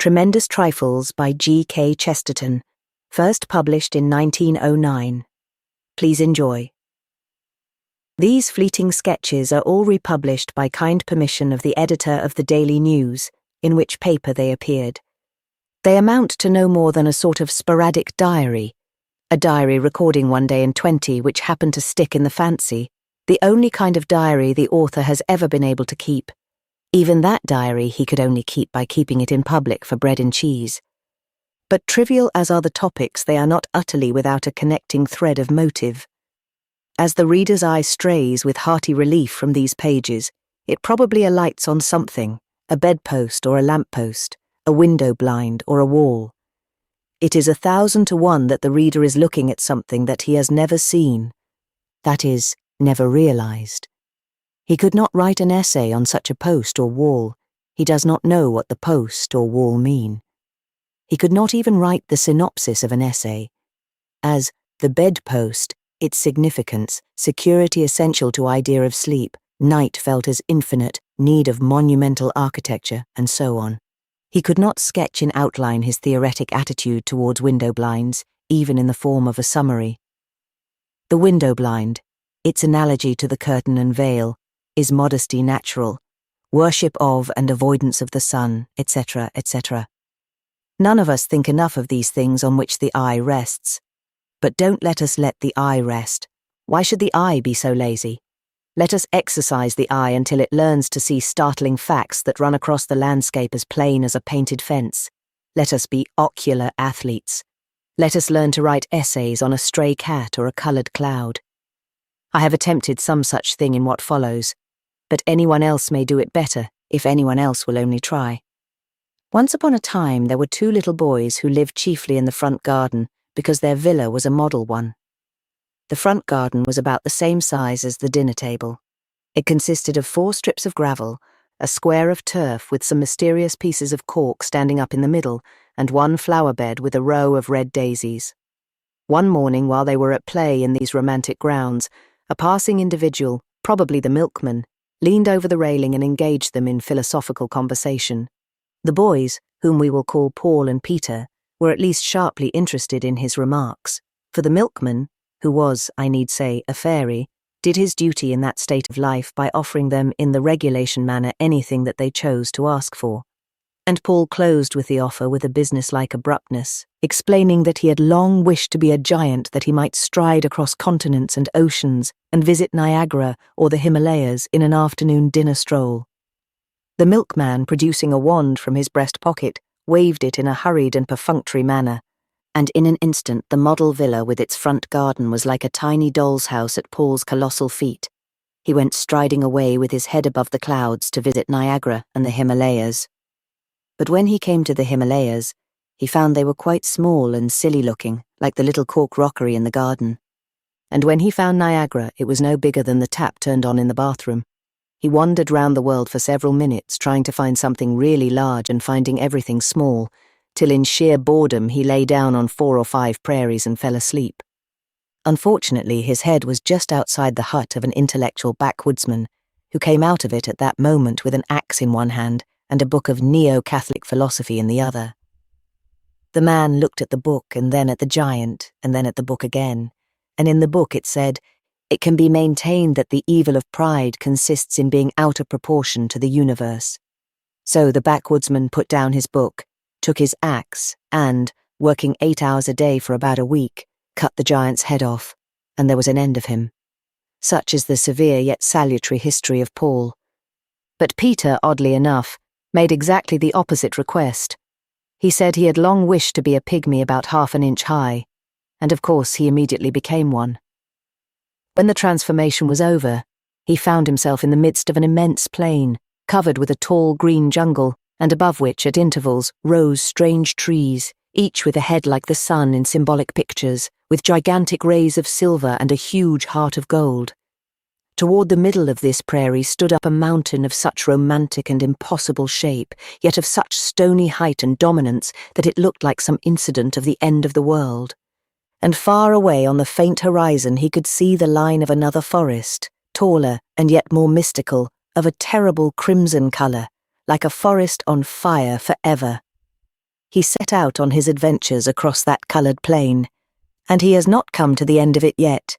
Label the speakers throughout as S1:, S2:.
S1: Tremendous Trifles by G.K. Chesterton, first published in 1909. Please enjoy. These fleeting sketches are all republished by kind permission of the editor of the Daily News, in which paper they appeared. They amount to no more than a sort of sporadic diary, a diary recording one day in 20 which happened to stick in the fancy, the only kind of diary the author has ever been able to keep. Even that diary he could only keep by keeping it in public for bread and cheese. But trivial as are the topics, they are not utterly without a connecting thread of motive. As the reader's eye strays with hearty relief from these pages, it probably alights on something, a bedpost or a lamppost, a window blind or a wall. It is 1,000 to 1 that the reader is looking at something that he has never seen, that is, never realized. He could not write an essay on such a post or wall. He does not know what the post or wall mean. He could not even write the synopsis of an essay. As the bedpost, its significance, security essential to idea of sleep, night felt as infinite, need of monumental architecture, and so on. He could not sketch in outline his theoretic attitude towards window blinds, even in the form of a summary. The window blind, its analogy to the curtain and veil, is modesty natural, worship of and avoidance of the sun, etc., etc. None of us think enough of these things on which the eye rests. But don't let us let the eye rest. Why should the eye be so lazy? Let us exercise the eye until it learns to see startling facts that run across the landscape as plain as a painted fence. Let us be ocular athletes. Let us learn to write essays on a stray cat or a coloured cloud. I have attempted some such thing in what follows, but anyone else may do it better if anyone else will only try. Once upon a time there were 2 little boys who lived chiefly in the front garden because their villa was a model one. The front garden was about the same size as the dinner table. It consisted of 4 strips of gravel, a square of turf with some mysterious pieces of cork standing up in the middle, and 1 flower bed with a row of red daisies. One morning while they were at play in these romantic grounds, a passing individual, probably the milkman, leaned over the railing and engaged them in philosophical conversation. The boys, whom we will call Paul and Peter, were at least sharply interested in his remarks, for the milkman, who was, I need say, a fairy, did his duty in that state of life by offering them in the regulation manner anything that they chose to ask for. And Paul closed with the offer with a businesslike abruptness, explaining that he had long wished to be a giant that he might stride across continents and oceans and visit Niagara or the Himalayas in an afternoon dinner stroll. The milkman, producing a wand from his breast pocket, waved it in a hurried and perfunctory manner, and in an instant the model villa with its front garden was like a tiny doll's house at Paul's colossal feet. He went striding away with his head above the clouds to visit Niagara and the Himalayas. But when he came to the Himalayas, he found they were quite small and silly-looking, like the little cork rockery in the garden. And when he found Niagara, it was no bigger than the tap turned on in the bathroom. He wandered round the world for several minutes, trying to find something really large and finding everything small, till in sheer boredom he lay down on 4 or 5 prairies and fell asleep. Unfortunately, his head was just outside the hut of an intellectual backwoodsman, who came out of it at that moment with an axe in one hand and a book of neo-Catholic philosophy in the other. The man looked at the book and then at the giant and then at the book again, and in the book it said, "It can be maintained that the evil of pride consists in being out of proportion to the universe." So the backwoodsman put down his book, took his axe, and, working 8 hours a day for about a week, cut the giant's head off, and there was an end of him. Such is the severe yet salutary history of Paul. But Peter, oddly enough, made exactly the opposite request. He said he had long wished to be a pygmy about 1/2 an inch high, and of course he immediately became one. When the transformation was over, he found himself in the midst of an immense plain, covered with a tall green jungle, and above which, at intervals, rose strange trees, each with a head like the sun in symbolic pictures, with gigantic rays of silver and a huge heart of gold. Toward the middle of this prairie stood up a mountain of such romantic and impossible shape, yet of such stony height and dominance that it looked like some incident of the end of the world. And far away on the faint horizon he could see the line of another forest, taller and yet more mystical, of a terrible crimson colour, like a forest on fire forever. he set out on his adventures across that coloured plain, and he has not come to the end of it yet.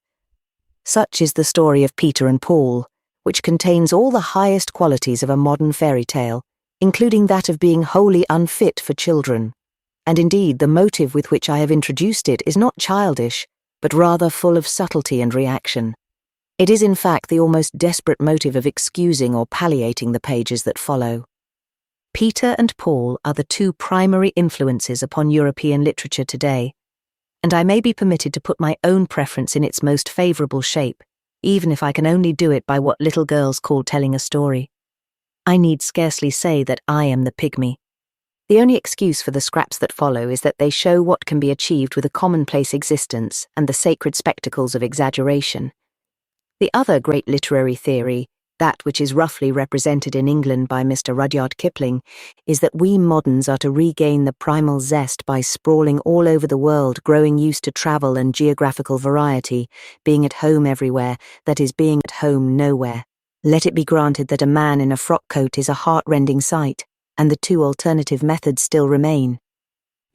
S1: Such is the story of Peter and Paul, which contains all the highest qualities of a modern fairy tale, including that of being wholly unfit for children. And indeed, the motive with which I have introduced it is not childish, but rather full of subtlety and reaction. It is in fact the almost desperate motive of excusing or palliating the pages that follow. Peter and Paul are the two primary influences upon European literature today, and I may be permitted to put my own preference in its most favourable shape, even if I can only do it by what little girls call telling a story. I need scarcely say that I am the pygmy. The only excuse for the scraps that follow is that they show what can be achieved with a commonplace existence and the sacred spectacles of exaggeration. The other great literary theory, that which is roughly represented in England by Mr. Rudyard Kipling, is that we moderns are to regain the primal zest by sprawling all over the world, growing used to travel and geographical variety, being at home everywhere, that is, being at home nowhere. Let it be granted that a man in a frock coat is a heart-rending sight, and the two alternative methods still remain.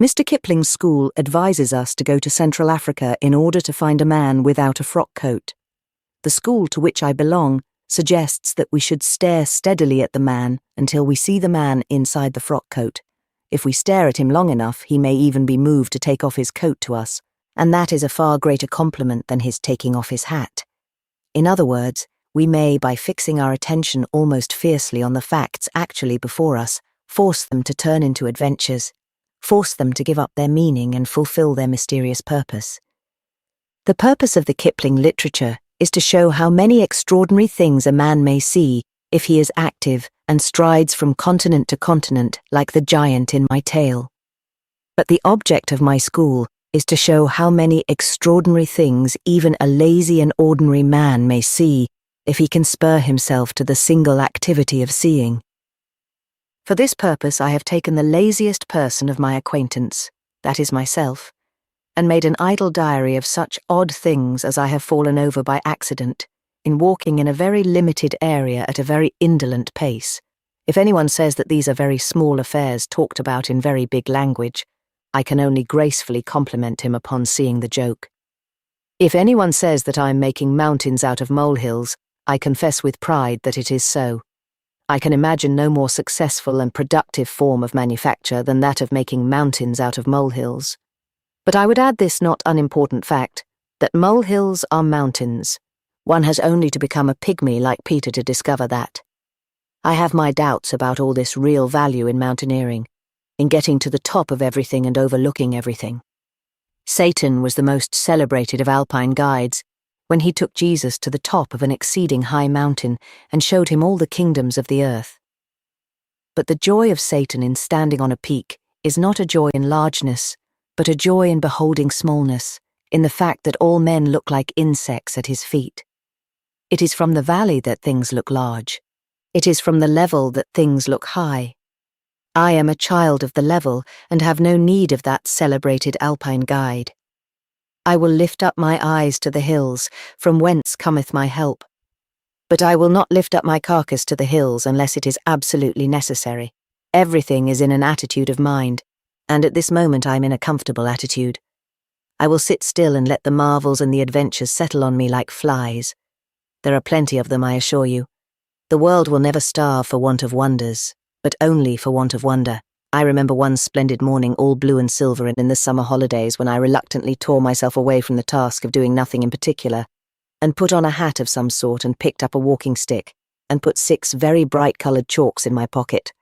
S1: Mr. Kipling's school advises us to go to Central Africa in order to find a man without a frock coat. The school to which I belong suggests that we should stare steadily at the man until we see the man inside the frock coat. If we stare at him long enough, he may even be moved to take off his coat to us, and that is a far greater compliment than his taking off his hat. In other words, we may, by fixing our attention almost fiercely on the facts actually before us, force them to turn into adventures, force them to give up their meaning and fulfill their mysterious purpose. The purpose of the Kipling literature is to show how many extraordinary things a man may see if he is active and strides from continent to continent like the giant in my tale. But the object of my school is to show how many extraordinary things even a lazy and ordinary man may see if he can spur himself to the single activity of seeing. For this purpose I have taken the laziest person of my acquaintance, that is myself, and made an idle diary of such odd things as I have fallen over by accident, in walking in a very limited area at a very indolent pace. If anyone says that these are very small affairs talked about in very big language, I can only gracefully compliment him upon seeing the joke. If anyone says that I am making mountains out of molehills, I confess with pride that it is so. I can imagine no more successful and productive form of manufacture than that of making mountains out of molehills. But I would add this not unimportant fact, that molehills are mountains. One has only to become a pygmy like Peter to discover that. I have my doubts about all this real value in mountaineering, in getting to the top of everything and overlooking everything. Satan was the most celebrated of Alpine guides, when he took Jesus to the top of an exceeding high mountain and showed him all the kingdoms of the earth. But the joy of Satan in standing on a peak is not a joy in largeness, but a joy in beholding smallness, in the fact that all men look like insects at his feet. It is from the valley that things look large. It is from the level that things look high. I am a child of the level and have no need of that celebrated Alpine guide. I will lift up my eyes to the hills, from whence cometh my help. But I will not lift up my carcass to the hills unless it is absolutely necessary. Everything is in an attitude of mind, and at this moment I am in a comfortable attitude. I will sit still and let the marvels and the adventures settle on me like flies. There are plenty of them, I assure you. The world will never starve for want of wonders, but only for want of wonder. I remember one splendid morning, all blue and silver in the summer holidays, when I reluctantly tore myself away from the task of doing nothing in particular, and put on a hat of some sort and picked up a walking stick, and put 6 very bright-coloured chalks in my pocket.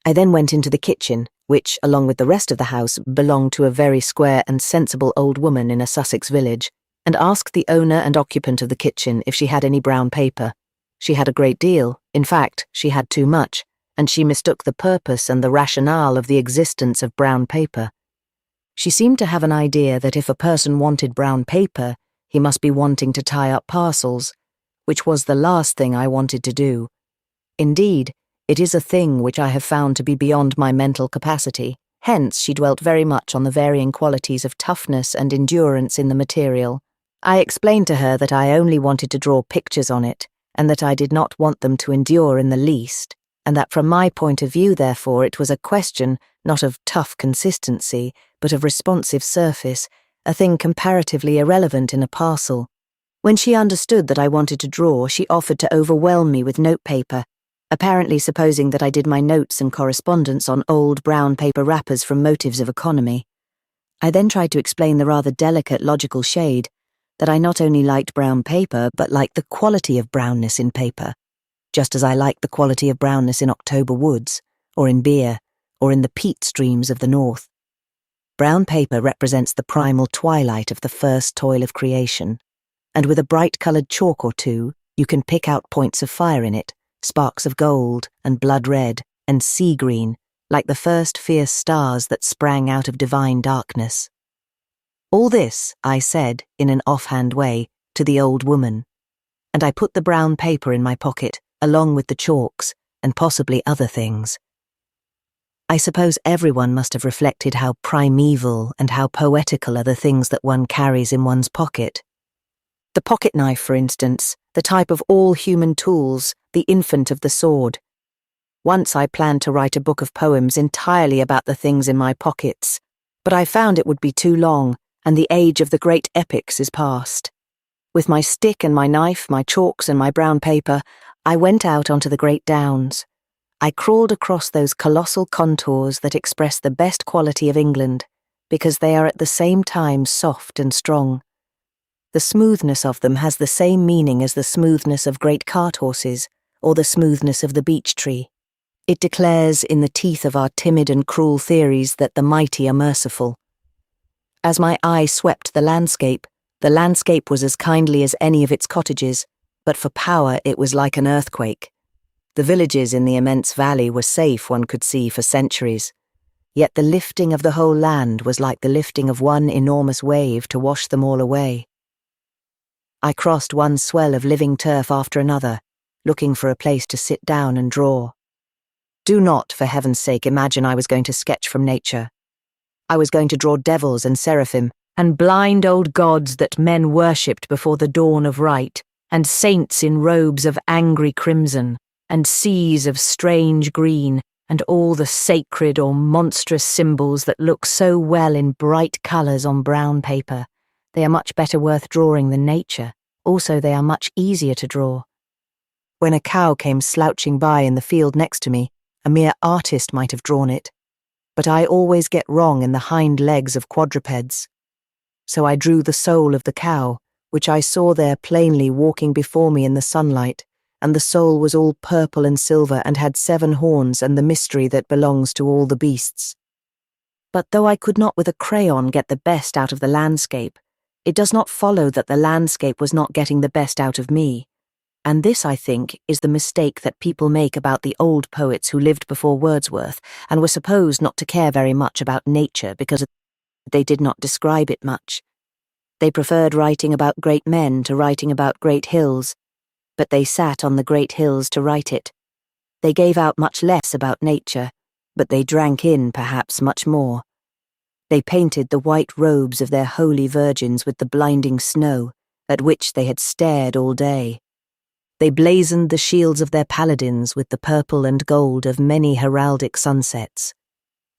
S1: I then went into the kitchen, which, along with the rest of the house, belonged to a very square and sensible old woman in a Sussex village, and asked the owner and occupant of the kitchen if she had any brown paper. She had a great deal, in fact, she had too much, and she mistook the purpose and the rationale of the existence of brown paper. She seemed to have an idea that if a person wanted brown paper, he must be wanting to tie up parcels, which was the last thing I wanted to do. Indeed, it is a thing which I have found to be beyond my mental capacity. Hence, she dwelt very much on the varying qualities of toughness and endurance in the material. I explained to her that I only wanted to draw pictures on it, and that I did not want them to endure in the least, and that from my point of view, therefore, it was a question not of tough consistency, but of responsive surface, a thing comparatively irrelevant in a parcel. When she understood that I wanted to draw, she offered to overwhelm me with notepaper, apparently supposing that I did my notes and correspondence on old brown paper wrappers from motives of economy. I then tried to explain the rather delicate logical shade that I not only liked brown paper, but liked the quality of brownness in paper, just as I liked the quality of brownness in October woods, or in beer, or in the peat streams of the north. Brown paper represents the primal twilight of the first toil of creation, and with a bright-coloured chalk or two, you can pick out points of fire in it, sparks of gold, and blood red, and sea green, like the first fierce stars that sprang out of divine darkness. All this, I said, in an offhand way, to the old woman, and I put the brown paper in my pocket, along with the chalks, and possibly other things. I suppose everyone must have reflected how primeval and how poetical are the things that one carries in one's pocket. The pocket knife, for instance, the type of all human tools, the infant of the sword. Once I planned to write a book of poems entirely about the things in my pockets, but I found it would be too long, and the age of the great epics is past. With my stick and my knife, my chalks and my brown paper, I went out onto the great downs. I crawled across those colossal contours that express the best quality of England, because they are at the same time soft and strong. The smoothness of them has the same meaning as the smoothness of great cart horses, or the smoothness of the beech tree. It declares in the teeth of our timid and cruel theories that the mighty are merciful. As my eye swept the landscape was as kindly as any of its cottages, but for power it was like an earthquake. The villages in the immense valley were safe, one could see, for centuries. Yet the lifting of the whole land was like the lifting of one enormous wave to wash them all away. I crossed one swell of living turf after another, looking for a place to sit down and draw. Do not, for heaven's sake, imagine I was going to sketch from nature. I was going to draw devils and seraphim, and blind old gods that men worshipped before the dawn of right, and saints in robes of angry crimson, and seas of strange green, and all the sacred or monstrous symbols that look so well in bright colours on brown paper. They are much better worth drawing than nature. Also, they are much easier to draw. When a cow came slouching by in the field next to me, a mere artist might have drawn it. But I always get wrong in the hind legs of quadrupeds. So I drew the soul of the cow, which I saw there plainly walking before me in the sunlight, and the soul was all purple and silver and had 7 horns and the mystery that belongs to all the beasts. But though I could not with a crayon get the best out of the landscape, it does not follow that the landscape was not getting the best out of me. And this, I think, is the mistake that people make about the old poets who lived before Wordsworth and were supposed not to care very much about nature because they did not describe it much. They preferred writing about great men to writing about great hills, but they sat on the great hills to write it. They gave out much less about nature, but they drank in, perhaps, much more. They painted the white robes of their holy virgins with the blinding snow, at which they had stared all day. They blazoned the shields of their paladins with the purple and gold of many heraldic sunsets.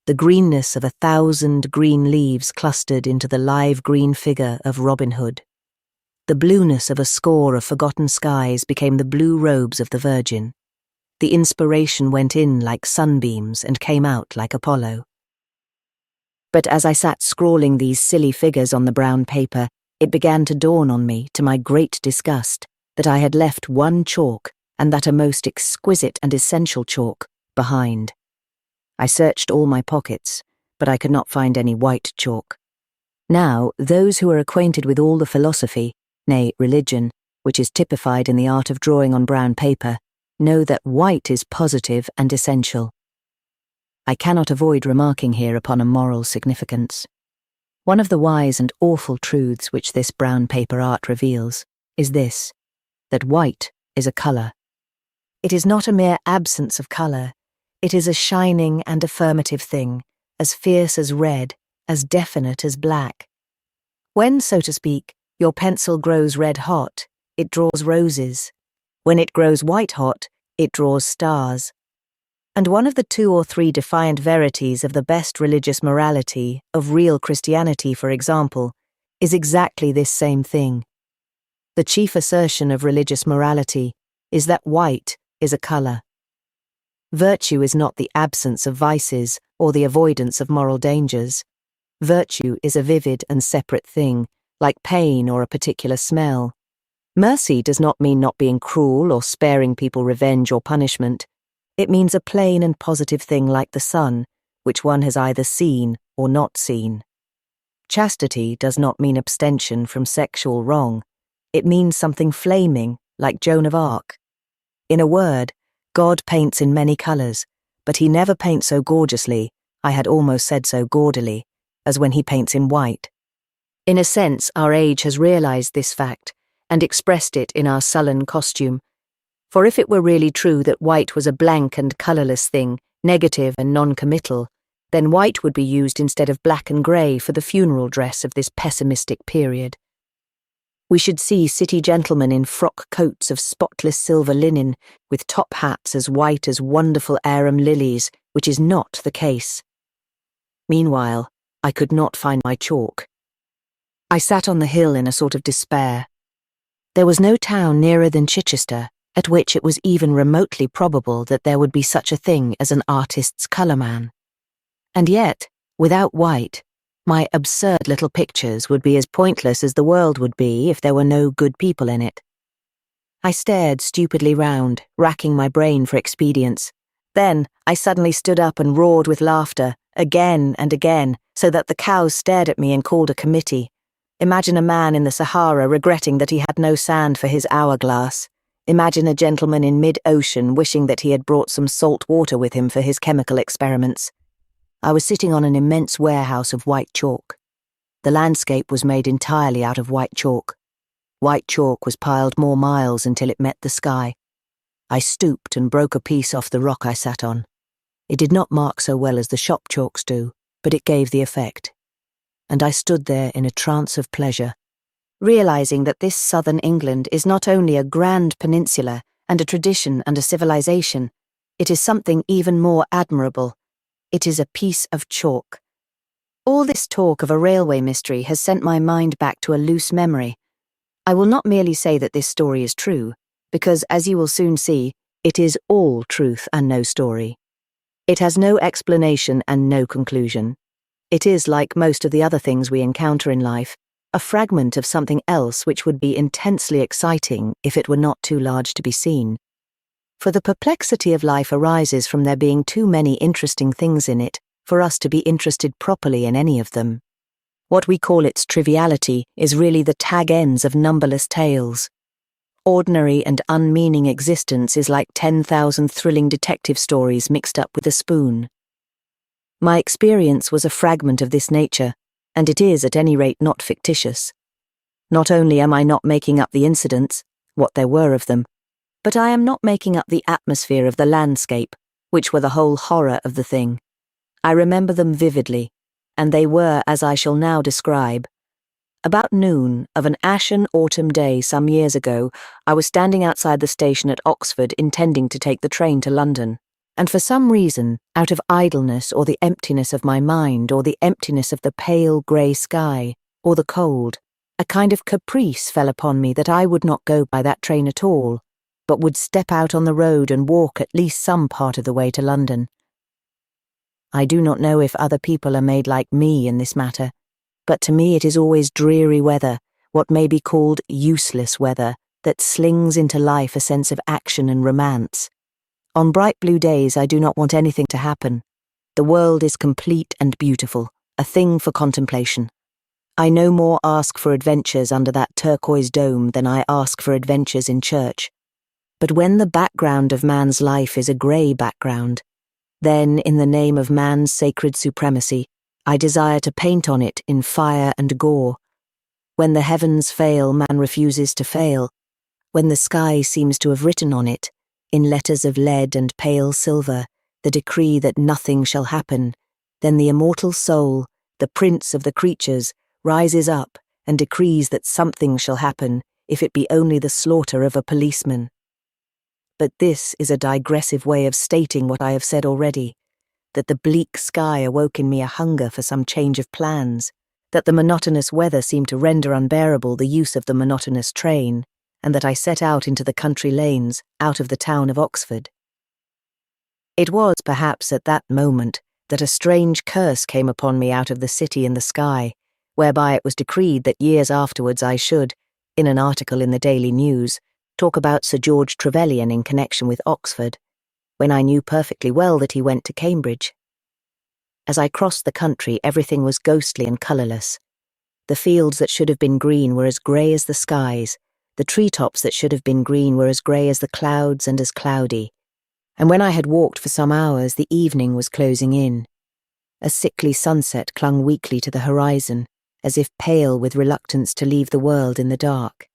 S1: The greenness of 1,000 green leaves clustered into the live green figure of Robin Hood. The blueness of a score of forgotten skies became the blue robes of the Virgin. The inspiration went in like sunbeams and came out like Apollo. But as I sat scrawling these silly figures on the brown paper, it began to dawn on me, to my great disgust, that I had left one chalk, and that a most exquisite and essential chalk, behind. I searched all my pockets, but I could not find any white chalk. Now, those who are acquainted with all the philosophy, nay, religion, which is typified in the art of drawing on brown paper, know that white is positive and essential. I cannot avoid remarking here upon a moral significance. One of the wise and awful truths which this brown paper art reveals is this, that white is a colour. It is not a mere absence of colour. It is a shining and affirmative thing, as fierce as red, as definite as black. When, so to speak, your pencil grows red hot, it draws roses. When it grows white hot, it draws stars. And one of the 2 or 3 defiant verities of the best religious morality, of real Christianity, for example, is exactly this same thing. The chief assertion of religious morality is that white is a colour. Virtue is not the absence of vices or the avoidance of moral dangers. Virtue is a vivid and separate thing, like pain or a particular smell. Mercy does not mean not being cruel or sparing people revenge or punishment. It means a plain and positive thing like the sun, which one has either seen or not seen. Chastity does not mean abstention from sexual wrong. It means something flaming, like Joan of Arc. In a word, God paints in many colours, but he never paints so gorgeously, I had almost said so gaudily, as when he paints in white. In a sense, our age has realised this fact, and expressed it in our sullen costume. For if it were really true that white was a blank and colourless thing, negative and non-committal, then white would be used instead of black and grey for the funeral dress of this pessimistic period. We should see city gentlemen in frock coats of spotless silver linen, with top hats as white as wonderful arum lilies, which is not the case. Meanwhile, I could not find my chalk. I sat on the hill in a sort of despair. There was no town nearer than Chichester, at which it was even remotely probable that there would be such a thing as an artist's colourman. And yet, without white, my absurd little pictures would be as pointless as the world would be if there were no good people in it. I stared stupidly round, racking my brain for expedients. Then I suddenly stood up and roared with laughter, again and again, so that the cows stared at me and called a committee. Imagine a man in the Sahara regretting that he had no sand for his hourglass. Imagine a gentleman in mid-ocean wishing that he had brought some salt water with him for his chemical experiments. I was sitting on an immense warehouse of white chalk. The landscape was made entirely out of white chalk. White chalk was piled more miles until it met the sky. I stooped and broke a piece off the rock I sat on. It did not mark so well as the shop chalks do, but it gave the effect. And I stood there in a trance of pleasure, realising that this southern England is not only a grand peninsula and a tradition and a civilization, it is something even more admirable. It is a piece of chalk. All this talk of a railway mystery has sent my mind back to a loose memory. I will not merely say that this story is true, because, as you will soon see, it is all truth and no story. It has no explanation and no conclusion. It is, like most of the other things we encounter in life, a fragment of something else which would be intensely exciting if it were not too large to be seen. For the perplexity of life arises from there being too many interesting things in it for us to be interested properly in any of them. What we call its triviality is really the tag ends of numberless tales. Ordinary and unmeaning existence is like 10,000 thrilling detective stories mixed up with a spoon. My experience was a fragment of this nature, and it is at any rate not fictitious. Not only am I not making up the incidents, what there were of them, but I am not making up the atmosphere of the landscape, which were the whole horror of the thing. I remember them vividly, and they were as I shall now describe. About noon of an ashen autumn day some years ago, I was standing outside the station at Oxford intending to take the train to London, and for some reason, out of idleness or the emptiness of my mind or the emptiness of the pale grey sky or the cold, a kind of caprice fell upon me that I would not go by that train at all, but would step out on the road and walk at least some part of the way to London. I do not know if other people are made like me in this matter, but to me it is always dreary weather, what may be called useless weather, that slings into life a sense of action and romance. On bright blue days I do not want anything to happen. The world is complete and beautiful, a thing for contemplation. I no more ask for adventures under that turquoise dome than I ask for adventures in church. But when the background of man's life is a grey background, then, in the name of man's sacred supremacy, I desire to paint on it in fire and gore. When the heavens fail, man refuses to fail. When the sky seems to have written on it, in letters of lead and pale silver, the decree that nothing shall happen, then the immortal soul, the prince of the creatures, rises up and decrees that something shall happen, if it be only the slaughter of a policeman. but this is a digressive way of stating what I have said already, that the bleak sky awoke in me a hunger for some change of plans, that the monotonous weather seemed to render unbearable the use of the monotonous train, and that I set out into the country lanes, out of the town of Oxford. It was, perhaps, at that moment that a strange curse came upon me out of the city in the sky, whereby it was decreed that years afterwards I should, in an article in the Daily News, talk about Sir George Trevelyan in connection with Oxford, when I knew perfectly well that he went to Cambridge. As I crossed the country, everything was ghostly and colourless. The fields that should have been green were as grey as the skies, the treetops that should have been green were as grey as the clouds and as cloudy, and when I had walked for some hours, the evening was closing in. A sickly sunset clung weakly to the horizon, as if pale with reluctance to leave the world in the dark,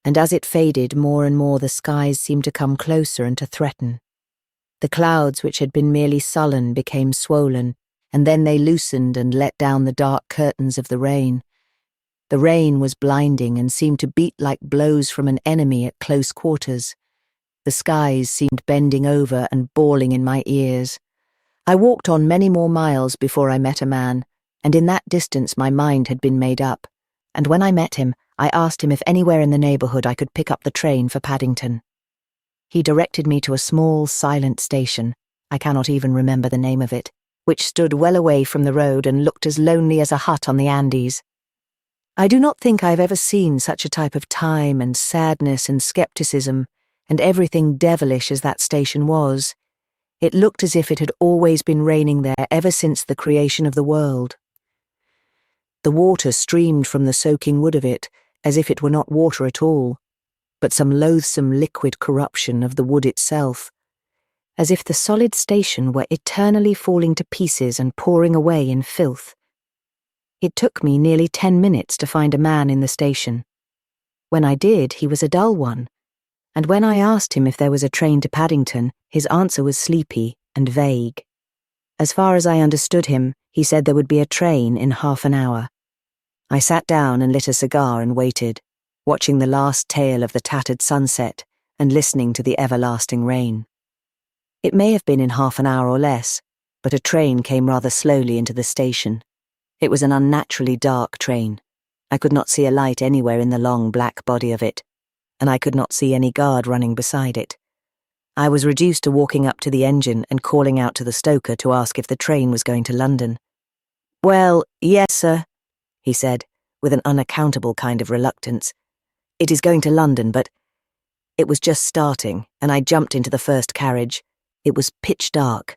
S1: and as it faded more and more the skies seemed to come closer and to threaten. The clouds which had been merely sullen became swollen, and then they loosened and let down the dark curtains of the rain. The rain was blinding and seemed to beat like blows from an enemy at close quarters. The skies seemed bending over and bawling in my ears. I walked on many more miles before I met a man, and in that distance my mind had been made up, and when I met him, I asked him if anywhere in the neighbourhood I could pick up the train for Paddington. He directed me to a small, silent station, I cannot even remember the name of it, which stood well away from the road and looked as lonely as a hut on the Andes. I do not think I have ever seen such a type of time and sadness and scepticism and everything devilish as that station was. It looked as if it had always been raining there ever since the creation of the world. The water streamed from the soaking wood of it, as if it were not water at all, but some loathsome liquid corruption of the wood itself, as if the solid station were eternally falling to pieces and pouring away in filth. It took me nearly 10 minutes to find a man in the station. When I did, he was a dull one, and when I asked him if there was a train to Paddington, his answer was sleepy and vague. As far as I understood him, he said there would be a train in half an hour. I sat down and lit a cigar and waited, watching the last tail of the tattered sunset and listening to the everlasting rain. It may have been in half an hour or less, but a train came rather slowly into the station. It was an unnaturally dark train. I could not see a light anywhere in the long black body of it, and I could not see any guard running beside it. I was reduced to walking up to the engine and calling out to the stoker to ask if the train was going to London. "Well, yes, sir," he said, with an unaccountable kind of reluctance. "It is going to London, but—" It was just starting, and I jumped into the first carriage. It was pitch dark.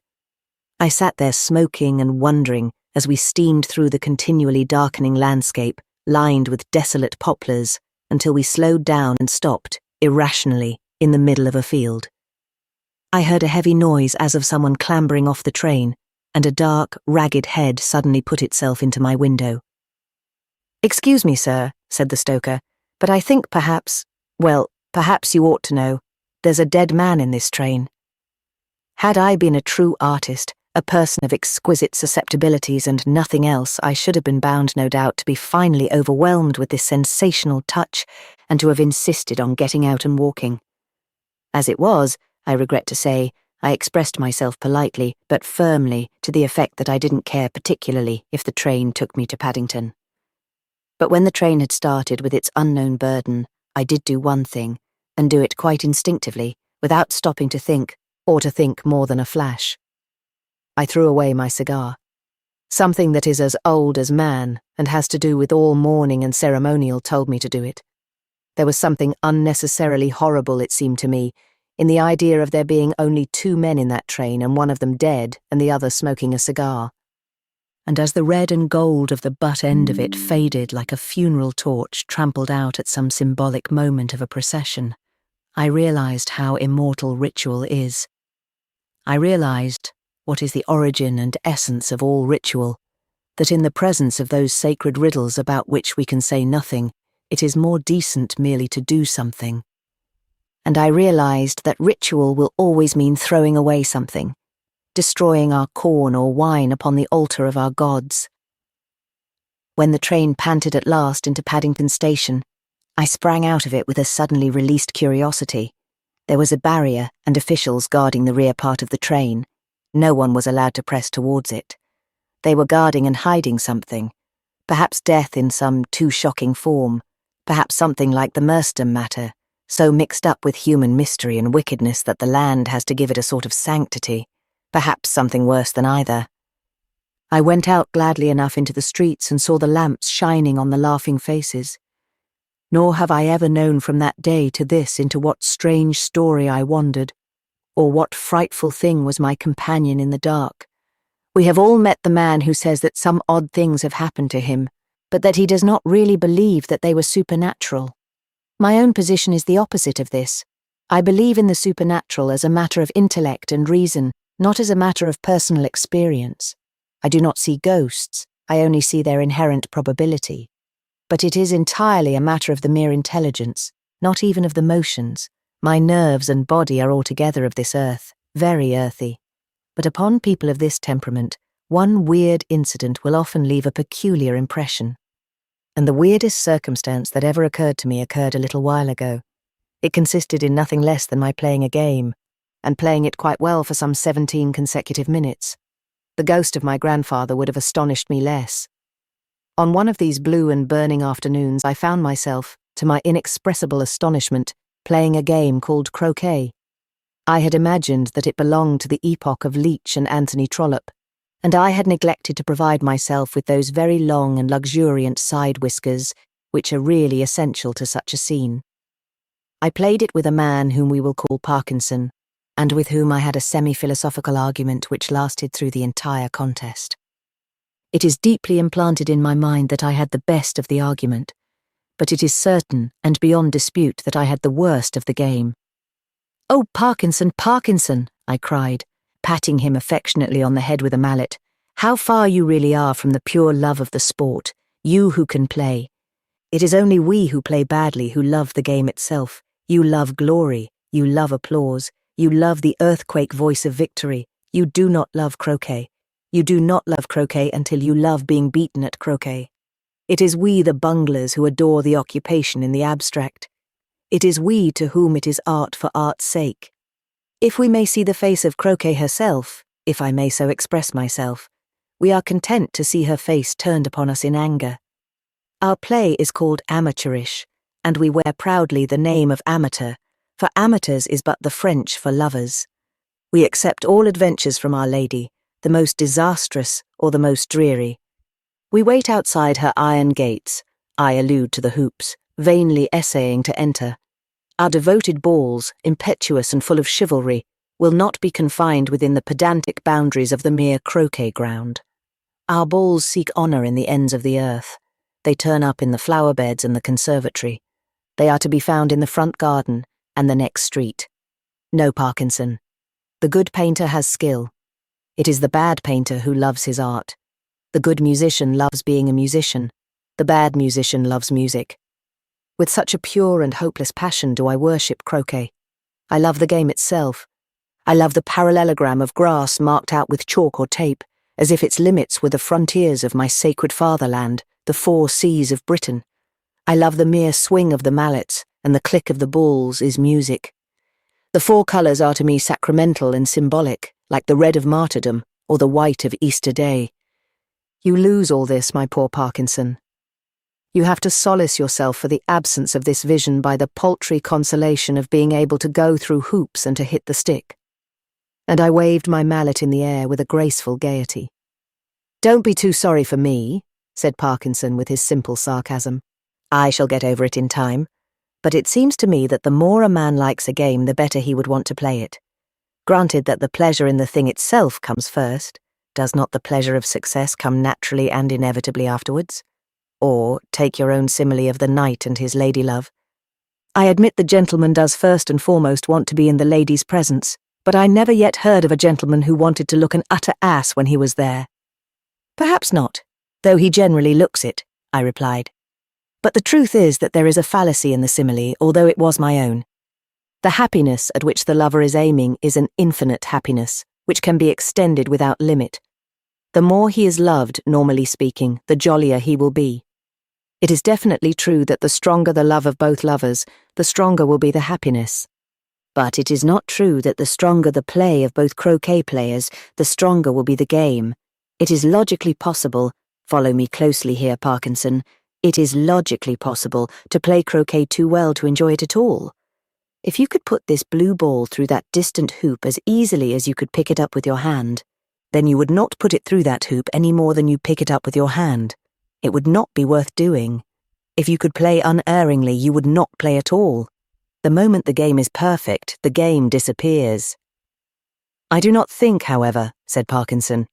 S1: I sat there smoking and wondering as we steamed through the continually darkening landscape, lined with desolate poplars, until we slowed down and stopped, irrationally, in the middle of a field. I heard a heavy noise as of someone clambering off the train, and a dark, ragged head suddenly put itself into my window. "Excuse me, sir," said the stoker, "but I think perhaps you ought to know, there's a dead man in this train." Had I been a true artist, a person of exquisite susceptibilities and nothing else, I should have been bound, no doubt, to be finally overwhelmed with this sensational touch and to have insisted on getting out and walking. As it was, I regret to say, I expressed myself politely but firmly to the effect that I didn't care particularly if the train took me to Paddington. But when the train had started with its unknown burden, I did do one thing, and do it quite instinctively, without stopping to think, or to think more than a flash. I threw away my cigar. Something that is as old as man, and has to do with all mourning and ceremonial, told me to do it. There was something unnecessarily horrible, it seemed to me, in the idea of there being only 2 men in that train and one of them dead and the other smoking a cigar. And as the red and gold of the butt end of it faded like a funeral torch trampled out at some symbolic moment of a procession, I realized how immortal ritual is. I realized what is the origin and essence of all ritual, that in the presence of those sacred riddles about which we can say nothing, it is more decent merely to do something. And I realized that ritual will always mean throwing away something, destroying our corn or wine upon the altar of our gods. When the train panted at last into Paddington Station, I sprang out of it with a suddenly released curiosity. There was a barrier and officials guarding the rear part of the train. No one was allowed to press towards it. They were guarding and hiding something. Perhaps death in some too shocking form. Perhaps something like the Merstham matter, so mixed up with human mystery and wickedness that the land has to give it a sort of sanctity. Perhaps something worse than either. I went out gladly enough into the streets and saw the lamps shining on the laughing faces. Nor have I ever known from that day to this into what strange story I wandered, or what frightful thing was my companion in the dark. We have all met the man who says that some odd things have happened to him, but that he does not really believe that they were supernatural. My own position is the opposite of this. I believe in the supernatural as a matter of intellect and reason, not as a matter of personal experience. I do not see ghosts, I only see their inherent probability. But it is entirely a matter of the mere intelligence, not even of the motions. My nerves and body are altogether of this earth, very earthy. But upon people of this temperament, one weird incident will often leave a peculiar impression. And the weirdest circumstance that ever occurred to me occurred a little while ago. It consisted in nothing less than my playing a game, and playing it quite well for some 17 consecutive minutes. The ghost of my grandfather would have astonished me less. On one of these blue and burning afternoons I found myself, to my inexpressible astonishment, playing a game called croquet. I had imagined that it belonged to the epoch of Leech and Anthony Trollope, and I had neglected to provide myself with those very long and luxuriant side whiskers which are really essential to such a scene. I played it with a man whom we will call Parkinson, and with whom I had a semi-philosophical argument which lasted through the entire contest. It is deeply implanted in my mind that I had the best of the argument, but it is certain and beyond dispute that I had the worst of the game. "Oh, Parkinson, Parkinson," I cried, patting him affectionately on the head with a mallet, "how far you really are from the pure love of the sport, you who can play. It is only we who play badly who love the game itself. You love glory, you love applause, you love the earthquake voice of victory. You do not love croquet. You do not love croquet until you love being beaten at croquet. It is we the bunglers who adore the occupation in the abstract. It is we to whom it is art for art's sake. If we may see the face of croquet herself, if I may so express myself, we are content to see her face turned upon us in anger. Our play is called amateurish, and we wear proudly the name of amateur, for amateurs is but the French for lovers. We accept all adventures from Our Lady, the most disastrous or the most dreary. We wait outside her iron gates, I allude to the hoops, vainly essaying to enter. Our devoted balls, impetuous and full of chivalry, will not be confined within the pedantic boundaries of the mere croquet ground. Our balls seek honour in the ends of the earth. They turn up in the flower beds and the conservatory. They are to be found in the front garden and the next street. No, Parkinson. The good painter has skill. It is the bad painter who loves his art. The good musician loves being a musician. The bad musician loves music. With such a pure and hopeless passion do I worship croquet. I love the game itself. I love the parallelogram of grass marked out with chalk or tape, as if its limits were the frontiers of my sacred fatherland, the 4 seas of Britain. I love the mere swing of the mallets, and the click of the balls is music. The 4 colours are to me sacramental and symbolic, like the red of martyrdom, or the white of Easter Day. You lose all this, my poor Parkinson. You have to solace yourself for the absence of this vision by the paltry consolation of being able to go through hoops and to hit the stick. And I waved my mallet in the air with a graceful gaiety. "Don't be too sorry for me," said Parkinson with his simple sarcasm. "I shall get over it in time. But it seems to me that the more a man likes a game, the better he would want to play it. Granted that the pleasure in the thing itself comes first, does not the pleasure of success come naturally and inevitably afterwards? Or, take your own simile of the knight and his lady-love. I admit the gentleman does first and foremost want to be in the lady's presence, but I never yet heard of a gentleman who wanted to look an utter ass when he was there." "Perhaps not, though he generally looks it," I replied. "But the truth is that there is a fallacy in the simile, although it was my own. The happiness at which the lover is aiming is an infinite happiness, which can be extended without limit. The more he is loved, normally speaking, the jollier he will be. It is definitely true that the stronger the love of both lovers, the stronger will be the happiness. But it is not true that the stronger the play of both croquet players, the stronger will be the game. It is logically possible, follow me closely here, Parkinson, it is logically possible to play croquet too well to enjoy it at all. If you could put this blue ball through that distant hoop as easily as you could pick it up with your hand, then you would not put it through that hoop any more than you pick it up with your hand. It would not be worth doing. If you could play unerringly, you would not play at all. The moment the game is perfect, the game disappears. I do not think, however, said Parkinson,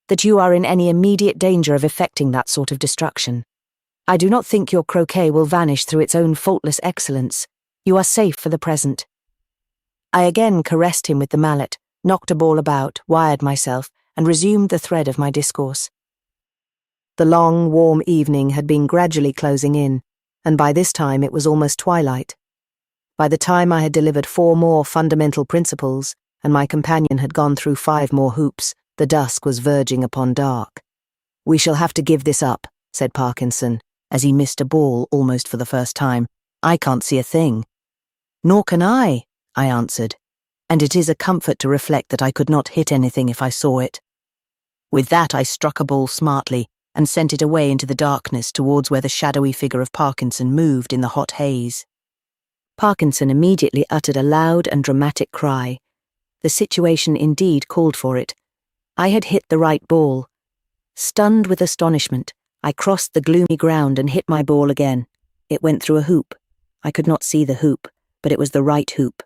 S1: that you are in any immediate danger of effecting that sort of destruction. I do not think your croquet will vanish through its own faultless excellence. You are safe for the present. I again caressed him with the mallet, knocked a ball about, wired myself, and resumed the thread of my discourse. The long, warm evening had been gradually closing in, and by this time it was almost twilight. By the time I had delivered 4 more fundamental principles, and my companion had gone through 5 more hoops, the dusk was verging upon dark. "We shall have to give this up," said Parkinson, as he missed a ball almost for the first time. "I can't see a thing." "Nor can I answered, and it is a comfort to reflect that I could not hit anything if I saw it. With that I struck a ball smartly and sent it away into the darkness towards where the shadowy figure of Parkinson moved in the hot haze. Parkinson immediately uttered a loud and dramatic cry. The situation indeed called for it. I had hit the right ball. Stunned with astonishment, I crossed the gloomy ground and hit my ball again. It went through a hoop. I could not see the hoop, but it was the right hoop.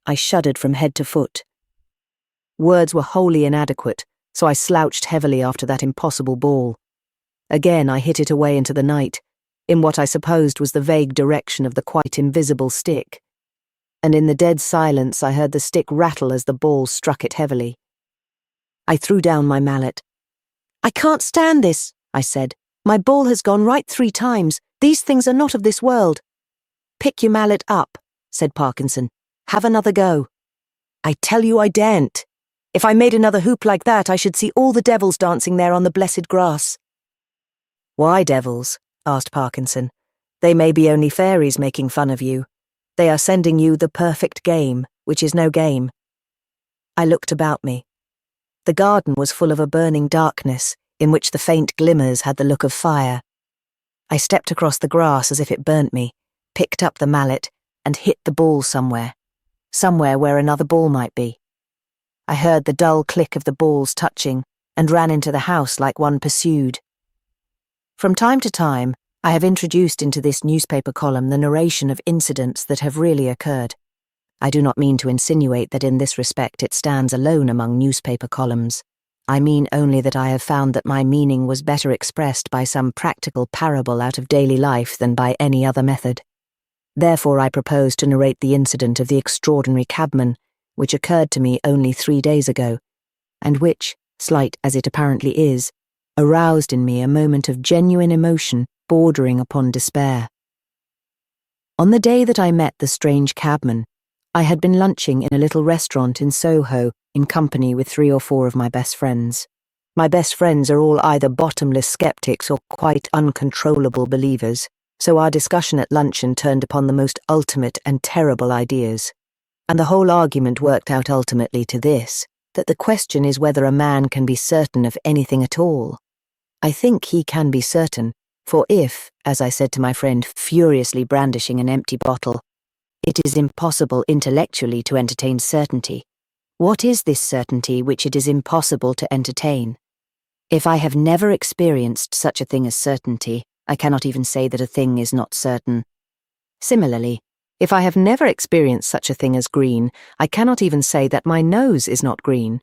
S1: I shuddered from head to foot. Words were wholly inadequate, so I slouched heavily after that impossible ball. Again I hit it away into the night, in what I supposed was the vague direction of the quite invisible stick. And in the dead silence I heard the stick rattle as the ball struck it heavily. I threw down my mallet. "I can't stand this," I said. "My ball has gone right 3 times. These things are not of this world." "Pick your mallet up," said Parkinson. "Have another go." "I tell you I daren't. If I made another hoop like that, I should see all the devils dancing there on the blessed grass." "Why devils?" asked Parkinson. "They may be only fairies making fun of you. They are sending you the perfect game, which is no game." I looked about me. The garden was full of a burning darkness, in which the faint glimmers had the look of fire. I stepped across the grass as if it burnt me, picked up the mallet, and hit the ball somewhere where another ball might be. I heard the dull click of the balls touching, and ran into the house like one pursued. From time to time, I have introduced into this newspaper column the narration of incidents that have really occurred. I do not mean to insinuate that in this respect it stands alone among newspaper columns. I mean only that I have found that my meaning was better expressed by some practical parable out of daily life than by any other method. Therefore I propose to narrate the incident of the Extraordinary Cabman, which occurred to me only 3 days ago, and which, slight as it apparently is, aroused in me a moment of genuine emotion bordering upon despair. On the day that I met the strange cabman, I had been lunching in a little restaurant in Soho in company with 3 or 4 of my best friends. My best friends are all either bottomless skeptics or quite uncontrollable believers, so our discussion at luncheon turned upon the most ultimate and terrible ideas. And the whole argument worked out ultimately to this, that the question is whether a man can be certain of anything at all. I think he can be certain, for if, as I said to my friend, furiously brandishing an empty bottle, it is impossible intellectually to entertain certainty, what is this certainty which it is impossible to entertain? If I have never experienced such a thing as certainty, I cannot even say that a thing is not certain. Similarly, if I have never experienced such a thing as green, I cannot even say that my nose is not green.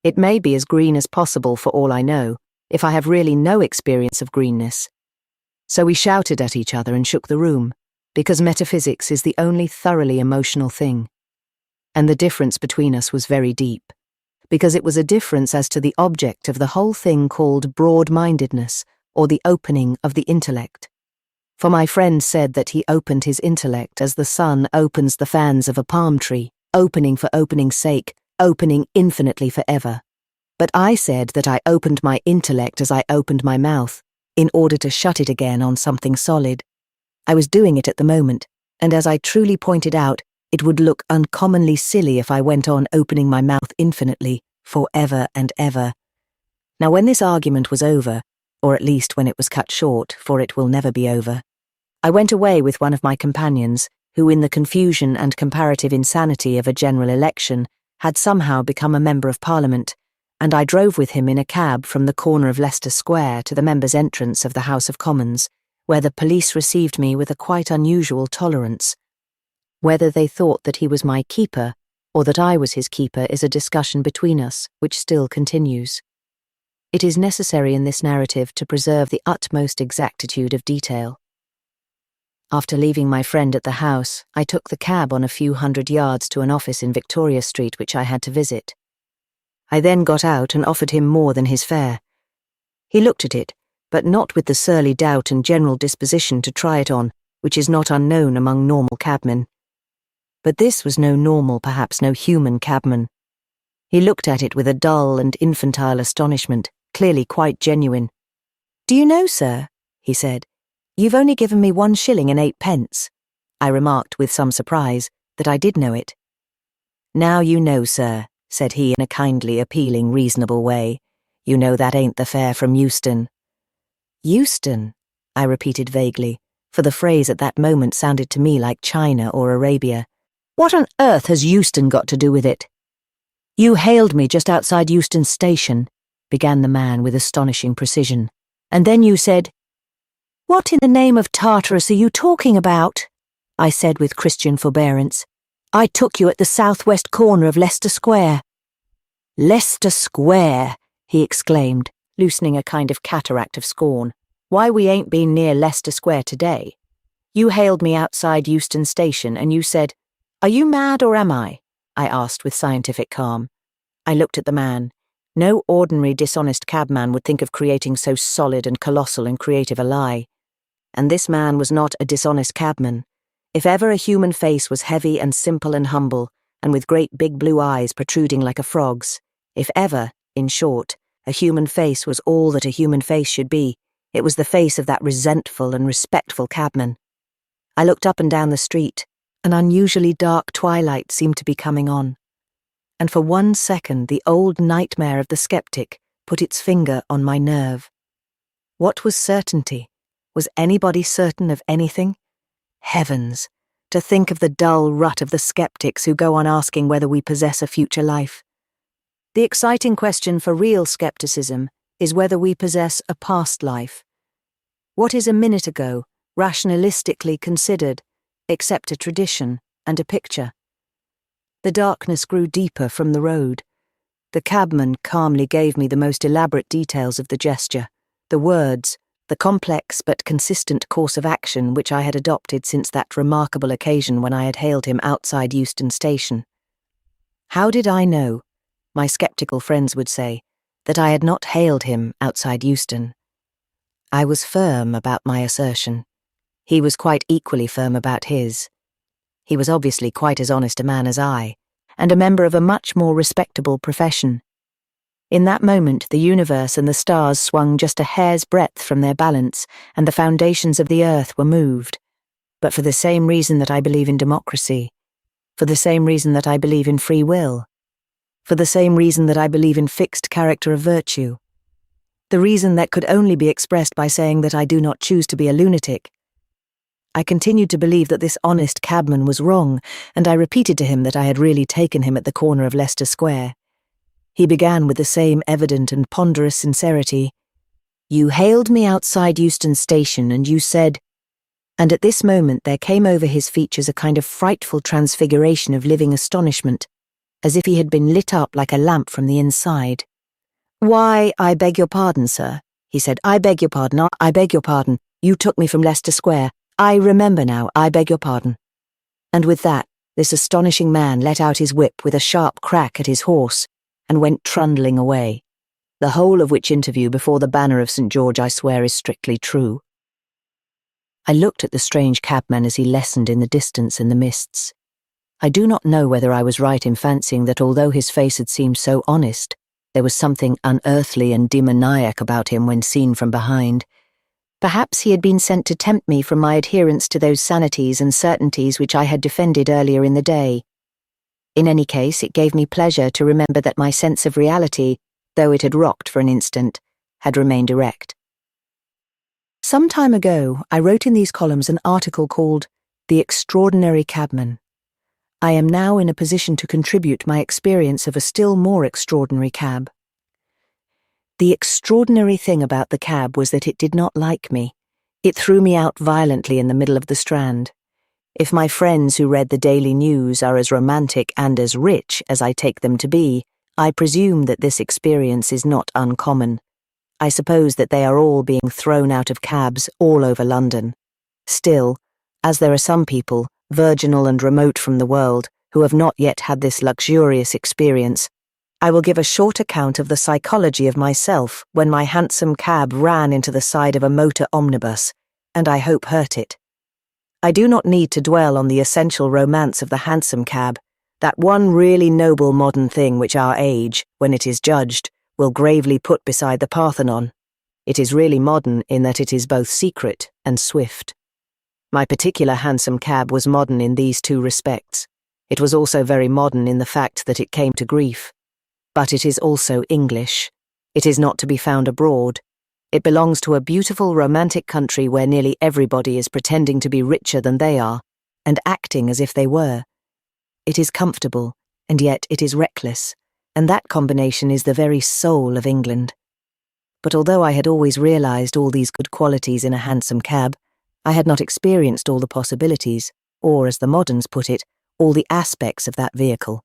S1: It may be as green as possible for all I know, if I have really no experience of greenness. So we shouted at each other and shook the room, because metaphysics is the only thoroughly emotional thing. And the difference between us was very deep, because it was a difference as to the object of the whole thing called broad-mindedness, or the opening of the intellect. For my friend said that he opened his intellect as the sun opens the fans of a palm tree, opening for opening's sake, opening infinitely forever. But I said that I opened my intellect as I opened my mouth, in order to shut it again on something solid. I was doing it at the moment, and as I truly pointed out, It would look uncommonly silly if I went on opening my mouth infinitely, for ever and ever. Now when this argument was over, or at least when it was cut short, for it will never be over, I went away with one of my companions, who in the confusion and comparative insanity of a general election had somehow become a member of Parliament, and I drove with him in a cab from the corner of Leicester Square to the members' entrance of the House of Commons, where the police received me with a quite unusual tolerance. Whether they thought that he was my keeper, or that I was his keeper, is a discussion between us, which still continues. It is necessary in this narrative to preserve the utmost exactitude of detail. After leaving my friend at the house, I took the cab on a few hundred yards to an office in Victoria Street which I had to visit. I then got out and offered him more than his fare. He looked at it, but not with the surly doubt and general disposition to try it on, which is not unknown among normal cabmen. But this was no normal, perhaps no human cabman. He looked at it with a dull and infantile astonishment, clearly quite genuine. "Do you know, sir," he said, "you've only given me 1 shilling and 8 pence. I remarked with some surprise that I did know it. "Now you know, sir," said he in a kindly, appealing, reasonable way. "You know that ain't the fare from Euston." "Euston," I repeated vaguely, for the phrase at that moment sounded to me like China or Arabia. "What on earth has Euston got to do with it?" "You hailed me just outside Euston Station," began the man with astonishing precision, "and then you said—" "What in the name of Tartarus are you talking about?" I said with Christian forbearance. "I took you at the southwest corner of Leicester Square." "Leicester Square!" he exclaimed, loosening a kind of cataract of scorn. "Why, we ain't been near Leicester Square today. You hailed me outside Euston Station and you said, 'Are you mad or am I?' I asked with scientific calm. I looked at the man. No ordinary dishonest cabman would think of creating so solid and colossal and creative a lie. And this man was not a dishonest cabman. If ever a human face was heavy and simple and humble, and with great big blue eyes protruding like a frog's, if ever, in short, a human face was all that a human face should be, it was the face of that resentful and respectful cabman. I looked up and down the street. An unusually dark twilight seemed to be coming on. And for 1 second the old nightmare of the skeptic put its finger on my nerve. What was certainty? Was anybody certain of anything? Heavens! To think of the dull rut of the skeptics who go on asking whether we possess a future life. The exciting question for real skepticism is whether we possess a past life. What is a minute ago, rationalistically considered, except a tradition and a picture? The darkness grew deeper from the road. The cabman calmly gave me the most elaborate details of the gesture, the words, the complex but consistent course of action which I had adopted since that remarkable occasion when I had hailed him outside Euston Station. How did I know, my sceptical friends would say, that I had not hailed him outside Euston? I was firm about my assertion. He was quite equally firm about his. He was obviously quite as honest a man as I, and a member of a much more respectable profession. In that moment the universe and the stars swung just a hair's breadth from their balance, and the foundations of the earth were moved. But for the same reason that I believe in democracy, for the same reason that I believe in free will, for the same reason that I believe in fixed character of virtue, the reason that could only be expressed by saying that I do not choose to be a lunatic, I continued to believe that this honest cabman was wrong, and I repeated to him that I had really taken him at the corner of Leicester Square. He began with the same evident and ponderous sincerity. "You hailed me outside Euston Station and you said—" And at this moment there came over his features a kind of frightful transfiguration of living astonishment, as if he had been lit up like a lamp from the inside. "Why, I beg your pardon, sir," he said. "I beg your pardon, I beg your pardon. You took me from Leicester Square. I remember now, I beg your pardon." And with that, this astonishing man let out his whip with a sharp crack at his horse, and went trundling away, the whole of which interview before the banner of St. George, I swear, is strictly true. I looked at the strange cabman as he lessened in the distance and the mists. I do not know whether I was right in fancying that although his face had seemed so honest, there was something unearthly and demoniac about him when seen from behind. Perhaps he had been sent to tempt me from my adherence to those sanities and certainties which I had defended earlier in the day. In any case, it gave me pleasure to remember that my sense of reality, though it had rocked for an instant, had remained erect. Some time ago, I wrote in these columns an article called The Extraordinary Cabman. I am now in a position to contribute my experience of a still more extraordinary cab. The extraordinary thing about the cab was that it did not like me. It threw me out violently in the middle of the Strand. If my friends who read the Daily News are as romantic and as rich as I take them to be, I presume that this experience is not uncommon. I suppose that they are all being thrown out of cabs all over London. Still, as there are some people, virginal and remote from the world, who have not yet had this luxurious experience, I will give a short account of the psychology of myself when my hansom cab ran into the side of a motor omnibus, and I hope hurt it. I do not need to dwell on the essential romance of the hansom cab, that one really noble modern thing which our age, when it is judged, will gravely put beside the Parthenon. It is really modern in that it is both secret and swift. My particular hansom cab was modern in these two respects. It was also very modern in the fact that it came to grief. But it is also English. It is not to be found abroad. It belongs to a beautiful romantic country where nearly everybody is pretending to be richer than they are, and acting as if they were. It is comfortable, and yet it is reckless, and that combination is the very soul of England. But although I had always realized all these good qualities in a hansom cab, I had not experienced all the possibilities, or, as the moderns put it, all the aspects of that vehicle.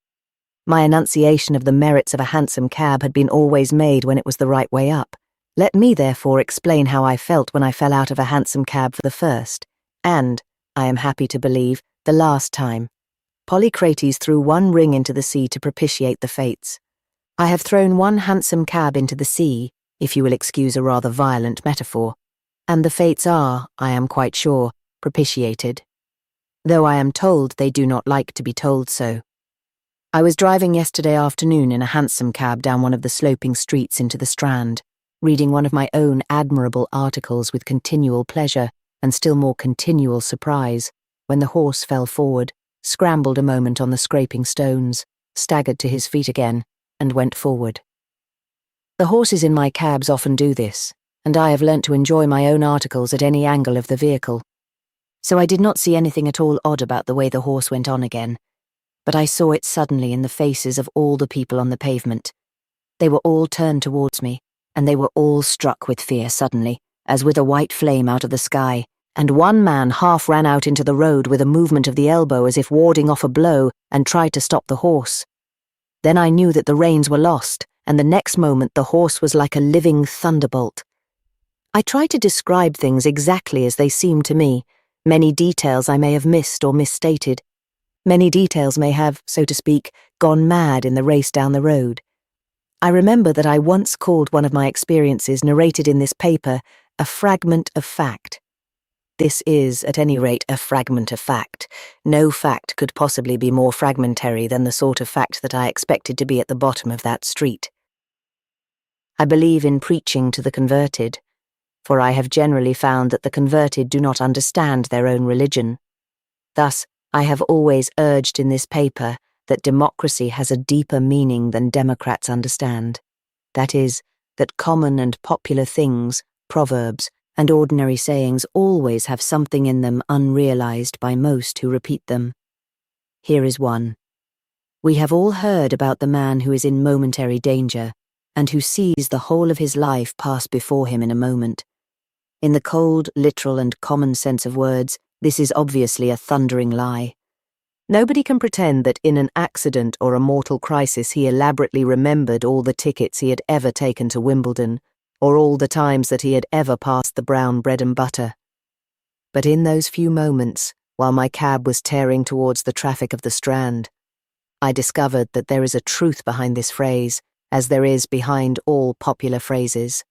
S1: My enunciation of the merits of a hansom cab had been always made when it was the right way up. Let me therefore explain how I felt when I fell out of a hansom cab for the first, and, I am happy to believe, the last time. Polycrates threw one ring into the sea to propitiate the fates. I have thrown one hansom cab into the sea, if you will excuse a rather violent metaphor, and the fates are, I am quite sure, propitiated. Though I am told they do not like to be told so. I was driving yesterday afternoon in a hansom cab down one of the sloping streets into the Strand, reading one of my own admirable articles with continual pleasure and still more continual surprise, when the horse fell forward, scrambled a moment on the scraping stones, staggered to his feet again, and went forward. The horses in my cabs often do this, and I have learnt to enjoy my own articles at any angle of the vehicle. So I did not see anything at all odd about the way the horse went on again, but I saw it suddenly in the faces of all the people on the pavement. They were all turned towards me, and they were all struck with fear suddenly, as with a white flame out of the sky, and one man half ran out into the road with a movement of the elbow as if warding off a blow, and tried to stop the horse. Then I knew that the reins were lost, and the next moment the horse was like a living thunderbolt. I try to describe things exactly as they seemed to me. Many details I may have missed or misstated. Many details may have, so to speak, gone mad in the race down the road. I remember that I once called one of my experiences narrated in this paper a fragment of fact. This is, at any rate, a fragment of fact. No fact could possibly be more fragmentary than the sort of fact that I expected to be at the bottom of that street. I believe in preaching to the converted, for I have generally found that the converted do not understand their own religion. Thus, I have always urged in this paper that democracy has a deeper meaning than Democrats understand. That is, that common and popular things, proverbs, and ordinary sayings always have something in them unrealized by most who repeat them. Here is one. We have all heard about the man who is in momentary danger, and who sees the whole of his life pass before him in a moment. In the cold, literal, and common sense of words, this is obviously a thundering lie. Nobody can pretend that in an accident or a mortal crisis he elaborately remembered all the tickets he had ever taken to Wimbledon, or all the times that he had ever passed the brown bread and butter. But in those few moments, while my cab was tearing towards the traffic of the Strand, I discovered that there is a truth behind this phrase, as there is behind all popular phrases.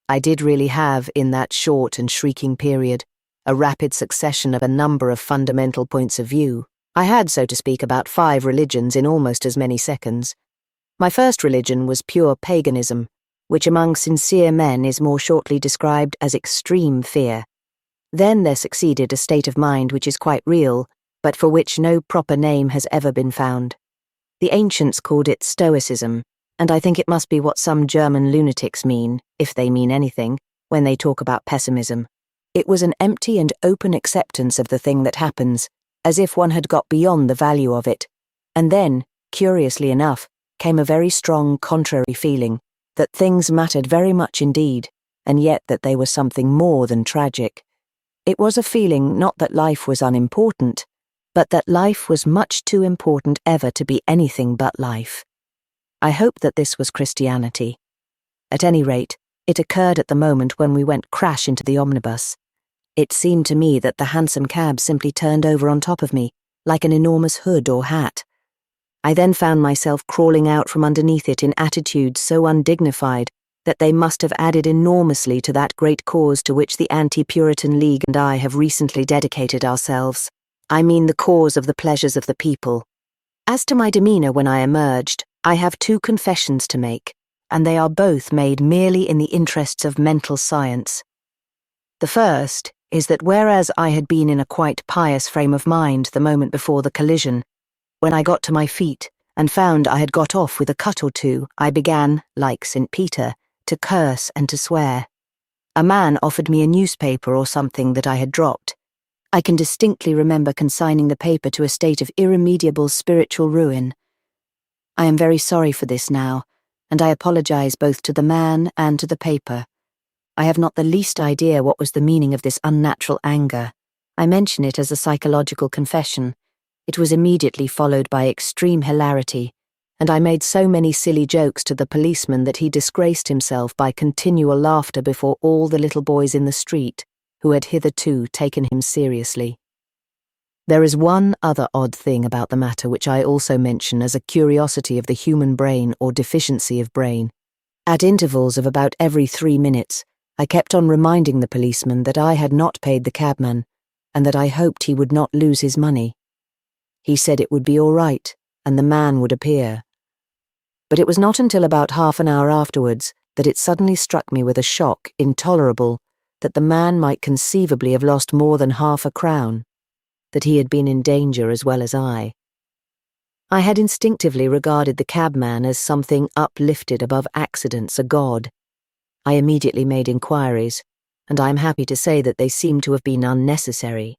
S1: I did really have, in that short and shrieking period, a rapid succession of a number of fundamental points of view. I had, so to speak, about 5 religions in almost as many seconds. My first religion was pure paganism, which among sincere men is more shortly described as extreme fear. Then there succeeded a state of mind which is quite real, but for which no proper name has ever been found. The ancients called it Stoicism, and I think it must be what some German lunatics mean, if they mean anything, when they talk about pessimism. It was an empty and open acceptance of the thing that happens, as if one had got beyond the value of it. And then, curiously enough, came a very strong contrary feeling, that things mattered very much indeed, and yet that they were something more than tragic. It was a feeling not that life was unimportant, but that life was much too important ever to be anything but life. I hope that this was Christianity. At any rate, it occurred at the moment when we went crash into the omnibus. It seemed to me that the hansom cab simply turned over on top of me, like an enormous hood or hat. I then found myself crawling out from underneath it in attitudes so undignified that they must have added enormously to that great cause to which the Anti-Puritan League and I have recently dedicated ourselves. I mean the cause of the pleasures of the people. As to my demeanour when I emerged, I have two confessions to make, and they are both made merely in the interests of mental science. The first is that whereas I had been in a quite pious frame of mind the moment before the collision, when I got to my feet and found I had got off with a cut or two, I began, like St. Peter, to curse and to swear. A man offered me a newspaper or something that I had dropped. I can distinctly remember consigning the paper to a state of irremediable spiritual ruin. I am very sorry for this now, and I apologize both to the man and to the paper. I have not the least idea what was the meaning of this unnatural anger. I mention it as a psychological confession. It was immediately followed by extreme hilarity, and I made so many silly jokes to the policeman that he disgraced himself by continual laughter before all the little boys in the street, who had hitherto taken him seriously. There is one other odd thing about the matter which I also mention as a curiosity of the human brain or deficiency of brain. At intervals of about every 3 minutes, I kept on reminding the policeman that I had not paid the cabman, and that I hoped he would not lose his money. He said it would be all right, and the man would appear. But it was not until about half an hour afterwards that it suddenly struck me with a shock intolerable that the man might conceivably have lost more than half a crown, that he had been in danger as well as I. I had instinctively regarded the cabman as something uplifted above accidents, a god. I immediately made inquiries, and I am happy to say that they seem to have been unnecessary.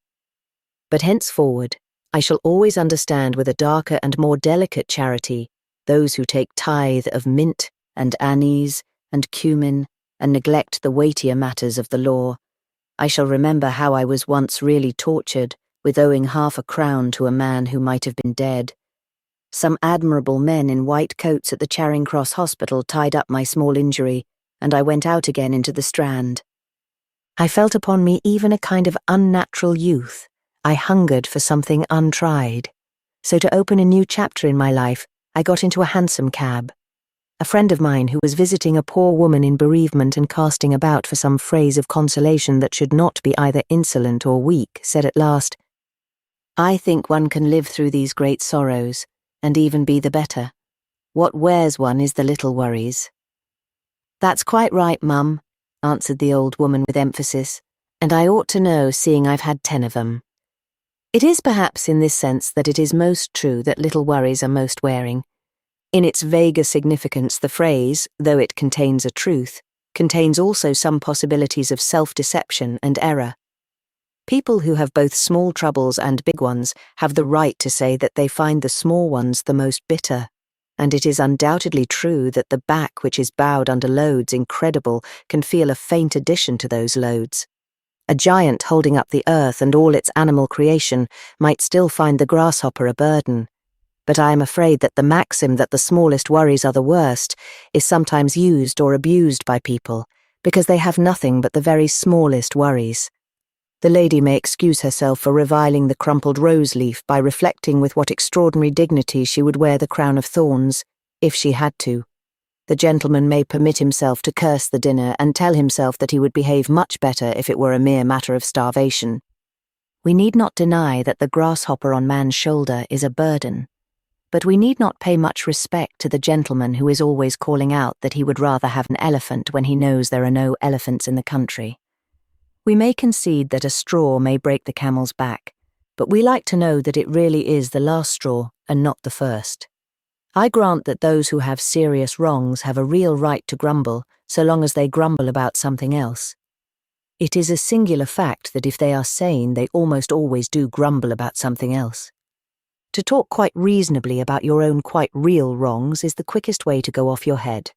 S1: But henceforward, I shall always understand with a darker and more delicate charity those who take tithe of mint and anise and cumin and neglect the weightier matters of the law. I shall remember how I was once really tortured with owing half a crown to a man who might have been dead. Some admirable men in white coats at the Charing Cross Hospital tied up my small injury, and I went out again into the Strand. I felt upon me even a kind of unnatural youth. I hungered for something untried. So to open a new chapter in my life, I got into a hansom cab. A friend of mine who was visiting a poor woman in bereavement and casting about for some phrase of consolation that should not be either insolent or weak, said at last, "I think one can live through these great sorrows, and even be the better. What wears one is the little worries." "That's quite right, Mum," answered the old woman with emphasis, "and I ought to know, seeing I've had 10 of 'em. It is perhaps in this sense that it is most true that little worries are most wearing. In its vaguer significance, the phrase, though it contains a truth, contains also some possibilities of self-deception and error. People who have both small troubles and big ones have the right to say that they find the small ones the most bitter, and it is undoubtedly true that the back which is bowed under loads incredible can feel a faint addition to those loads. A giant holding up the earth and all its animal creation might still find the grasshopper a burden, but I am afraid that the maxim that the smallest worries are the worst is sometimes used or abused by people, because they have nothing but the very smallest worries. The lady may excuse herself for reviling the crumpled rose leaf by reflecting with what extraordinary dignity she would wear the crown of thorns, if she had to. The gentleman may permit himself to curse the dinner and tell himself that he would behave much better if it were a mere matter of starvation. We need not deny that the grasshopper on man's shoulder is a burden, but we need not pay much respect to the gentleman who is always calling out that he would rather have an elephant when he knows there are no elephants in the country. We may concede that a straw may break the camel's back, but we like to know that it really is the last straw and not the first. I grant that those who have serious wrongs have a real right to grumble, so long as they grumble about something else. It is a singular fact that if they are sane, they almost always do grumble about something else. To talk quite reasonably about your own quite real wrongs is the quickest way to go off your head.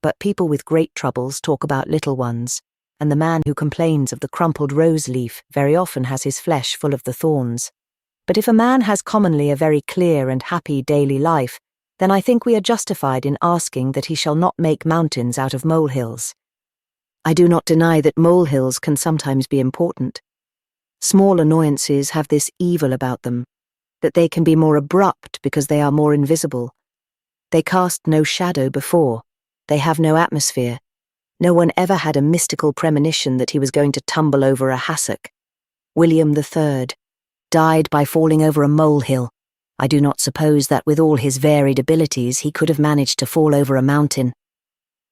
S1: But people with great troubles talk about little ones, and the man who complains of the crumpled rose leaf very often has his flesh full of the thorns. But if a man has commonly a very clear and happy daily life, then I think we are justified in asking that he shall not make mountains out of molehills. I do not deny that molehills can sometimes be important. Small annoyances have this evil about them, that they can be more abrupt because they are more invisible. They cast no shadow before. They have no atmosphere. No one ever had a mystical premonition that he was going to tumble over a hassock. William III died by falling over a molehill. I do not suppose that with all his varied abilities he could have managed to fall over a mountain.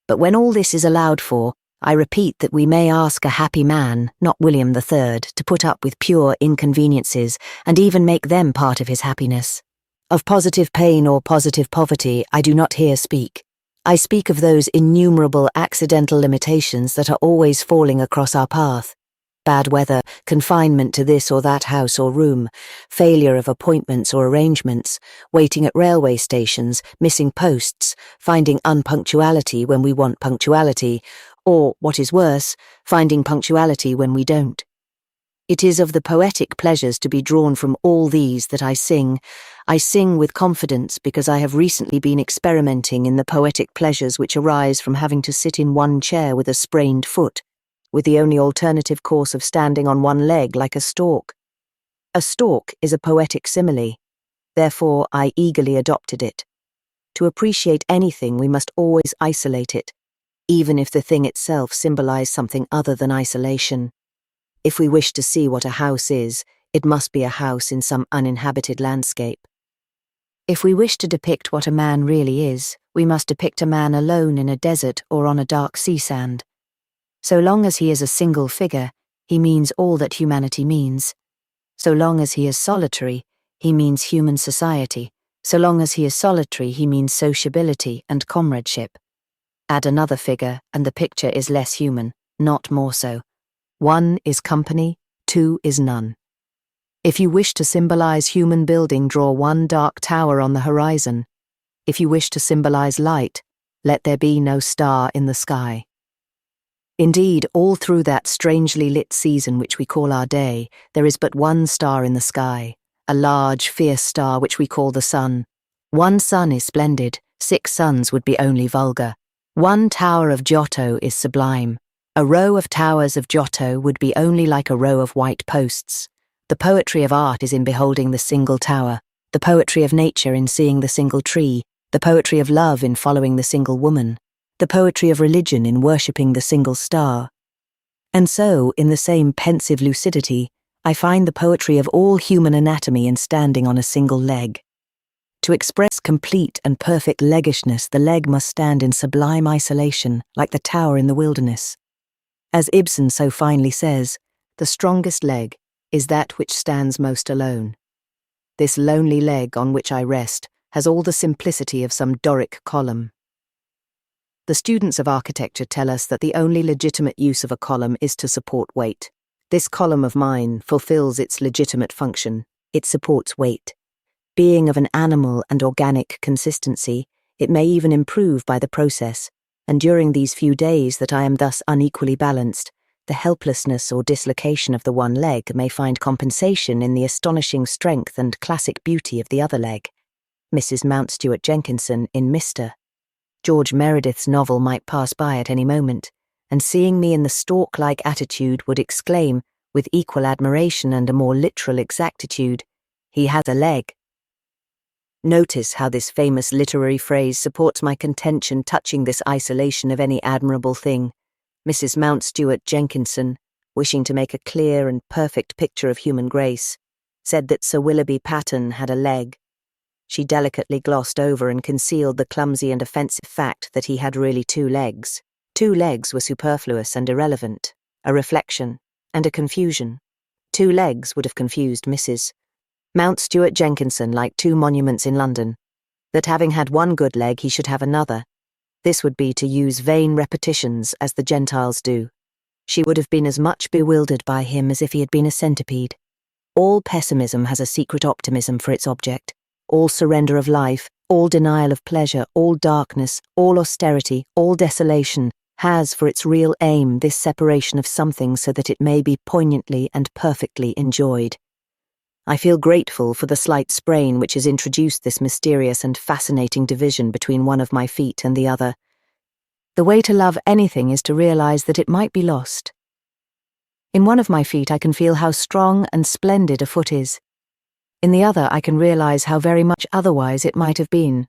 S1: But when all this is allowed for, I repeat that we may ask a happy man, not William III, to put up with pure inconveniences and even make them part of his happiness. Of positive pain or positive poverty I do not here speak. I speak of those innumerable accidental limitations that are always falling across our path. Bad weather, confinement to this or that house or room, failure of appointments or arrangements, waiting at railway stations, missing posts, finding unpunctuality when we want punctuality, or, what is worse, finding punctuality when we don't. It is of the poetic pleasures to be drawn from all these that I sing. I sing with confidence because I have recently been experimenting in the poetic pleasures which arise from having to sit in one chair with a sprained foot, with the only alternative course of standing on one leg like a stork. A stork is a poetic simile, therefore I eagerly adopted it. To appreciate anything we must always isolate it, even if the thing itself symbolize something other than isolation. If we wish to see what a house is, it must be a house in some uninhabited landscape. If we wish to depict what a man really is, we must depict a man alone in a desert or on a dark sea sand. So long as he is a single figure, he means all that humanity means. So long as he is solitary, he means human society. So long as he is solitary, he means sociability and comradeship. Add another figure, and the picture is less human, not more so. 1 is company, 2 is none. If you wish to symbolize human building, draw one dark tower on the horizon. If you wish to symbolize light, let there be no star in the sky. Indeed, all through that strangely lit season which we call our day, there is but one star in the sky, a large, fierce star which we call the sun. 1 sun is splendid, 6 suns would be only vulgar. 1 tower of Giotto is sublime. A row of towers of Giotto would be only like a row of white posts. The poetry of art is in beholding the single tower, the poetry of nature in seeing the single tree, the poetry of love in following the single woman, the poetry of religion in worshipping the single star. And so, in the same pensive lucidity, I find the poetry of all human anatomy in standing on a single leg. To express complete and perfect leggishness, the leg must stand in sublime isolation, like the tower in the wilderness. As Ibsen so finely says, the strongest leg is that which stands most alone. This lonely leg on which I rest has all the simplicity of some Doric column. The students of architecture tell us that the only legitimate use of a column is to support weight. This column of mine fulfills its legitimate function. It supports weight. Being of an animal and organic consistency, it may even improve by the process, and during these few days that I am thus unequally balanced, the helplessness or dislocation of the one leg may find compensation in the astonishing strength and classic beauty of the other leg. Mrs. Mountstuart Jenkinson in Mr. George Meredith's novel might pass by at any moment, and seeing me in the stork-like attitude would exclaim, with equal admiration and a more literal exactitude, "He has a leg." Notice how this famous literary phrase supports my contention touching this isolation of any admirable thing. Mrs. Mountstuart Jenkinson, wishing to make a clear and perfect picture of human grace, said that Sir Willoughby Patterne had a leg. She delicately glossed over and concealed the clumsy and offensive fact that he had really 2 legs. 2 legs were superfluous and irrelevant, a reflection, and a confusion. 2 legs would have confused Mrs. Mount Stuart Jenkinson like 2 monuments in London. That having had 1 good leg he should have another. This would be to use vain repetitions as the Gentiles do. She would have been as much bewildered by him as if he had been a centipede. All pessimism has a secret optimism for its object. All surrender of life, all denial of pleasure, all darkness, all austerity, all desolation, has for its real aim this separation of something so that it may be poignantly and perfectly enjoyed. I feel grateful for the slight sprain which has introduced this mysterious and fascinating division between one of my feet and the other. The way to love anything is to realize that it might be lost. In one of my feet I can feel how strong and splendid a foot is. In the other I can realize how very much otherwise it might have been.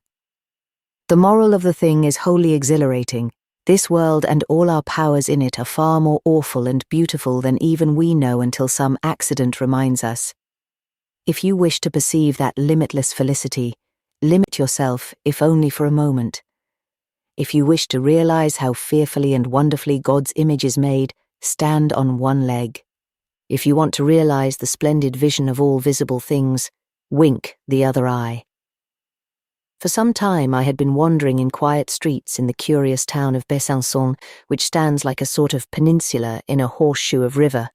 S1: The moral of the thing is wholly exhilarating. This world and all our powers in it are far more awful and beautiful than even we know until some accident reminds us. If you wish to perceive that limitless felicity, limit yourself, if only for a moment. If you wish to realize how fearfully and wonderfully God's image is made, stand on 1 leg. If you want to realize the splendid vision of all visible things, wink the other eye. For some time I had been wandering in quiet streets in the curious town of Besançon, which stands like a sort of peninsula in a horseshoe of river.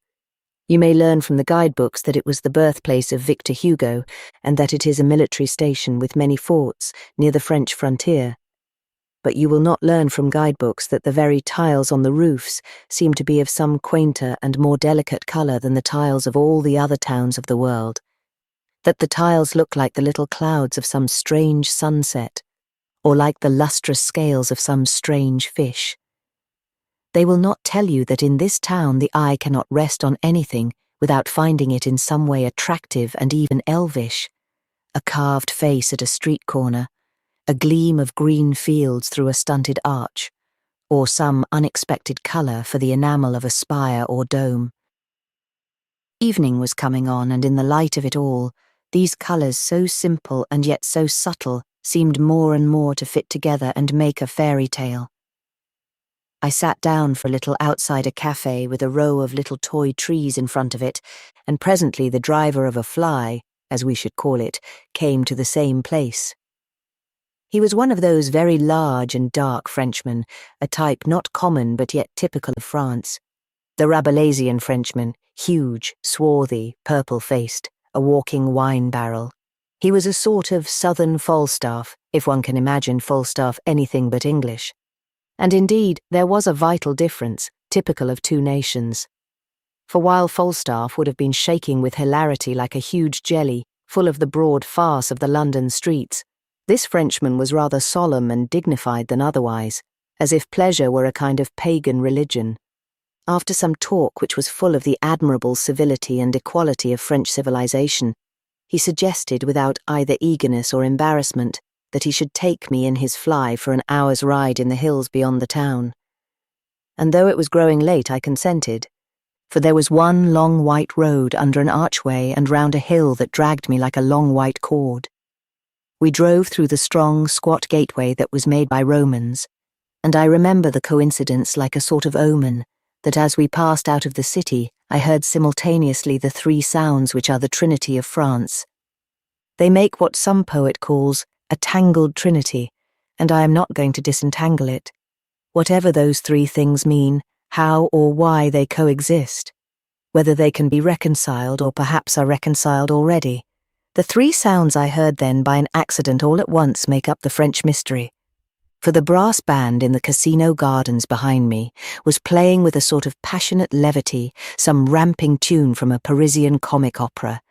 S1: You may learn from the guidebooks that it was the birthplace of Victor Hugo, and that it is a military station with many forts near the French frontier. But you will not learn from guidebooks that the very tiles on the roofs seem to be of some quainter and more delicate colour than the tiles of all the other towns of the world. That the tiles look like the little clouds of some strange sunset, or like the lustrous scales of some strange fish. They will not tell you that in this town the eye cannot rest on anything without finding it in some way attractive and even elvish. A carved face at a street corner, a gleam of green fields through a stunted arch, or some unexpected colour for the enamel of a spire or dome. Evening was coming on, and in the light of it all, these colours so simple and yet so subtle seemed more and more to fit together and make a fairy tale. I sat down for a little outside a cafe with a row of little toy trees in front of it, and presently the driver of a fly, as we should call it, came to the same place. He was one of those very large and dark Frenchmen, a type not common but yet typical of France. The Rabelaisian Frenchman, huge, swarthy, purple-faced, a walking wine barrel. He was a sort of southern Falstaff, if one can imagine Falstaff anything but English. And indeed, there was a vital difference, typical of 2 nations. For while Falstaff would have been shaking with hilarity like a huge jelly, full of the broad farce of the London streets, this Frenchman was rather solemn and dignified than otherwise, as if pleasure were a kind of pagan religion. After some talk which was full of the admirable civility and equality of French civilization, he suggested without either eagerness or embarrassment that he should take me in his fly for an hour's ride in the hills beyond the town. And though it was growing late, I consented, for there was one long white road under an archway and round a hill that dragged me like a long white cord. We drove through the strong, squat gateway that was made by Romans, and I remember the coincidence like a sort of omen, that as we passed out of the city, I heard simultaneously the 3 sounds which are the Trinity of France. They make what some poet calls a tangled trinity, and I am not going to disentangle it. Whatever those 3 things mean, how or why they coexist, whether they can be reconciled or perhaps are reconciled already. The 3 sounds I heard then by an accident all at once make up the French mystery. For the brass band in the casino gardens behind me was playing with a sort of passionate levity some ramping tune from a Parisian comic opera,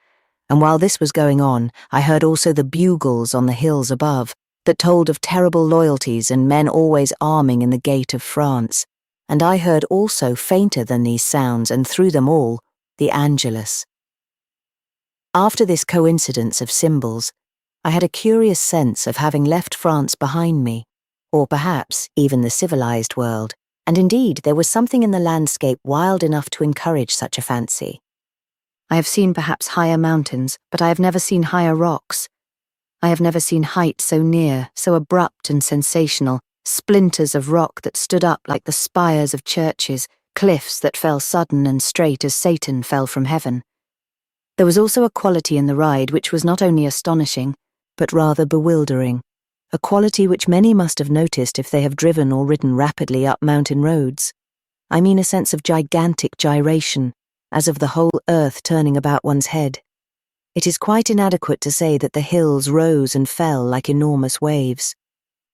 S1: and while this was going on, I heard also the bugles on the hills above that told of terrible loyalties and men always arming in the gate of France, and I heard also, fainter than these sounds and through them all, the Angelus. After this coincidence of symbols, I had a curious sense of having left France behind me, or perhaps even the civilized world, and indeed there was something in the landscape wild enough to encourage such a fancy. I have seen perhaps higher mountains, but I have never seen higher rocks. I have never seen height so near, so abrupt and sensational, splinters of rock that stood up like the spires of churches, cliffs that fell sudden and straight as Satan fell from heaven. There was also a quality in the ride which was not only astonishing, but rather bewildering, a quality which many must have noticed if they have driven or ridden rapidly up mountain roads. I mean a sense of gigantic gyration, as of the whole earth turning about one's head. It is quite inadequate to say that the hills rose and fell like enormous waves.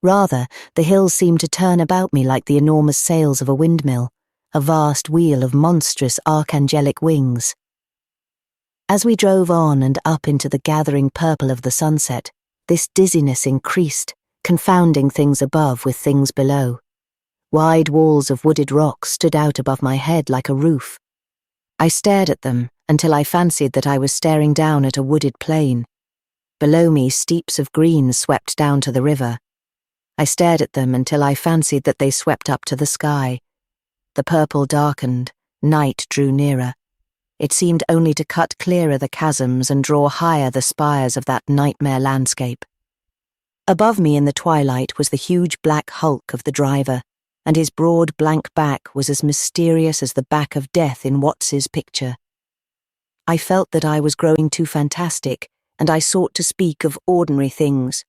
S1: Rather, the hills seemed to turn about me like the enormous sails of a windmill, a vast wheel of monstrous archangelic wings. As we drove on and up into the gathering purple of the sunset, this dizziness increased, confounding things above with things below. Wide walls of wooded rock stood out above my head like a roof. I stared at them until I fancied that I was staring down at a wooded plain. Below me, steeps of green swept down to the river. I stared at them until I fancied that they swept up to the sky. The purple darkened, night drew nearer. It seemed only to cut clearer the chasms and draw higher the spires of that nightmare landscape. Above me in the twilight was the huge black hulk of the driver, and his broad blank back was as mysterious as the back of death in Watts's picture. I felt that I was growing too fantastic, and I sought to speak of ordinary things.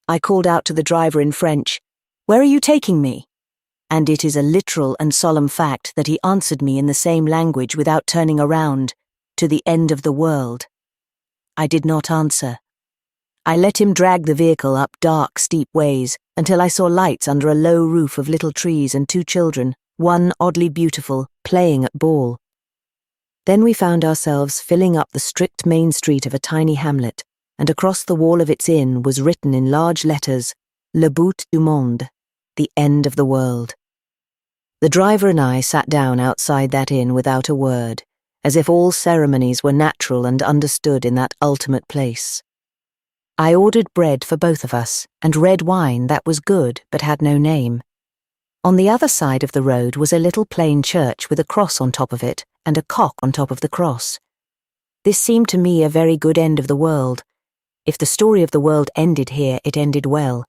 S1: I called out to the driver in French, "Where are you taking me?" And it is a literal and solemn fact that he answered me in the same language without turning around, "To the end of the world." I did not answer. I let him drag the vehicle up dark, steep ways until I saw lights under a low roof of little trees and two children, one oddly beautiful, playing at ball. Then we found ourselves filling up the strict main street of a tiny hamlet, and across the wall of its inn was written in large letters, "Le bout du monde," the end of the world. The driver and I sat down outside that inn without a word, as if all ceremonies were natural and understood in that ultimate place. I ordered bread for both of us, and red wine that was good but had no name. On the other side of the road was a little plain church with a cross on top of it and a cock on top of the cross. This seemed to me a very good end of the world. If the story of the world ended here, it ended well.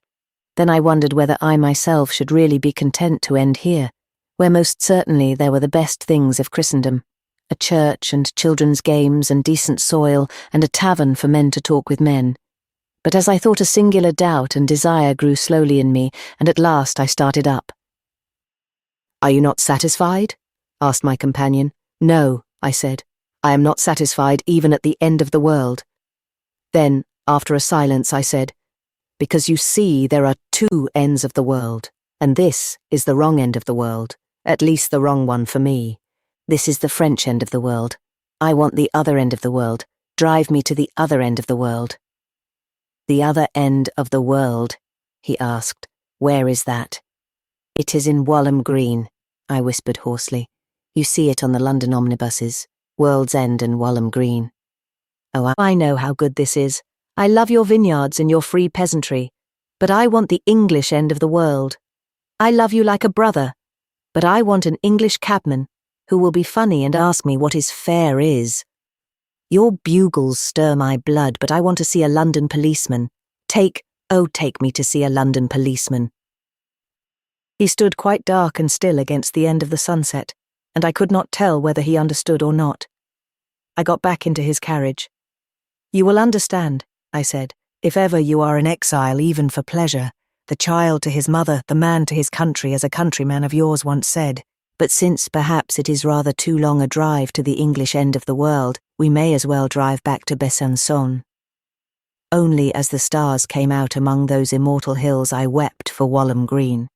S1: Then I wondered whether I myself should really be content to end here, where most certainly there were the best things of Christendom, a church and children's games and decent soil and a tavern for men to talk with men. But as I thought, a singular doubt and desire grew slowly in me, and at last I started up. "Are you not satisfied?" asked my companion. "No," I said. "I am not satisfied even at the end of the world." Then, after a silence, I said, "Because you see there are two ends of the world, and this is the wrong end of the world, at least the wrong one for me. This is the French end of the world. I want the other end of the world. Drive me to the other end of the world." "The other end of the world?" he asked. "Where is that?" "It is in Walham Green," I whispered hoarsely. "You see it on the London omnibuses, World's End and Walham Green." "Oh, I know how good this is. I love your vineyards and your free peasantry, but I want the English end of the world. I love you like a brother, but I want an English cabman who will be funny and ask me what his fare is. Your bugles stir my blood, but I want to see a London policeman. Take me to see a London policeman." He stood quite dark and still against the end of the sunset, and I could not tell whether he understood or not. I got back into his carriage. "You will understand," I said, "if ever you are an exile even for pleasure, the child to his mother, the man to his country, as a countryman of yours once said. But since perhaps it is rather too long a drive to the English end of the world, we may as well drive back to Besançon." Only as the stars came out among those immortal hills I wept for Walham Green.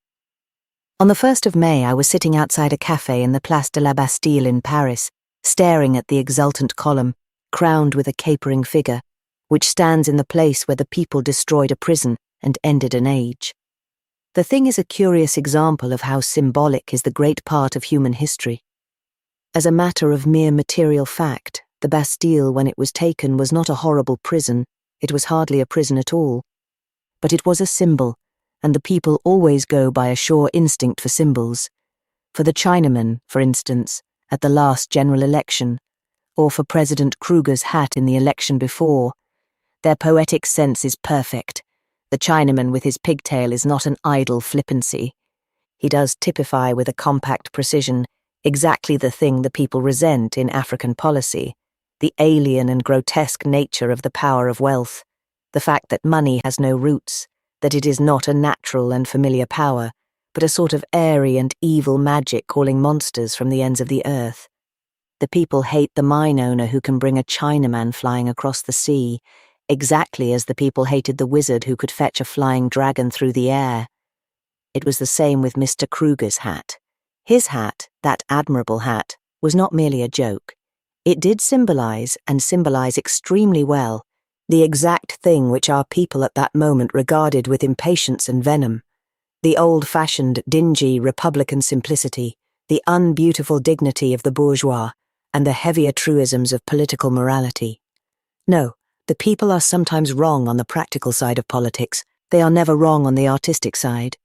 S1: On the 1st of May I was sitting outside a café in the Place De La Bastille in Paris, staring at the exultant column, crowned with a capering figure, which stands in the place where the people destroyed a prison and ended an age. The thing is a curious example of how symbolic is the great part of human history. As a matter of mere material fact, the Bastille, when it was taken, was not a horrible prison. It was hardly a prison at all. But it was a symbol, and the people always go by a sure instinct for symbols. For the Chinaman, for instance, at the last general election, or for President Kruger's hat in the election before, Their poetic sense is perfect. The Chinaman with his pigtail is not an idle flippancy. He does typify with a compact precision exactly the thing the people resent in African policy, the alien and grotesque nature of the power of wealth, the fact that money has no roots, that it is not a natural and familiar power, but a sort of airy and evil magic calling monsters from the ends of the earth. The people hate the mine owner who can bring a Chinaman flying across the sea, exactly as the people hated the wizard who could fetch a flying dragon through the air. It was the same with Mr. Kruger's hat. His hat, that admirable hat, was not merely a joke. It did symbolize, and symbolize extremely well, the exact thing which our people at that moment regarded with impatience and venom. The old-fashioned, dingy, republican simplicity, the unbeautiful dignity of the bourgeois, and the heavier truisms of political morality. No, the people are sometimes wrong on the practical side of politics. They are never wrong on the artistic side.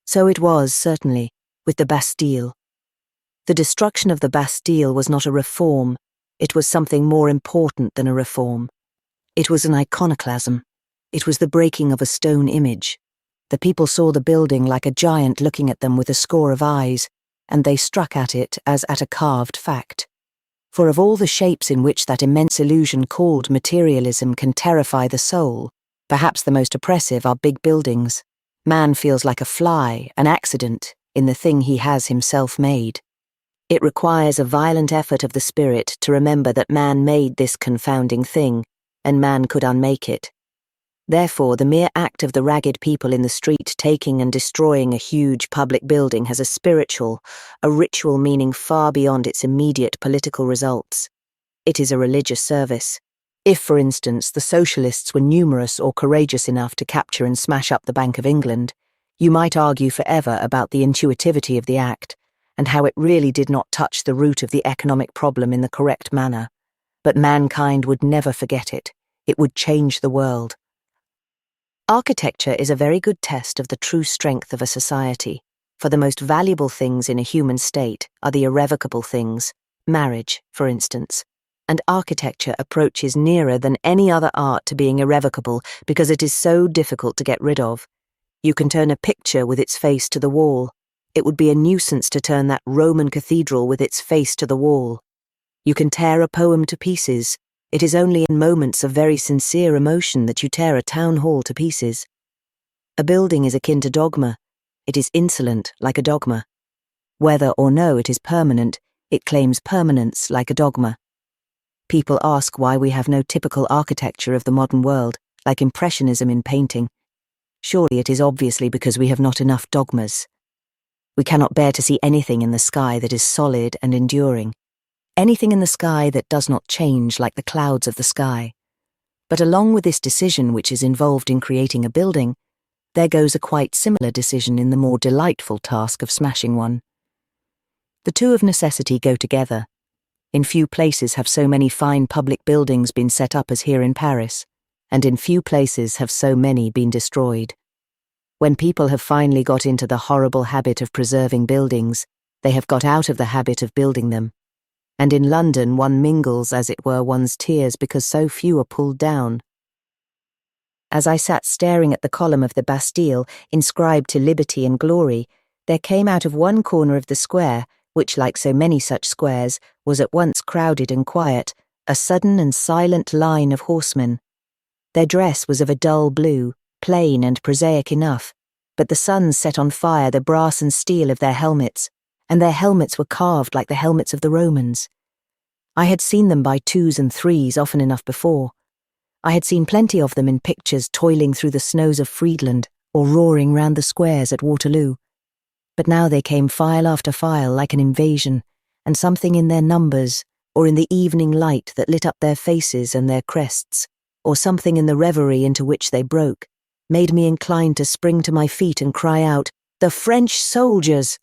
S1: So it was, certainly, with the Bastille. The destruction of the Bastille was not a reform. It was something more important than a reform. It was an iconoclasm. It was the breaking of a stone image. The people saw the building like a giant looking at them with a score of eyes, and they struck at it as at a carved fact. For of all the shapes in which that immense illusion called materialism can terrify the soul, perhaps the most oppressive are big buildings. Man feels like a fly, an accident, in the thing he has himself made. It requires a violent effort of the spirit to remember that man made this confounding thing, and man could unmake it. Therefore, the mere act of the ragged people in the street taking and destroying a huge public building has a ritual meaning far beyond its immediate political results. It is a religious service. If, for instance, the socialists were numerous or courageous enough to capture and smash up the Bank of England, you might argue forever about the intuitivity of the act, and how it really did not touch the root of the economic problem in the correct manner. But mankind would never forget it. It would change the world. Architecture is a very good test of the true strength of a society, for the most valuable things in a human state are the irrevocable things, marriage, for instance, and architecture approaches nearer than any other art to being irrevocable because it is so difficult to get rid of. You can turn a picture with its face to the wall. It would be a nuisance to turn that Roman cathedral with its face to the wall. You can tear a poem to pieces. It is only in moments of very sincere emotion that you tear a town hall to pieces. A building is akin to dogma. It is insolent like a dogma. Whether or no it is permanent, it claims permanence like a dogma. People ask why we have no typical architecture of the modern world, like Impressionism in painting. Surely it is obviously because we have not enough dogmas. We cannot bear to see anything in the sky that is solid and enduring. Anything in the sky that does not change like the clouds of the sky. But along with this decision which is involved in creating a building, there goes a quite similar decision in the more delightful task of smashing one. The two of necessity go together. In few places have so many fine public buildings been set up as here in Paris, and in few places have so many been destroyed. When people have finally got into the horrible habit of preserving buildings, they have got out of the habit of building them. And in London one mingles, as it were, one's tears because so few are pulled down. As I sat staring at the column of the Bastille, inscribed to liberty and glory, there came out of one corner of the square, which, like so many such squares, was at once crowded and quiet, a sudden and silent line of horsemen. Their dress was of a dull blue, plain and prosaic enough, but the sun set on fire the brass and steel of their helmets, and their helmets were carved like the helmets of the Romans. I had seen them by twos and threes often enough before. I had seen plenty of them in pictures toiling through the snows of Friedland or roaring round the squares at Waterloo. But now they came file after file like an invasion, and something in their numbers, or in the evening light that lit up their faces and their crests, or something in the reverie into which they broke, made me inclined to spring to my feet and cry out, "The French soldiers!"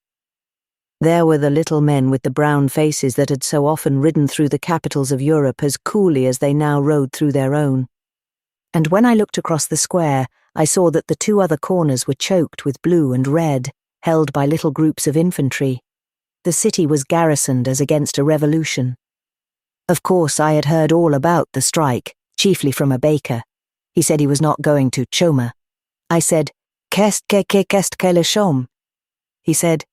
S1: There were the little men with the brown faces that had so often ridden through the capitals of Europe as coolly as they now rode through their own. And when I looked across the square, I saw that the two other corners were choked with blue and red, held by little groups of infantry. The city was garrisoned as against a revolution. Of course, I had heard all about the strike, chiefly from a baker, He said he was not going to chôme. I said, qu'est-ce que le chôme? He said,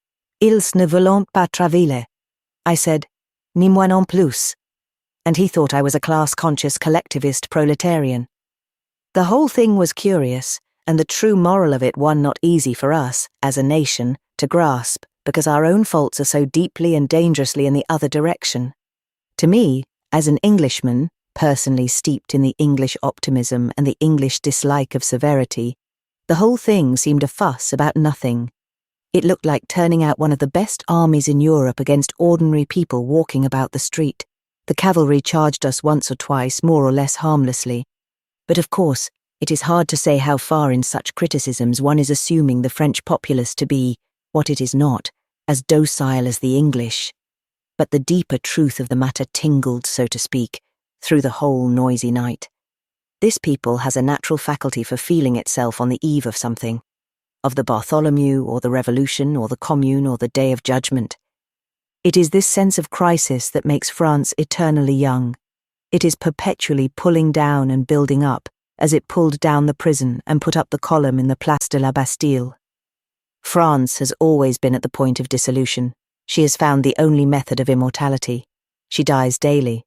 S1: ils ne veulent pas travailler. I said, ni moi non plus. And he thought I was a class-conscious collectivist proletarian. The whole thing was curious, and the true moral of it one not easy for us, as a nation, to grasp, because our own faults are so deeply and dangerously in the other direction. To me, as an Englishman, personally steeped in the English optimism and the English dislike of severity, the whole thing seemed a fuss about nothing. It looked like turning out one of the best armies in Europe against ordinary people walking about the street. The cavalry charged us once or twice, more or less harmlessly. But of course, it is hard to say how far in such criticisms one is assuming the French populace to be, what it is not, as docile as the English. But the deeper truth of the matter tingled, so to speak, through the whole noisy night. This people has a natural faculty for feeling itself on the eve of something, of the Bartholomew or the Revolution or the Commune or the Day of Judgment. It is this sense of crisis that makes France eternally young. It is perpetually pulling down and building up, as it pulled down the prison and put up the column in the Place De La Bastille. France has always been at the point of dissolution. She has found the only method of immortality. She dies daily.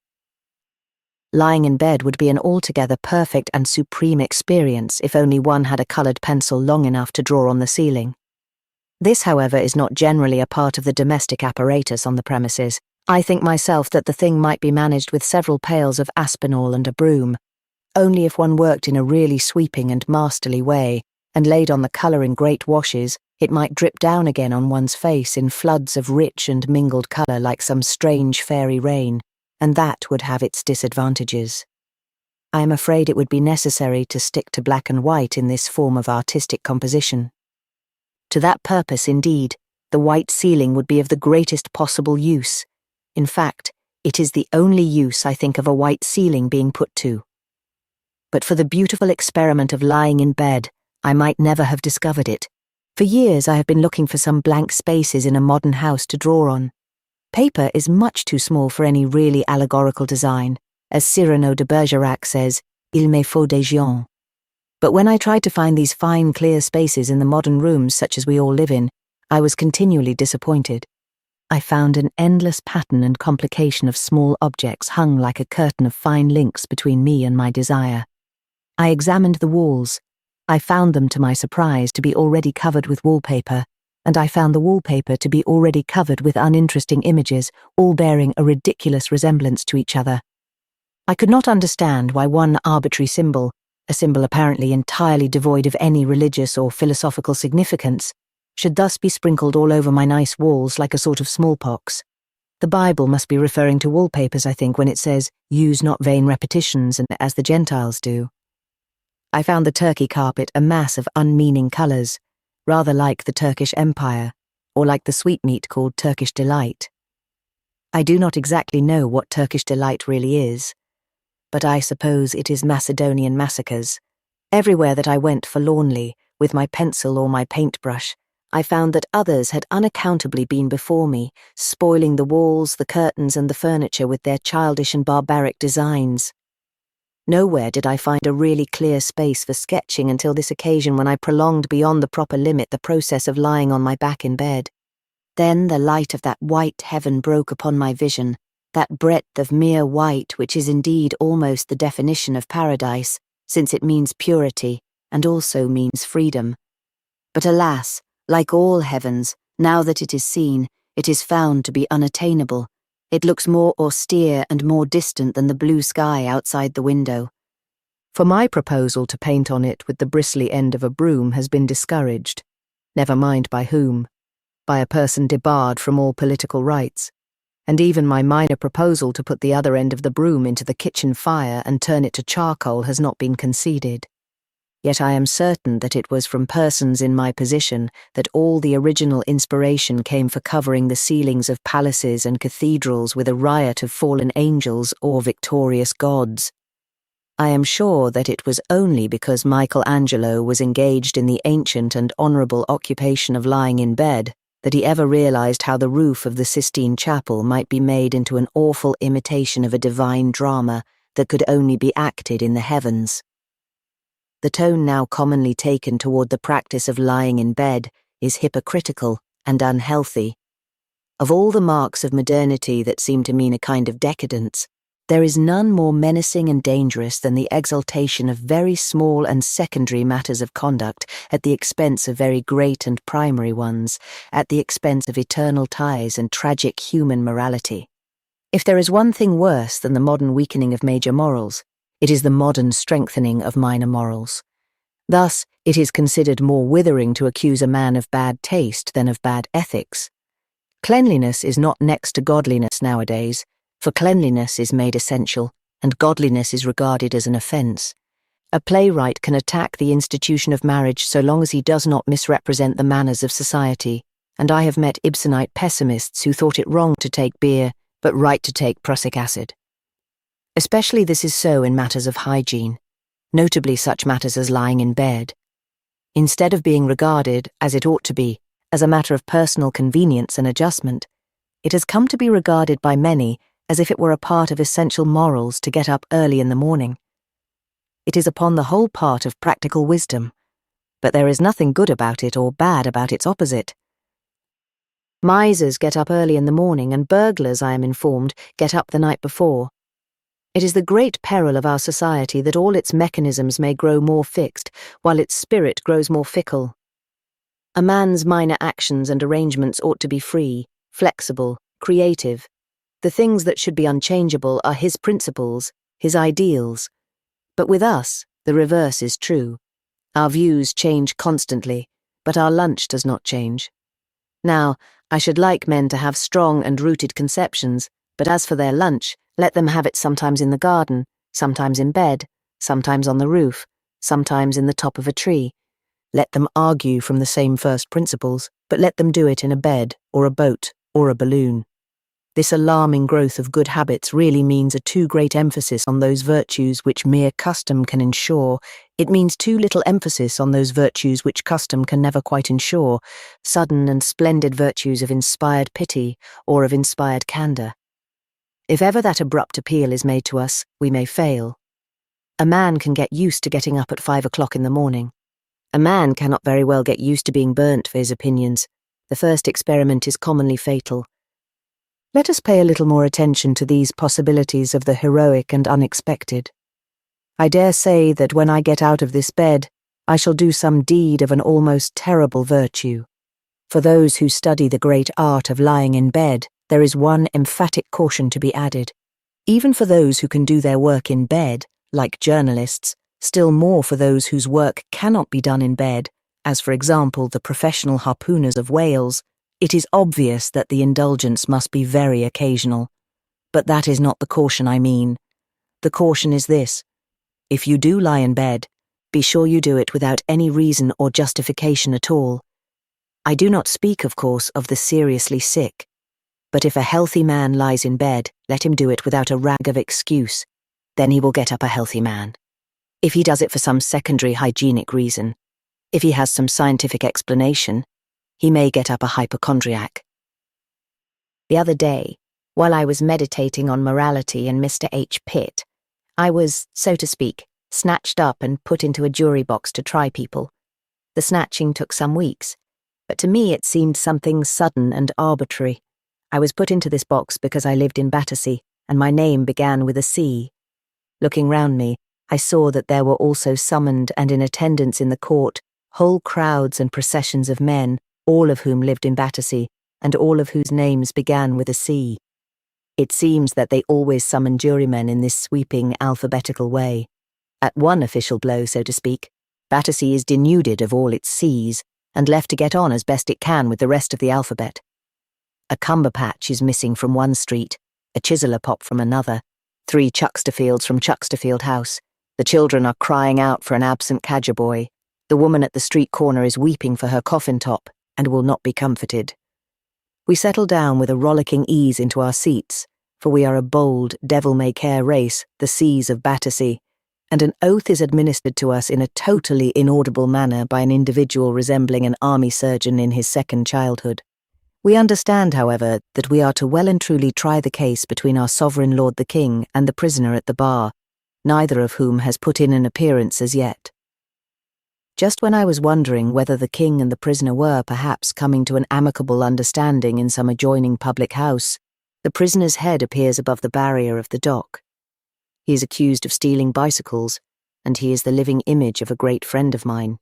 S1: Lying in bed would be an altogether perfect and supreme experience if only one had a coloured pencil long enough to draw on the ceiling. This, however, is not generally a part of the domestic apparatus on the premises. I think myself that the thing might be managed with several pails of Aspinall and a broom, only if one worked in a really sweeping and masterly way, and laid on the colour in great washes, it might drip down again on one's face in floods of rich and mingled colour like some strange fairy rain, and that would have its disadvantages. I am afraid it would be necessary to stick to black and white in this form of artistic composition. To that purpose, indeed, the white ceiling would be of the greatest possible use. In fact, it is the only use I think of a white ceiling being put to. But for the beautiful experiment of lying in bed, I might never have discovered it. For years I have been looking for some blank spaces in a modern house to draw on. Paper is much too small for any really allegorical design. As Cyrano de Bergerac says, il me faut des gens. But when I tried to find these fine, clear spaces in the modern rooms such as we all live in, I was continually disappointed. I found an endless pattern and complication of small objects hung like a curtain of fine links between me and my desire. I examined the walls. I found them, to my surprise, to be already covered with wallpaper, and I found the wallpaper to be already covered with uninteresting images, all bearing a ridiculous resemblance to each other. I could not understand why one arbitrary symbol, a symbol apparently entirely devoid of any religious or philosophical significance, should thus be sprinkled all over my nice walls like a sort of smallpox. The Bible must be referring to wallpapers, I think, when it says, "Use not vain repetitions, and as the Gentiles do." I found the Turkey carpet a mass of unmeaning colours, rather like the Turkish Empire, or like the sweetmeat called Turkish Delight. I do not exactly know what Turkish Delight really is, but I suppose it is Macedonian massacres. Everywhere that I went forlornly, with my pencil or my paintbrush, I found that others had unaccountably been before me, spoiling the walls, the curtains, and the furniture with their childish and barbaric designs. Nowhere did I find a really clear space for sketching until this occasion when I prolonged beyond the proper limit the process of lying on my back in bed. Then the light of that white heaven broke upon my vision, that breadth of mere white which is indeed almost the definition of paradise, since it means purity and also means freedom. But alas, like all heavens, now that it is seen, it is found to be unattainable. It looks more austere and more distant than the blue sky outside the window. For my proposal to paint on it with the bristly end of a broom has been discouraged, never mind by whom, by a person debarred from all political rights, and even my minor proposal to put the other end of the broom into the kitchen fire and turn it to charcoal has not been conceded. Yet I am certain that it was from persons in my position that all the original inspiration came for covering the ceilings of palaces and cathedrals with a riot of fallen angels or victorious gods. I am sure that it was only because Michelangelo was engaged in the ancient and honourable occupation of lying in bed that he ever realised how the roof of the Sistine Chapel might be made into an awful imitation of a divine drama that could only be acted in the heavens. the tone now commonly taken toward the practice of lying in bed is hypocritical and unhealthy. Of all the marks of modernity that seem to mean a kind of decadence, there is none more menacing and dangerous than the exaltation of very small and secondary matters of conduct at the expense of very great and primary ones, at the expense of eternal ties and tragic human morality. If there is one thing worse than the modern weakening of major morals, it is the modern strengthening of minor morals. Thus, it is considered more withering to accuse a man of bad taste than of bad ethics. Cleanliness is not next to godliness nowadays, for cleanliness is made essential, and godliness is regarded as an offence. A playwright can attack the institution of marriage so long as he does not misrepresent the manners of society, and I have met Ibsenite pessimists who thought it wrong to take beer, but right to take prussic acid. Especially this is so in matters of hygiene, notably such matters as lying in bed. Instead of being regarded, as it ought to be, as a matter of personal convenience and adjustment, it has come to be regarded by many as if it were a part of essential morals to get up early in the morning. It is upon the whole part of practical wisdom, but there is nothing good about it or bad about its opposite. Misers get up early in the morning, and burglars, I am informed, get up the night before. It is the great peril of our society that all its mechanisms may grow more fixed, while its spirit grows more fickle. A man's minor actions and arrangements ought to be free, flexible, creative. The things that should be unchangeable are his principles, his ideals. But with us, the reverse is true. Our views change constantly, but our lunch does not change. Now, I should like men to have strong and rooted conceptions, but as for their lunch, let them have it sometimes in the garden, sometimes in bed, sometimes on the roof, sometimes in the top of a tree. Let them argue from the same first principles, but let them do it in a bed, or a boat, or a balloon. This alarming growth of good habits really means a too great emphasis on those virtues which mere custom can ensure. It means too little emphasis on those virtues which custom can never quite ensure, sudden and splendid virtues of inspired pity or of inspired candour. If ever that abrupt appeal is made to us, we may fail. A man can get used to getting up at 5 o'clock in the morning. A man cannot very well get used to being burnt for his opinions. The first experiment is commonly fatal. Let us pay a little more attention to these possibilities of the heroic and unexpected. I dare say that when I get out of this bed, I shall do some deed of an almost terrible virtue. For those who study the great art of lying in bed, there is one emphatic caution to be added. Even for those who can do their work in bed, like journalists, still more for those whose work cannot be done in bed, as for example the professional harpooners of whales, it is obvious that the indulgence must be very occasional. But that is not the caution I mean. The caution is this: if you do lie in bed, be sure you do it without any reason or justification at all. I do not speak, of course, of the seriously sick. But if a healthy man lies in bed, let him do it without a rag of excuse. Then he will get up a healthy man. If he does it for some secondary hygienic reason, if he has some scientific explanation, he may get up a hypochondriac. The other day, while I was meditating on morality and Mr. H. Pitt, I was, so to speak, snatched up and put into a jury box to try people. The snatching took some weeks, but to me it seemed something sudden and arbitrary. I was put into this box because I lived in Battersea, and my name began with a C. Looking round me, I saw that there were also summoned and in attendance in the court whole crowds and processions of men, all of whom lived in Battersea, and all of whose names began with a C. It seems that they always summon jurymen in this sweeping alphabetical way. At one official blow, so to speak, Battersea is denuded of all its C's and left to get on as best it can with the rest of the alphabet. A cumberpatch is missing from one street, a chiseler-pop from another, 3 Chucksterfields from Chucksterfield House. The children are crying out for an absent cadger boy. The woman at the street corner is weeping for her coffin top and will not be comforted. We settle down with a rollicking ease into our seats, for we are a bold, devil-may-care race, the C's of Battersea, and an oath is administered to us in a totally inaudible manner by an individual resembling an army surgeon in his second childhood. We understand, however, that we are to well and truly try the case between our sovereign lord the king and the prisoner at the bar, neither of whom has put in an appearance as yet. Just when I was wondering whether the king and the prisoner were, perhaps, coming to an amicable understanding in some adjoining public house, the prisoner's head appears above the barrier of the dock. He is accused of stealing bicycles, and he is the living image of a great friend of mine.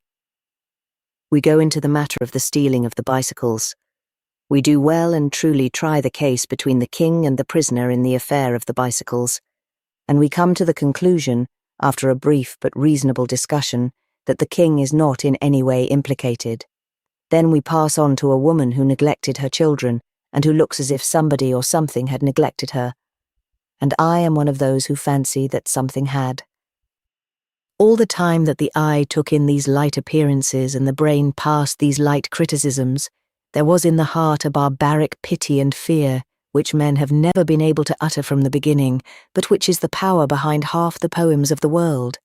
S1: We go into the matter of the stealing of the bicycles. We do well and truly try the case between the king and the prisoner in the affair of the bicycles, and we come to the conclusion, after a brief but reasonable discussion, that the king is not in any way implicated. Then we pass on to a woman who neglected her children, and who looks as if somebody or something had neglected her. And I am one of those who fancy that something had. All the time that the eye took in these light appearances and the brain passed these light criticisms, there was in the heart a barbaric pity and fear, which men have never been able to utter from the beginning, but which is the power behind half the poems of the world.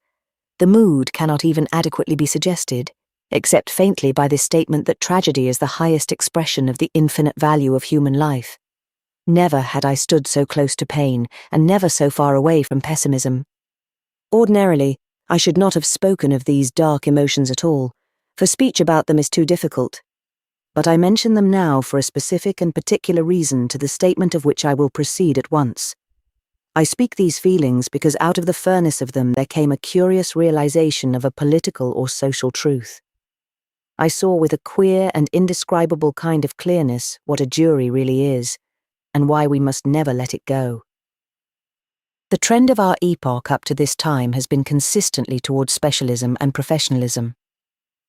S1: The mood cannot even adequately be suggested, except faintly by this statement that tragedy is the highest expression of the infinite value of human life. Never had I stood so close to pain, and never so far away from pessimism. Ordinarily, I should not have spoken of these dark emotions at all, for speech about them is too difficult. But I mention them now for a specific and particular reason, to the statement of which I will proceed at once. I speak these feelings because out of the furnace of them there came a curious realization of a political or social truth. I saw with a queer and indescribable kind of clearness what a jury really is, and why we must never let it go. The trend of our epoch up to this time has been consistently towards specialism and professionalism.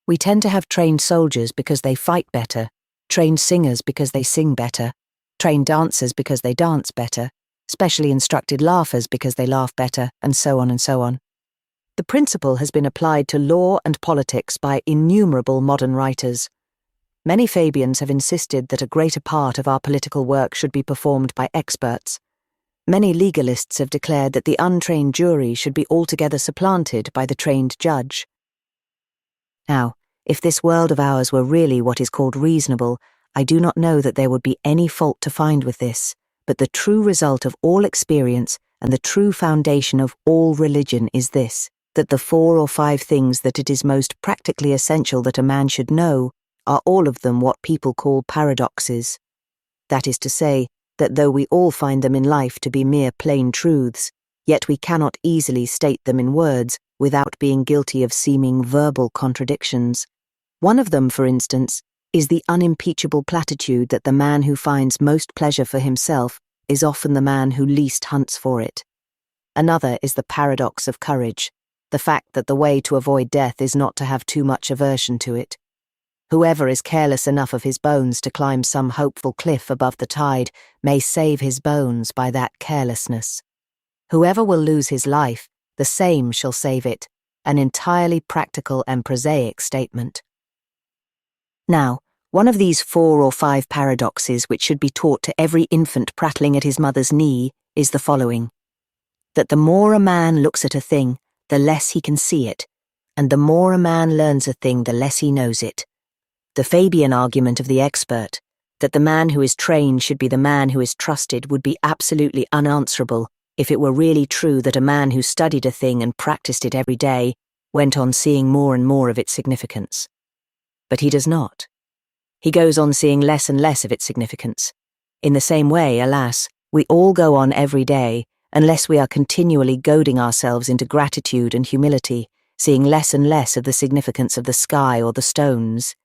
S1: We tend to have trained soldiers because they fight better, trained singers because they sing better, trained dancers because they dance better, specially instructed laughers because they laugh better, and so on and so on. The principle has been applied to law and politics by innumerable modern writers. Many Fabians have insisted that a greater part of our political work should be performed by experts. Many legalists have declared that the untrained jury should be altogether supplanted by the trained judge. Now, if this world of ours were really what is called reasonable, I do not know that there would be any fault to find with this, but the true result of all experience and the true foundation of all religion is this, that the 4 or 5 things that it is most practically essential that a man should know are all of them what people call paradoxes. That is to say, that though we all find them in life to be mere plain truths, yet we cannot easily state them in words without being guilty of seeming verbal contradictions. One of them, for instance, is the unimpeachable platitude that the man who finds most pleasure for himself is often the man who least hunts for it. Another is the paradox of courage, the fact that the way to avoid death is not to have too much aversion to it. Whoever is careless enough of his bones to climb some hopeful cliff above the tide may save his bones by that carelessness. Whoever will lose his life, the same shall save it, an entirely practical and prosaic statement. Now, one of these 4 or 5 paradoxes which should be taught to every infant prattling at his mother's knee is the following: that the more a man looks at a thing, the less he can see it, and the more a man learns a thing, the less he knows it. The Fabian argument of the expert, that the man who is trained should be the man who is trusted, would be absolutely unanswerable if it were really true that a man who studied a thing and practiced it every day went on seeing more and more of its significance. But he does not. He goes on seeing less and less of its significance. In the same way, alas, we all go on every day, unless we are continually goading ourselves into gratitude and humility, seeing less and less of the significance of the sky or the stones.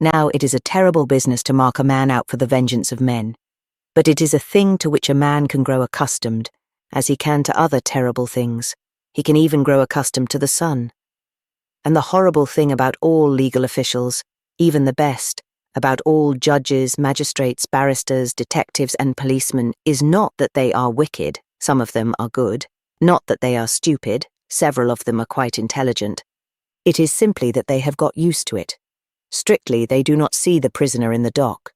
S1: Now it is a terrible business to mark a man out for the vengeance of men, but it is a thing to which a man can grow accustomed, as he can to other terrible things. He can even grow accustomed to the sun. And the horrible thing about all legal officials, even the best, about all judges, magistrates, barristers, detectives, and policemen, is not that they are wicked, some of them are good, not that they are stupid, several of them are quite intelligent. It is simply that they have got used to it. Strictly, they do not see the prisoner in the dock.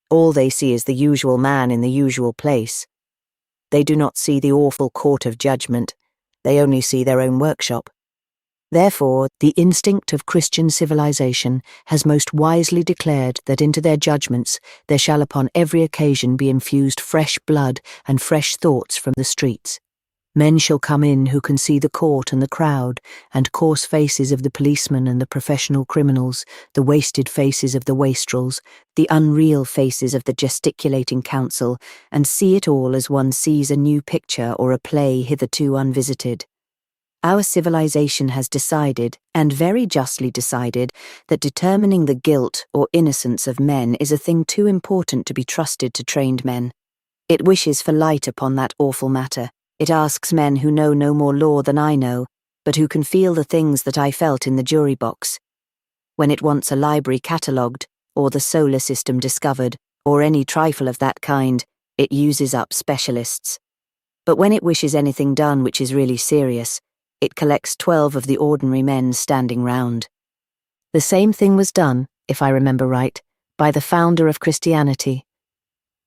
S1: All they see is the usual man in the usual place. They do not see the awful court of judgment. They only see their own workshop. Therefore, the instinct of Christian civilization has most wisely declared that into their judgments there shall upon every occasion be infused fresh blood and fresh thoughts from the streets. Men shall come in who can see the court and the crowd, and coarse faces of the policemen and the professional criminals, the wasted faces of the wastrels, the unreal faces of the gesticulating council, and see it all as one sees a new picture or a play hitherto unvisited. Our civilization has decided, and very justly decided, that determining the guilt or innocence of men is a thing too important to be trusted to trained men. It wishes for light upon that awful matter. It asks men who know no more law than I know, but who can feel the things that I felt in the jury box. When it wants a library catalogued, or the solar system discovered, or any trifle of that kind, it uses up specialists. But when it wishes anything done which is really serious, it collects 12 of the ordinary men standing round. The same thing was done, if I remember right, by the founder of Christianity.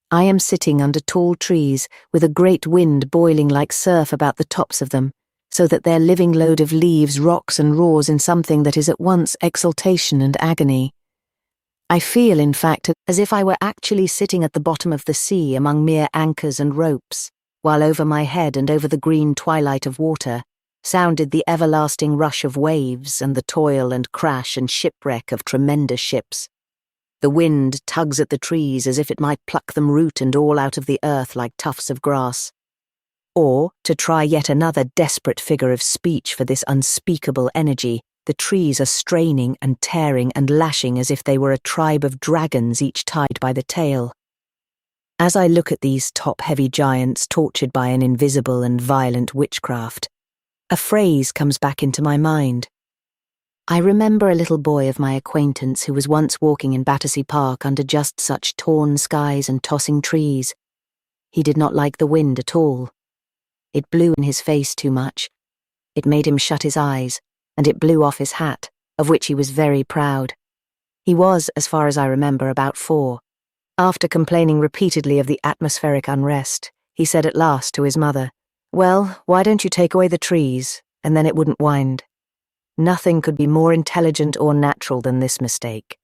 S1: I am sitting under tall trees, with a great wind boiling like surf about the tops of them, so that their living load of leaves rocks and roars in something that is at once exultation and agony. I feel, in fact, as if I were actually sitting at the bottom of the sea among mere anchors and ropes, while over my head and over the green twilight of water sounded the everlasting rush of waves and the toil and crash and shipwreck of tremendous ships. The wind tugs at the trees as if it might pluck them root and all out of the earth like tufts of grass. Or, to try yet another desperate figure of speech for this unspeakable energy, the trees are straining and tearing and lashing as if they were a tribe of dragons each tied by the tail. As I look at these top-heavy giants tortured by an invisible and violent witchcraft, a phrase comes back into my mind. I remember a little boy of my acquaintance who was once walking in Battersea Park under just such torn skies and tossing trees. He did not like the wind at all. It blew in his face too much. It made him shut his eyes, and it blew off his hat, of which he was very proud. He was, as far as I remember, about 4. After complaining repeatedly of the atmospheric unrest, he said at last to his mother, "Well, why don't you take away the trees, and then it wouldn't wind?" Nothing could be more intelligent or natural than this mistake.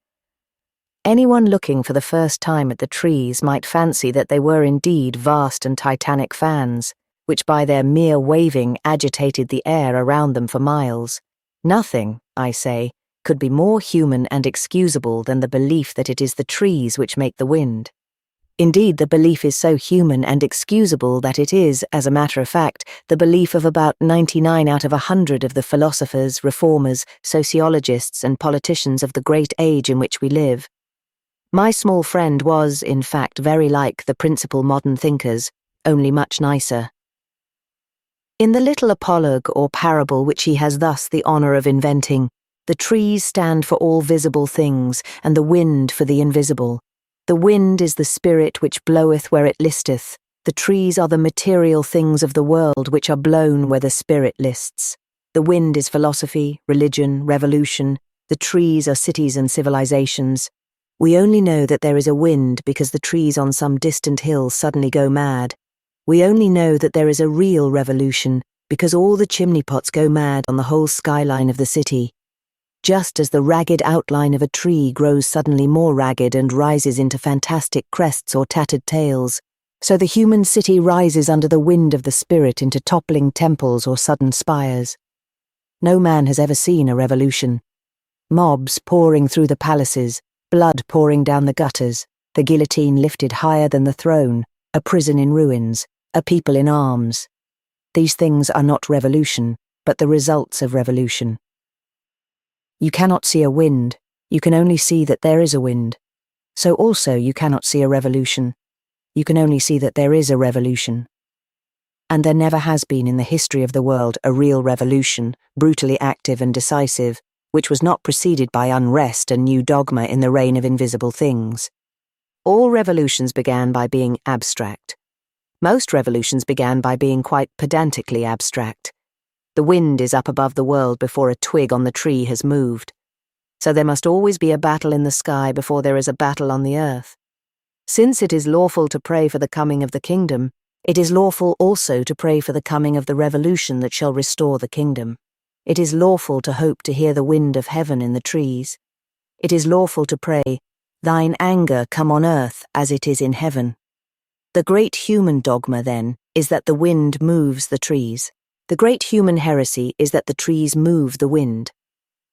S1: Anyone looking for the first time at the trees might fancy that they were indeed vast and titanic fans, which by their mere waving agitated the air around them for miles. Nothing, I say, could be more human and excusable than the belief that it is the trees which make the wind. Indeed, the belief is so human and excusable that it is, as a matter of fact, the belief of about 99 out of 100 of the philosophers, reformers, sociologists, and politicians of the great age in which we live. My small friend was, in fact, very like the principal modern thinkers, only much nicer. In the little apologue or parable which he has thus the honour of inventing, the trees stand for all visible things, and the wind for the invisible. The wind is the spirit which bloweth where it listeth. The trees are the material things of the world which are blown where the spirit lists. The wind is philosophy, religion, revolution. The trees are cities and civilizations. We only know that there is a wind because the trees on some distant hill suddenly go mad. We only know that there is a real revolution because all the chimney pots go mad on the whole skyline of the city. Just as the ragged outline of a tree grows suddenly more ragged and rises into fantastic crests or tattered tails, so the human city rises under the wind of the spirit into toppling temples or sudden spires. No man has ever seen a revolution. Mobs pouring through the palaces, blood pouring down the gutters, the guillotine lifted higher than the throne, a prison in ruins, a people in arms. These things are not revolution, but the results of revolution. You cannot see a wind, you can only see that there is a wind. So also you cannot see a revolution. You can only see that there is a revolution. And there never has been in the history of the world a real revolution, brutally active and decisive, which was not preceded by unrest and new dogma in the reign of invisible things. All revolutions began by being abstract. Most revolutions began by being quite pedantically abstract. The wind is up above the world before a twig on the tree has moved. So there must always be a battle in the sky before there is a battle on the earth. Since it is lawful to pray for the coming of the kingdom, it is lawful also to pray for the coming of the revolution that shall restore the kingdom. It is lawful to hope to hear the wind of heaven in the trees. It is lawful to pray, "Thine anger come on earth as it is in heaven." The great human dogma, then, is that the wind moves the trees. The great human heresy is that the trees move the wind.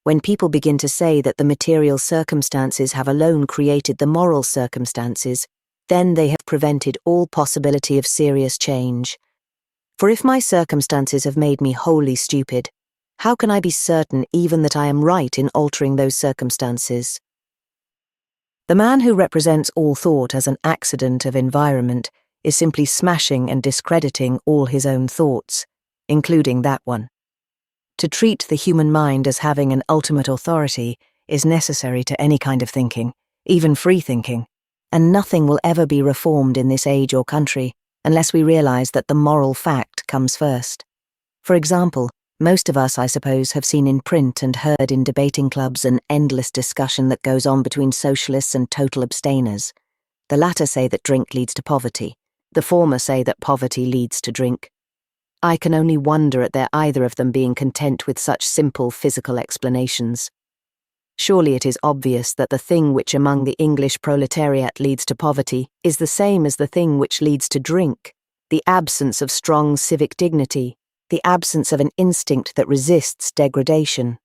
S1: When people begin to say that the material circumstances have alone created the moral circumstances, then they have prevented all possibility of serious change. For if my circumstances have made me wholly stupid, how can I be certain even that I am right in altering those circumstances? The man who represents all thought as an accident of environment is simply smashing and discrediting all his own thoughts, including that one. To treat the human mind as having an ultimate authority is necessary to any kind of thinking, even free thinking, and nothing will ever be reformed in this age or country unless we realize that the moral fact comes first. For example, most of us, I suppose, have seen in print and heard in debating clubs an endless discussion that goes on between socialists and total abstainers. The latter say that drink leads to poverty. The former say that poverty leads to drink. I can only wonder at either of them being content with such simple physical explanations. Surely it is obvious that the thing which among the English proletariat leads to poverty is the same as the thing which leads to drink, the absence of strong civic dignity, the absence of an instinct that resists degradation.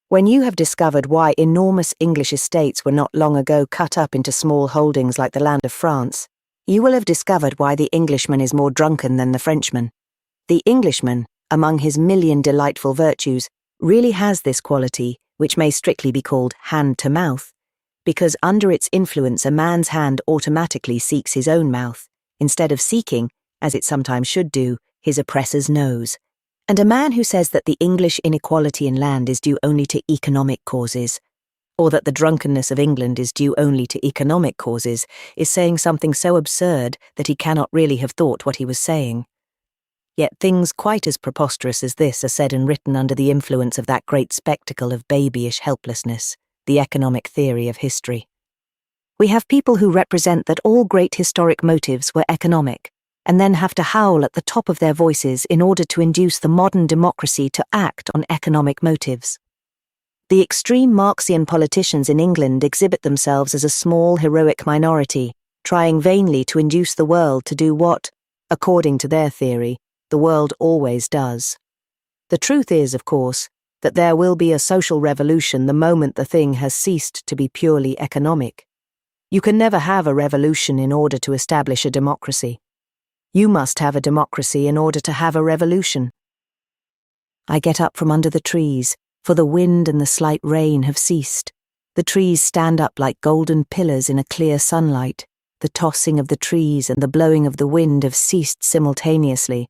S1: When you have discovered why enormous English estates were not long ago cut up into small holdings like the land of France, you will have discovered why the Englishman is more drunken than the Frenchman. The Englishman, among his million delightful virtues, really has this quality, which may strictly be called hand-to-mouth, because under its influence a man's hand automatically seeks his own mouth, instead of seeking, as it sometimes should do, his oppressor's nose. And a man who says that the English inequality in land is due only to economic causes, or that the drunkenness of England is due only to economic causes, is saying something so absurd that he cannot really have thought what he was saying. Yet things quite as preposterous as this are said and written under the influence of that great spectacle of babyish helplessness, the economic theory of history. We have people who represent that all great historic motives were economic, and then have to howl at the top of their voices in order to induce the modern democracy to act on economic motives. The extreme Marxian politicians in England exhibit themselves as a small, heroic minority, trying vainly to induce the world to do what, according to their theory, the world always does. The truth is, of course, that there will be a social revolution the moment the thing has ceased to be purely economic. You can never have a revolution in order to establish a democracy. You must have a democracy in order to have a revolution. I get up from under the trees, for the wind and the slight rain have ceased. The trees stand up like golden pillars in a clear sunlight. The tossing of the trees and the blowing of the wind have ceased simultaneously.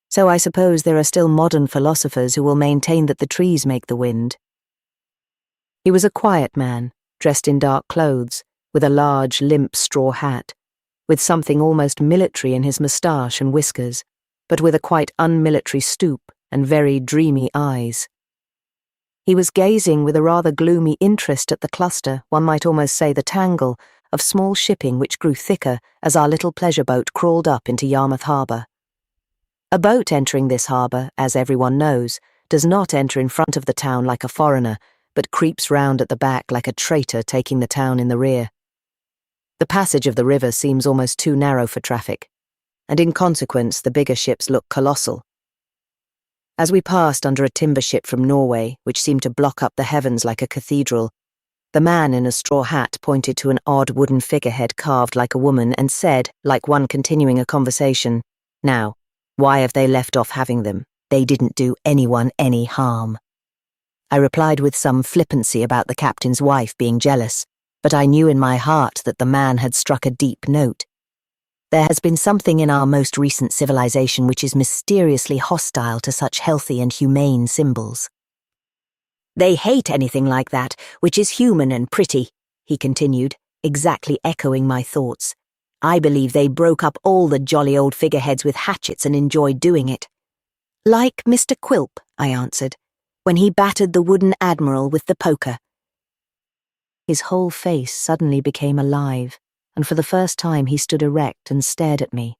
S1: So I suppose there are still modern philosophers who will maintain that the trees make the wind. He was a quiet man, dressed in dark clothes, with a large, limp straw hat, with something almost military in his moustache and whiskers, but with a quite unmilitary stoop and very dreamy eyes. He was gazing with a rather gloomy interest at the cluster, one might almost say the tangle, of small shipping which grew thicker as our little pleasure boat crawled up into Yarmouth Harbour. A boat entering this harbour, as everyone knows, does not enter in front of the town like a foreigner, but creeps round at the back like a traitor taking the town in the rear. The passage of the river seems almost too narrow for traffic, and in consequence the bigger ships look colossal. As we passed under a timber ship from Norway, which seemed to block up the heavens like a cathedral, the man in a straw hat pointed to an odd wooden figurehead carved like a woman and said, like one continuing a conversation, "Now, why have they left off having them? They didn't do anyone any harm." I replied with some flippancy about the captain's wife being jealous, but I knew in my heart that the man had struck a deep note. There has been something in our most recent civilization which is mysteriously hostile to such healthy and humane symbols. "They hate anything like that, which is human and pretty," he continued, exactly echoing my thoughts. "I believe they broke up all the jolly old figureheads with hatchets and enjoyed doing it." "Like Mr. Quilp," I answered, "when he battered the wooden admiral with the poker." His whole face suddenly became alive, and for the first time he stood erect and stared at me.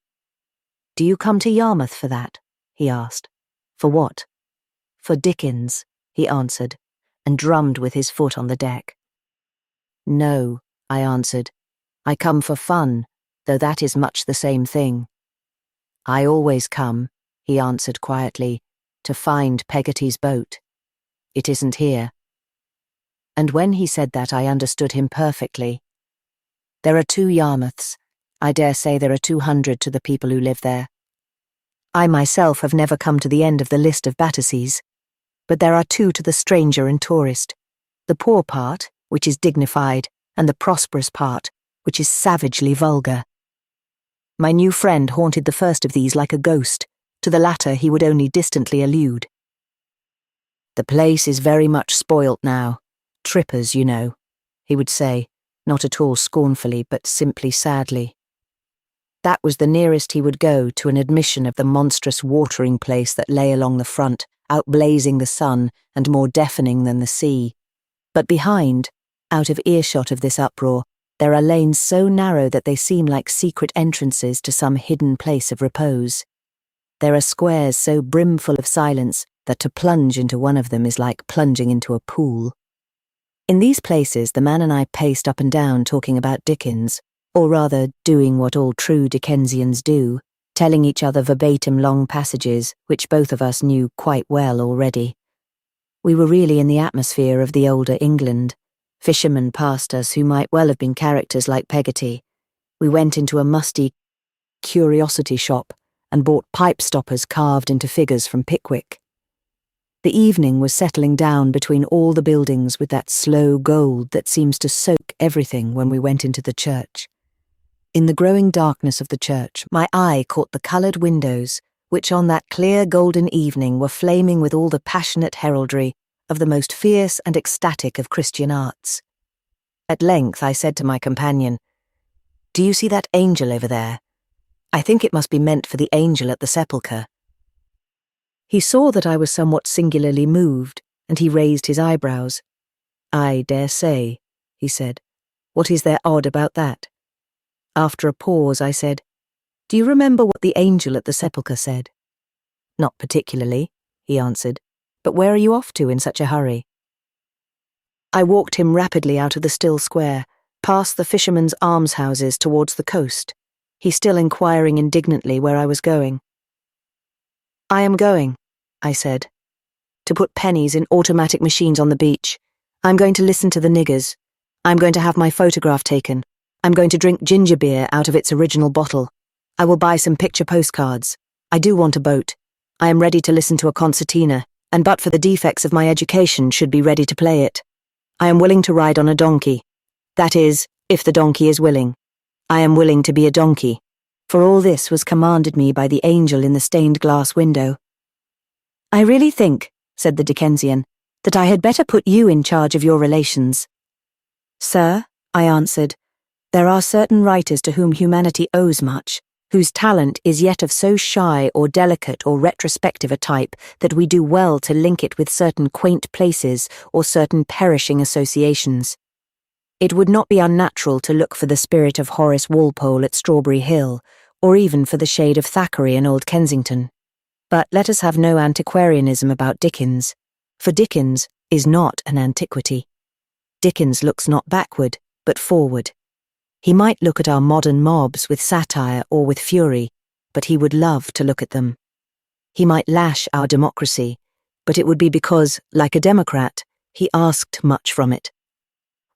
S1: "Do you come to Yarmouth for that?" he asked. "For what?" "For Dickens," he answered, and drummed with his foot on the deck. "No," I answered. "I come for fun, though that is much the same thing." "I always come," he answered quietly, "to find Peggotty's boat. It isn't here." And when he said that, I understood him perfectly. There are 2 Yarmouths. I dare say there are 200 to the people who live there. I myself have never come to the end of the list of Batterseas, but there are 2 to the stranger and tourist. The poor part, which is dignified, and the prosperous part, which is savagely vulgar. My new friend haunted the first of these like a ghost. To the latter he would only distantly allude. "The place is very much spoilt now. Trippers, you know," he would say, not at all scornfully, but simply sadly. That was the nearest he would go to an admission of the monstrous watering place that lay along the front, outblazing the sun and more deafening than the sea. But behind, out of earshot of this uproar, there are lanes so narrow that they seem like secret entrances to some hidden place of repose. There are squares so brimful of silence that to plunge into one of them is like plunging into a pool. In these places the man and I paced up and down talking about Dickens, or rather doing what all true Dickensians do, telling each other verbatim long passages which both of us knew quite well already. We were really in the atmosphere of the older England. Fishermen passed us who might well have been characters like Peggotty. We went into a musty curiosity shop and bought pipe stoppers carved into figures from Pickwick. The evening was settling down between all the buildings with that slow gold that seems to soak everything when we went into the church. In the growing darkness of the church, my eye caught the coloured windows, which on that clear golden evening were flaming with all the passionate heraldry of the most fierce and ecstatic of Christian arts. At length I said to my companion, "Do you see that angel over there? I think it must be meant for the angel at the sepulchre." He saw that I was somewhat singularly moved, and he raised his eyebrows. "I dare say," he said. "What is there odd about that?" After a pause I said, "Do you remember what the angel at the sepulchre said?" "Not particularly," he answered. "But where are you off to in such a hurry?" I walked him rapidly out of the still square, past the fishermen's almshouses towards the coast, he still inquiring indignantly where I was going. "I am going," I said, "to put pennies in automatic machines on the beach. I'm going to listen to the niggers. I'm going to have my photograph taken. I'm going to drink ginger beer out of its original bottle. I will buy some picture postcards. I do want a boat. I am ready to listen to a concertina, and but for the defects of my education should be ready to play it. I am willing to ride on a donkey. That is, if the donkey is willing. I am willing to be a donkey. For all this was commanded me by the angel in the stained glass window." "I really think," said the Dickensian, "that I had better put you in charge of your relations." "Sir," I answered, "there are certain writers to whom humanity owes much, whose talent is yet of so shy or delicate or retrospective a type that we do well to link it with certain quaint places or certain perishing associations. It would not be unnatural to look for the spirit of Horace Walpole at Strawberry Hill, or even for the shade of Thackeray in Old Kensington. But let us have no antiquarianism about Dickens, for Dickens is not an antiquity. Dickens looks not backward, but forward. He might look at our modern mobs with satire or with fury, but he would love to look at them. He might lash our democracy, but it would be because, like a democrat, he asked much from it.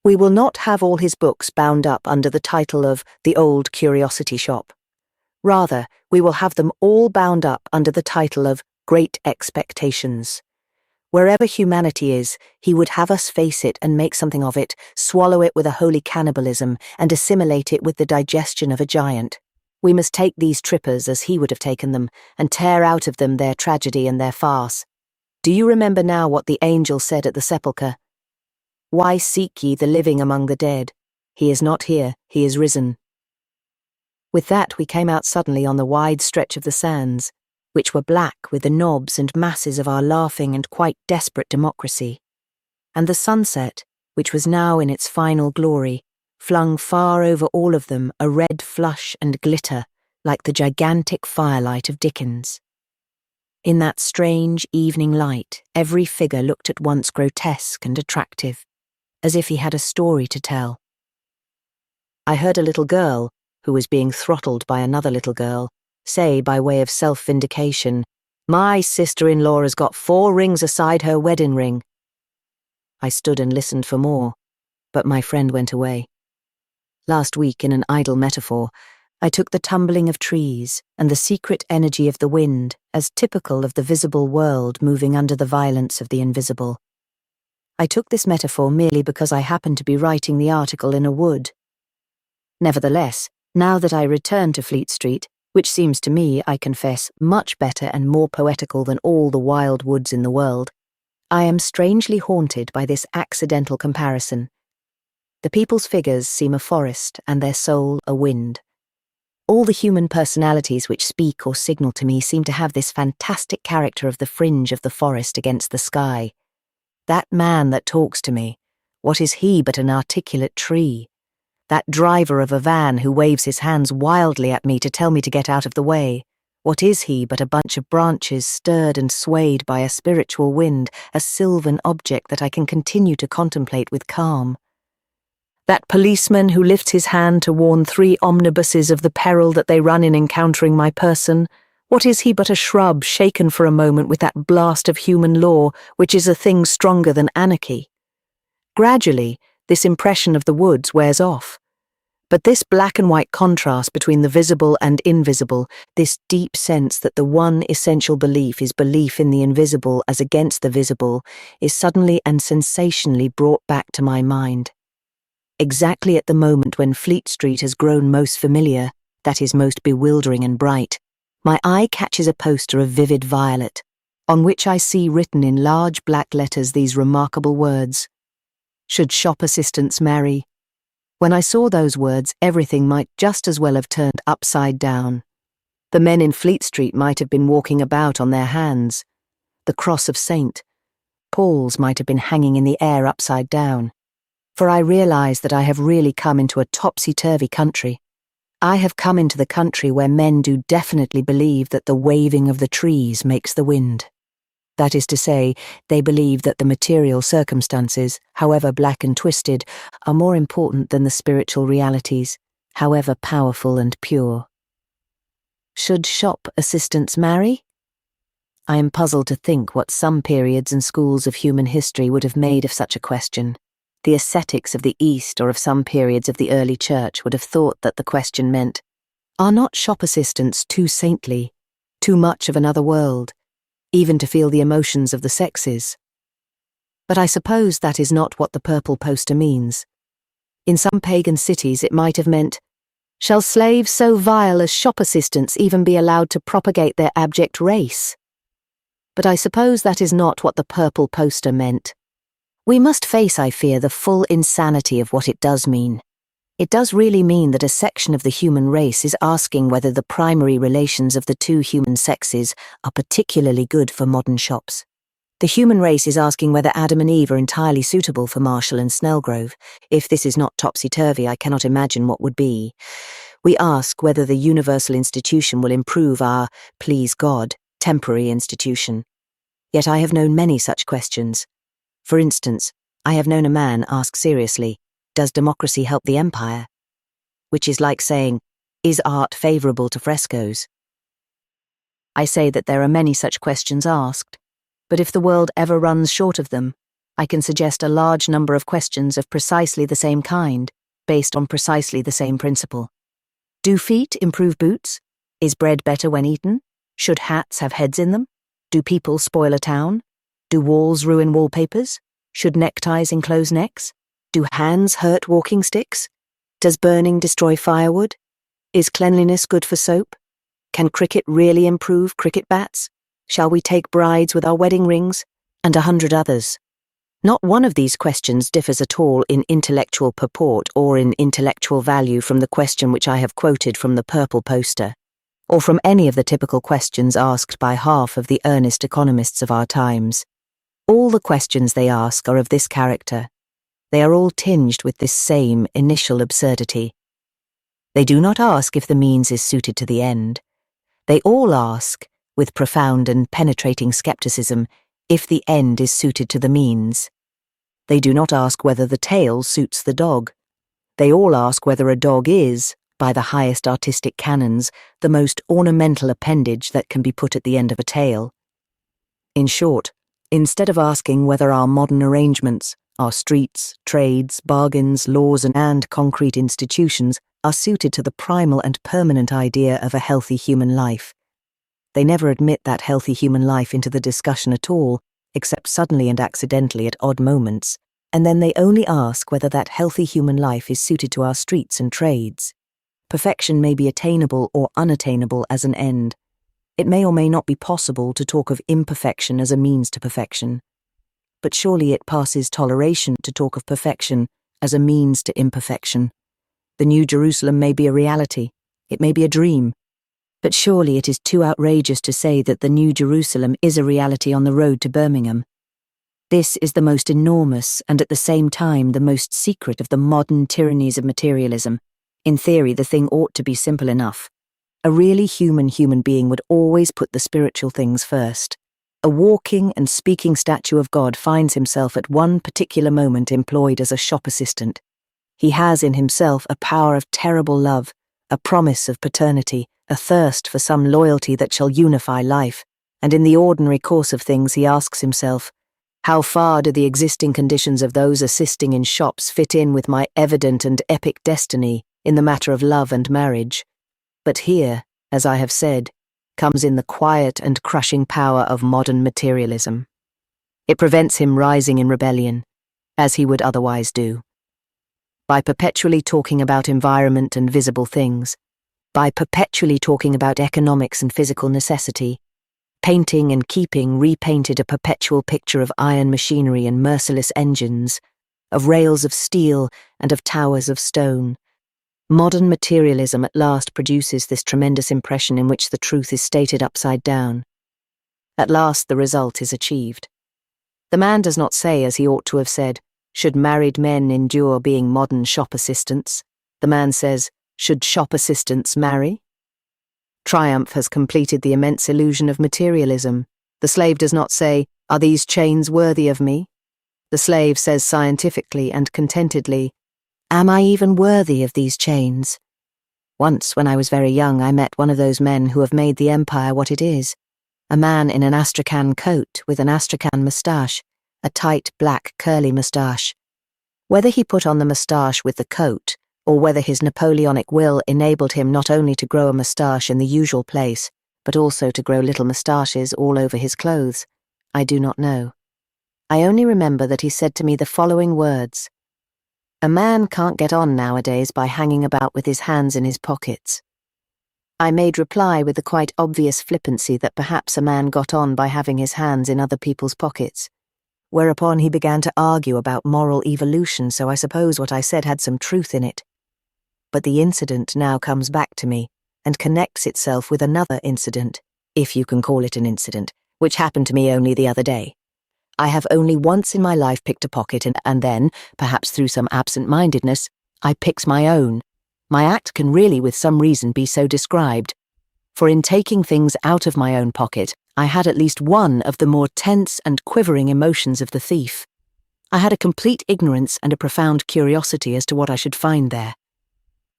S1: We will not have all his books bound up under the title of The Old Curiosity Shop. Rather, we will have them all bound up under the title of Great Expectations. Wherever humanity is, he would have us face it and make something of it, swallow it with a holy cannibalism, and assimilate it with the digestion of a giant. We must take these trippers as he would have taken them, and tear out of them their tragedy and their farce. Do you remember now what the angel said at the sepulchre? "Why seek ye the living among the dead? He is not here, he is risen." With that we came out suddenly on the wide stretch of the sands, which were black with the knobs and masses of our laughing and quite desperate democracy. And the sunset, which was now in its final glory, flung far over all of them a red flush and glitter like the gigantic firelight of Dickens. In that strange evening light, every figure looked at once grotesque and attractive, as if he had a story to tell. I heard a little girl, who was being throttled by another little girl, say by way of self-vindication, "My sister-in-law has got 4 rings aside her wedding ring." I stood and listened for more, but my friend went away. Last week, in an idle metaphor, I took the tumbling of trees and the secret energy of the wind as typical of the visible world moving under the violence of the invisible. I took this metaphor merely because I happened to be writing the article in a wood. Nevertheless, now that I return to Fleet Street, which seems to me, I confess, much better and more poetical than all the wild woods in the world, I am strangely haunted by this accidental comparison. The people's figures seem a forest and their soul a wind. All the human personalities which speak or signal to me seem to have this fantastic character of the fringe of the forest against the sky. That man that talks to me, what is he but an articulate tree? That driver of a van who waves his hands wildly at me to tell me to get out of the way, what is he but a bunch of branches stirred and swayed by a spiritual wind, a sylvan object that I can continue to contemplate with calm? That policeman who lifts his hand to warn 3 omnibuses of the peril that they run in encountering my person, what is he but a shrub shaken for a moment with that blast of human law, which is a thing stronger than anarchy? Gradually, this impression of the woods wears off. But this black and white contrast between the visible and invisible, this deep sense that the one essential belief is belief in the invisible as against the visible, is suddenly and sensationally brought back to my mind. Exactly at the moment when Fleet Street has grown most familiar, that is most bewildering and bright, my eye catches a poster of vivid violet, on which I see written in large black letters these remarkable words: "Should shop assistants marry?" When I saw those words, everything might just as well have turned upside down. The men in Fleet Street might have been walking about on their hands. The cross of St. Paul's might have been hanging in the air upside down. For I realize that I have really come into a topsy-turvy country. I have come into the country where men do definitely believe that the waving of the trees makes the wind. That is to say, they believe that the material circumstances, however black and twisted, are more important than the spiritual realities, however powerful and pure. Should shop assistants marry? I am puzzled to think what some periods and schools of human history would have made of such a question. The ascetics of the East or of some periods of the early church would have thought that the question meant, are not shop assistants too saintly, too much of another world, even to feel the emotions of the sexes? But I suppose that is not what the purple poster means. In some pagan cities it might have meant, shall slaves so vile as shop assistants even be allowed to propagate their abject race? But I suppose that is not what the purple poster meant. We must face, I fear, the full insanity of what it does mean. It does really mean that a section of the human race is asking whether the primary relations of the 2 human sexes are particularly good for modern shops. The human race is asking whether Adam and Eve are entirely suitable for Marshall and Snellgrove. If this is not topsy-turvy, I cannot imagine what would be. We ask whether the universal institution will improve our, please God, temporary institution. Yet I have known many such questions. For instance, I have known a man ask seriously, does democracy help the empire? Which is like saying, is art favourable to frescoes? I say that there are many such questions asked, but if the world ever runs short of them, I can suggest a large number of questions of precisely the same kind, based on precisely the same principle. Do feet improve boots? Is bread better when eaten? Should hats have heads in them? Do people spoil a town? Do walls ruin wallpapers? Should neckties enclose necks? Do hands hurt walking sticks? Does burning destroy firewood? Is cleanliness good for soap? Can cricket really improve cricket bats? Shall we take brides with our wedding rings? And 100 others. Not one of these questions differs at all in intellectual purport or in intellectual value from the question which I have quoted from the purple poster, or from any of the typical questions asked by half of the earnest economists of our times. All the questions they ask are of this character. They are all tinged with this same initial absurdity. They do not ask if the means is suited to the end. They all ask, with profound and penetrating skepticism, if the end is suited to the means. They do not ask whether the tail suits the dog. They all ask whether a dog is, by the highest artistic canons, the most ornamental appendage that can be put at the end of a tale. In short, instead of asking whether our modern arrangements, our streets, trades, bargains, laws, and concrete institutions are suited to the primal and permanent idea of a healthy human life, they never admit that healthy human life into the discussion at all, except suddenly and accidentally at odd moments, and then they only ask whether that healthy human life is suited to our streets and trades. Perfection may be attainable or unattainable as an end. It may or may not be possible to talk of imperfection as a means to perfection. But surely it passes toleration to talk of perfection as a means to imperfection. The New Jerusalem may be a reality, it may be a dream, but surely it is too outrageous to say that the New Jerusalem is a reality on the road to Birmingham. This is the most enormous and at the same time the most secret of the modern tyrannies of materialism. In theory, the thing ought to be simple enough. A really human being would always put the spiritual things first. A walking and speaking statue of God finds himself at one particular moment employed as a shop assistant. He has in himself a power of terrible love, a promise of paternity, a thirst for some loyalty that shall unify life, and in the ordinary course of things he asks himself, how far do the existing conditions of those assisting in shops fit in with my evident and epic destiny in the matter of love and marriage? But here, as I have said, comes in the quiet and crushing power of modern materialism. It prevents him rising in rebellion, as he would otherwise do. By perpetually talking about environment and visible things, by perpetually talking about economics and physical necessity, painting and keeping repainted a perpetual picture of iron machinery and merciless engines, of rails of steel and of towers of stone. Modern materialism at last produces this tremendous impression in which the truth is stated upside down. At last the result is achieved. The man does not say, as he ought to have said, should married men endure being modern shop assistants? The man says, should shop assistants marry? Triumph has completed the immense illusion of materialism. The slave does not say, are these chains worthy of me? The slave says scientifically and contentedly, am I even worthy of these chains? Once, when I was very young, I met one of those men who have made the empire what it is. A man in an astrakhan coat with an astrakhan moustache, a tight, black, curly moustache. Whether he put on the moustache with the coat, or whether his Napoleonic will enabled him not only to grow a moustache in the usual place, but also to grow little moustaches all over his clothes, I do not know. I only remember that he said to me the following words: a man can't get on nowadays by hanging about with his hands in his pockets. I made reply with the quite obvious flippancy that perhaps a man got on by having his hands in other people's pockets, whereupon he began to argue about moral evolution, so I suppose what I said had some truth in it. But the incident now comes back to me and connects itself with another incident, if you can call it an incident, which happened to me only the other day. I have only once in my life picked a pocket and then, perhaps through some absent-mindedness, I picked my own. My act can really with some reason be so described, for in taking things out of my own pocket, I had at least one of the more tense and quivering emotions of the thief. I had a complete ignorance and a profound curiosity as to what I should find there.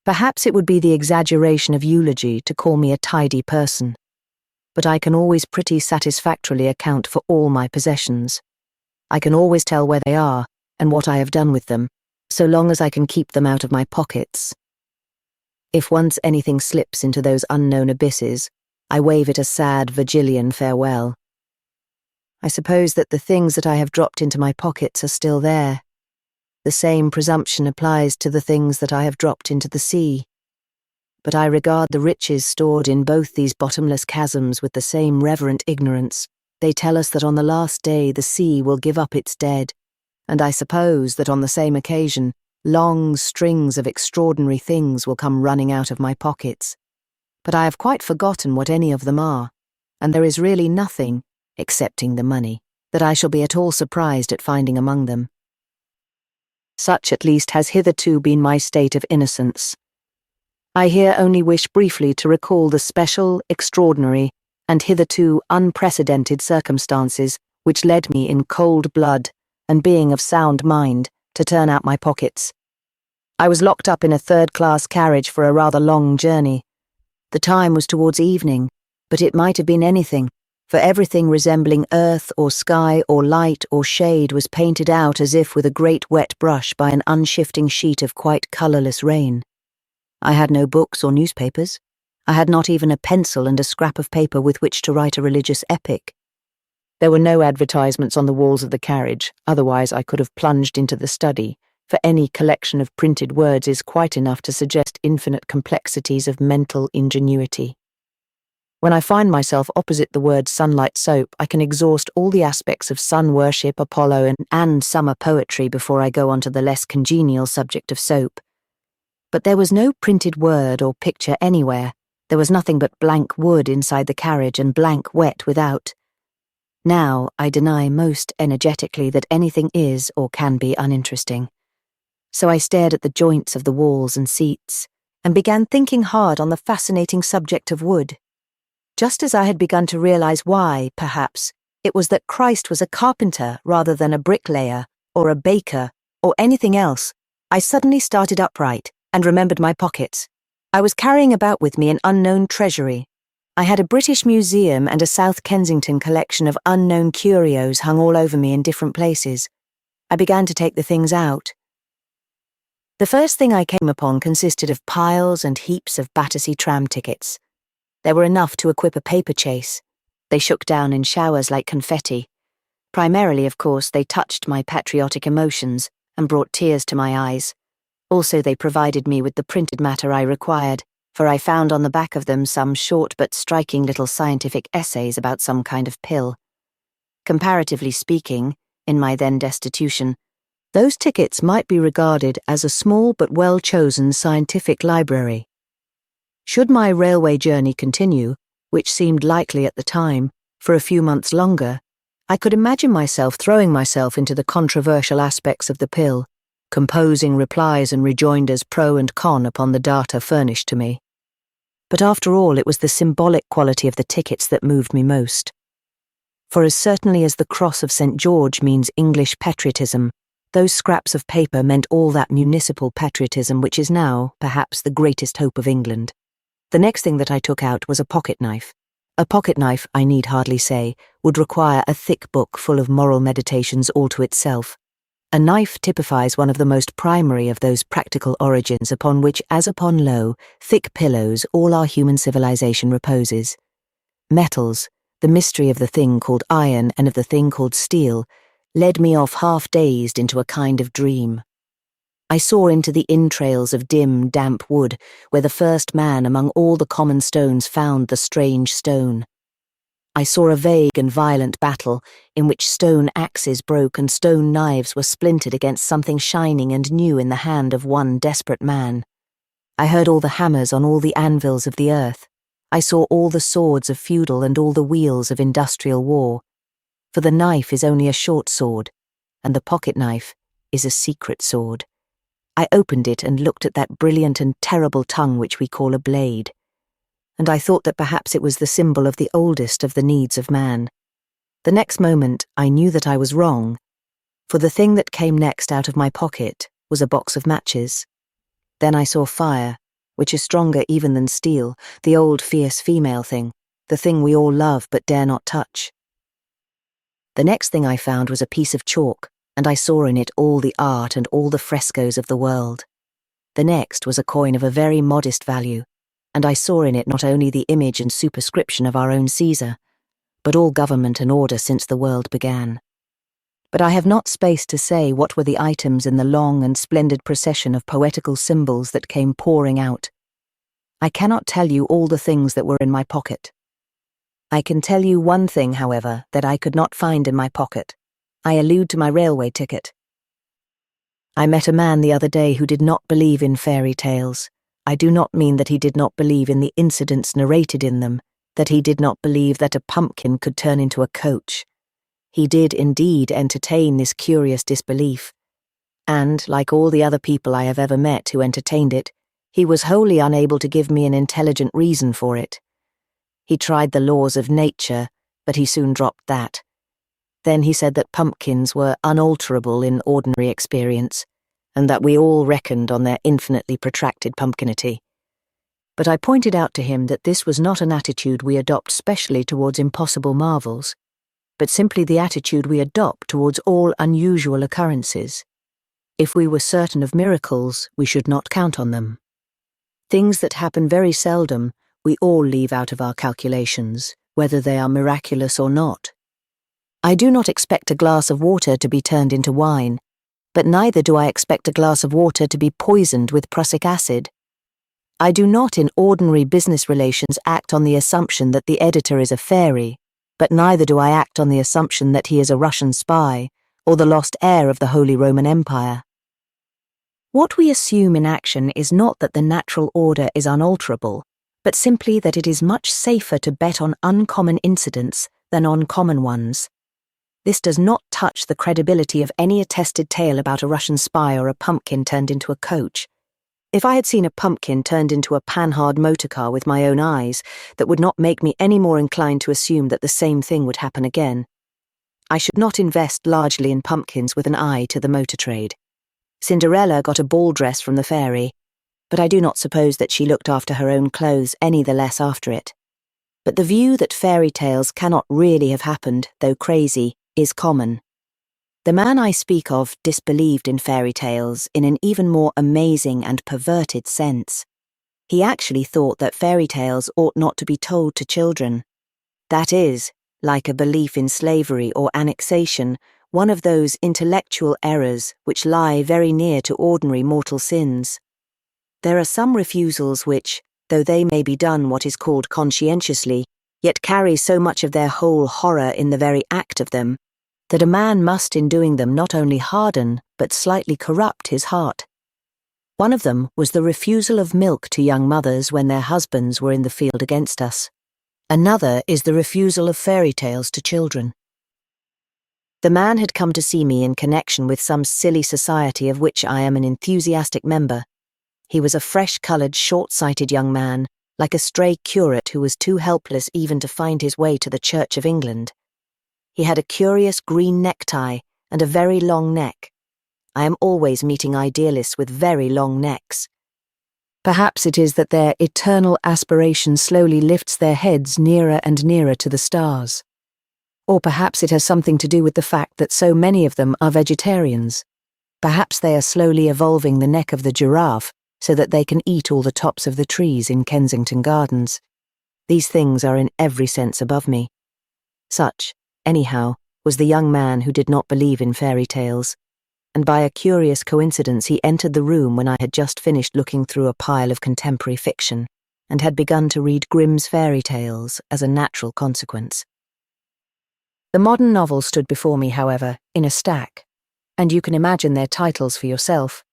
S1: Perhaps it would be the exaggeration of eulogy to call me a tidy person, but I can always pretty satisfactorily account for all my possessions. I can always tell where they are and what I have done with them, so long as I can keep them out of my pockets. If once anything slips into those unknown abysses, I wave it a sad Virgilian farewell. I suppose that the things that I have dropped into my pockets are still there. The same presumption applies to the things that I have dropped into the sea. But I regard the riches stored in both these bottomless chasms with the same reverent ignorance. They tell us that on the last day the sea will give up its dead, and I suppose that on the same occasion long strings of extraordinary things will come running out of my pockets. But I have quite forgotten what any of them are, and there is really nothing, excepting the money, that I shall be at all surprised at finding among them. Such at least has hitherto been my state of innocence. I here only wish briefly to recall the special, extraordinary, and hitherto unprecedented circumstances which led me in cold blood, and being of sound mind, to turn out my pockets. I was locked up in a third-class carriage for a rather long journey. The time was towards evening, but it might have been anything, for everything resembling earth or sky or light or shade was painted out as if with a great wet brush by an unshifting sheet of quite colourless rain. I had no books or newspapers. I had not even a pencil and a scrap of paper with which to write a religious epic. There were no advertisements on the walls of the carriage, otherwise I could have plunged into the study, for any collection of printed words is quite enough to suggest infinite complexities of mental ingenuity. When I find myself opposite the word sunlight soap, I can exhaust all the aspects of sun worship, Apollo, and summer poetry before I go on to the less congenial subject of soap. But there was no printed word or picture anywhere. There was nothing but blank wood inside the carriage and blank wet without. Now I deny most energetically that anything is or can be uninteresting. So I stared at the joints of the walls and seats, and began thinking hard on the fascinating subject of wood. Just as I had begun to realize why, perhaps, it was that Christ was a carpenter rather than a bricklayer, or a baker, or anything else, I suddenly started upright and remembered my pockets. I was carrying about with me an unknown treasury. I had a British museum and a South Kensington collection of unknown curios hung all over me in different places. I began to take the things out. The first thing I came upon consisted of piles and heaps of Battersea tram tickets. There were enough to equip a paper chase. They shook down in showers like confetti. Primarily, of course, they touched my patriotic emotions and brought tears to my eyes. Also, they provided me with the printed matter I required, for I found on the back of them some short but striking little scientific essays about some kind of pill. Comparatively speaking, in my then destitution, those tickets might be regarded as a small but well-chosen scientific library. Should my railway journey continue, which seemed likely at the time, for a few months longer, I could imagine myself throwing myself into the controversial aspects of the pill, composing replies and rejoinders pro and con upon the data furnished to me. But after all, it was the symbolic quality of the tickets that moved me most. For as certainly as the cross of St. George means English patriotism, those scraps of paper meant all that municipal patriotism which is now, perhaps, the greatest hope of England. The next thing that I took out was a pocket knife. A pocket knife, I need hardly say, would require a thick book full of moral meditations all to itself. A knife typifies one of the most primary of those practical origins upon which, as upon low, thick pillows, all our human civilization reposes. Metals, the mystery of the thing called iron and of the thing called steel, led me off half-dazed into a kind of dream. I saw into the entrails of dim, damp wood, where the first man among all the common stones found the strange stone. I saw a vague and violent battle, in which stone axes broke and stone knives were splintered against something shining and new in the hand of one desperate man. I heard all the hammers on all the anvils of the earth. I saw all the swords of feudal and all the wheels of industrial war. For the knife is only a short sword, and the pocket knife is a secret sword. I opened it and looked at that brilliant and terrible tongue which we call a blade, and I thought that perhaps it was the symbol of the oldest of the needs of man. The next moment I knew that I was wrong, for the thing that came next out of my pocket was a box of matches. Then I saw fire, which is stronger even than steel, the old fierce female thing, the thing we all love but dare not touch. The next thing I found was a piece of chalk, and I saw in it all the art and all the frescoes of the world. The next was a coin of a very modest value, and I saw in it not only the image and superscription of our own Caesar, but all government and order since the world began. But I have not space to say what were the items in the long and splendid procession of poetical symbols that came pouring out. I cannot tell you all the things that were in my pocket. I can tell you one thing, however, that I could not find in my pocket. I allude to my railway ticket. I met a man the other day who did not believe in fairy tales. I do not mean that he did not believe in the incidents narrated in them, that he did not believe that a pumpkin could turn into a coach. He did indeed entertain this curious disbelief, and, like all the other people I have ever met who entertained it, he was wholly unable to give me an intelligent reason for it. He tried the laws of nature, but he soon dropped that. Then he said that pumpkins were unalterable in ordinary experience, and that we all reckoned on their infinitely protracted pumpkinity. But I pointed out to him that this was not an attitude we adopt specially towards impossible marvels, but simply the attitude we adopt towards all unusual occurrences. If we were certain of miracles, we should not count on them. Things that happen very seldom, we all leave out of our calculations, whether they are miraculous or not. I do not expect a glass of water to be turned into wine, but neither do I expect a glass of water to be poisoned with prussic acid. I do not in ordinary business relations act on the assumption that the editor is a fairy, but neither do I act on the assumption that he is a Russian spy or the lost heir of the Holy Roman Empire. What we assume in action is not that the natural order is unalterable, but simply that it is much safer to bet on uncommon incidents than on common ones. This does not touch the credibility of any attested tale about a Russian spy or a pumpkin turned into a coach. If I had seen a pumpkin turned into a panhard motorcar with my own eyes, that would not make me any more inclined to assume that the same thing would happen again. I should not invest largely in pumpkins with an eye to the motor trade. Cinderella got a ball dress from the fairy, but I do not suppose that she looked after her own clothes any the less after it. But the view that fairy tales cannot really have happened, though crazy, is common. The man I speak of disbelieved in fairy tales in an even more amazing and perverted sense. He actually thought that fairy tales ought not to be told to children. That is, like a belief in slavery or annexation, one of those intellectual errors which lie very near to ordinary mortal sins. There are some refusals which, though they may be done what is called conscientiously, yet carry so much of their whole horror in the very act of them, that a man must in doing them not only harden, but slightly corrupt his heart. One of them was the refusal of milk to young mothers when their husbands were in the field against us. Another is the refusal of fairy tales to children. The man had come to see me in connection with some silly society of which I am an enthusiastic member. He was a fresh-coloured, short-sighted young man, like a stray curate who was too helpless even to find his way to the Church of England. He had a curious green necktie and a very long neck. I am always meeting idealists with very long necks. Perhaps it is that their eternal aspiration slowly lifts their heads nearer and nearer to the stars. Or perhaps it has something to do with the fact that so many of them are vegetarians. Perhaps they are slowly evolving the neck of the giraffe so that they can eat all the tops of the trees in Kensington Gardens. These things are in every sense above me. Such, anyhow, was the young man who did not believe in fairy tales, and by a curious coincidence he entered the room when I had just finished looking through a pile of contemporary fiction, and had begun to read Grimm's fairy tales as a natural consequence. The modern novels stood before me, however, in a stack, and you can imagine their titles for yourself.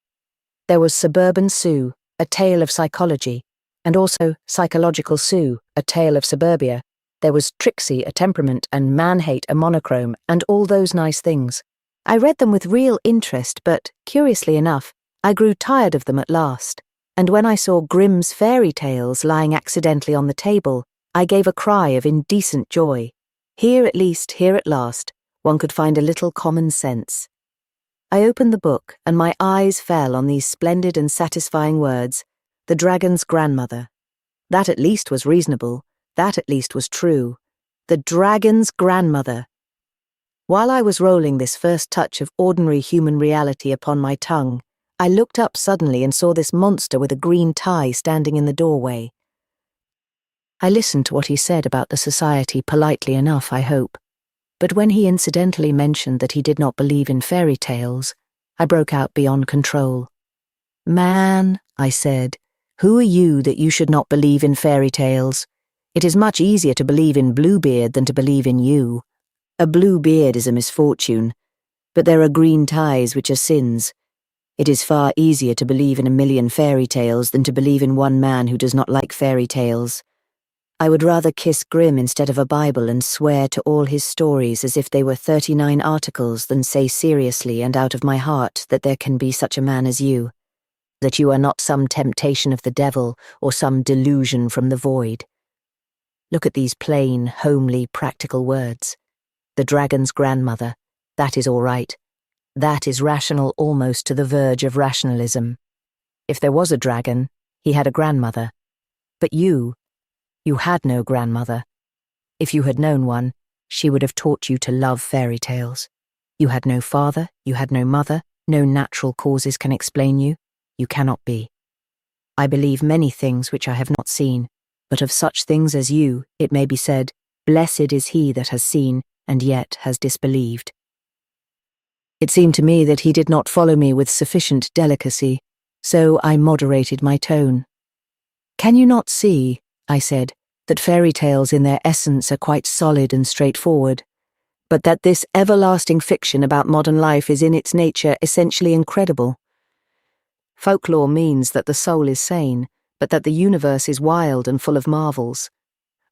S1: There was Suburban Sue, a tale of psychology, and also Psychological Sue, a tale of suburbia. There was Trixie, a temperament, and Man-Hate, a monochrome, and all those nice things. I read them with real interest, but, curiously enough, I grew tired of them at last, and when I saw Grimm's fairy tales lying accidentally on the table, I gave a cry of indecent joy. Here at last, one could find a little common sense. I opened the book, and my eyes fell on these splendid and satisfying words, "The dragon's grandmother." That at least was reasonable. That at least was true. The dragon's grandmother. While I was rolling this first touch of ordinary human reality upon my tongue, I looked up suddenly and saw this monster with a green tie standing in the doorway. I listened to what he said about the society politely enough, I hope, but when he incidentally mentioned that he did not believe in fairy tales, I broke out beyond control. "Man," I said, "who are you that you should not believe in fairy tales? It is much easier to believe in Bluebeard than to believe in you. A blue beard is a misfortune, but there are green ties which are sins. It is far easier to believe in a million fairy tales than to believe in one man who does not like fairy tales. I would rather kiss Grimm instead of a Bible and swear to all his stories as if they were 39 articles than say seriously and out of my heart that there can be such a man as you, that you are not some temptation of the devil or some delusion from the void. Look at these plain, homely, practical words. The dragon's grandmother, that is all right. That is rational almost to the verge of rationalism. If there was a dragon, he had a grandmother. But you had no grandmother. If you had known one, she would have taught you to love fairy tales. You had no father, you had no mother, no natural causes can explain you. You cannot be. I believe many things which I have not seen, but of such things as you, it may be said, blessed is he that has seen, and yet has disbelieved. It seemed to me that he did not follow me with sufficient delicacy, so I moderated my tone. Can you not see, I said, that fairy tales in their essence are quite solid and straightforward, but that this everlasting fiction about modern life is in its nature essentially incredible? Folklore means that the soul is sane, but that the universe is wild and full of marvels.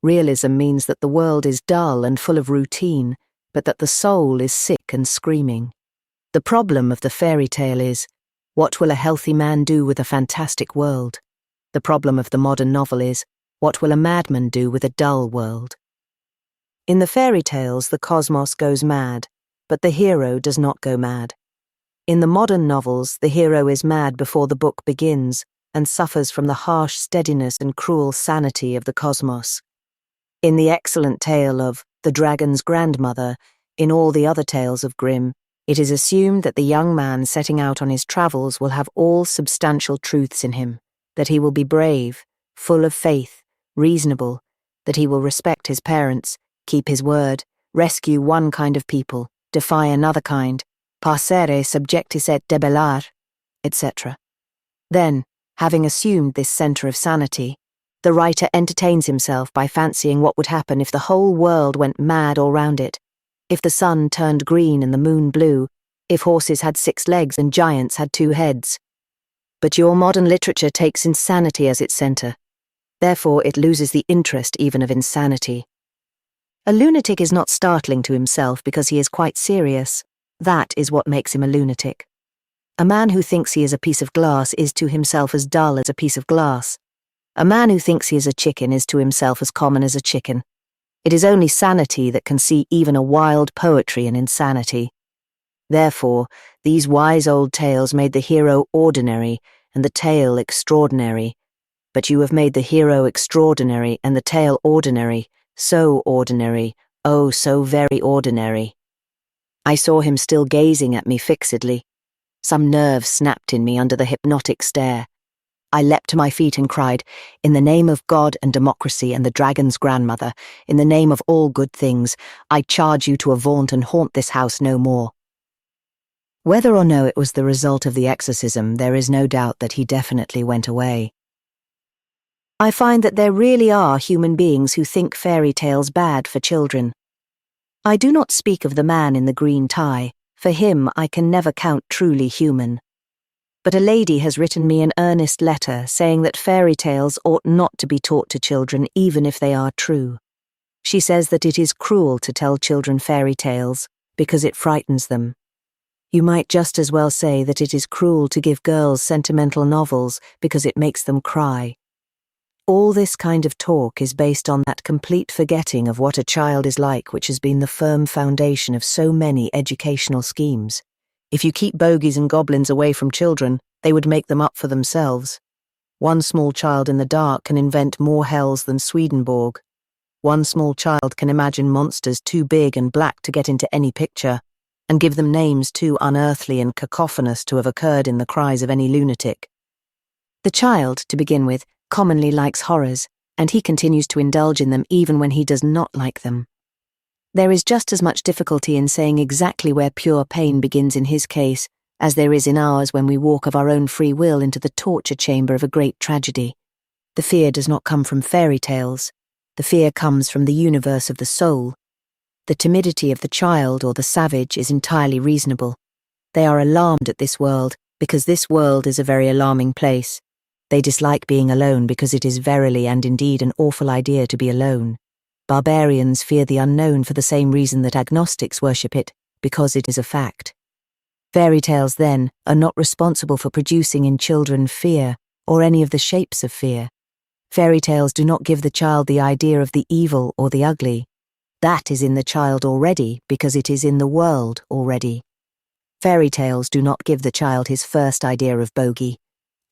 S1: Realism means that the world is dull and full of routine, but that the soul is sick and screaming. The problem of the fairy tale is, what will a healthy man do with a fantastic world? The problem of the modern novel is, what will a madman do with a dull world? In the fairy tales, the cosmos goes mad, but the hero does not go mad. In the modern novels, the hero is mad before the book begins and suffers from the harsh steadiness and cruel sanity of the cosmos. In the excellent tale of The Dragon's Grandmother, in all the other tales of Grimm, it is assumed that the young man setting out on his travels will have all substantial truths in him, that he will be brave, full of faith, reasonable, that he will respect his parents, keep his word, rescue one kind of people, defy another kind, parcere subjectis et debellare, etc. Then, having assumed this centre of sanity, the writer entertains himself by fancying what would happen if the whole world went mad all round it, if the sun turned green and the moon blue, if horses had 6 legs and giants had 2 heads. But your modern literature takes insanity as its centre. Therefore it loses the interest even of insanity. A lunatic is not startling to himself because he is quite serious. That is what makes him a lunatic. A man who thinks he is a piece of glass is to himself as dull as a piece of glass. A man who thinks he is a chicken is to himself as common as a chicken. It is only sanity that can see even a wild poetry in insanity. Therefore, these wise old tales made the hero ordinary and the tale extraordinary. But you have made the hero extraordinary and the tale ordinary, so ordinary, oh so very ordinary. I saw him still gazing at me fixedly. Some nerve snapped in me under the hypnotic stare. I leapt to my feet and cried, "In the name of God and democracy and the dragon's grandmother, in the name of all good things, I charge you to avaunt and haunt this house no more." Whether or no it was the result of the exorcism, there is no doubt that he definitely went away. I find that there really are human beings who think fairy tales bad for children. I do not speak of the man in the green tie. For him I can never count truly human. But a lady has written me an earnest letter saying that fairy tales ought not to be taught to children even if they are true. She says that it is cruel to tell children fairy tales because it frightens them. You might just as well say that it is cruel to give girls sentimental novels because it makes them cry. All this kind of talk is based on that complete forgetting of what a child is like, which has been the firm foundation of so many educational schemes. If you keep bogies and goblins away from children, they would make them up for themselves. One small child in the dark can invent more hells than Swedenborg. One small child can imagine monsters too big and black to get into any picture, and give them names too unearthly and cacophonous to have occurred in the cries of any lunatic. The child, to begin with, commonly likes horrors, and he continues to indulge in them even when he does not like them. There is just as much difficulty in saying exactly where pure pain begins in his case as there is in ours when we walk of our own free will into the torture chamber of a great tragedy. The fear does not come from fairy tales. The fear comes from the universe of the soul. The timidity of the child or the savage is entirely reasonable. They are alarmed at this world because this world is a very alarming place. They dislike being alone because it is verily and indeed an awful idea to be alone. Barbarians fear the unknown for the same reason that agnostics worship it, because it is a fact. Fairy tales, then, are not responsible for producing in children fear, or any of the shapes of fear. Fairy tales do not give the child the idea of the evil or the ugly. That is in the child already, because it is in the world already. Fairy tales do not give the child his first idea of bogey.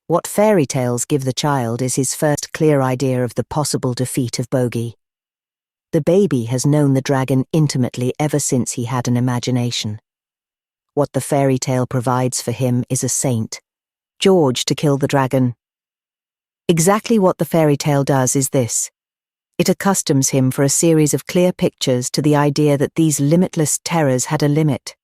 S1: What fairy tales give the child is his first clear idea of the possible defeat of bogey. The baby has known the dragon intimately ever since he had an imagination. What the fairy tale provides for him is a saint, George to kill the dragon. Exactly what the fairy tale does is this. It accustoms him for a series of clear pictures to the idea that these limitless terrors had a limit,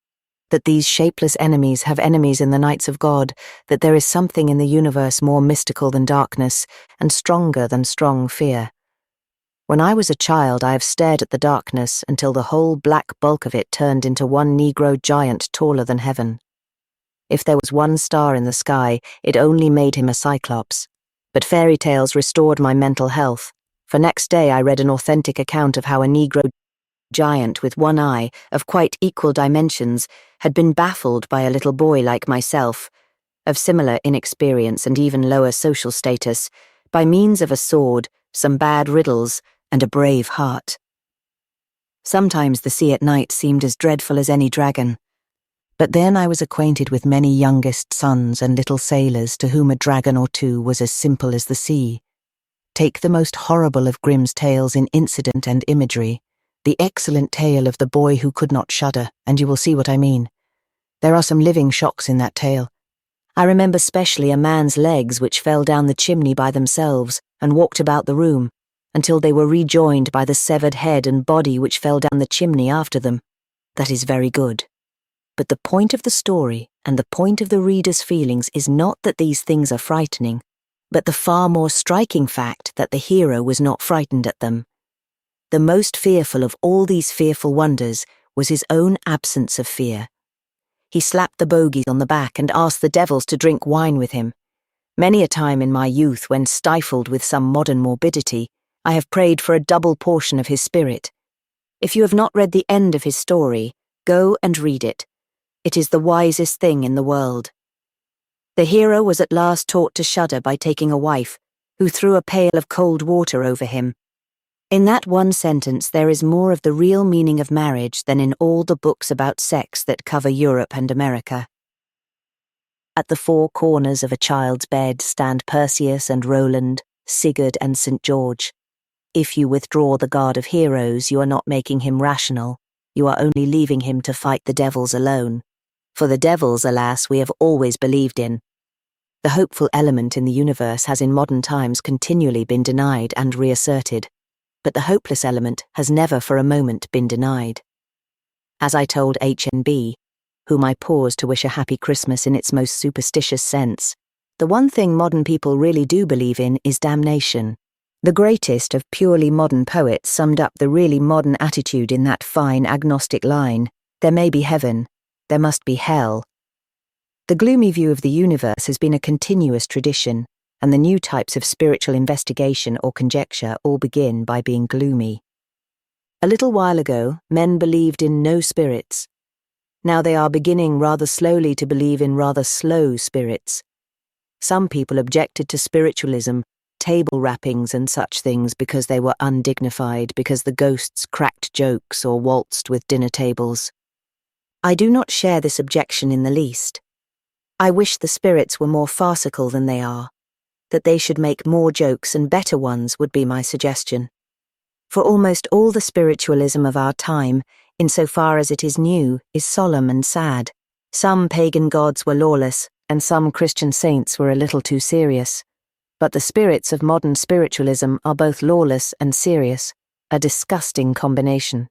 S1: that these shapeless enemies have enemies in the knights of God, that there is something in the universe more mystical than darkness and stronger than strong fear. When I was a child, I have stared at the darkness until the whole black bulk of it turned into one Negro giant taller than heaven. If there was one star in the sky, it only made him a cyclops. But fairy tales restored my mental health, for next day I read an authentic account of how a Negro giant with one eye, of quite equal dimensions, had been baffled by a little boy like myself, of similar inexperience and even lower social status, by means of a sword, some bad riddles, and a brave heart. Sometimes the sea at night seemed as dreadful as any dragon, but then I was acquainted with many youngest sons and little sailors to whom a dragon or two was as simple as the sea. Take the most horrible of Grimm's tales in incident and imagery, the excellent tale of the boy who could not shudder, and you will see what I mean. There are some living shocks in that tale. I remember specially a man's legs which fell down the chimney by themselves and walked about the room, until they were rejoined by the severed head and body which fell down the chimney after them. That is very good. But the point of the story and the point of the reader's feelings is not that these things are frightening, but the far more striking fact that the hero was not frightened at them. The most fearful of all these fearful wonders was his own absence of fear. He slapped the bogies on the back and asked the devils to drink wine with him. Many a time in my youth, when stifled with some modern morbidity, I have prayed for a double portion of his spirit. If you have not read the end of his story, go and read it. It is the wisest thing in the world. The hero was at last taught to shudder by taking a wife, who threw a pail of cold water over him. In that one sentence there is more of the real meaning of marriage than in all the books about sex that cover Europe and America. At the four corners of a child's bed stand Perseus and Roland, Sigurd and St. George. If you withdraw the guard of heroes, you are not making him rational, you are only leaving him to fight the devils alone. For the devils, alas, we have always believed in. The hopeful element in the universe has in modern times continually been denied and reasserted, but the hopeless element has never for a moment been denied. As I told HNB, whom I paused to wish a happy Christmas in its most superstitious sense, the one thing modern people really do believe in is damnation. The greatest of purely modern poets summed up the really modern attitude in that fine agnostic line, there may be heaven, there must be hell. The gloomy view of the universe has been a continuous tradition, and the new types of spiritual investigation or conjecture all begin by being gloomy. A little while ago, men believed in no spirits. Now they are beginning rather slowly to believe in rather slow spirits. Some people objected to spiritualism, table rappings and such things because they were undignified, because the ghosts cracked jokes or waltzed with dinner tables. I do not share this objection in the least. I wish the spirits were more farcical than they are, that they should make more jokes and better ones would be my suggestion. For almost all the spiritualism of our time, insofar as it is new, is solemn and sad. Some pagan gods were lawless, and some Christian saints were a little too serious. But the spirits of modern spiritualism are both lawless and serious, a disgusting combination.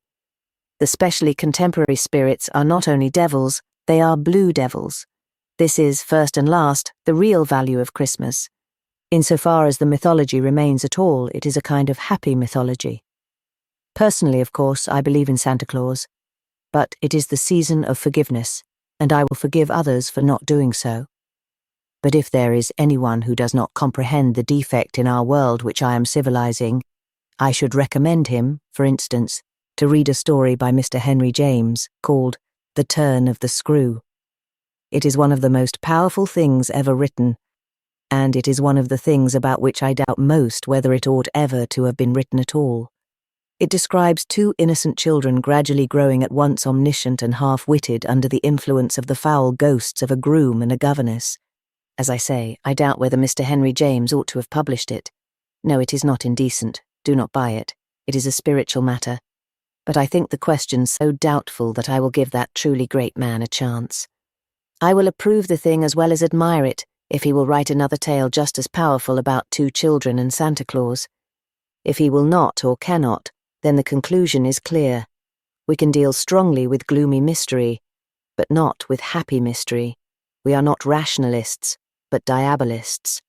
S1: The specially contemporary spirits are not only devils, they are blue devils. This is, first and last, the real value of Christmas. Insofar as the mythology remains at all, it is a kind of happy mythology. Personally, of course, I believe in Santa Claus, but it is the season of forgiveness, and I will forgive others for not doing so. But if there is anyone who does not comprehend the defect in our world which I am civilizing, I should recommend him, for instance, to read a story by Mr. Henry James called The Turn of the Screw. It is one of the most powerful things ever written, and it is one of the things about which I doubt most whether it ought ever to have been written at all. It describes two innocent children gradually growing at once omniscient and half-witted under the influence of the foul ghosts of a groom and a governess. As I say, I doubt whether Mr. Henry James ought to have published it. No, it is not indecent. Do not buy it. It is a spiritual matter. But I think the question so doubtful that I will give that truly great man a chance. I will approve the thing as well as admire it, if he will write another tale just as powerful about two children and Santa Claus. If he will not or cannot, then the conclusion is clear. We can deal strongly with gloomy mystery, but not with happy mystery. We are not rationalists, but diabolists.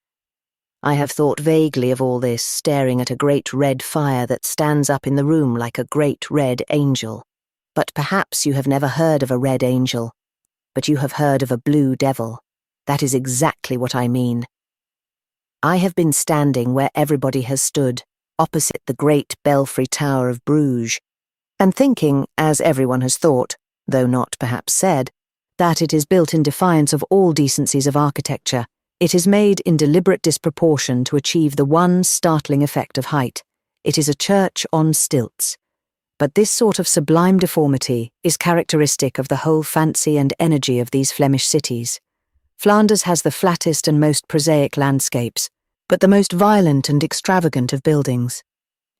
S1: I have thought vaguely of all this, staring at a great red fire that stands up in the room like a great red angel. But perhaps you have never heard of a red angel, but you have heard of a blue devil. That is exactly what I mean. I have been standing where everybody has stood, opposite the great belfry tower of Bruges, and thinking, as everyone has thought, though not perhaps said, that it is built in defiance of all decencies of architecture. It is made in deliberate disproportion to achieve the one startling effect of height. It is a church on stilts. But this sort of sublime deformity is characteristic of the whole fancy and energy of these Flemish cities. Flanders has the flattest and most prosaic landscapes, but the most violent and extravagant of buildings.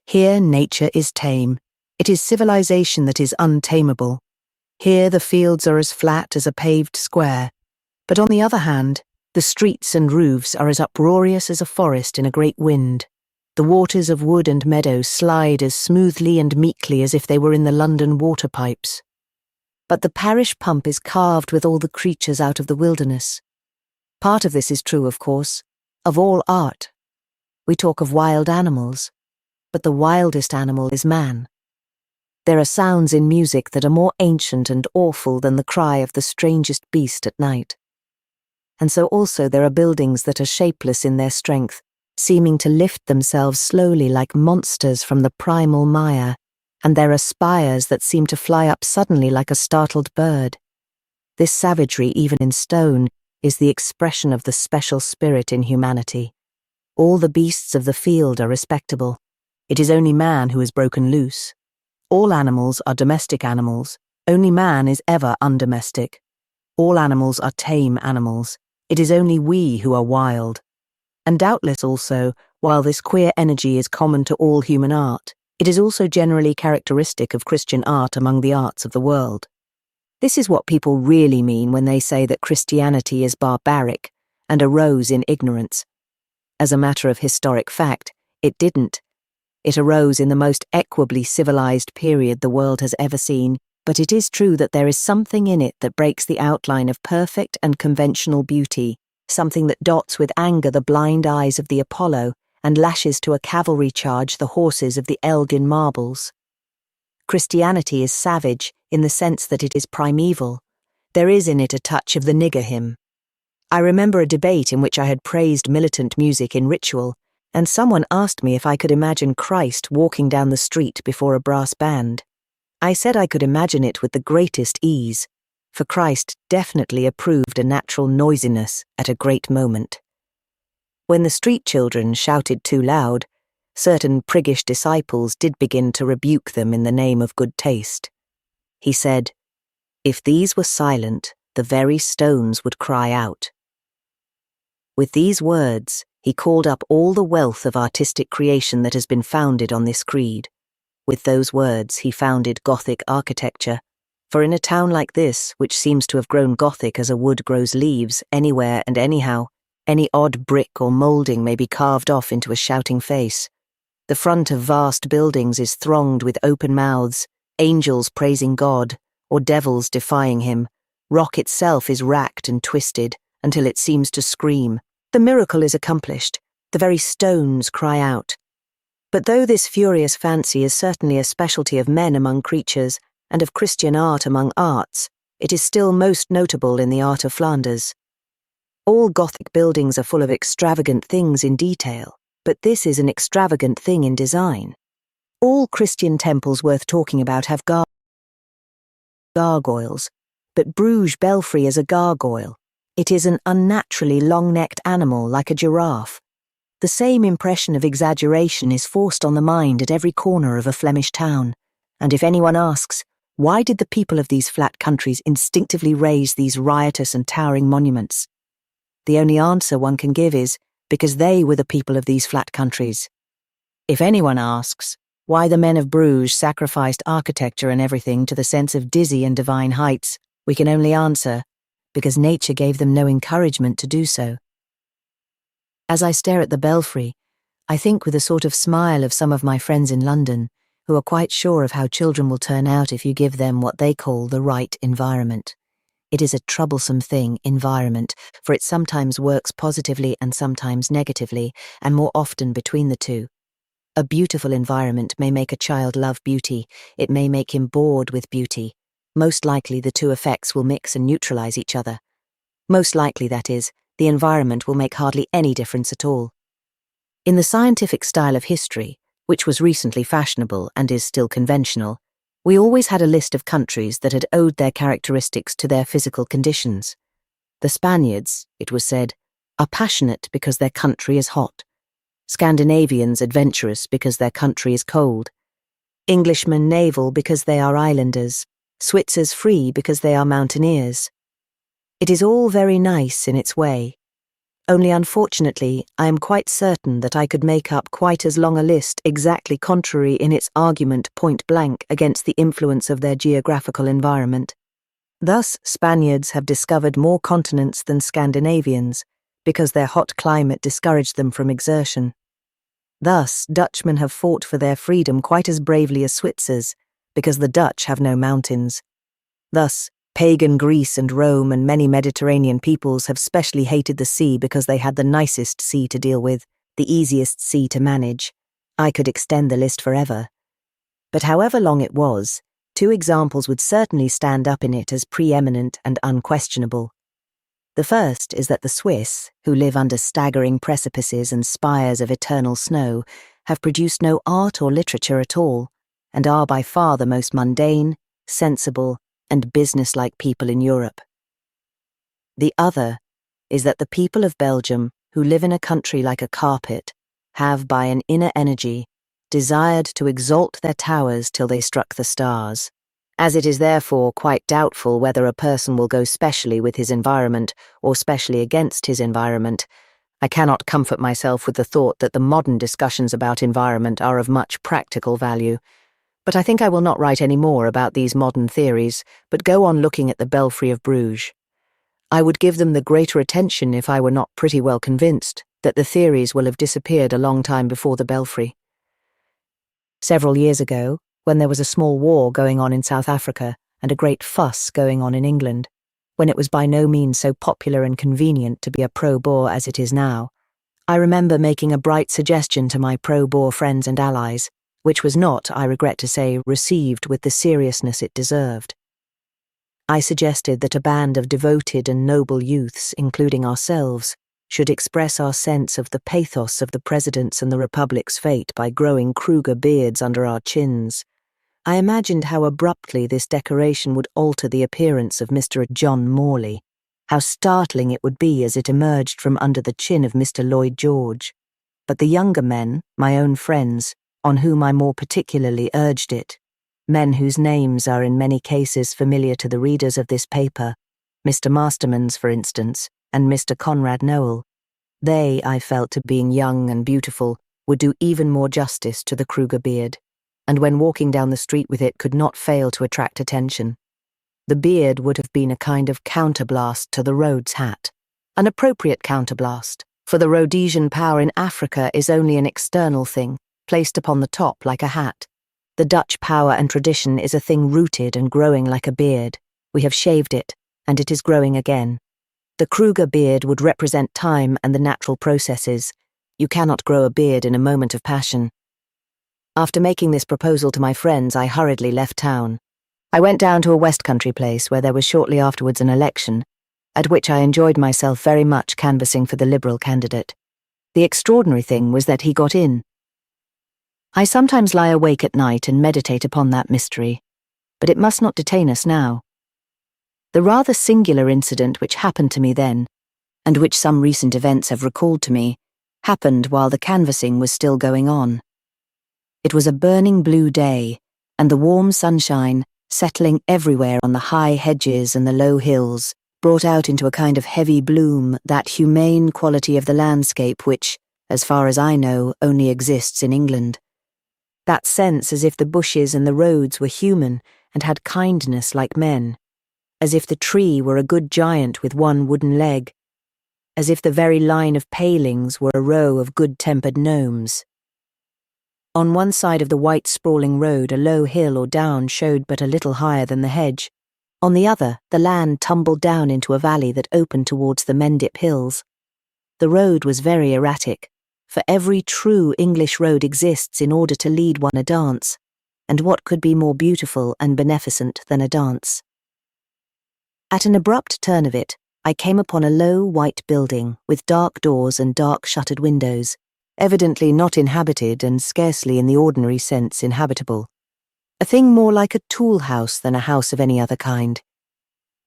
S1: Here nature is tame. It is civilization that is untamable. Here the fields are as flat as a paved square, but on the other hand, the streets and roofs are as uproarious as a forest in a great wind. The waters of wood and meadow slide as smoothly and meekly as if they were in the London water pipes. But the parish pump is carved with all the creatures out of the wilderness. Part of this is true, of course, of all art. We talk of wild animals, but the wildest animal is man. There are sounds in music that are more ancient and awful than the cry of the strangest beast at night. And so also there are buildings that are shapeless in their strength, seeming to lift themselves slowly like monsters from the primal mire, and there are spires that seem to fly up suddenly like a startled bird. This savagery, even in stone, is the expression of the special spirit in humanity. All the beasts of the field are respectable. It is only man who is broken loose. All animals are domestic animals. Only man is ever undomestic. All animals are tame animals. It is only we who are wild. And doubtless also, while this queer energy is common to all human art, it is also generally characteristic of Christian art among the arts of the world. This is what people really mean when they say that Christianity is barbaric and arose in ignorance. As a matter of historic fact, it didn't. It arose in the most equably civilized period the world has ever seen, but it is true that there is something in it that breaks the outline of perfect and conventional beauty, something that dots with anger the blind eyes of the Apollo and lashes to a cavalry charge the horses of the Elgin marbles. Christianity is savage in the sense that it is primeval. There is in it a touch of the nigger hymn. I remember a debate in which I had praised militant music in ritual, and someone asked me if I could imagine Christ walking down the street before a brass band. I said I could imagine it with the greatest ease, for Christ definitely approved a natural noisiness at a great moment. When the street children shouted too loud, certain priggish disciples did begin to rebuke them in the name of good taste. He said, "If these were silent, the very stones would cry out." With these words, he called up all the wealth of artistic creation that has been founded on this creed. With those words, he founded Gothic architecture, for in a town like this, which seems to have grown Gothic as a wood grows leaves, anywhere and anyhow, any odd brick or moulding may be carved off into a shouting face. The front of vast buildings is thronged with open mouths, angels praising God, or devils defying him. Rock itself is racked and twisted until it seems to scream. The miracle is accomplished. The very stones cry out. But though this furious fancy is certainly a specialty of men among creatures and of Christian art among arts, it is still most notable in the art of Flanders. All Gothic buildings are full of extravagant things in detail, but this is an extravagant thing in design. All Christian temples worth talking about have gargoyles, but Bruges Belfry is a gargoyle. It is an unnaturally long-necked animal like a giraffe. The same impression of exaggeration is forced on the mind at every corner of a Flemish town, and if anyone asks, why did the people of these flat countries instinctively raise these riotous and towering monuments? The only answer one can give is, because they were the people of these flat countries. If anyone asks, why the men of Bruges sacrificed architecture and everything to the sense of dizzy and divine heights, we can only answer, because nature gave them no encouragement to do so. As I stare at the belfry, I think with a sort of smile of some of my friends in London, who are quite sure of how children will turn out if you give them what they call the right environment. It is a troublesome thing, environment, for it sometimes works positively and sometimes negatively, and more often between the two. A beautiful environment may make a child love beauty, it may make him bored with beauty. Most likely the two effects will mix and neutralize each other. Most likely, that is, the environment will make hardly any difference at all. In the scientific style of history, which was recently fashionable and is still conventional, we always had a list of countries that had owed their characteristics to their physical conditions. The Spaniards, it was said, are passionate because their country is hot. Scandinavians adventurous because their country is cold. Englishmen naval because they are islanders. Switzers free because they are mountaineers. It is all very nice in its way. Only unfortunately, I am quite certain that I could make up quite as long a list exactly contrary in its argument point blank against the influence of their geographical environment. Thus, Spaniards have discovered more continents than Scandinavians, because their hot climate discouraged them from exertion. Thus, Dutchmen have fought for their freedom quite as bravely as Switzers, because the Dutch have no mountains. Thus, pagan Greece and Rome and many Mediterranean peoples have specially hated the sea because they had the nicest sea to deal with, the easiest sea to manage. I could extend the list forever. But however long it was, two examples would certainly stand up in it as preeminent and unquestionable. The first is that the Swiss, who live under staggering precipices and spires of eternal snow, have produced no art or literature at all, and are by far the most mundane, sensible, and business-like people in Europe. The other is that the people of Belgium, who live in a country like a carpet, have by an inner energy desired to exalt their towers till they struck the stars. As it is therefore quite doubtful whether a person will go specially with his environment or specially against his environment, I cannot comfort myself with the thought that the modern discussions about environment are of much practical value. But I think I will not write any more about these modern theories, but go on looking at the belfry of Bruges. I would give them the greater attention if I were not pretty well convinced that the theories will have disappeared a long time before the belfry. Several years ago, when there was a small war going on in South Africa and a great fuss going on in England, when it was by no means so popular and convenient to be a pro-Boer as it is now, I remember making a bright suggestion to my pro-Boer friends and allies, which was not, I regret to say, received with the seriousness it deserved. I suggested that a band of devoted and noble youths, including ourselves, should express our sense of the pathos of the President's and the Republic's fate by growing Kruger beards under our chins. I imagined how abruptly this decoration would alter the appearance of Mr. John Morley, how startling it would be as it emerged from under the chin of Mr. Lloyd George. But the younger men, my own friends, on whom I more particularly urged it, men whose names are in many cases familiar to the readers of this paper, Mr. Masterman's, for instance, and Mr. Conrad Noel, they, I felt, to being young and beautiful, would do even more justice to the Kruger beard, and when walking down the street with it could not fail to attract attention. The beard would have been a kind of counterblast to the Rhodes hat, an appropriate counterblast, for the Rhodesian power in Africa is only an external thing, placed upon the top like a hat. The Dutch power and tradition is a thing rooted and growing like a beard. We have shaved it, and it is growing again. The Kruger beard would represent time and the natural processes. You cannot grow a beard in a moment of passion. After making this proposal to my friends, I hurriedly left town. I went down to a West Country place where there was shortly afterwards an election, at which I enjoyed myself very much canvassing for the Liberal candidate. The extraordinary thing was that he got in. I sometimes lie awake at night and meditate upon that mystery, but it must not detain us now. The rather singular incident which happened to me then, and which some recent events have recalled to me, happened while the canvassing was still going on. It was a burning blue day, and the warm sunshine, settling everywhere on the high hedges and the low hills, brought out into a kind of heavy bloom that humane quality of the landscape which, as far as I know, only exists in England. That sense as if the bushes and the roads were human and had kindness like men, as if the tree were a good giant with one wooden leg, as if the very line of palings were a row of good-tempered gnomes. On one side of the white sprawling road a low hill or down showed but a little higher than the hedge. On the other, the land tumbled down into a valley that opened towards the Mendip Hills. The road was very erratic, for every true English road exists in order to lead one a dance, and what could be more beautiful and beneficent than a dance? At an abrupt turn of it, I came upon a low white building with dark doors and dark shuttered windows, evidently not inhabited and scarcely in the ordinary sense inhabitable. A thing more like a tool house than a house of any other kind.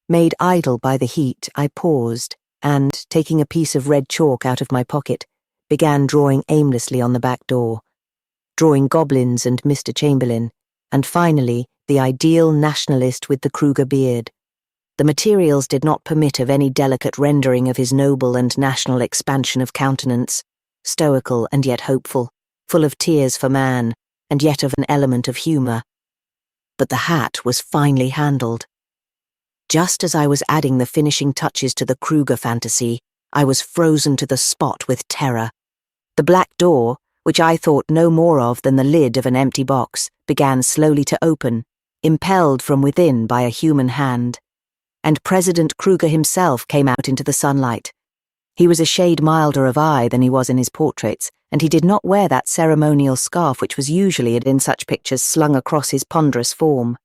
S1: Made idle by the heat, I paused, and, taking a piece of red chalk out of my pocket, began drawing aimlessly on the back door, drawing goblins and Mr. Chamberlain, and finally the ideal nationalist with the Kruger beard. The materials did not permit of any delicate rendering of his noble and national expansion of countenance, stoical and yet hopeful, full of tears for man, and yet of an element of humour. But the hat was finely handled. Just as I was adding the finishing touches to the Kruger fantasy, I was frozen to the spot with terror. The black door, which I thought no more of than the lid of an empty box, began slowly to open, impelled from within by a human hand. And President Kruger himself came out into the sunlight. He was a shade milder of eye than he was in his portraits, and he did not wear that ceremonial scarf which was usually in such pictures slung across his ponderous form.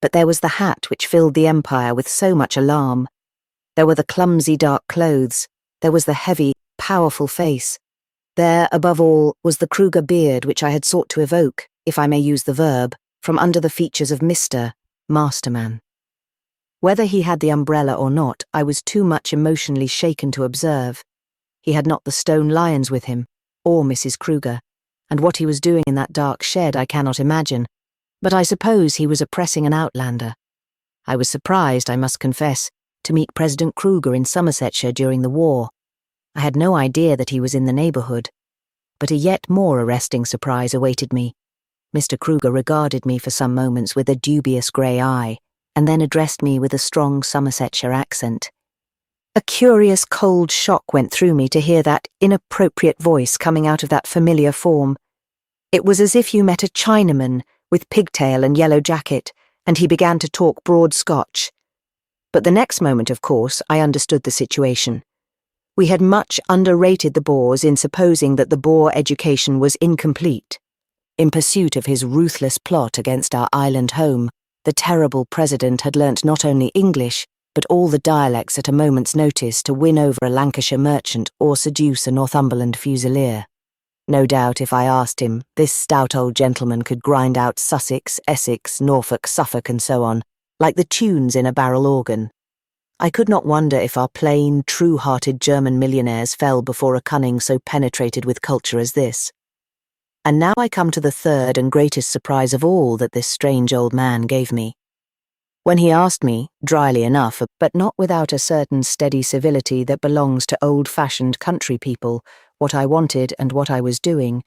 S1: But there was the hat which filled the empire with so much alarm. There were the clumsy dark clothes. There was the heavy, powerful face. There, above all, was the Kruger beard which I had sought to evoke, if I may use the verb, from under the features of Mr. Masterman. Whether he had the umbrella or not, I was too much emotionally shaken to observe. He had not the stone lions with him, or Mrs. Kruger, and what he was doing in that dark shed I cannot imagine, but I suppose he was oppressing an outlander. I was surprised, I must confess, to meet President Kruger in Somersetshire during the war. I had no idea that he was in the neighbourhood, but a yet more arresting surprise awaited me. Mr. Kruger regarded me for some moments with a dubious grey eye, and then addressed me with a strong Somersetshire accent. A curious cold shock went through me to hear that inappropriate voice coming out of that familiar form. It was as if you met a Chinaman with pigtail and yellow jacket, and he began to talk broad Scotch. But the next moment, of course, I understood the situation. We had much underrated the Boers in supposing that the Boer education was incomplete. In pursuit of his ruthless plot against our island home, the terrible president had learnt not only English, but all the dialects at a moment's notice to win over a Lancashire merchant or seduce a Northumberland fusilier. No doubt if I asked him, this stout old gentleman could grind out Sussex, Essex, Norfolk, Suffolk and so on, like the tunes in a barrel organ. I could not wonder if our plain, true-hearted German millionaires fell before a cunning so penetrated with culture as this. And now I come to the third and greatest surprise of all that this strange old man gave me. When he asked me, dryly enough, but not without a certain steady civility that belongs to old-fashioned country people, what I wanted and what I was doing,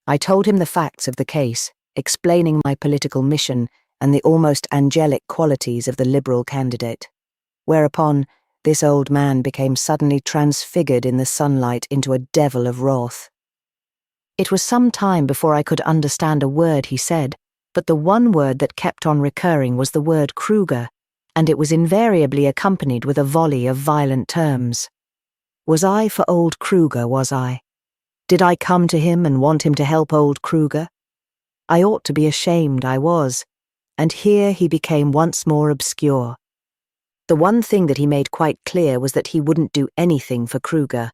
S1: I told him the facts of the case, explaining my political mission and the almost angelic qualities of the Liberal candidate. Whereupon, this old man became suddenly transfigured in the sunlight into a devil of wrath. It was some time before I could understand a word he said, but the one word that kept on recurring was the word Kruger, and it was invariably accompanied with a volley of violent terms. Was I for old Kruger, was I? Did I come to him and want him to help old Kruger? I ought to be ashamed, I was, and here he became once more obscure. The one thing that he made quite clear was that he wouldn't do anything for Kruger.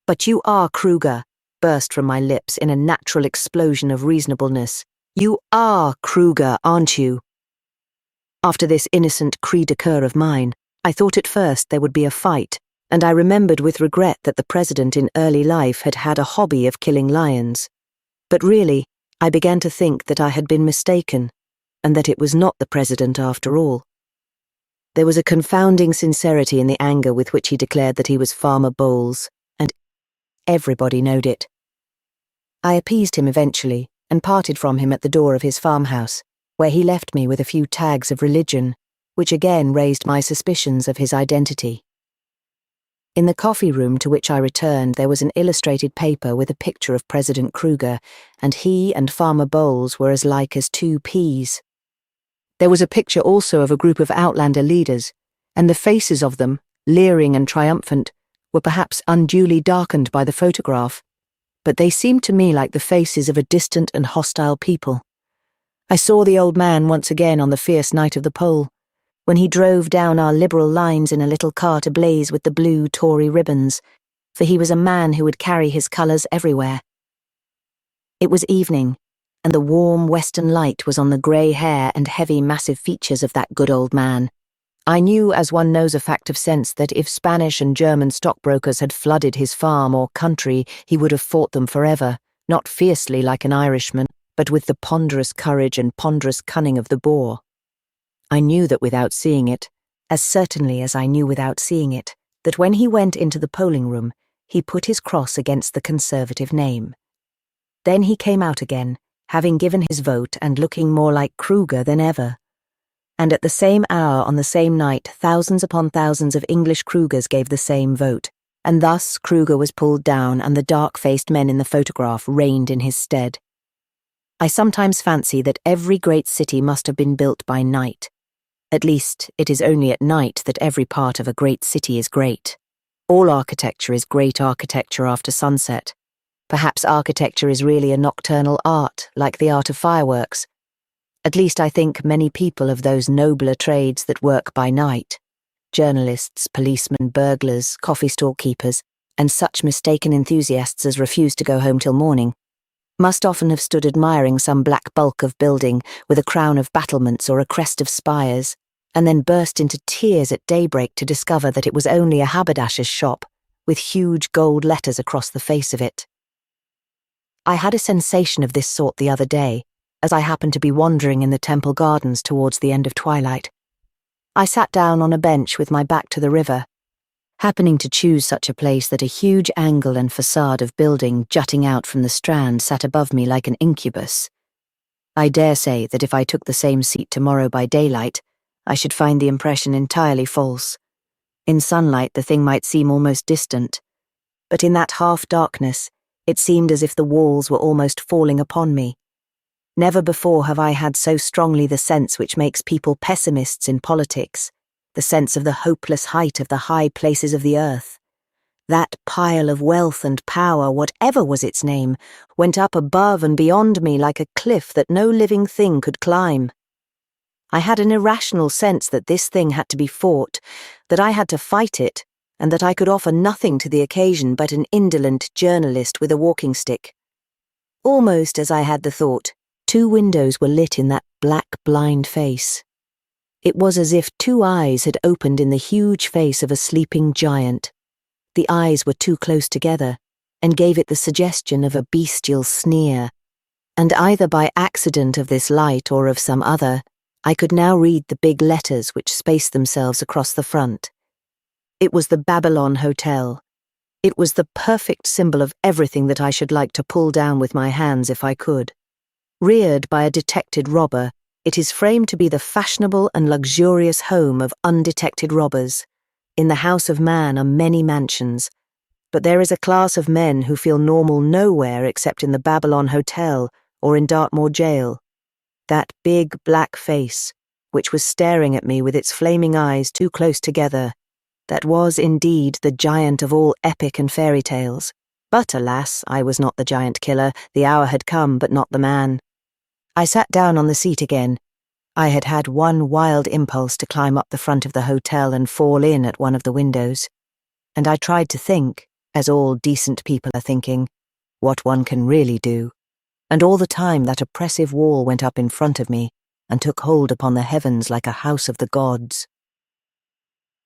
S1: "But you are Kruger," burst from my lips in a natural explosion of reasonableness. "You are Kruger, aren't you?" After this innocent cri de coeur of mine, I thought at first there would be a fight, and I remembered with regret that the president in early life had had a hobby of killing lions. But really, I began to think that I had been mistaken, and that it was not the president after all. There was a confounding sincerity in the anger with which he declared that he was Farmer Bowles, and everybody knowed it. I appeased him eventually, and parted from him at the door of his farmhouse, where he left me with a few tags of religion, which again raised my suspicions of his identity. In the coffee room to which I returned there was an illustrated paper with a picture of President Kruger, and he and Farmer Bowles were as like as two peas. There was a picture also of a group of Outlander leaders, and the faces of them, leering and triumphant, were perhaps unduly darkened by the photograph, but they seemed to me like the faces of a distant and hostile people. I saw the old man once again on the fierce night of the poll, when he drove down our Liberal lines in a little cart ablaze with the blue Tory ribbons, for he was a man who would carry his colours everywhere. It was evening, and the warm western light was on the grey hair and heavy massive features of that good old man. I knew, as one knows a fact of sense, that if Spanish and German stockbrokers had flooded his farm or country, he would have fought them forever, not fiercely like an Irishman, but with the ponderous courage and ponderous cunning of the Boer. I knew that without seeing it, as certainly as I knew without seeing it, that when he went into the polling room, he put his cross against the Conservative name. Then he came out again, having given his vote and looking more like Kruger than ever. And at the same hour on the same night, thousands upon thousands of English Krugers gave the same vote, and thus Kruger was pulled down and the dark-faced men in the photograph reigned in his stead. I sometimes fancy that every great city must have been built by night. At least, it is only at night that every part of a great city is great. All architecture is great architecture after sunset. Perhaps architecture is really a nocturnal art, like the art of fireworks. At least I think many people of those nobler trades that work by night, journalists, policemen, burglars, coffee stall keepers, and such mistaken enthusiasts as refuse to go home till morning, must often have stood admiring some black bulk of building with a crown of battlements or a crest of spires, and then burst into tears at daybreak to discover that it was only a haberdasher's shop, with huge gold letters across the face of it. I had a sensation of this sort the other day, as I happened to be wandering in the Temple Gardens towards the end of twilight. I sat down on a bench with my back to the river, happening to choose such a place that a huge angle and facade of building jutting out from the Strand sat above me like an incubus. I dare say that if I took the same seat tomorrow by daylight, I should find the impression entirely false. In sunlight the thing might seem almost distant, but in that half-darkness it seemed as if the walls were almost falling upon me. Never before have I had so strongly the sense which makes people pessimists in politics, the sense of the hopeless height of the high places of the earth. That pile of wealth and power, whatever was its name, went up above and beyond me like a cliff that no living thing could climb. I had an irrational sense that this thing had to be fought, that I had to fight it, and that I could offer nothing to the occasion but an indolent journalist with a walking stick. Almost as I had the thought, two windows were lit in that black, blind face. It was as if two eyes had opened in the huge face of a sleeping giant. The eyes were too close together, and gave it the suggestion of a bestial sneer, and either by accident of this light or of some other, I could now read the big letters which spaced themselves across the front. It was the Babylon Hotel. It was the perfect symbol of everything that I should like to pull down with my hands if I could. Reared by a detected robber, it is framed to be the fashionable and luxurious home of undetected robbers. In the house of man are many mansions, but there is a class of men who feel normal nowhere except in the Babylon Hotel or in Dartmoor Jail. That big black face, which was staring at me with its flaming eyes too close together, that was indeed the giant of all epic and fairy tales. But alas, I was not the giant killer. The hour had come, but not the man. I sat down on the seat again. I had had one wild impulse to climb up the front of the hotel and fall in at one of the windows. And I tried to think, as all decent people are thinking, what one can really do. And all the time that oppressive wall went up in front of me and took hold upon the heavens like a house of the gods.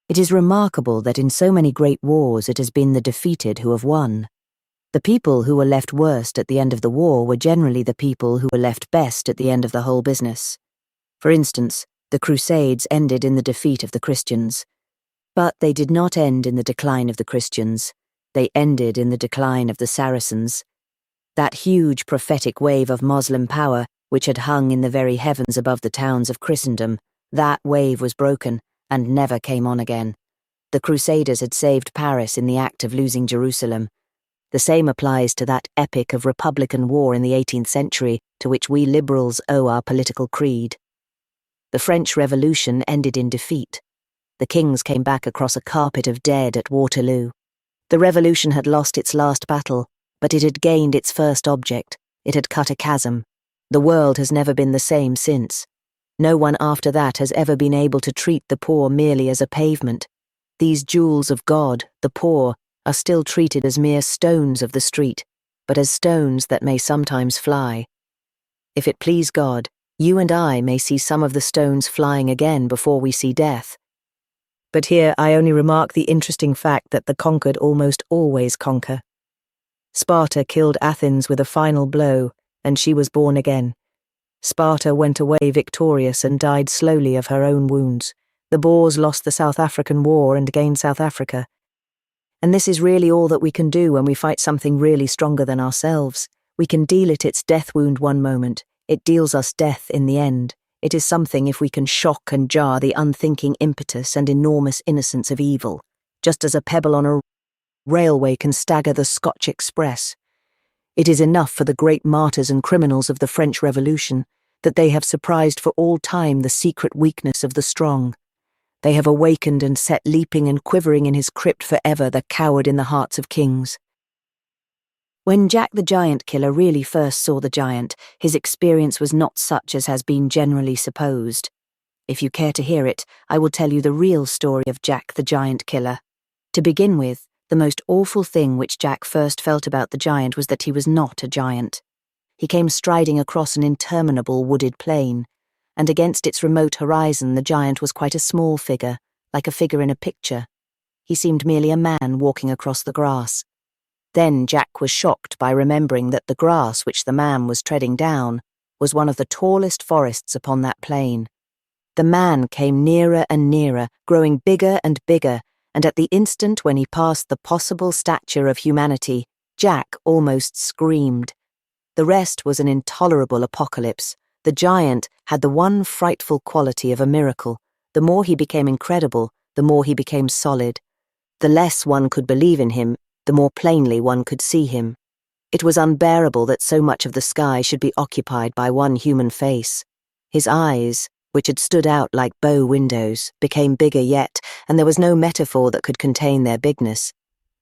S1: It is remarkable that in so many great wars it has been the defeated who have won. The people who were left worst at the end of the war were generally the people who were left best at the end of the whole business. For instance, the Crusades ended in the defeat of the Christians. But they did not end in the decline of the Christians. They ended in the decline of the Saracens. That huge prophetic wave of Moslem power, which had hung in the very heavens above the towns of Christendom, that wave was broken and never came on again. The Crusaders had saved Paris in the act of losing Jerusalem. The same applies to that epic of Republican war in the 18th century to which we liberals owe our political creed. The French Revolution ended in defeat. The kings came back across a carpet of dead at Waterloo. The revolution had lost its last battle, but it had gained its first object. It had cut a chasm. The world has never been the same since. No one after that has ever been able to treat the poor merely as a pavement. These jewels of God, the poor, are still treated as mere stones of the street, but as stones that may sometimes fly. If it please God, you and I may see some of the stones flying again before we see death. But here I only remark the interesting fact that the conquered almost always conquer. Sparta killed Athens with a final blow, and she was born again. Sparta went away victorious and died slowly of her own wounds. The Boers lost the South African War and gained South Africa. And this is really all that we can do when we fight something really stronger than ourselves. We can deal it its death wound one moment. It deals us death in the end. It is something if we can shock and jar the unthinking impetus and enormous innocence of evil, just as a pebble on a railway can stagger the Scotch Express. It is enough for the great martyrs and criminals of the French Revolution that they have surprised for all time the secret weakness of the strong. They have awakened and set leaping and quivering in his crypt forever the coward in the hearts of kings. When Jack the Giant Killer really first saw the giant, his experience was not such as has been generally supposed. If you care to hear it, I will tell you the real story of Jack the Giant Killer. To begin with, the most awful thing which Jack first felt about the giant was that he was not a giant. He came striding across an interminable wooded plain, and against its remote horizon the giant was quite a small figure, like a figure in a picture. He seemed merely a man walking across the grass. Then Jack was shocked by remembering that the grass which the man was treading down was one of the tallest forests upon that plain. The man came nearer and nearer, growing bigger and bigger, and at the instant when he passed the possible stature of humanity, Jack almost screamed. The rest was an intolerable apocalypse. The giant had the one frightful quality of a miracle. The more he became incredible, the more he became solid. The less one could believe in him, the more plainly one could see him. It was unbearable that so much of the sky should be occupied by one human face. His eyes, which had stood out like bow windows, became bigger yet, and there was no metaphor that could contain their bigness.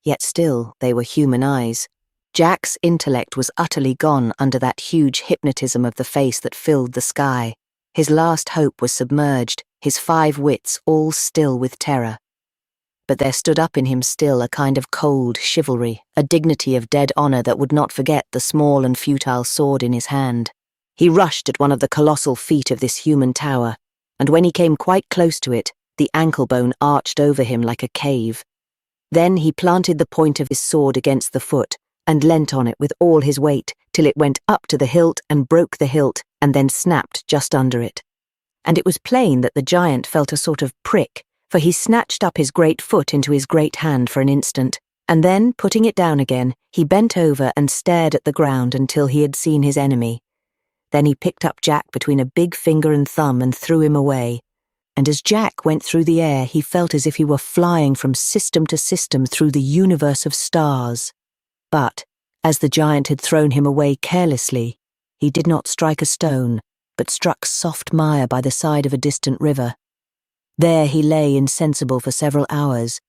S1: Yet still they were human eyes. Jack's intellect was utterly gone under that huge hypnotism of the face that filled the sky. His last hope was submerged, his 5 wits all still with terror. But there stood up in him still a kind of cold chivalry, a dignity of dead honour that would not forget the small and futile sword in his hand. He rushed at one of the colossal feet of this human tower, and when he came quite close to it, the ankle bone arched over him like a cave. Then he planted the point of his sword against the foot, and leant on it with all his weight, till it went up to the hilt and broke the hilt, and then snapped just under it. And it was plain that the giant felt a sort of prick, for he snatched up his great foot into his great hand for an instant, and then, putting it down again, he bent over and stared at the ground until he had seen his enemy. Then he picked up Jack between a big finger and thumb and threw him away. And as Jack went through the air, he felt as if he were flying from system to system through the universe of stars. But, as the giant had thrown him away carelessly, he did not strike a stone, but struck soft mire by the side of a distant river. There he lay insensible for several hours,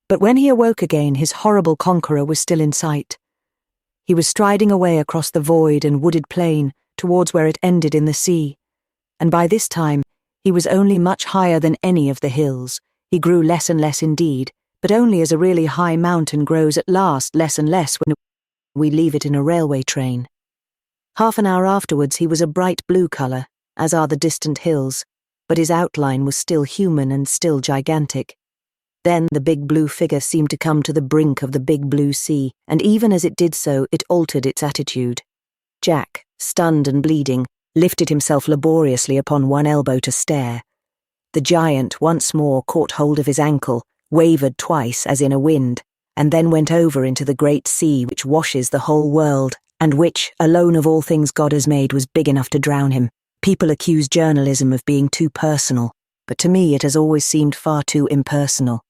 S1: but when he awoke again his horrible conqueror was still in sight. He was striding away across the void and wooded plain towards where it ended in the sea, and by this time he was only much higher than any of the hills. He grew less and less indeed, but only as a really high mountain grows at last less and less when we leave it in a railway train. Half an hour afterwards he was a bright blue colour, as are the distant hills, but his outline was still human and still gigantic. Then the big blue figure seemed to come to the brink of the big blue sea, and even as it did so, it altered its attitude. Jack, stunned and bleeding, lifted himself laboriously upon one elbow to stare. The giant once more caught hold of his ankle, wavered twice as in a wind, and then went over into the great sea which washes the whole world, and which, alone of all things God has made, was big enough to drown him. People accuse journalism of being too personal, but to me it has always seemed far too impersonal.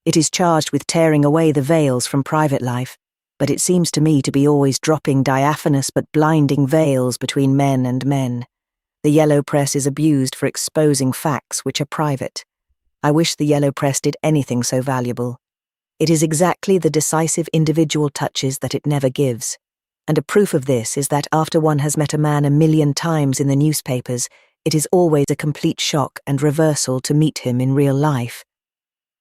S1: It is charged with tearing away the veils from private life, but it seems to me to be always dropping diaphanous but blinding veils between men and men. The yellow press is abused for exposing facts which are private. I wish the yellow press did anything so valuable. It is exactly the decisive individual touches that it never gives. And a proof of this is that after one has met a man 1,000,000 times in the newspapers, it is always a complete shock and reversal to meet him in real life.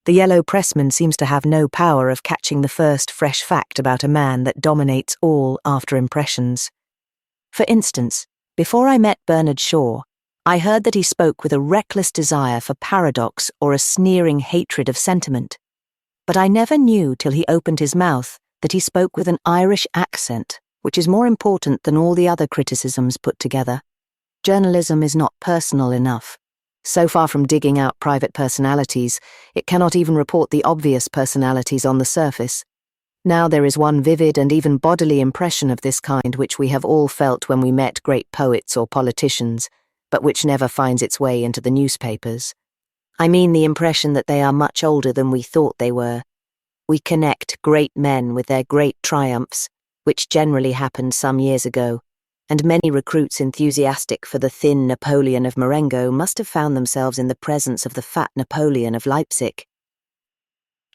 S1: The yellow pressman seems to have no power of catching the first fresh fact about a man that dominates all after impressions. For instance, before I met Bernard Shaw, I heard that he spoke with a reckless desire for paradox or a sneering hatred of sentiment. But I never knew till he opened his mouth that he spoke with an Irish accent, which is more important than all the other criticisms put together. Journalism is not personal enough. So far from digging out private personalities, it cannot even report the obvious personalities on the surface. Now there is one vivid and even bodily impression of this kind which we have all felt when we met great poets or politicians, but which never finds its way into the newspapers. I mean the impression that they are much older than we thought they were. We connect great men with their great triumphs, which generally happened some years ago, and many recruits enthusiastic for the thin Napoleon of Marengo must have found themselves in the presence of the fat Napoleon of Leipzig.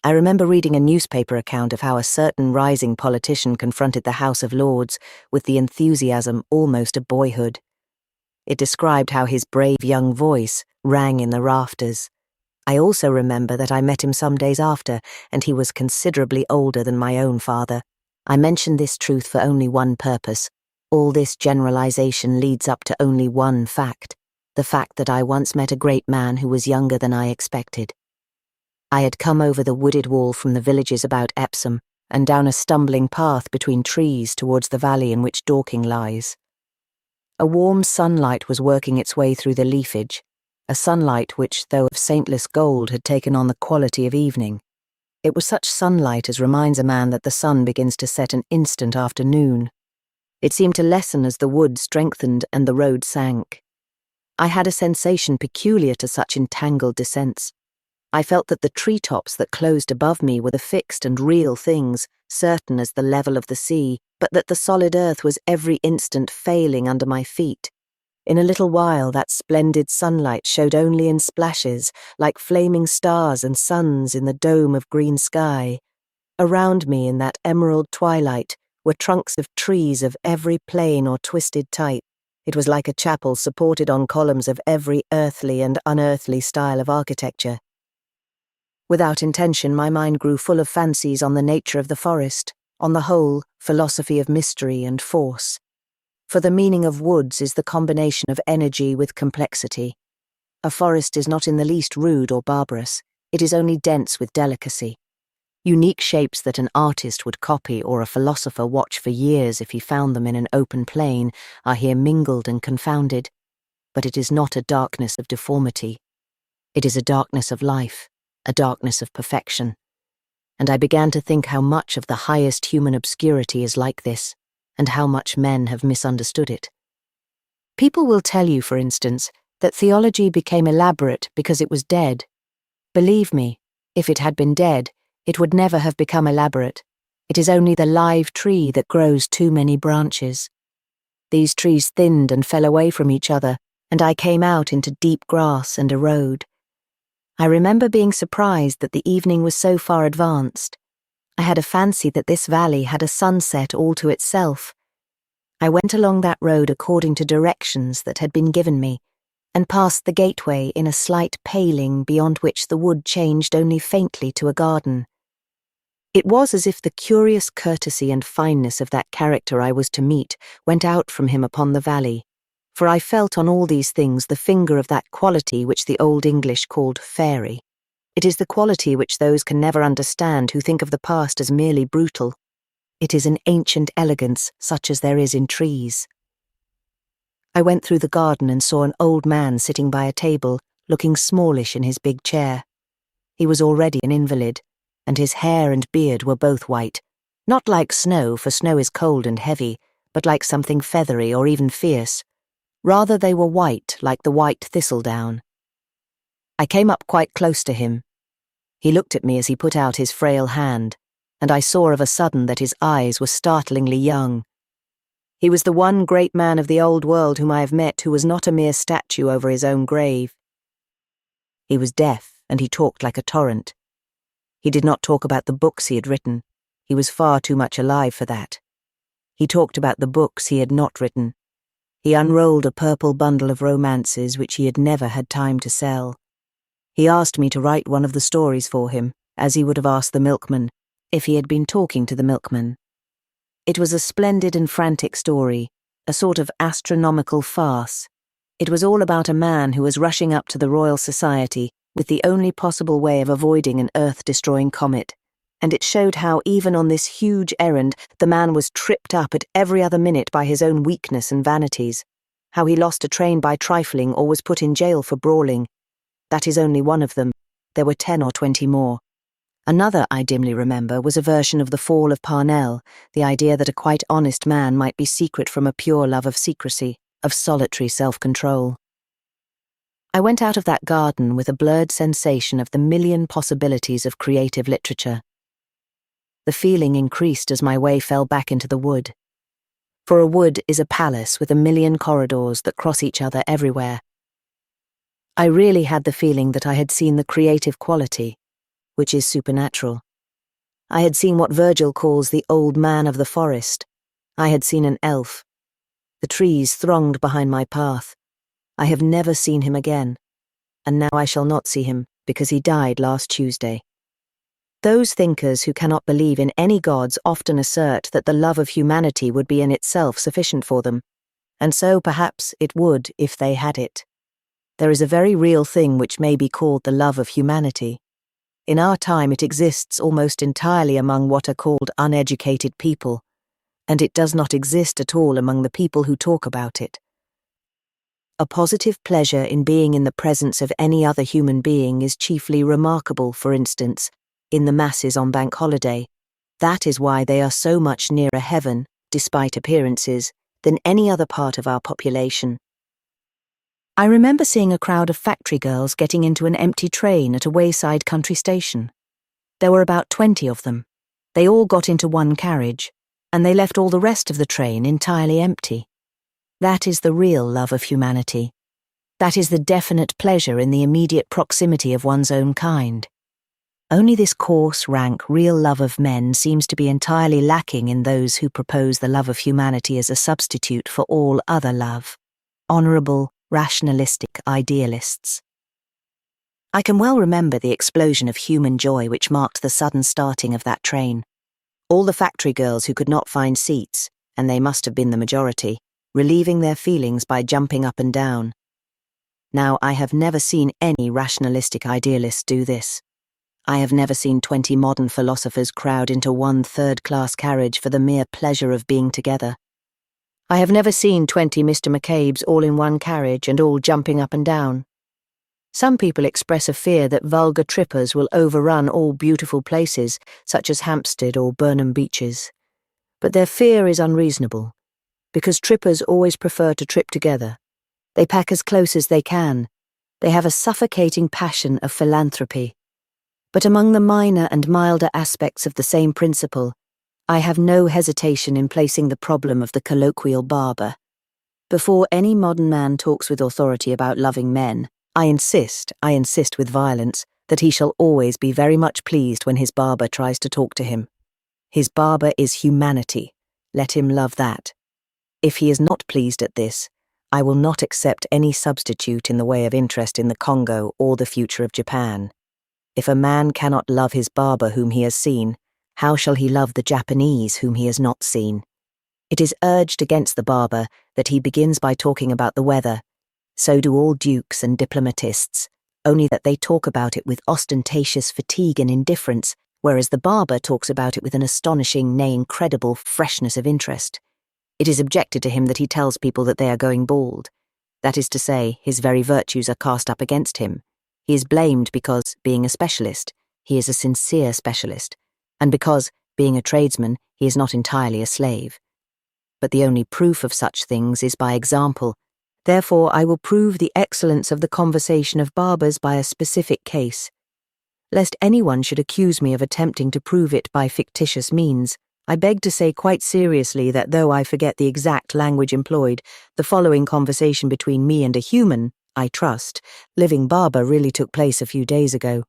S1: I remember reading a newspaper account of how a certain rising politician confronted the House of Lords with the enthusiasm almost of boyhood. It described how his brave young voice rang in the rafters. I also remember that I met him some days after, and he was considerably older than my own father. I mention this truth for only one purpose. All this generalization leads up to only one fact, the fact that I once met a great man who was younger than I expected. I had come over the wooded wall from the villages about Epsom and down a stumbling path between trees towards the valley in which Dorking lies. A warm sunlight was working its way through the leafage, a sunlight which, though of saintless gold, had taken on the quality of evening. It was such sunlight as reminds a man that the sun begins to set an instant after noon. It seemed to lessen as the wood strengthened and the road sank. I had a sensation peculiar to such entangled descents. I felt that the treetops that closed above me were the fixed and real things, certain as the level of the sea, but that the solid earth was every instant failing under my feet. In a little while that splendid sunlight showed only in splashes, like flaming stars and suns in the dome of green sky. Around me in that emerald twilight were trunks of trees of every plain or twisted type. It was like a chapel supported on columns of every earthly and unearthly style of architecture. Without intention, my mind grew full of fancies on the nature of the forest, on the whole, philosophy of mystery and force. For the meaning of woods is the combination of energy with complexity. A forest is not in the least rude or barbarous, it is only dense with delicacy. Unique shapes that an artist would copy or a philosopher watch for years if he found them in an open plain are here mingled and confounded. But it is not a darkness of deformity. It is a darkness of life, a darkness of perfection. And I began to think how much of the highest human obscurity is like this, and how much men have misunderstood it. People will tell you, for instance, that theology became elaborate because it was dead. Believe me, if it had been dead, it would never have become elaborate. It is only the live tree that grows too many branches. These trees thinned and fell away from each other, and I came out into deep grass and a road. I remember being surprised that the evening was so far advanced. I had a fancy that this valley had a sunset all to itself. I went along that road according to directions that had been given me, and passed the gateway in a slight paling beyond which the wood changed only faintly to a garden. It was as if the curious courtesy and fineness of that character I was to meet went out from him upon the valley, for I felt on all these things the finger of that quality which the Old English called fairy. It is the quality which those can never understand who think of the past as merely brutal. It is an ancient elegance such as there is in trees. I went through the garden and saw an old man sitting by a table, looking smallish in his big chair. He was already an invalid, and his hair and beard were both white, not like snow, for snow is cold and heavy, but like something feathery or even fierce. Rather, they were white, like the white thistledown. I came up quite close to him. He looked at me as he put out his frail hand, and I saw of a sudden that his eyes were startlingly young. He was the one great man of the old world whom I have met who was not a mere statue over his own grave. He was deaf, and he talked like a torrent. He did not talk about the books he had written. He was far too much alive for that. He talked about the books he had not written. He unrolled a purple bundle of romances which he had never had time to sell. He asked me to write one of the stories for him, as he would have asked the milkman, if he had been talking to the milkman. It was a splendid and frantic story, a sort of astronomical farce. It was all about a man who was rushing up to the Royal Society with the only possible way of avoiding an earth-destroying comet, and it showed how even on this huge errand the man was tripped up at every other minute by his own weakness and vanities, how he lost a train by trifling or was put in jail for brawling. That is only one of them. There were 10 or 20 more. Another I dimly remember was a version of the fall of Parnell, the idea that a quite honest man might be secret from a pure love of secrecy, of solitary self-control. I went out of that garden with a blurred sensation of the million possibilities of creative literature. The feeling increased as my way fell back into the wood. For a wood is a palace with a million corridors that cross each other everywhere. I really had the feeling that I had seen the creative quality, which is supernatural. I had seen what Virgil calls the old man of the forest. I had seen an elf. The trees thronged behind my path. I have never seen him again, and now I shall not see him because he died last Tuesday. Those thinkers who cannot believe in any gods often assert that the love of humanity would be in itself sufficient for them, and so perhaps it would if they had it. There is a very real thing which may be called the love of humanity. In our time it exists almost entirely among what are called uneducated people, and it does not exist at all among the people who talk about it. A positive pleasure in being in the presence of any other human being is chiefly remarkable, for instance, in the masses on Bank Holiday. That is why they are so much nearer heaven, despite appearances, than any other part of our population. I remember seeing a crowd of factory girls getting into an empty train at a wayside country station. There were about 20 of them. They all got into one carriage, and they left all the rest of the train entirely empty. That is the real love of humanity. That is the definite pleasure in the immediate proximity of one's own kind. Only this coarse, rank, real love of men seems to be entirely lacking in those who propose the love of humanity as a substitute for all other love. Honourable, rationalistic idealists. I can well remember the explosion of human joy which marked the sudden starting of that train. All the factory girls who could not find seats, and they must have been the majority, relieving their feelings by jumping up and down. Now, I have never seen any rationalistic idealist do this. I have never seen 20 modern philosophers crowd into one third-class carriage for the mere pleasure of being together. I have never seen 20 Mr. McCabe's all in one carriage and all jumping up and down. Some people express a fear that vulgar trippers will overrun all beautiful places, such as Hampstead or Burnham Beeches. But their fear is unreasonable, because trippers always prefer to trip together. They pack as close as they can. They have a suffocating passion of philanthropy. But among the minor and milder aspects of the same principle, I have no hesitation in placing the problem of the colloquial barber. Before any modern man talks with authority about loving men, I insist with violence, that he shall always be very much pleased when his barber tries to talk to him. His barber is humanity. Let him love that. If he is not pleased at this, I will not accept any substitute in the way of interest in the Congo or the future of Japan. If a man cannot love his barber whom he has seen, how shall he love the Japanese whom he has not seen? It is urged against the barber that he begins by talking about the weather. So do all dukes and diplomatists. only that they talk about it with ostentatious fatigue and indifference, whereas the barber talks about it with an astonishing, nay, incredible freshness of interest. It is objected to him that he tells people that they are going bald. That is to say, his very virtues are cast up against him. He is blamed because, being a specialist, he is a sincere specialist, and because, being a tradesman, he is not entirely a slave. But the only proof of such things is by example. Therefore, I will prove the excellence of the conversation of barbers by a specific case. Lest anyone should accuse me of attempting to prove it by fictitious means, I beg to say quite seriously that though I forget the exact language employed, the following conversation between me and a human, I trust, living barber really took place a few days ago.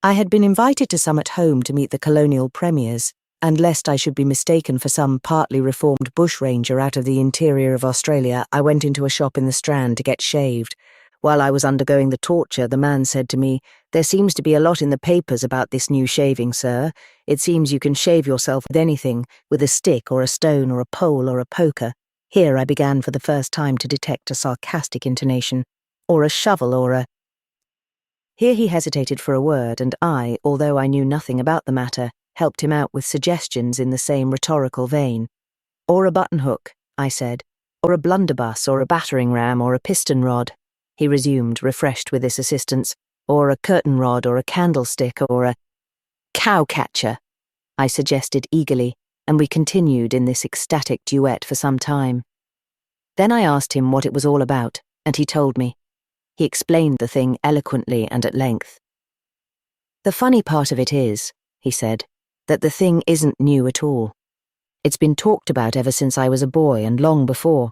S1: I had been invited to some at home to meet the colonial premiers, and lest I should be mistaken for some partly reformed bushranger out of the interior of Australia, I went into a shop in the Strand to get shaved. While I was undergoing the torture, the man said to me, "There seems to be a lot in the papers about this new shaving, sir. It seems you can shave yourself with anything, with a stick or a stone or a pole or a poker." Here I began for the first time to detect a sarcastic intonation, or a shovel or a... Here he hesitated for a word, and I, although I knew nothing about the matter, helped him out with suggestions in the same rhetorical vein. "Or a button-hook," I said, "or a blunderbuss, or a battering-ram, or a piston-rod," he resumed, refreshed with this assistance, "or a curtain-rod, or a candlestick, or a cow-catcher," I suggested eagerly, and we continued in this ecstatic duet for some time. Then I asked him what it was all about, and he told me. He explained the thing eloquently and at length. "The funny part of it is," he said, "that the thing isn't new at all. It's been talked about ever since I was a boy and long before.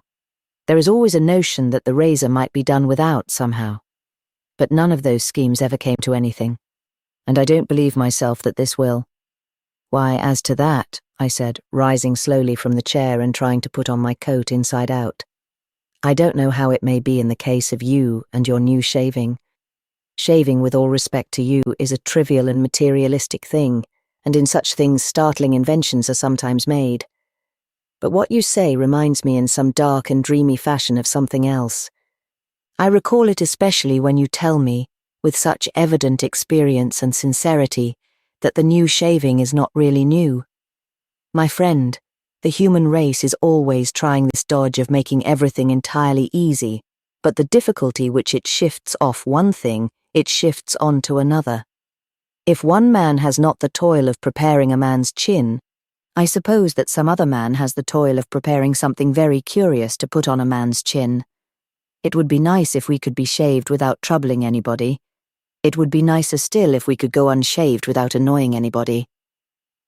S1: There is always a notion that the razor might be done without somehow. But none of those schemes ever came to anything, and I don't believe myself that this will." "Why, as to that," I said, rising slowly from the chair and trying to put on my coat inside out, "I don't know how it may be in the case of you and your new shaving. Shaving, with all respect to you, is a trivial and materialistic thing, and in such things startling inventions are sometimes made. But what you say reminds me in some dark and dreamy fashion of something else. I recall it especially when you tell me, with such evident experience and sincerity, that the new shaving is not really new. My friend, the human race is always trying this dodge of making everything entirely easy, but the difficulty which it shifts off one thing, it shifts on to another. If one man has not the toil of preparing a man's chin, I suppose that some other man has the toil of preparing something very curious to put on a man's chin. It would be nice if we could be shaved without troubling anybody. It would be nicer still if we could go unshaved without annoying anybody.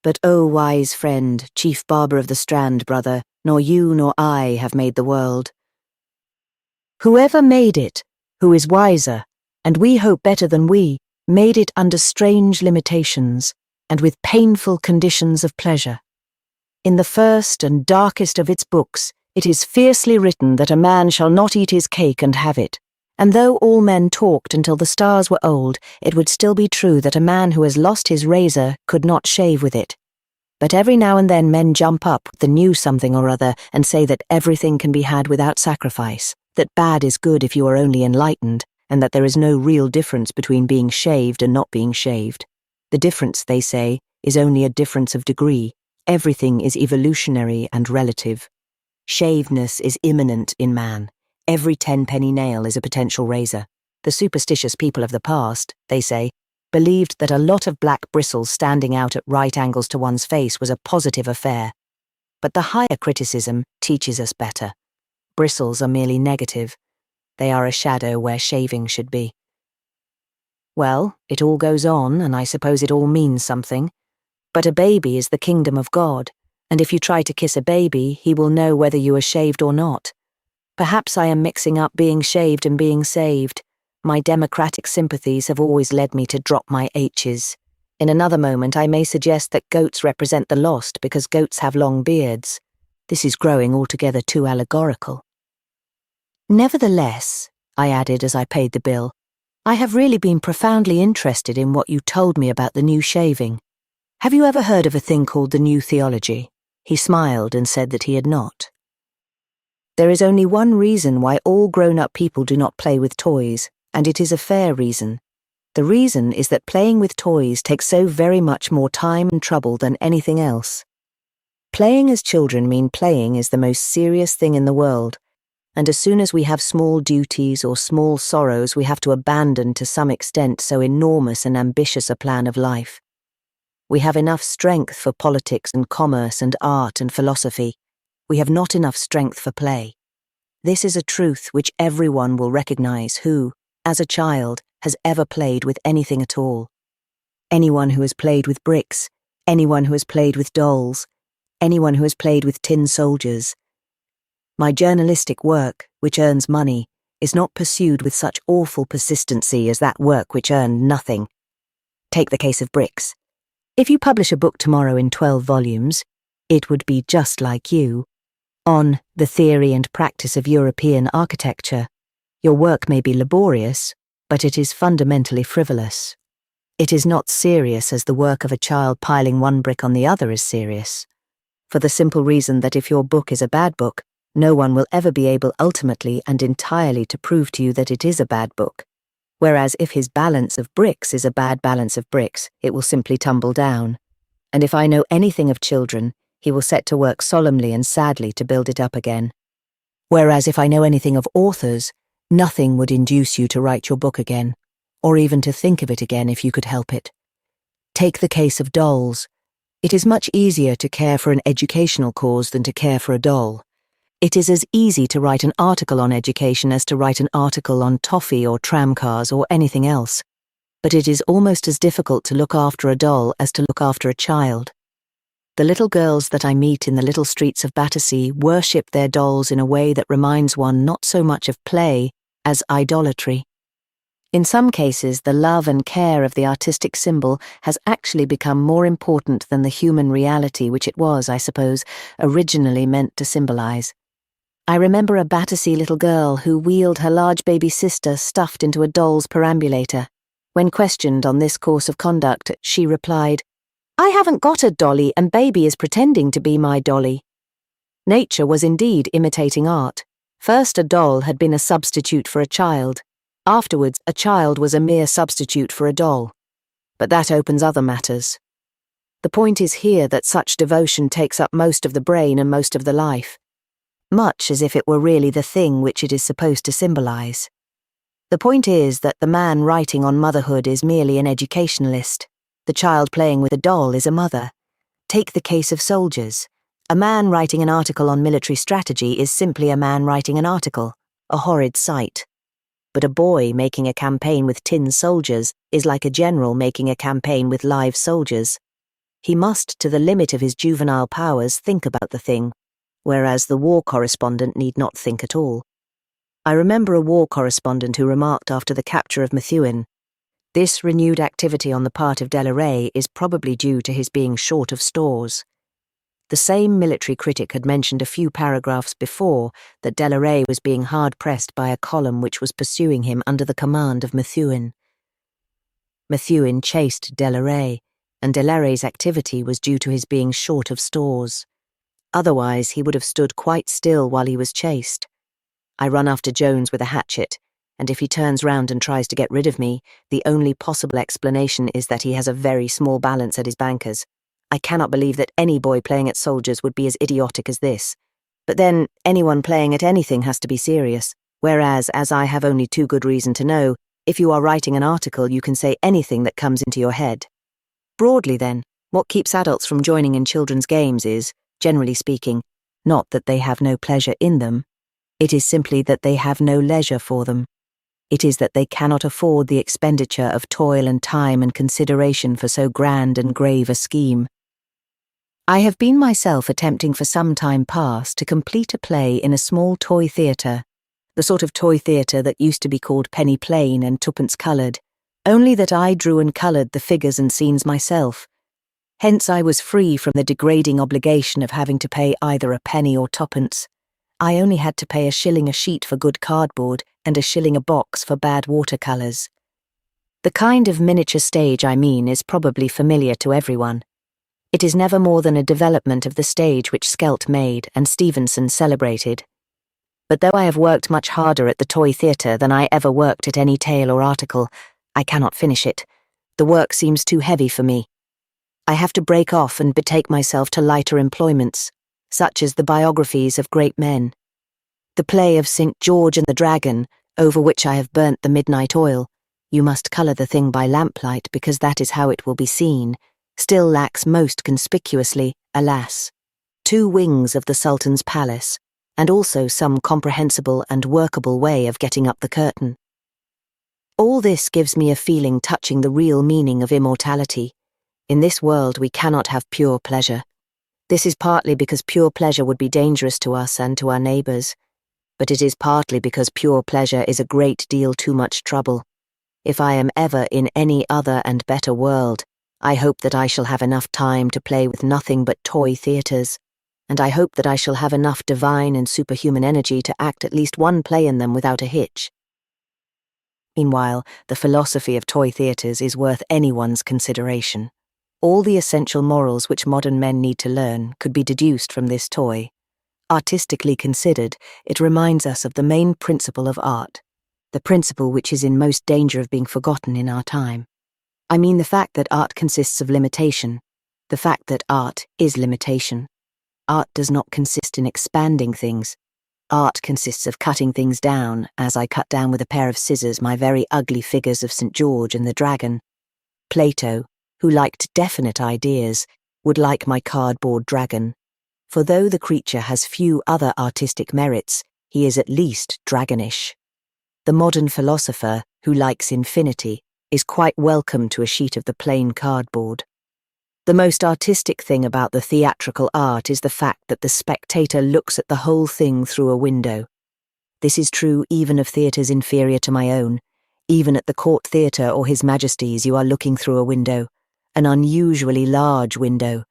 S1: But oh, wise friend, chief barber of the Strand, brother, nor you nor I have made the world. Whoever made it, who is wiser, and we hope better than we, made it under strange limitations, and with painful conditions of pleasure. In the first and darkest of its books, it is fiercely written that a man shall not eat his cake and have it, and though all men talked until the stars were old, it would still be true that a man who has lost his razor could not shave with it. But every now and then men jump up with the new something or other and say that everything can be had without sacrifice, that bad is good if you are only enlightened, and that there is no real difference between being shaved and not being shaved. The difference, they say, is only a difference of degree. Everything is evolutionary and relative. Shavedness is immanent in man. Every 10-penny nail is a potential razor. The superstitious people of the past, they say, believed that a lot of black bristles standing out at right angles to one's face was a positive affair. But the higher criticism teaches us better. Bristles are merely negative. They are a shadow where shaving should be. Well, it all goes on, and I suppose it all means something. But a baby is the kingdom of God, and if you try to kiss a baby, he will know whether you are shaved or not. Perhaps I am mixing up being shaved and being saved. My democratic sympathies have always led me to drop my H's. In another moment I may suggest that goats represent the lost because goats have long beards. This is growing altogether too allegorical. Nevertheless, I added as I paid the bill, I have really been profoundly interested in what you told me about the new shaving. Have you ever heard of a thing called the New Theology? He smiled and said that he had not. There is only one reason why all grown-up people do not play with toys, And it is a fair reason. The reason is that playing with toys takes so very much more time and trouble than anything else. Playing as children mean playing is the most serious thing in the world, and as soon as we have small duties or small sorrows we have to abandon to some extent so enormous and ambitious a plan of life. We have enough strength for politics and commerce and art and philosophy. We have not enough strength for play. This is a truth which everyone will recognize who, as a child, has ever played with anything at all. Anyone who has played with bricks, anyone who has played with dolls, anyone who has played with tin soldiers. My journalistic work, which earns money, is not pursued with such awful persistency as that work which earned nothing. Take the case of bricks. If you publish a book tomorrow in 12 volumes, it would be just like you. On the theory and practice of European architecture, your work may be laborious, but it is fundamentally frivolous. It is not serious as the work of a child piling one brick on the other is serious. For the simple reason that if your book is a bad book, no one will ever be able ultimately and entirely to prove to you that it is a bad book. Whereas if his balance of bricks is a bad balance of bricks, it will simply tumble down. And if I know anything of children, he will set to work solemnly and sadly to build it up again. Whereas if I know anything of authors, nothing would induce you to write your book again, or even to think of it again if you could help it. Take the case of dolls. It is much easier to care for an educational cause than to care for a doll. It is as easy to write an article on education as to write an article on toffee or tramcars or anything else. But it is almost as difficult to look after a doll as to look after a child. The little girls that I meet in the little streets of Battersea worship their dolls in a way that reminds one not so much of play as idolatry. In some cases, the love and care of the artistic symbol has actually become more important than the human reality which it was, I suppose, originally meant to symbolize. I remember a Battersea little girl who wheeled her large baby sister stuffed into a doll's perambulator. When questioned on this course of conduct, she replied, "I haven't got a dolly and baby is pretending to be my dolly." Nature was indeed imitating art. First a doll had been a substitute for a child. Afterwards a child was a mere substitute for a doll. But that opens other matters. The point is here that such devotion takes up most of the brain and most of the life, much as if it were really the thing which it is supposed to symbolize. The point is that the man writing on motherhood is merely an educationalist. The child playing with a doll is a mother. Take the case of soldiers. A man writing an article on military strategy is simply a man writing an article, a horrid sight. But a boy making a campaign with tin soldiers is like a general making a campaign with live soldiers. He must, to the limit of his juvenile powers, think about the thing, whereas the war correspondent need not think at all. I remember a war correspondent who remarked after the capture of Methuen, "This renewed activity on the part of De la Rey is probably due to his being short of stores." The same military critic had mentioned a few paragraphs before that De la Rey was being hard-pressed by a column which was pursuing him under the command of Methuen. Methuen chased De la Rey, and De la Rey's activity was due to his being short of stores. Otherwise, he would have stood quite still while he was chased. I run after Jones with a hatchet, and if he turns round and tries to get rid of me, the only possible explanation is that he has a very small balance at his bankers. I cannot believe that any boy playing at soldiers would be as idiotic as this. But then, anyone playing at anything has to be serious, whereas, as I have only too good reason to know, if you are writing an article you can say anything that comes into your head. Broadly then, what keeps adults from joining in children's games is, generally speaking, not that they have no pleasure in them. It is simply that they have no leisure for them. It is that they cannot afford the expenditure of toil and time and consideration for so grand and grave a scheme. I have been myself attempting for some time past to complete a play in a small toy theatre, the sort of toy theatre that used to be called penny plain and twopence coloured, only that I drew and coloured the figures and scenes myself. Hence I was free from the degrading obligation of having to pay either a penny or twopence. I only had to pay £1 a sheet for good cardboard and £1 a box for bad watercolours. The kind of miniature stage I mean is probably familiar to everyone. It is never more than a development of the stage which Skelt made and Stevenson celebrated. But though I have worked much harder at the toy theatre than I ever worked at any tale or article, I cannot finish it. The work seems too heavy for me. I have to break off and betake myself to lighter employments, such as the biographies of great men. The play of St. George and the Dragon, over which I have burnt the midnight oil, you must colour the thing by lamplight because that is how it will be seen, still lacks most conspicuously, alas, 2 wings of the Sultan's palace, and also some comprehensible and workable way of getting up the curtain. All this gives me a feeling touching the real meaning of immortality. In this world we cannot have pure pleasure. This is partly because pure pleasure would be dangerous to us and to our neighbours, but it is partly because pure pleasure is a great deal too much trouble. If I am ever in any other and better world, I hope that I shall have enough time to play with nothing but toy theatres, and I hope that I shall have enough divine and superhuman energy to act at least one play in them without a hitch. Meanwhile, the philosophy of toy theatres is worth anyone's consideration. All the essential morals which modern men need to learn could be deduced from this toy. Artistically considered, it reminds us of the main principle of art, the principle which is in most danger of being forgotten in our time. I mean the fact that art consists of limitation, the fact that art is limitation. Art does not consist in expanding things. Art consists of cutting things down, as I cut down with a pair of scissors my very ugly figures of St. George and the Dragon. Plato, who liked definite ideas, would like my cardboard dragon, for though the creature has few other artistic merits, he is at least dragonish. The modern philosopher, who likes infinity, is quite welcome to a sheet of the plain cardboard. The most artistic thing about the theatrical art is the fact that the spectator looks at the whole thing through a window. This is true even of theatres inferior to my own. Even at the Court Theatre or His Majesty's you are looking through a window, an unusually large window.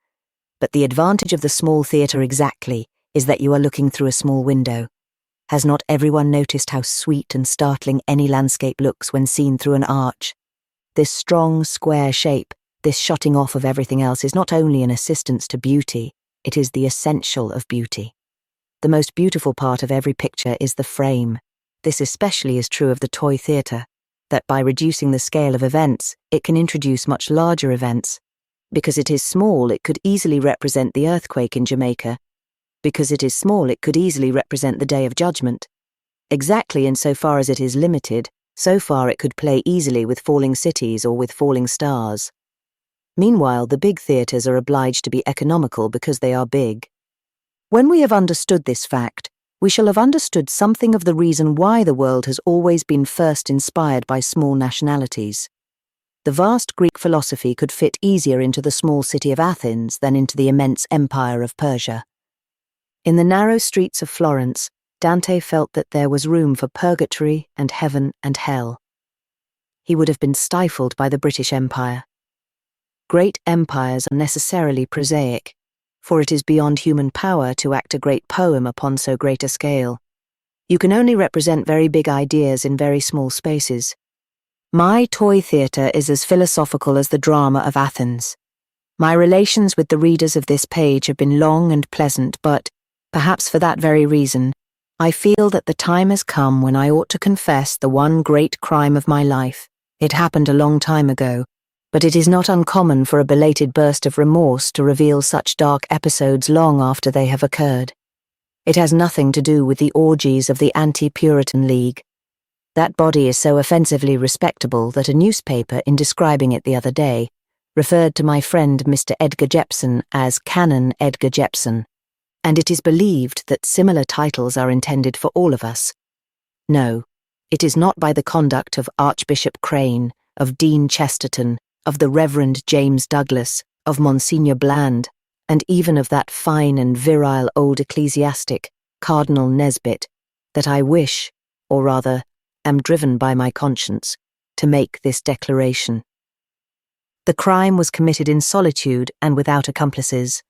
S1: But the advantage of the small theatre exactly is that you are looking through a small window. Has not everyone noticed how sweet and startling any landscape looks when seen through an arch? This strong, square shape, this shutting off of everything else is not only an assistance to beauty, it is the essential of beauty. The most beautiful part of every picture is the frame. This especially is true of the toy theatre, that by reducing the scale of events, it can introduce much larger events. Because it is small, it could easily represent the earthquake in Jamaica. Because it is small, it could easily represent the Day of Judgment. Exactly insofar as it is limited, so far it could play easily with falling cities or with falling stars. Meanwhile, the big theatres are obliged to be economical because they are big. When we have understood this fact, we shall have understood something of the reason why the world has always been first inspired by small nationalities. The vast Greek philosophy could fit easier into the small city of Athens than into the immense empire of Persia. In the narrow streets of Florence, Dante felt that there was room for purgatory and heaven and hell. He would have been stifled by the British Empire. Great empires are necessarily prosaic, for it is beyond human power to act a great poem upon so great a scale. You can only represent very big ideas in very small spaces. My toy theatre is as philosophical as the drama of Athens. My relations with the readers of this page have been long and pleasant, but, perhaps for that very reason, I feel that the time has come when I ought to confess the one great crime of my life. It happened a long time ago, but it is not uncommon for a belated burst of remorse to reveal such dark episodes long after they have occurred. It has nothing to do with the orgies of the Anti-Puritan League. That body is so offensively respectable that a newspaper, in describing it the other day, referred to my friend Mr. Edgar Jepson as Canon Edgar Jepson, and it is believed that similar titles are intended for all of us. No, it is not by the conduct of Archbishop Crane, of Dean Chesterton, of the Reverend James Douglas, of Monsignor Bland, and even of that fine and virile old ecclesiastic, Cardinal Nesbit, that I wish, or rather, am driven by my conscience, to make this declaration. The crime was committed in solitude and without accomplices.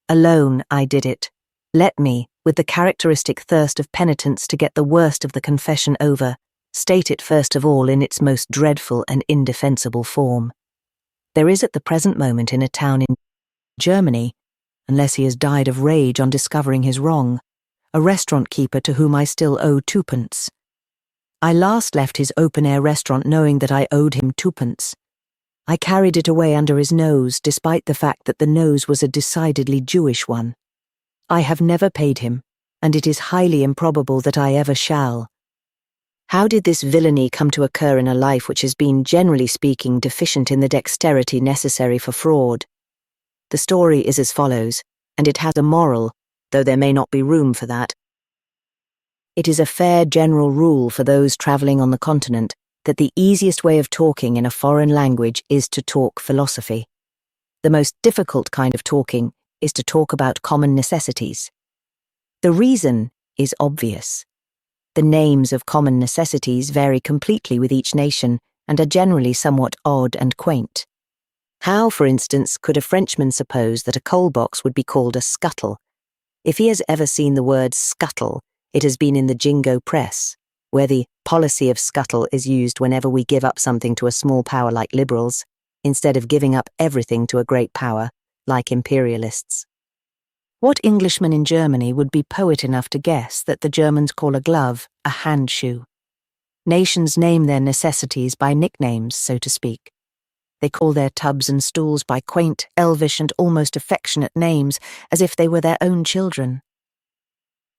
S1: Alone I did it. Let me, with the characteristic thirst of penitence to get the worst of the confession over, state it first of all in its most dreadful and indefensible form. There is at the present moment in a town in Germany, unless he has died of rage on discovering his wrong, a restaurant keeper to whom I still owe twopence. I last left his open-air restaurant knowing that I owed him twopence. I carried it away under his nose, despite the fact that the nose was a decidedly Jewish one. I have never paid him, and it is highly improbable that I ever shall. How did this villainy come to occur in a life which has been, generally speaking, deficient in the dexterity necessary for fraud? The story is as follows, and it has a moral, though there may not be room for that. It is a fair general rule for those travelling on the continent that the easiest way of talking in a foreign language is to talk philosophy. The most difficult kind of talking is to talk about common necessities. The reason is obvious. The names of common necessities vary completely with each nation and are generally somewhat odd and quaint. How, for instance, could a Frenchman suppose that a coal box would be called a scuttle? If he has ever seen the word scuttle, it has been in the Jingo Press, where the policy of scuttle is used whenever we give up something to a small power like liberals, instead of giving up everything to a great power like imperialists. What Englishman in Germany would be poet enough to guess that the Germans call a glove a handshoe? Nations name their necessities by nicknames, so to speak. They call their tubs and stools by quaint, elvish, and almost affectionate names, as if they were their own children.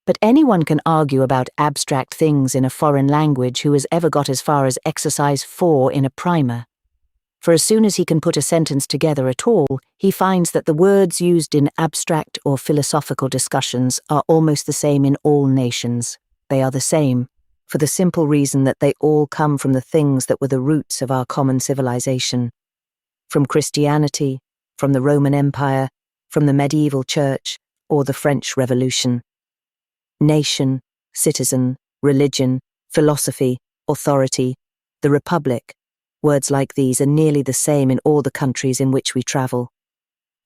S1: But anyone can argue about abstract things in a foreign language who has ever got as far as exercise 4 in a primer. For as soon as he can put a sentence together at all, he finds that the words used in abstract or philosophical discussions are almost the same in all nations. They are the same, for the simple reason that they all come from the things that were the roots of our common civilization. From Christianity, from the Roman Empire, from the medieval church, or the French Revolution. Nation, citizen, religion, philosophy, authority, the republic. Words like these are nearly the same in all the countries in which we travel.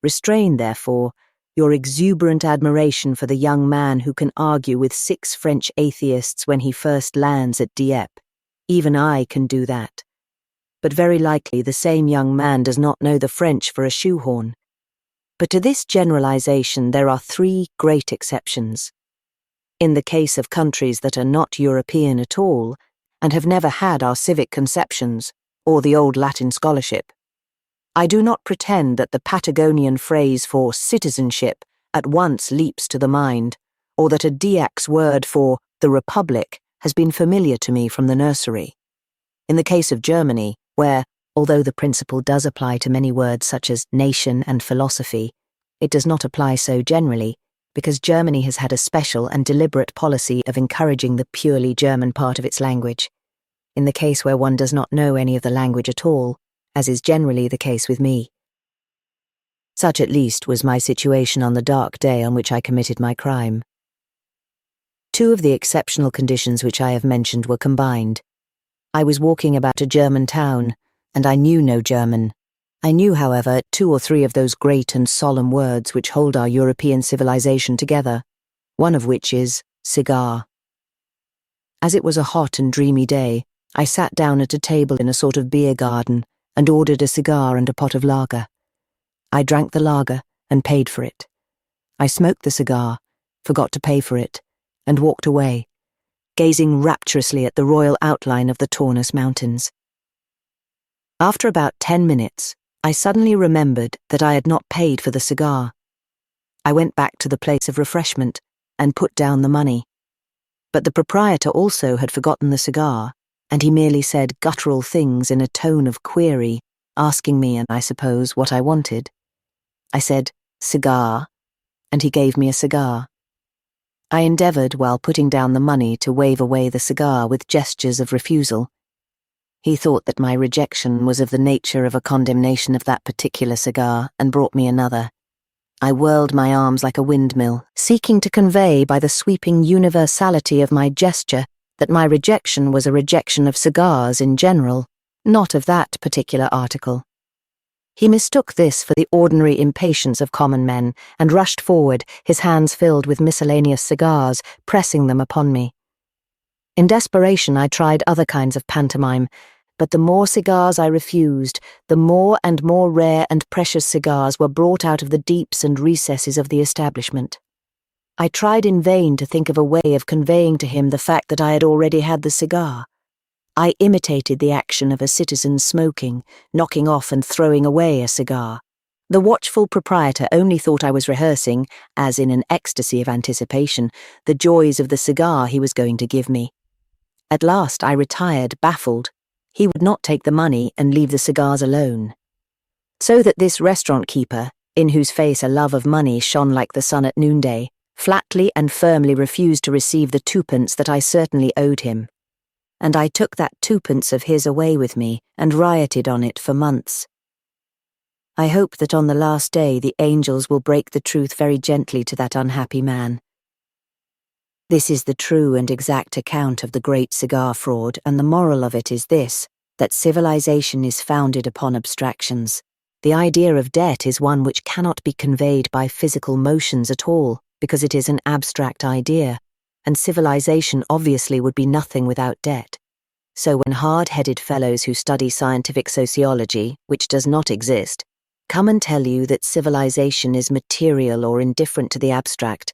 S1: Restrain, therefore, your exuberant admiration for the young man who can argue with 6 French atheists when he first lands at Dieppe. Even I can do that. But very likely the same young man does not know the French for a shoehorn. But to this generalization there are 3 great exceptions. In the case of countries that are not European at all, and have never had our civic conceptions, or the old Latin scholarship. I do not pretend that the Patagonian phrase for citizenship at once leaps to the mind, or that a Diac's word for the Republic has been familiar to me from the nursery. In the case of Germany, where, although the principle does apply to many words such as nation and philosophy, it does not apply so generally, because Germany has had a special and deliberate policy of encouraging the purely German part of its language. In the case where one does not know any of the language at all, as is generally the case with me. Such at least was my situation on the dark day on which I committed my crime. 2 of the exceptional conditions which I have mentioned were combined. I was walking about a German town, and I knew no German. I knew, however, 2 or 3 of those great and solemn words which hold our European civilization together, one of which is cigar. As it was a hot and dreamy day, I sat down at a table in a sort of beer garden and ordered a cigar and a pot of lager. I drank the lager and paid for it. I smoked the cigar, forgot to pay for it, and walked away, gazing rapturously at the royal outline of the Taunus Mountains. After about 10 minutes, I suddenly remembered that I had not paid for the cigar. I went back to the place of refreshment and put down the money. But the proprietor also had forgotten the cigar, and he merely said guttural things in a tone of query, asking me, and I suppose, what I wanted. I said, cigar, and he gave me a cigar. I endeavoured, while putting down the money, to wave away the cigar with gestures of refusal. He thought that my rejection was of the nature of a condemnation of that particular cigar, and brought me another. I whirled my arms like a windmill, seeking to convey by the sweeping universality of my gesture that my rejection was a rejection of cigars in general, not of that particular article. He mistook this for the ordinary impatience of common men, and rushed forward, his hands filled with miscellaneous cigars, pressing them upon me. In desperation I tried other kinds of pantomime, but the more cigars I refused, the more and more rare and precious cigars were brought out of the deeps and recesses of the establishment. I tried in vain to think of a way of conveying to him the fact that I had already had the cigar. I imitated the action of a citizen smoking, knocking off and throwing away a cigar. The watchful proprietor only thought I was rehearsing, as in an ecstasy of anticipation, the joys of the cigar he was going to give me. At last I retired, baffled. He would not take the money and leave the cigars alone. So that this restaurant keeper, in whose face a love of money shone like the sun at noonday, flatly and firmly refused to receive the twopence that I certainly owed him. And I took that twopence of his away with me and rioted on it for months. I hope that on the last day the angels will break the truth very gently to that unhappy man. This is the true and exact account of the great cigar fraud, and the moral of it is this, that civilization is founded upon abstractions. The idea of debt is one which cannot be conveyed by physical motions at all, because it is an abstract idea, and civilization obviously would be nothing without debt. So when hard-headed fellows who study scientific sociology, which does not exist, come and tell you that civilization is material or indifferent to the abstract,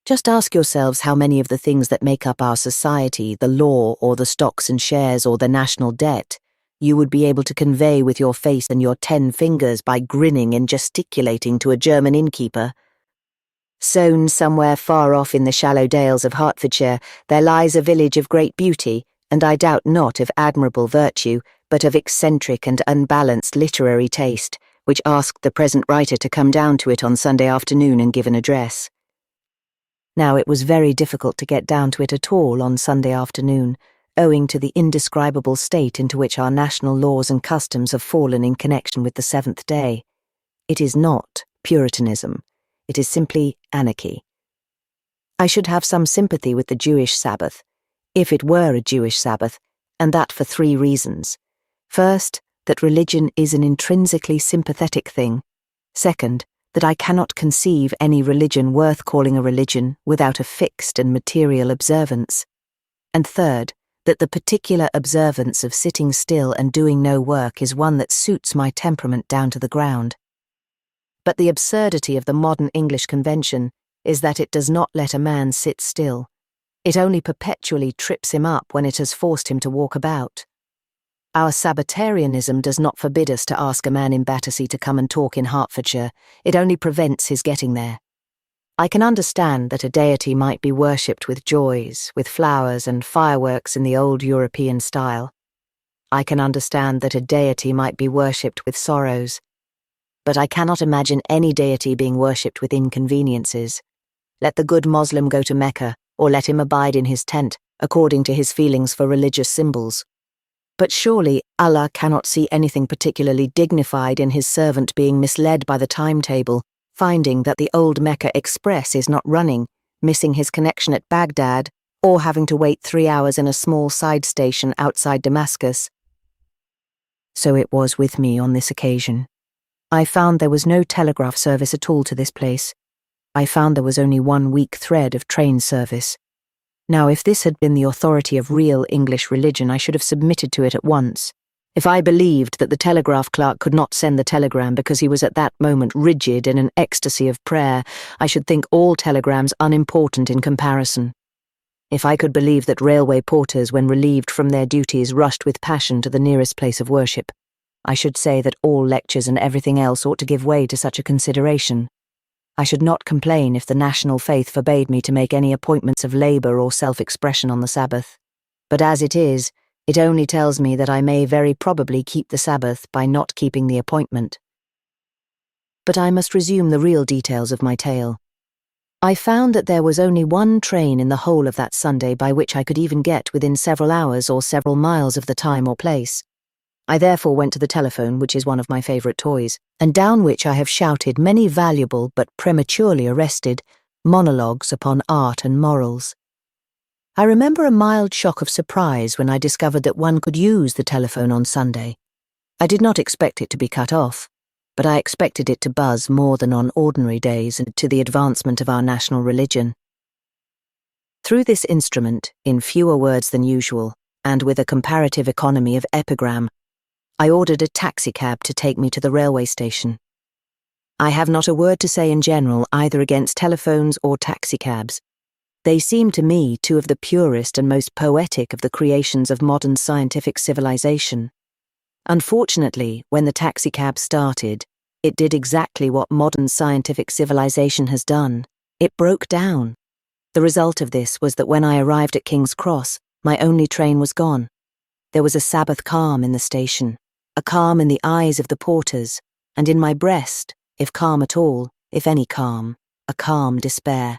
S1: just ask yourselves how many of the things that make up our society, the law or the stocks and shares or the national debt, you would be able to convey with your face and your 10 fingers by grinning and gesticulating to a German innkeeper. Sown somewhere far off in the shallow dales of Hertfordshire, there lies a village of great beauty, and I doubt not of admirable virtue, but of eccentric and unbalanced literary taste, which asked the present writer to come down to it on Sunday afternoon and give an address. Now it was very difficult to get down to it at all on Sunday afternoon, owing to the indescribable state into which our national laws and customs have fallen in connection with the seventh day. It is not Puritanism. It is simply anarchy. I should have some sympathy with the Jewish Sabbath, if it were a Jewish Sabbath, and that for 3 reasons. First, that religion is an intrinsically sympathetic thing. Second, that I cannot conceive any religion worth calling a religion without a fixed and material observance. And third, that the particular observance of sitting still and doing no work is one that suits my temperament down to the ground. But the absurdity of the modern English convention is that it does not let a man sit still. It only perpetually trips him up when it has forced him to walk about. Our Sabbatarianism does not forbid us to ask a man in Battersea to come and talk in Hertfordshire, it only prevents his getting there. I can understand that a deity might be worshipped with joys, with flowers and fireworks in the old European style. I can understand that a deity might be worshipped with sorrows. But I cannot imagine any deity being worshipped with inconveniences. Let the good Moslem go to Mecca, or let him abide in his tent, according to his feelings for religious symbols. But surely Allah cannot see anything particularly dignified in his servant being misled by the timetable, finding that the old Mecca Express is not running, missing his connection at Baghdad, or having to wait 3 hours in a small side station outside Damascus. So it was with me on this occasion. I found there was no telegraph service at all to this place. I found there was only one weak thread of train service. Now, if this had been the authority of real English religion, I should have submitted to it at once. If I believed that the telegraph clerk could not send the telegram because he was at that moment rigid in an ecstasy of prayer, I should think all telegrams unimportant in comparison. If I could believe that railway porters, when relieved from their duties, rushed with passion to the nearest place of worship, I should say that all lectures and everything else ought to give way to such a consideration. I should not complain if the national faith forbade me to make any appointments of labour or self-expression on the Sabbath. But as it is, it only tells me that I may very probably keep the Sabbath by not keeping the appointment. But I must resume the real details of my tale. I found that there was only one train in the whole of that Sunday by which I could even get within several hours or several miles of the time or place. I therefore went to the telephone, which is one of my favourite toys, and down which I have shouted many valuable but prematurely arrested monologues upon art and morals. I remember a mild shock of surprise when I discovered that one could use the telephone on Sunday. I did not expect it to be cut off, but I expected it to buzz more than on ordinary days and to the advancement of our national religion. Through this instrument, in fewer words than usual, and with a comparative economy of epigram, I ordered a taxicab to take me to the railway station. I have not a word to say in general either against telephones or taxicabs. They seem to me two of the purest and most poetic of the creations of modern scientific civilization. Unfortunately, when the taxicab started, it did exactly what modern scientific civilization has done. It broke down. The result of this was that when I arrived at King's Cross, my only train was gone. There was a Sabbath calm in the station, a calm in the eyes of the porters, and in my breast, if calm at all, if any calm, a calm despair.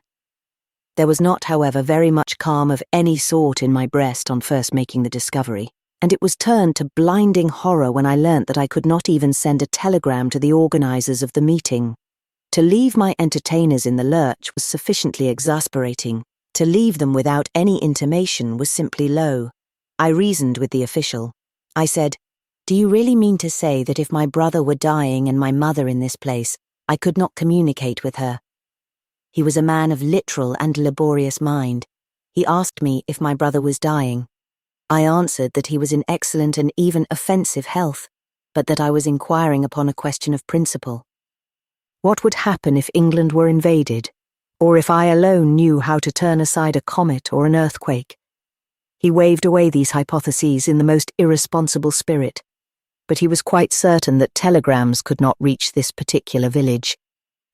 S1: There was not, however, very much calm of any sort in my breast on first making the discovery, and it was turned to blinding horror when I learnt that I could not even send a telegram to the organisers of the meeting. To leave my entertainers in the lurch was sufficiently exasperating. To leave them without any intimation was simply low. I reasoned with the official. I said, "Do you really mean to say that if my brother were dying and my mother in this place, I could not communicate with her?" He was a man of literal and laborious mind. He asked me if my brother was dying. I answered that he was in excellent and even offensive health, but that I was inquiring upon a question of principle. What would happen if England were invaded, or if I alone knew how to turn aside a comet or an earthquake? He waved away these hypotheses in the most irresponsible spirit, but he was quite certain that telegrams could not reach this particular village.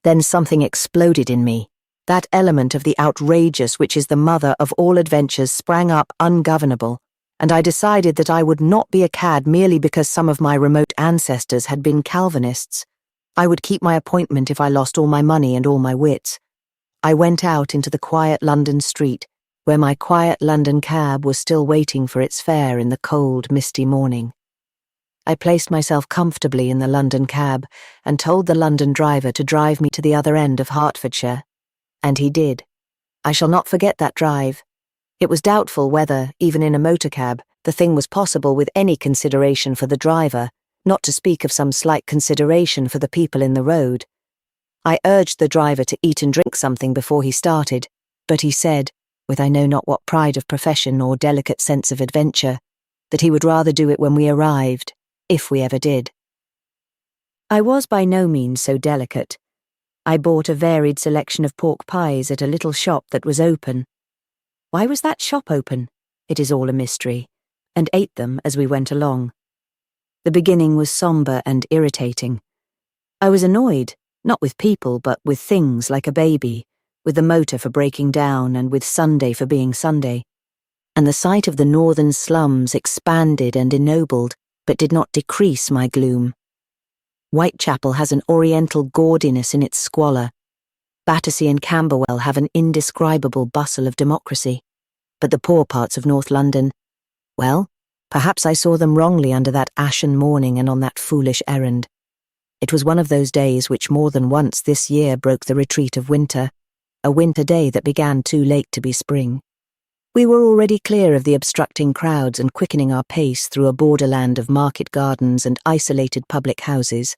S1: Then something exploded in me. That element of the outrageous which is the mother of all adventures sprang up ungovernable, and I decided that I would not be a cad merely because some of my remote ancestors had been Calvinists. I would keep my appointment if I lost all my money and all my wits. I went out into the quiet London street, where my quiet London cab was still waiting for its fare in the cold, misty morning. I placed myself comfortably in the London cab and told the London driver to drive me to the other end of Hertfordshire. And he did. I shall not forget that drive. It was doubtful whether, even in a motor cab, the thing was possible with any consideration for the driver, not to speak of some slight consideration for the people in the road. I urged the driver to eat and drink something before he started, but he said, with I know not what pride of profession or delicate sense of adventure, that he would rather do it when we arrived, if we ever did. I was by no means so delicate. I bought a varied selection of pork pies at a little shop that was open. Why was that shop open? It is all a mystery, and ate them as we went along. The beginning was sombre and irritating. I was annoyed, not with people, but with things like a baby, with the motor for breaking down and with Sunday for being Sunday. And the sight of the northern slums expanded and ennobled, but did not decrease my gloom. Whitechapel has an oriental gaudiness in its squalor. Battersea and Camberwell have an indescribable bustle of democracy. But the poor parts of North London, well, perhaps I saw them wrongly under that ashen morning and on that foolish errand. It was one of those days which more than once this year broke the retreat of winter, a winter day that began too late to be spring. We were already clear of the obstructing crowds and quickening our pace through a borderland of market gardens and isolated public houses,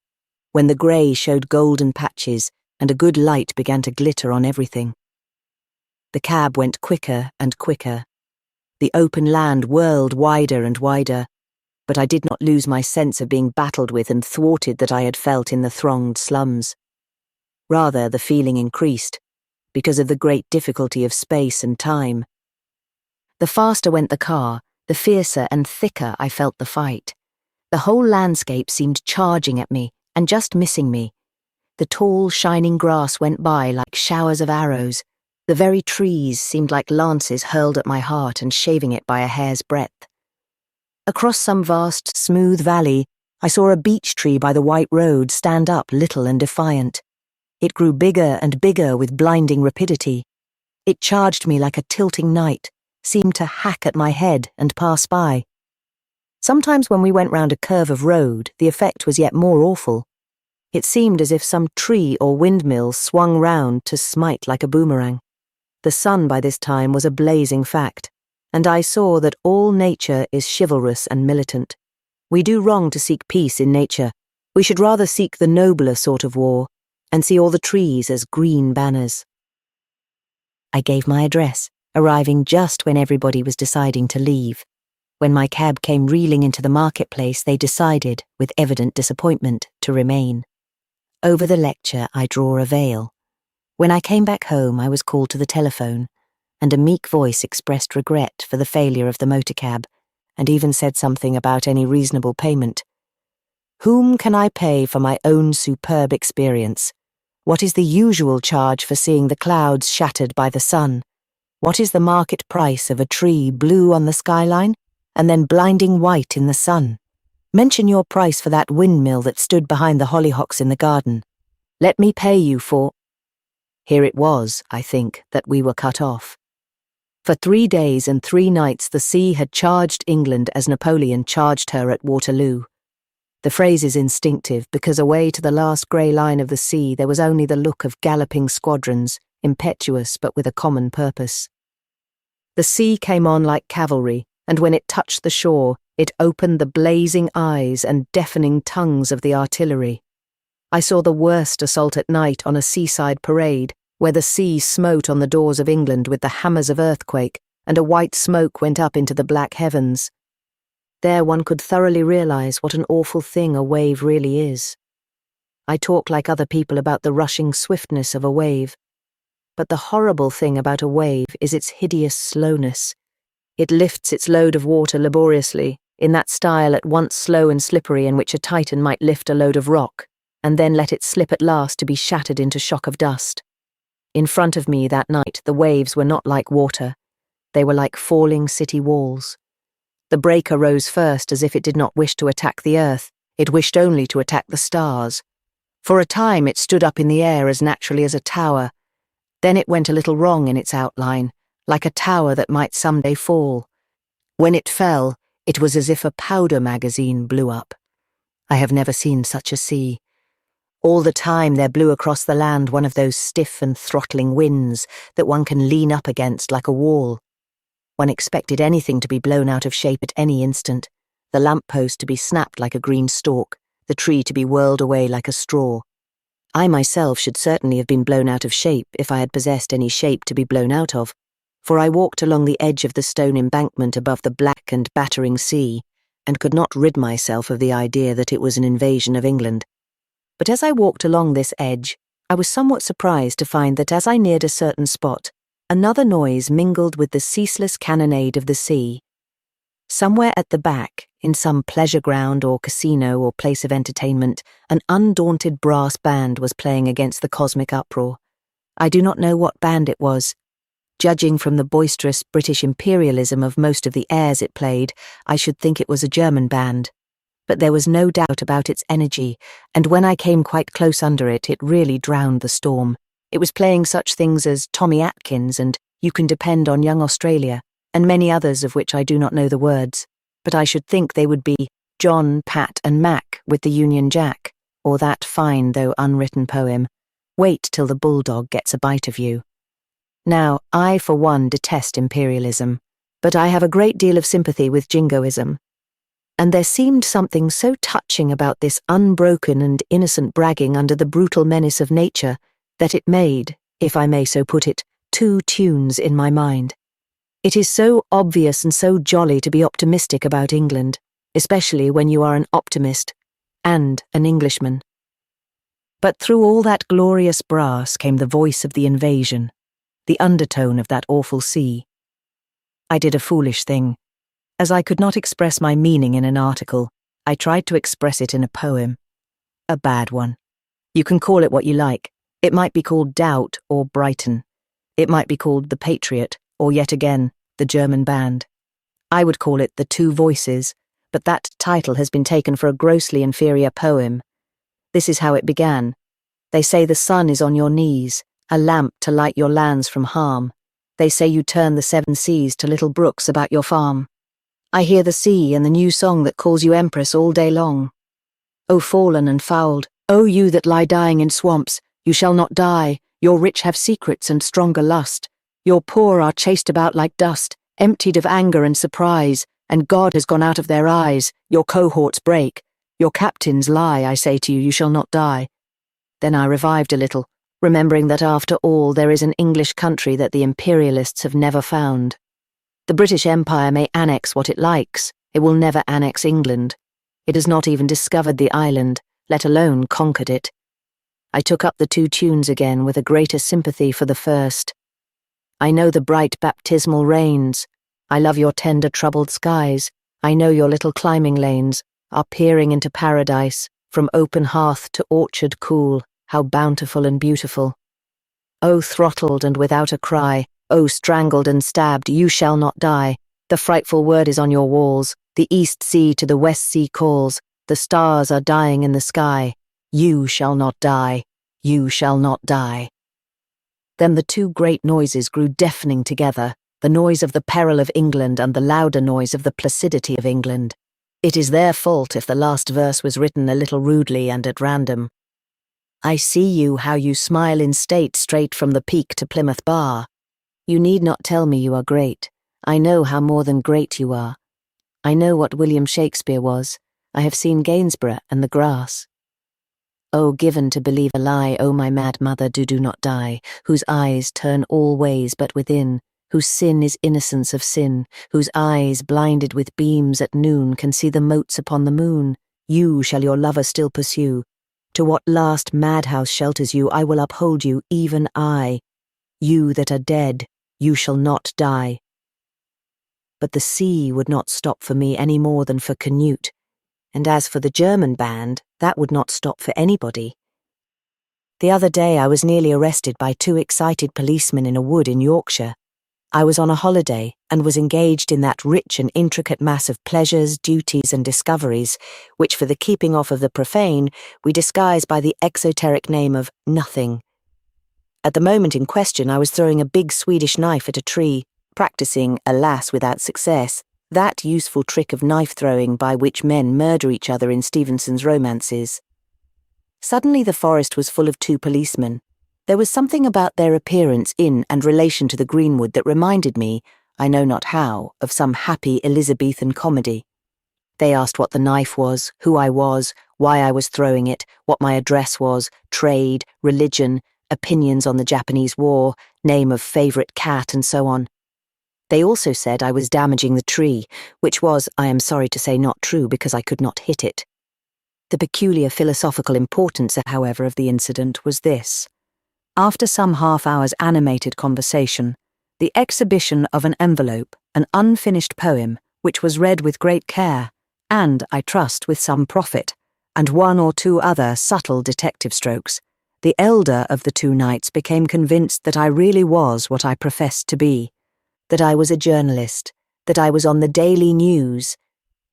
S1: when the grey showed golden patches and a good light began to glitter on everything. The cab went quicker and quicker. The open land whirled wider and wider, but I did not lose my sense of being battled with and thwarted that I had felt in the thronged slums. Rather, the feeling increased, because of the great difficulty of space and time. The faster went the car, the fiercer and thicker I felt the fight. The whole landscape seemed charging at me and just missing me. The tall, shining grass went by like showers of arrows. The very trees seemed like lances hurled at my heart and shaving it by a hair's breadth. Across some vast, smooth valley, I saw a beech tree by the white road stand up little and defiant. It grew bigger and bigger with blinding rapidity. It charged me like a tilting knight, seemed to hack at my head and pass by. Sometimes when we went round a curve of road, the effect was yet more awful. It seemed as if some tree or windmill swung round to smite like a boomerang. The sun by this time was a blazing fact, and I saw that all nature is chivalrous and militant. We do wrong to seek peace in nature. We should rather seek the nobler sort of war, and see all the trees as green banners. I gave my address, arriving just when everybody was deciding to leave. When my cab came reeling into the marketplace, they decided, with evident disappointment, to remain. Over the lecture I draw a veil. When I came back home I was called to the telephone, and a meek voice expressed regret for the failure of the motor cab, and even said something about any reasonable payment. Whom can I pay for my own superb experience? What is the usual charge for seeing the clouds shattered by the sun? What is the market price of a tree blue on the skyline, and then blinding white in the sun? Mention your price for that windmill that stood behind the hollyhocks in the garden. Let me pay you for... Here it was, I think, that we were cut off. For 3 days and 3 nights the sea had charged England as Napoleon charged her at Waterloo. The phrase is instinctive because away to the last grey line of the sea there was only the look of galloping squadrons, impetuous but with a common purpose. The sea came on like cavalry, and when it touched the shore, it opened the blazing eyes and deafening tongues of the artillery. I saw the worst assault at night on a seaside parade, where the sea smote on the doors of England with the hammers of earthquake, and a white smoke went up into the black heavens. There one could thoroughly realize what an awful thing a wave really is. I talk like other people about the rushing swiftness of a wave, but the horrible thing about a wave is its hideous slowness. It lifts its load of water laboriously, in that style at once slow and slippery in which a Titan might lift a load of rock, and then let it slip at last to be shattered into shock of dust. In front of me that night the waves were not like water, they were like falling city walls. The breaker rose first as if it did not wish to attack the earth, it wished only to attack the stars. For a time it stood up in the air as naturally as a tower, then it went a little wrong in its outline, like a tower that might someday fall. When it fell, it was as if a powder magazine blew up. I have never seen such a sea. All the time there blew across the land one of those stiff and throttling winds that one can lean up against like a wall. One expected anything to be blown out of shape at any instant, the lamp-post to be snapped like a green stalk, the tree to be whirled away like a straw. I myself should certainly have been blown out of shape if I had possessed any shape to be blown out of, for I walked along the edge of the stone embankment above the black and battering sea, and could not rid myself of the idea that it was an invasion of England. But as I walked along this edge, I was somewhat surprised to find that as I neared a certain spot, another noise mingled with the ceaseless cannonade of the sea. Somewhere at the back, in some pleasure ground or casino or place of entertainment, an undaunted brass band was playing against the cosmic uproar. I do not know what band it was. Judging from the boisterous British imperialism of most of the airs it played, I should think it was a German band. But there was no doubt about its energy, and when I came quite close under it, it really drowned the storm. It was playing such things as Tommy Atkins and You Can Depend on Young Australia, and many others of which I do not know the words, but I should think they would be John, Pat and Mac with the Union Jack, or that fine though unwritten poem, Wait till the bulldog gets a bite of you. Now, I for one detest imperialism, but I have a great deal of sympathy with jingoism. And there seemed something so touching about this unbroken and innocent bragging under the brutal menace of nature that it made, if I may so put it, 2 tunes in my mind. It is so obvious and so jolly to be optimistic about England, especially when you are an optimist and an Englishman. But through all that glorious brass came the voice of the invasion, the undertone of that awful sea. I did a foolish thing. As I could not express my meaning in an article, I tried to express it in a poem. A bad one. You can call it what you like. It might be called Doubt or Brighton. It might be called The Patriot, or yet again, The German Band. I would call it The Two Voices, but that title has been taken for a grossly inferior poem. This is how it began. They say the sun is on your knees, a lamp to light your lands from harm. They say you turn the 7 seas to little brooks about your farm. I hear the sea and the new song that calls you empress all day long. O fallen and fouled, O you that lie dying in swamps, you shall not die, your rich have secrets and stronger lust. Your poor are chased about like dust, emptied of anger and surprise, and God has gone out of their eyes, your cohorts break. Your captains lie, I say to you, you shall not die. Then I revived a little, remembering that after all there is an English country that the imperialists have never found. The British Empire may annex what it likes, it will never annex England. It has not even discovered the island, let alone conquered it. I took up the two tunes again with a greater sympathy for the first. I know the bright baptismal rains. I love your tender troubled skies. I know your little climbing lanes are peering into paradise, from open hearth to orchard cool, how bountiful and beautiful. Oh, throttled and without a cry, oh, strangled and stabbed, you shall not die. The frightful word is on your walls. The east sea to the west sea calls. The stars are dying in the sky. You shall not die. You shall not die. Then the two great noises grew deafening together, the noise of the peril of England and the louder noise of the placidity of England. It is their fault if the last verse was written a little rudely and at random. I see you how you smile in state straight from the Peak to Plymouth Bar. You need not tell me you are great. I know how more than great you are. I know what William Shakespeare was. I have seen Gainsborough and the grass. Oh, given to believe a lie, oh my mad mother, do not die, whose eyes turn all ways but within, whose sin is innocence of sin, whose eyes, blinded with beams at noon, can see the motes upon the moon. You shall your lover still pursue. To what last madhouse shelters you, I will uphold you, even I. You that are dead, you shall not die. But the sea would not stop for me any more than for Canute, and as for the German band, that would not stop for anybody. The other day I was nearly arrested by two excited policemen in a wood in Yorkshire. I was on a holiday and was engaged in that rich and intricate mass of pleasures, duties and discoveries, which for the keeping off of the profane, we disguise by the exoteric name of nothing. At the moment in question I was throwing a big Swedish knife at a tree, practicing, alas without success, that useful trick of knife-throwing by which men murder each other in Stevenson's romances. Suddenly the forest was full of two policemen. There was something about their appearance in and relation to the greenwood that reminded me, I know not how, of some happy Elizabethan comedy. They asked what the knife was, who I was, why I was throwing it, what my address was, trade, religion, opinions on the Japanese war, name of favourite cat, and so on. They also said I was damaging the tree, which was, I am sorry to say, not true because I could not hit it. The peculiar philosophical importance, however, of the incident was this. After some half-hour's animated conversation, the exhibition of an envelope, an unfinished poem, which was read with great care, and, I trust, with some profit, and one or two other subtle detective strokes, the elder of the two knights became convinced that I really was what I professed to be, that I was a journalist, that I was on the Daily News.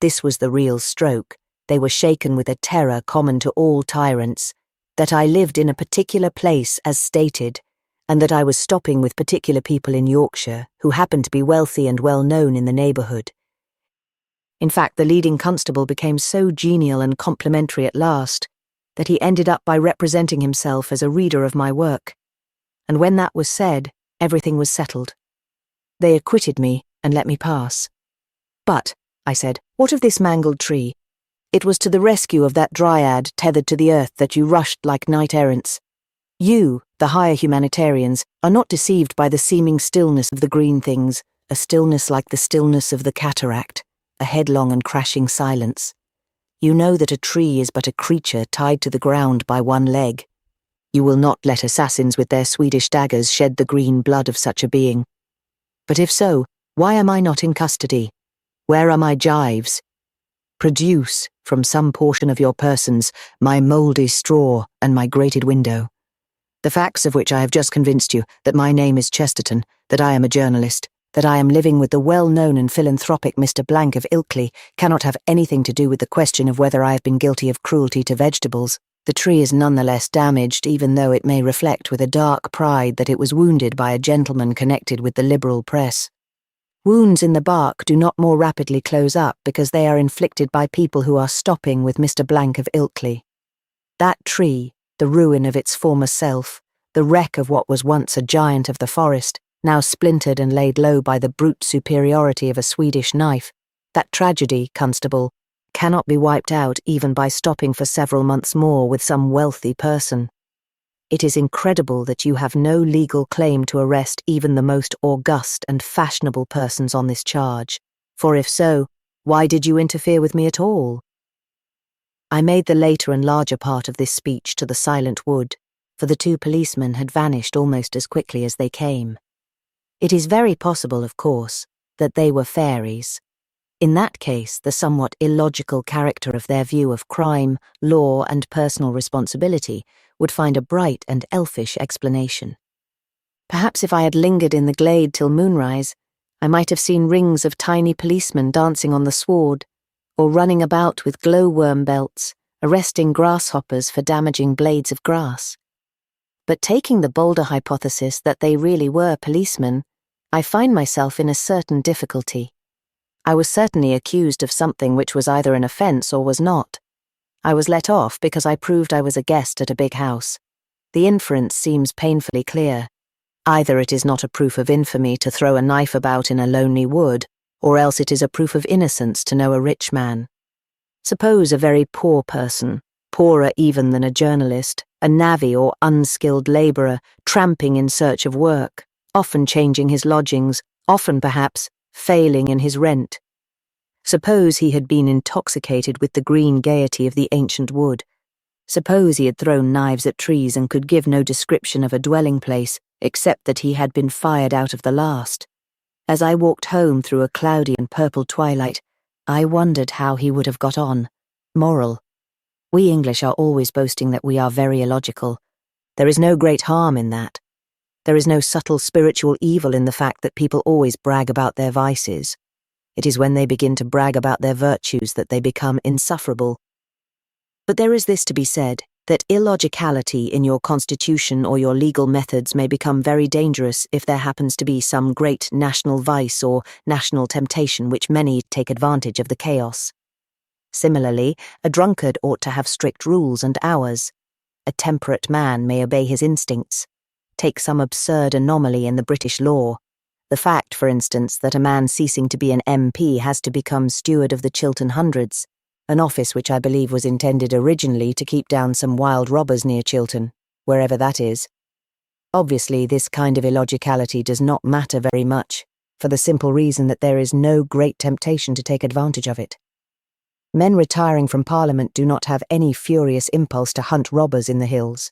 S1: This was the real stroke. They were shaken with a terror common to all tyrants, that I lived in a particular place as stated, and that I was stopping with particular people in Yorkshire who happened to be wealthy and well known in the neighbourhood. In fact, the leading constable became so genial and complimentary at last that he ended up by representing himself as a reader of my work. And when that was said, everything was settled. They acquitted me and let me pass. But, I said, what of this mangled tree? It was to the rescue of that dryad tethered to the earth that you rushed like knight-errants. You, the higher humanitarians, are not deceived by the seeming stillness of the green things, a stillness like the stillness of the cataract, a headlong and crashing silence. You know that a tree is but a creature tied to the ground by one leg. You will not let assassins with their Swedish daggers shed the green blood of such a being. But if so, why am I not in custody? Where are my gyves? Produce, from some portion of your persons, my mouldy straw and my grated window. The facts of which I have just convinced you, that my name is Chesterton, that I am a journalist, that I am living with the well-known and philanthropic Mr. Blank of Ilkley, cannot have anything to do with the question of whether I have been guilty of cruelty to vegetables. The tree is none the less damaged, even though it may reflect with a dark pride that it was wounded by a gentleman connected with the liberal press. Wounds in the bark do not more rapidly close up because they are inflicted by people who are stopping with Mr. Blank of Ilkley. That tree, the ruin of its former self, the wreck of what was once a giant of the forest, now splintered and laid low by the brute superiority of a Swedish knife, that tragedy, Constable, cannot be wiped out even by stopping for several months more with some wealthy person. It is incredible that you have no legal claim to arrest even the most august and fashionable persons on this charge, for if so, why did you interfere with me at all? I made the later and larger part of this speech to the silent wood, for the two policemen had vanished almost as quickly as they came. It is very possible, of course, that they were fairies. In that case, the somewhat illogical character of their view of crime, law, and personal responsibility would find a bright and elfish explanation. Perhaps if I had lingered in the glade till moonrise, I might have seen rings of tiny policemen dancing on the sward, or running about with glowworm belts, arresting grasshoppers for damaging blades of grass. But taking the bolder hypothesis that they really were policemen, I find myself in a certain difficulty. I was certainly accused of something which was either an offence or was not. I was let off because I proved I was a guest at a big house. The inference seems painfully clear. Either it is not a proof of infamy to throw a knife about in a lonely wood, or else it is a proof of innocence to know a rich man. Suppose a very poor person, poorer even than a journalist, a navvy or unskilled labourer, tramping in search of work, often changing his lodgings, often perhaps failing in his rent. Suppose he had been intoxicated with the green gaiety of the ancient wood. Suppose he had thrown knives at trees and could give no description of a dwelling place, except that he had been fired out of the last. As I walked home through a cloudy and purple twilight, I wondered how he would have got on. Moral. We English are always boasting that we are very illogical. There is no great harm in that. There is no subtle spiritual evil in the fact that people always brag about their vices. It is when they begin to brag about their virtues that they become insufferable. But there is this to be said, that illogicality in your constitution or your legal methods may become very dangerous if there happens to be some great national vice or national temptation which many take advantage of the chaos. Similarly, a drunkard ought to have strict rules and hours. A temperate man may obey his instincts. Take some absurd anomaly in the British law. The fact, for instance, that a man ceasing to be an MP has to become steward of the Chiltern Hundreds, an office which I believe was intended originally to keep down some wild robbers near Chiltern, wherever that is. Obviously, this kind of illogicality does not matter very much, for the simple reason that there is no great temptation to take advantage of it. Men retiring from Parliament do not have any furious impulse to hunt robbers in the hills.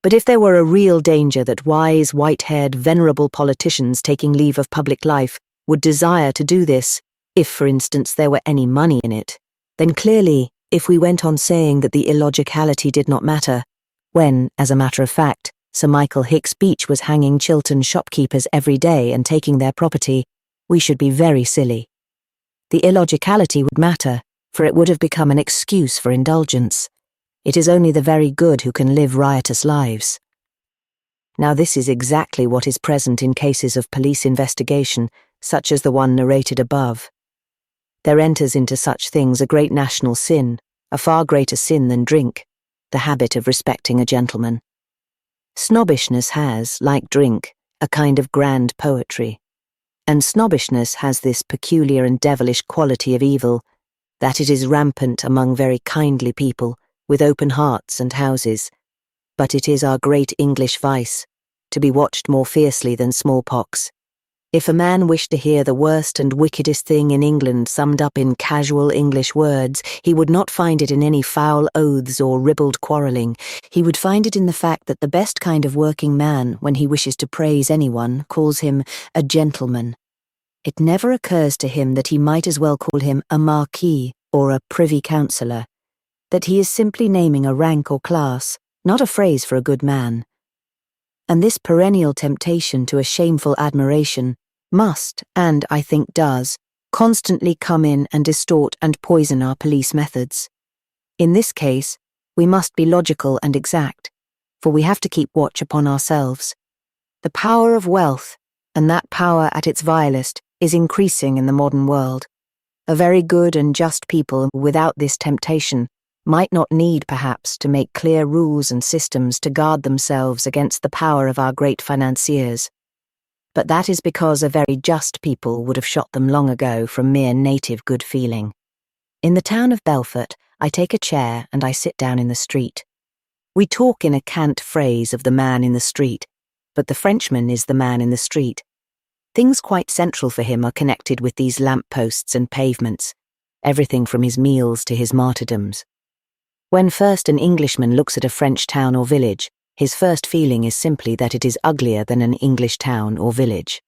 S1: But if there were a real danger that wise, white-haired, venerable politicians taking leave of public life would desire to do this, if, for instance, there were any money in it, then clearly, if we went on saying that the illogicality did not matter, when, as a matter of fact, Sir Michael Hicks Beach was hanging Chiltern shopkeepers every day and taking their property, we should be very silly. The illogicality would matter, for it would have become an excuse for indulgence. It is only the very good who can live riotous lives. Now this is exactly what is present in cases of police investigation, such as the one narrated above. There enters into such things a great national sin, a far greater sin than drink, the habit of respecting a gentleman. Snobbishness has, like drink, a kind of grand poetry. And snobbishness has this peculiar and devilish quality of evil, that it is rampant among very kindly people, with open hearts and houses. But it is our great English vice, to be watched more fiercely than smallpox. If a man wished to hear the worst and wickedest thing in England summed up in casual English words, he would not find it in any foul oaths or ribald quarrelling. He would find it in the fact that the best kind of working man, when he wishes to praise anyone, calls him a gentleman. It never occurs to him that he might as well call him a marquis or a privy councillor, that he is simply naming a rank or class, not a phrase for a good man. And this perennial temptation to a shameful admiration must, and I think does, constantly come in and distort and poison our police methods. In this case, we must be logical and exact, for we have to keep watch upon ourselves. The power of wealth, and that power at its vilest, is increasing in the modern world. A very good and just people without this temptation might not need, perhaps, to make clear rules and systems to guard themselves against the power of our great financiers. But that is because a very just people would have shot them long ago from mere native good feeling. In the town of Belfort, I take a chair and I sit down in the street. We talk in a cant phrase of the man in the street, but the Frenchman is the man in the street. Things quite central for him are connected with these lamp-posts and pavements, everything from his meals to his martyrdoms. When first an Englishman looks at a French town or village, his first feeling is simply that it is uglier than an English town or village.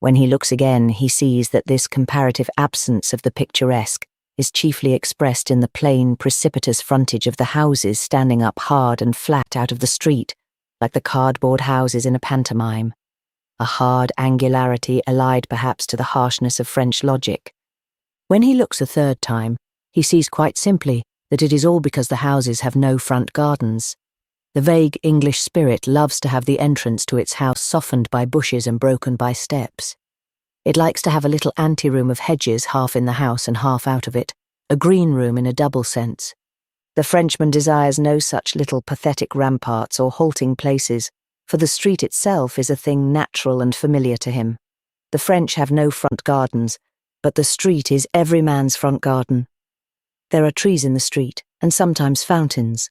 S1: When he looks again, he sees that this comparative absence of the picturesque is chiefly expressed in the plain, precipitous frontage of the houses standing up hard and flat out of the street, like the cardboard houses in a pantomime. A hard angularity allied perhaps to the harshness of French logic. When he looks a third time, he sees quite simply that it is all because the houses have no front gardens. The vague English spirit loves to have the entrance to its house softened by bushes and broken by steps. It likes to have a little anteroom of hedges half in the house and half out of it, a green room in a double sense. The Frenchman desires no such little pathetic ramparts or halting places, for the street itself is a thing natural and familiar to him. The French have no front gardens, but the street is every man's front garden. There are trees in the street, and sometimes fountains.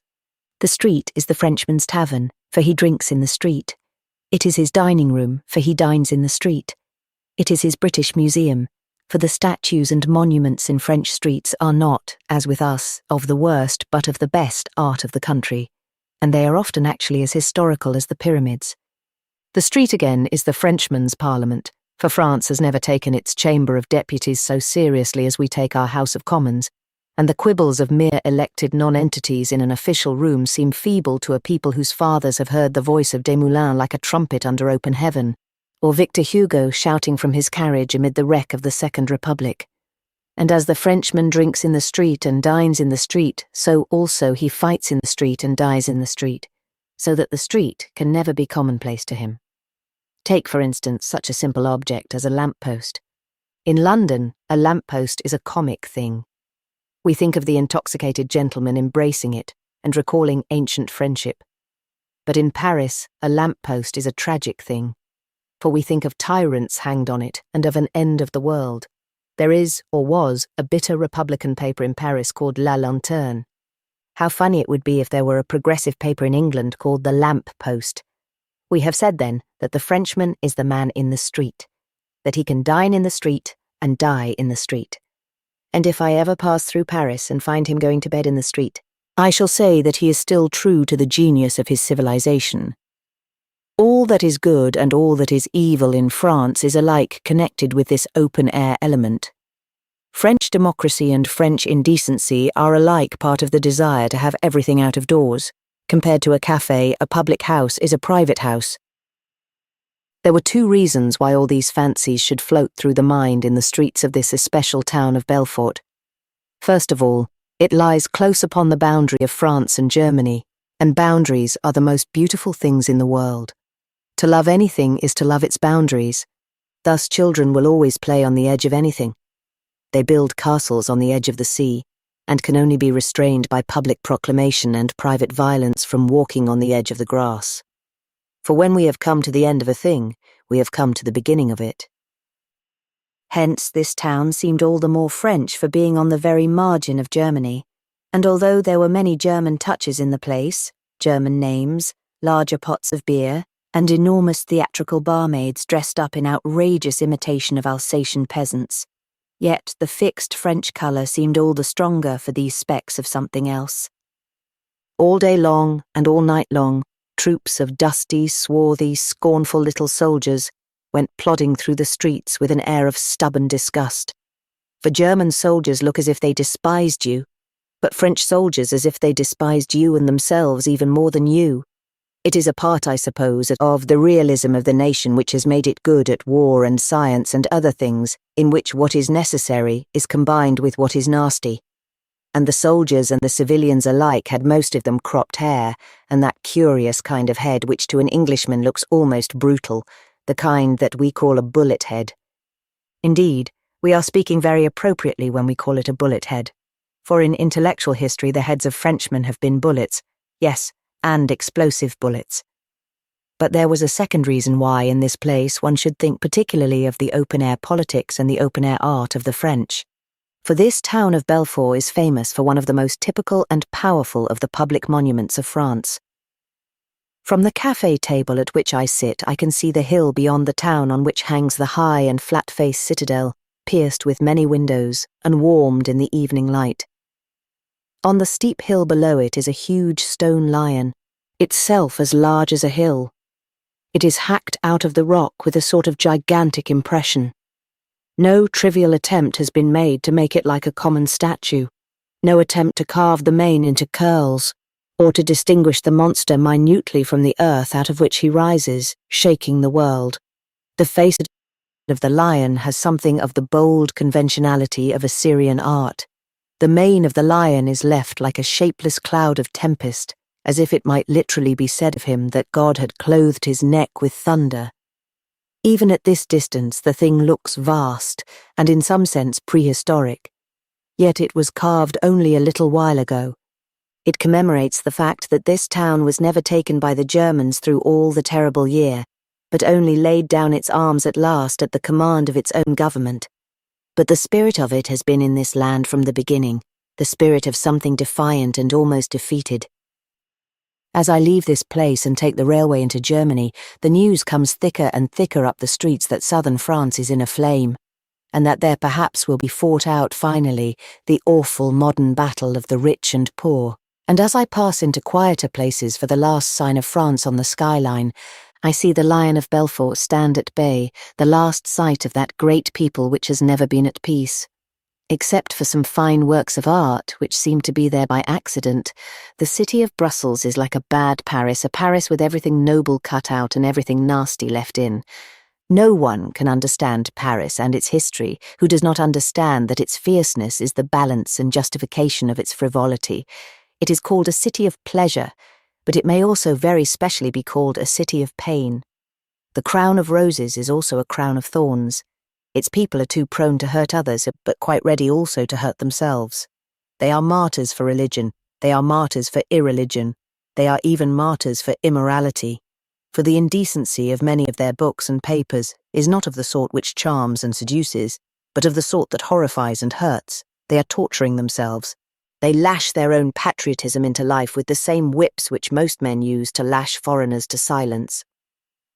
S1: The street is the Frenchman's tavern, for he drinks in the street. It is his dining room, for he dines in the street. It is his British Museum, for the statues and monuments in French streets are not, as with us, of the worst but of the best art of the country, and they are often actually as historical as the pyramids. The street again is the Frenchman's Parliament, for France has never taken its Chamber of Deputies so seriously as we take our House of Commons, and the quibbles of mere elected non-entities in an official room seem feeble to a people whose fathers have heard the voice of Desmoulins like a trumpet under open heaven, or Victor Hugo shouting from his carriage amid the wreck of the Second Republic. And as the Frenchman drinks in the street and dines in the street, so also he fights in the street and dies in the street, so that the street can never be commonplace to him. Take, for instance, such a simple object as a lamp-post. In London, a lamp-post is a comic thing. We think of the intoxicated gentleman embracing it and recalling ancient friendship. But in Paris, a lamp-post is a tragic thing, for we think of tyrants hanged on it and of an end of the world. There is, or was, a bitter Republican paper in Paris called La Lanterne. How funny it would be if there were a progressive paper in England called the Lamp-Post. We have said then that the Frenchman is the man in the street, that he can dine in the street and die in the street. And if I ever pass through Paris and find him going to bed in the street, I shall say that he is still true to the genius of his civilization. All that is good and all that is evil in France is alike connected with this open-air element. French democracy and French indecency are alike part of the desire to have everything out of doors. Compared to a café, a public house is a private house. There were two reasons why all these fancies should float through the mind in the streets of this especial town of Belfort. First of all, it lies close upon the boundary of France and Germany, and boundaries are the most beautiful things in the world. To love anything is to love its boundaries. Thus children will always play on the edge of anything. They build castles on the edge of the sea, and can only be restrained by public proclamation and private violence from walking on the edge of the grass. For when we have come to the end of a thing, we have come to the beginning of it. Hence this town seemed all the more French for being on the very margin of Germany, and although there were many German touches in the place, German names, larger pots of beer, and enormous theatrical barmaids dressed up in outrageous imitation of Alsatian peasants, yet the fixed French colour seemed all the stronger for these specks of something else. All day long and all night long, troops of dusty, swarthy, scornful little soldiers went plodding through the streets with an air of stubborn disgust. For German soldiers look as if they despised you, but French soldiers as if they despised you and themselves even more than you. It is a part, I suppose, of the realism of the nation which has made it good at war and science and other things, in which what is necessary is combined with what is nasty. And the soldiers and the civilians alike had most of them cropped hair, and that curious kind of head which to an Englishman looks almost brutal, the kind that we call a bullet head. Indeed, we are speaking very appropriately when we call it a bullet head, for in intellectual history the heads of Frenchmen have been bullets, yes, and explosive bullets. But there was a second reason why in this place one should think particularly of the open-air politics and the open-air art of the French. For this town of Belfort is famous for one of the most typical and powerful of the public monuments of France. From the café table at which I sit, I can see the hill beyond the town on which hangs the high and flat-faced citadel, pierced with many windows and warmed in the evening light. On the steep hill below it is a huge stone lion, itself as large as a hill. It is hacked out of the rock with a sort of gigantic impression. No trivial attempt has been made to make it like a common statue, no attempt to carve the mane into curls, or to distinguish the monster minutely from the earth out of which he rises, shaking the world. The face of the lion has something of the bold conventionality of Assyrian art. The mane of the lion is left like a shapeless cloud of tempest, as if it might literally be said of him that God had clothed his neck with thunder. Even at this distance the thing looks vast, and in some sense prehistoric. Yet it was carved only a little while ago. It commemorates the fact that this town was never taken by the Germans through all the terrible year, but only laid down its arms at last at the command of its own government. But the spirit of it has been in this land from the beginning, the spirit of something defiant and almost defeated. As I leave this place and take the railway into Germany, the news comes thicker and thicker up the streets that southern France is in a flame, and that there perhaps will be fought out finally the awful modern battle of the rich and poor. And as I pass into quieter places for the last sign of France on the skyline, I see the Lion of Belfort stand at bay, the last sight of that great people which has never been at peace. Except for some fine works of art which seem to be there by accident, the city of Brussels is like a bad Paris, a Paris with everything noble cut out and everything nasty left in. No one can understand Paris and its history who does not understand that its fierceness is the balance and justification of its frivolity. It is called a city of pleasure, but it may also very specially be called a city of pain. The crown of roses is also a crown of thorns. Its people are too prone to hurt others, but quite ready also to hurt themselves. They are martyrs for religion, they are martyrs for irreligion, they are even martyrs for immorality. For the indecency of many of their books and papers is not of the sort which charms and seduces, but of the sort that horrifies and hurts. They are torturing themselves. They lash their own patriotism into life with the same whips which most men use to lash foreigners to silence.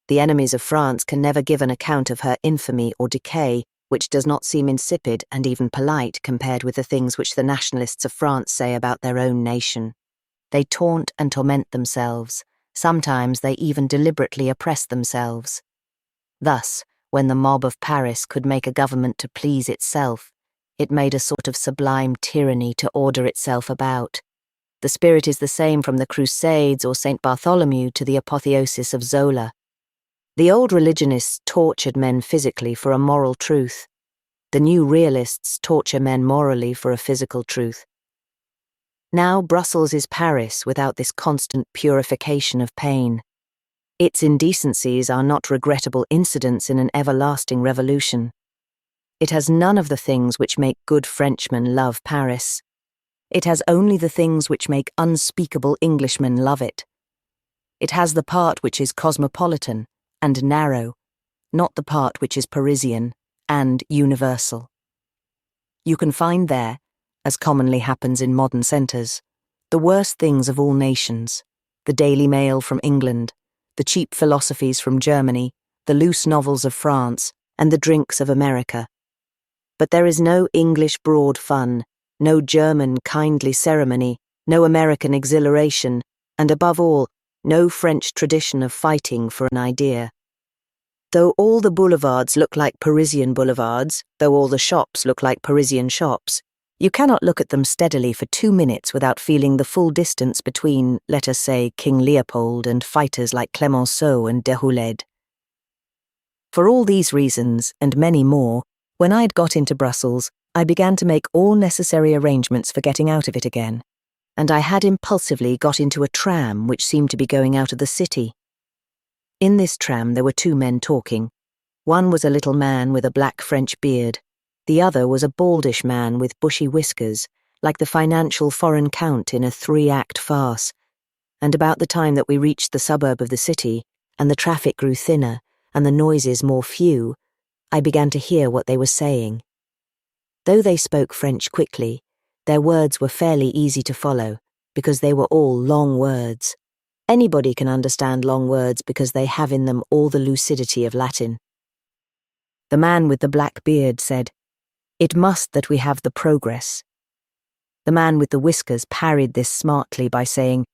S1: The enemies of France can never give an account of her infamy or decay, which does not seem insipid and even polite compared with the things which the nationalists of France say about their own nation. They taunt and torment themselves. Sometimes they even deliberately oppress themselves. Thus, when the mob of Paris could make a government to please itself, it made a sort of sublime tyranny to order itself about. The spirit is the same from the Crusades or St. Bartholomew to the apotheosis of Zola. The old religionists tortured men physically for a moral truth. The new realists torture men morally for a physical truth. Now Brussels is Paris without this constant purification of pain. Its indecencies are not regrettable incidents in an everlasting revolution. It has none of the things which make good Frenchmen love Paris. It has only the things which make unspeakable Englishmen love it. It has the part which is cosmopolitan and narrow, not the part which is Parisian and universal. You can find there, as commonly happens in modern centres, the worst things of all nations, the Daily Mail from England, the cheap philosophies from Germany, the loose novels of France, and the drinks of America. But there is no English broad fun, no German kindly ceremony, no American exhilaration, and above all, no French tradition of fighting for an idea. Though all the boulevards look like Parisian boulevards, though all the shops look like Parisian shops, you cannot look at them steadily for 2 minutes without feeling the full distance between, let us say, King Leopold and fighters like Clemenceau and Deroulede. For all these reasons, and many more, when I had got into Brussels, I began to make all necessary arrangements for getting out of it again, and I had impulsively got into a tram which seemed to be going out of the city. In this tram there were 2 men talking. One was a little man with a black French beard. The other was a baldish man with bushy whiskers, like the financial foreign count in a 3-act farce. And about the time that we reached the suburb of the city, and the traffic grew thinner, and the noises more few, I began to hear what they were saying. Though they spoke French quickly, their words were fairly easy to follow, because they were all long words. Anybody can understand long words because they have in them all the lucidity of Latin. The man with the black beard said, "It must that we have the progress." The man with the whiskers parried this smartly by saying,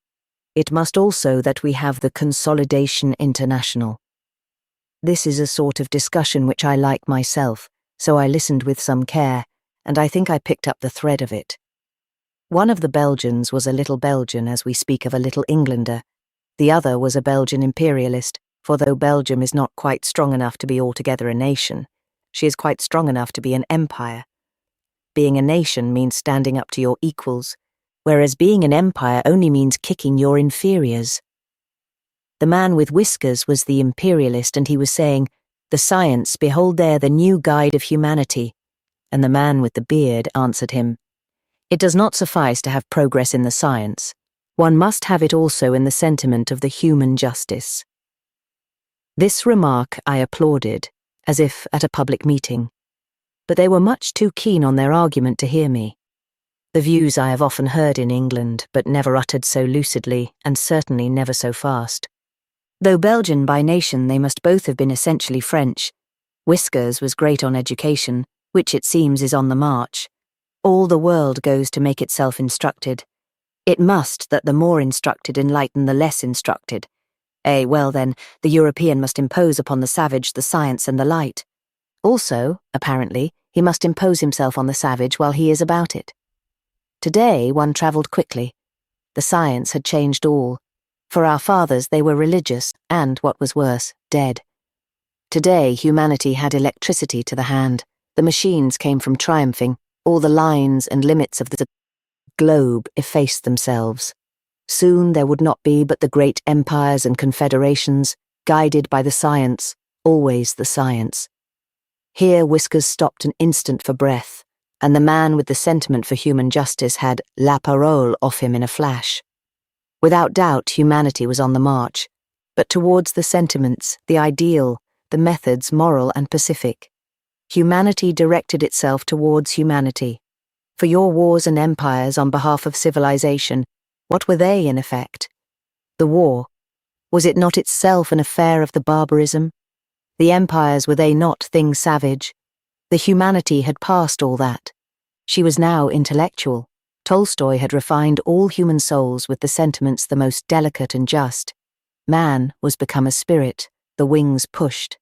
S1: it must also that we have the Consolidation International. This is a sort of discussion which I like myself, so I listened with some care, and I think I picked up the thread of it. One of the Belgians was a little Belgian, as we speak of a little Englander. The other was a Belgian imperialist, for though Belgium is not quite strong enough to be altogether a nation, she is quite strong enough to be an empire. Being a nation means standing up to your equals, whereas being an empire only means kicking your inferiors. The man with whiskers was the imperialist, and he was saying, "The science, behold there the new guide of humanity." And the man with the beard answered him, "It does not suffice to have progress in the science. One must have it also in the sentiment of the human justice." This remark I applauded, as if at a public meeting, but they were much too keen on their argument to hear me. The views I have often heard in England, but never uttered so lucidly, and certainly never so fast. Though Belgian by nation, they must both have been essentially French. Whiskers was great on education, which it seems is on the march. All the world goes to make itself instructed. It must that the more instructed enlighten the less instructed. Well then, the European must impose upon the savage the science and the light. Also, apparently, he must impose himself on the savage while he is about it. Today one travelled quickly. The science had changed all. For our fathers they were religious, and, what was worse, dead. Today humanity had electricity to the hand. The machines came from triumphing. All the lines and limits of the globe effaced themselves. Soon there would not be but the great empires and confederations, guided by the science, always the science. Here Whiskers stopped an instant for breath, and the man with the sentiment for human justice had la parole off him in a flash. Without doubt humanity was on the march, but towards the sentiments, the ideal, the methods moral and pacific. Humanity directed itself towards humanity. For your wars and empires on behalf of civilization, what were they in effect? The war, was it not itself an affair of the barbarism? The empires, were they not things savage? The humanity had passed all that. She was now intellectual. Tolstoy had refined all human souls with the sentiments the most delicate and just. Man was become a spirit, the wings pushed.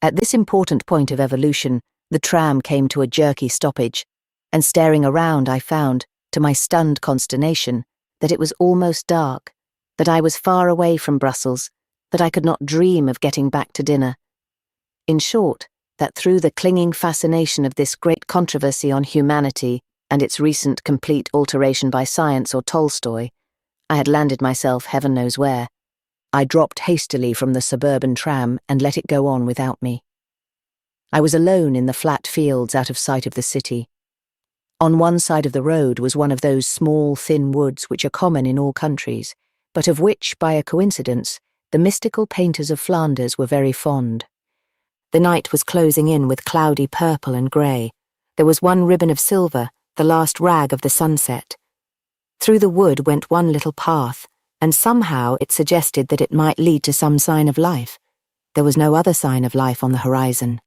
S1: At this important point of evolution, the tram came to a jerky stoppage, and staring around I found, to my stunned consternation, that it was almost dark, that I was far away from Brussels, that I could not dream of getting back to dinner. In short, that through the clinging fascination of this great controversy on humanity and its recent complete alteration by science or Tolstoy, I had landed myself heaven knows where. I dropped hastily from the suburban tram and let it go on without me. I was alone in the flat fields out of sight of the city. On one side of the road was one of those small, thin woods which are common in all countries, but of which, by a coincidence, the mystical painters of Flanders were very fond. The night was closing in with cloudy purple and grey. There was one ribbon of silver, the last rag of the sunset. Through the wood went one little path, and somehow it suggested that it might lead to some sign of life. There was no other sign of life on the horizon.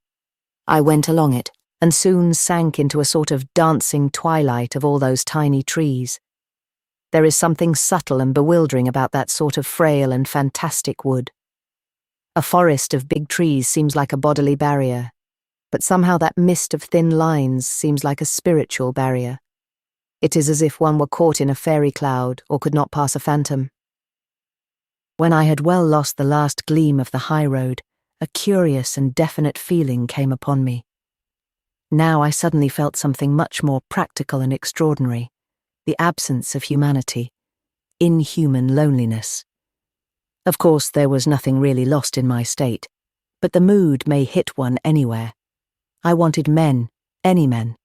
S1: I went along it, and soon sank into a sort of dancing twilight of all those tiny trees. There is something subtle and bewildering about that sort of frail and fantastic wood. A forest of big trees seems like a bodily barrier, but somehow that mist of thin lines seems like a spiritual barrier. It is as if one were caught in a fairy cloud or could not pass a phantom. When I had well lost the last gleam of the high road, a curious and definite feeling came upon me. Now I suddenly felt something much more practical and extraordinary, the absence of humanity, inhuman loneliness. Of course, there was nothing really lost in my state, but the mood may hit one anywhere. I wanted men, any men,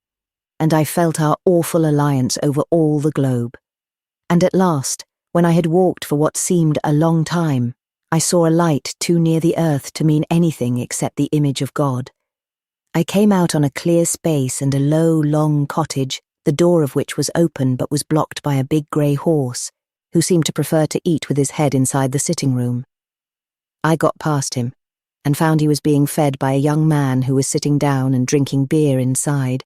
S1: and I felt our awful alliance over all the globe. And at last, when I had walked for what seemed a long time, I saw a light too near the earth to mean anything except the image of God. I came out on a clear space and a low, long cottage, the door of which was open but was blocked by a big grey horse, who seemed to prefer to eat with his head inside the sitting room. I got past him, and found he was being fed by a young man who was sitting down and drinking beer inside,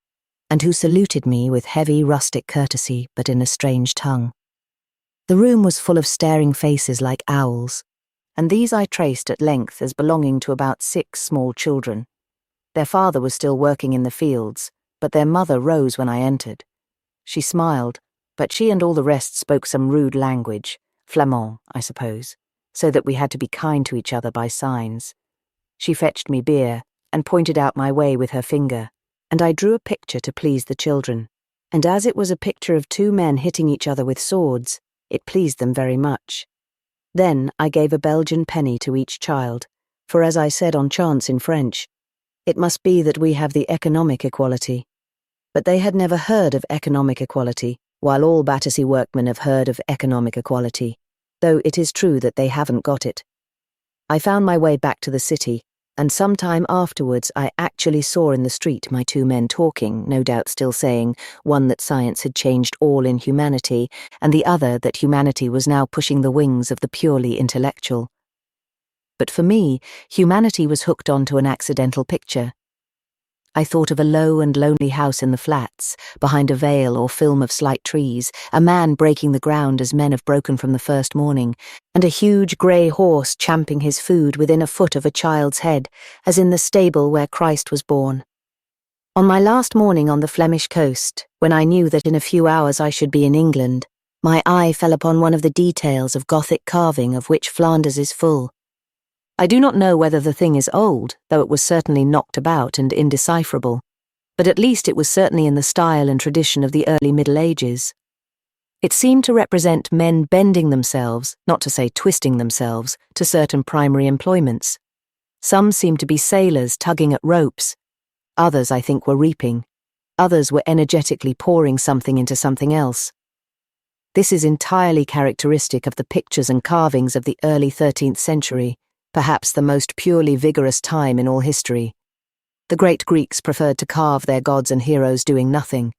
S1: and who saluted me with heavy rustic courtesy but in a strange tongue. The room was full of staring faces like owls, and these I traced at length as belonging to about 6 small children. Their father was still working in the fields, but their mother rose when I entered. She smiled, but she and all the rest spoke some rude language, Flamand, I suppose, so that we had to be kind to each other by signs. She fetched me beer and pointed out my way with her finger, and I drew a picture to please the children. And as it was a picture of 2 men hitting each other with swords, it pleased them very much. Then I gave a Belgian penny to each child, for as I said on chance in French, it must be that we have the economic equality. But they had never heard of economic equality, while all Battersea workmen have heard of economic equality, though it is true that they haven't got it. I found my way back to the city, and some time afterwards I actually saw in the street my 2 men talking, no doubt still saying, one that science had changed all in humanity, and the other that humanity was now pushing the wings of the purely intellectual. But for me, humanity was hooked onto an accidental picture. I thought of a low and lonely house in the flats, behind a veil or film of slight trees, a man breaking the ground as men have broken from the first morning, and a huge grey horse champing his food within a foot of a child's head, as in the stable where Christ was born. On my last morning on the Flemish coast, when I knew that in a few hours I should be in England, my eye fell upon one of the details of Gothic carving of which Flanders is full. I do not know whether the thing is old, though it was certainly knocked about and indecipherable, but at least it was certainly in the style and tradition of the early Middle Ages. It seemed to represent men bending themselves, not to say twisting themselves, to certain primary employments. Some seemed to be sailors tugging at ropes. Others, I think, were reaping. Others were energetically pouring something into something else. This is entirely characteristic of the pictures and carvings of the early 13th century, perhaps the most purely vigorous time in all history. The great Greeks preferred to carve their gods and heroes doing nothing.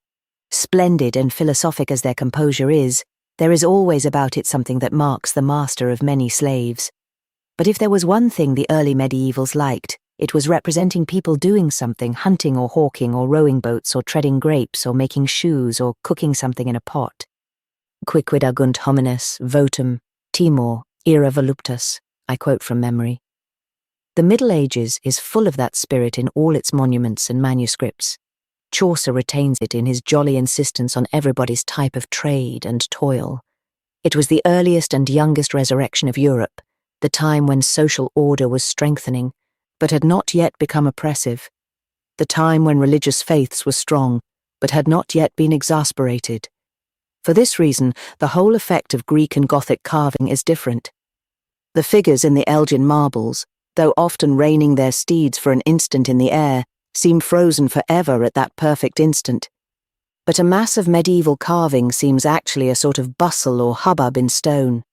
S1: Splendid and philosophic as their composure is, there is always about it something that marks the master of many slaves. But if there was one thing the early medievals liked, it was representing people doing something, hunting or hawking or rowing boats or treading grapes or making shoes or cooking something in a pot. Quicquid agunt homines, votum, timor, ira voluptas, I quote from memory. The Middle Ages is full of that spirit in all its monuments and manuscripts. Chaucer retains it in his jolly insistence on everybody's type of trade and toil. It was the earliest and youngest resurrection of Europe, the time when social order was strengthening, but had not yet become oppressive, the time when religious faiths were strong, but had not yet been exasperated. For this reason, the whole effect of Greek and Gothic carving is different. The figures in the Elgin marbles, though often reining their steeds for an instant in the air, seem frozen forever at that perfect instant. But a mass of medieval carving seems actually a sort of bustle or hubbub in stone.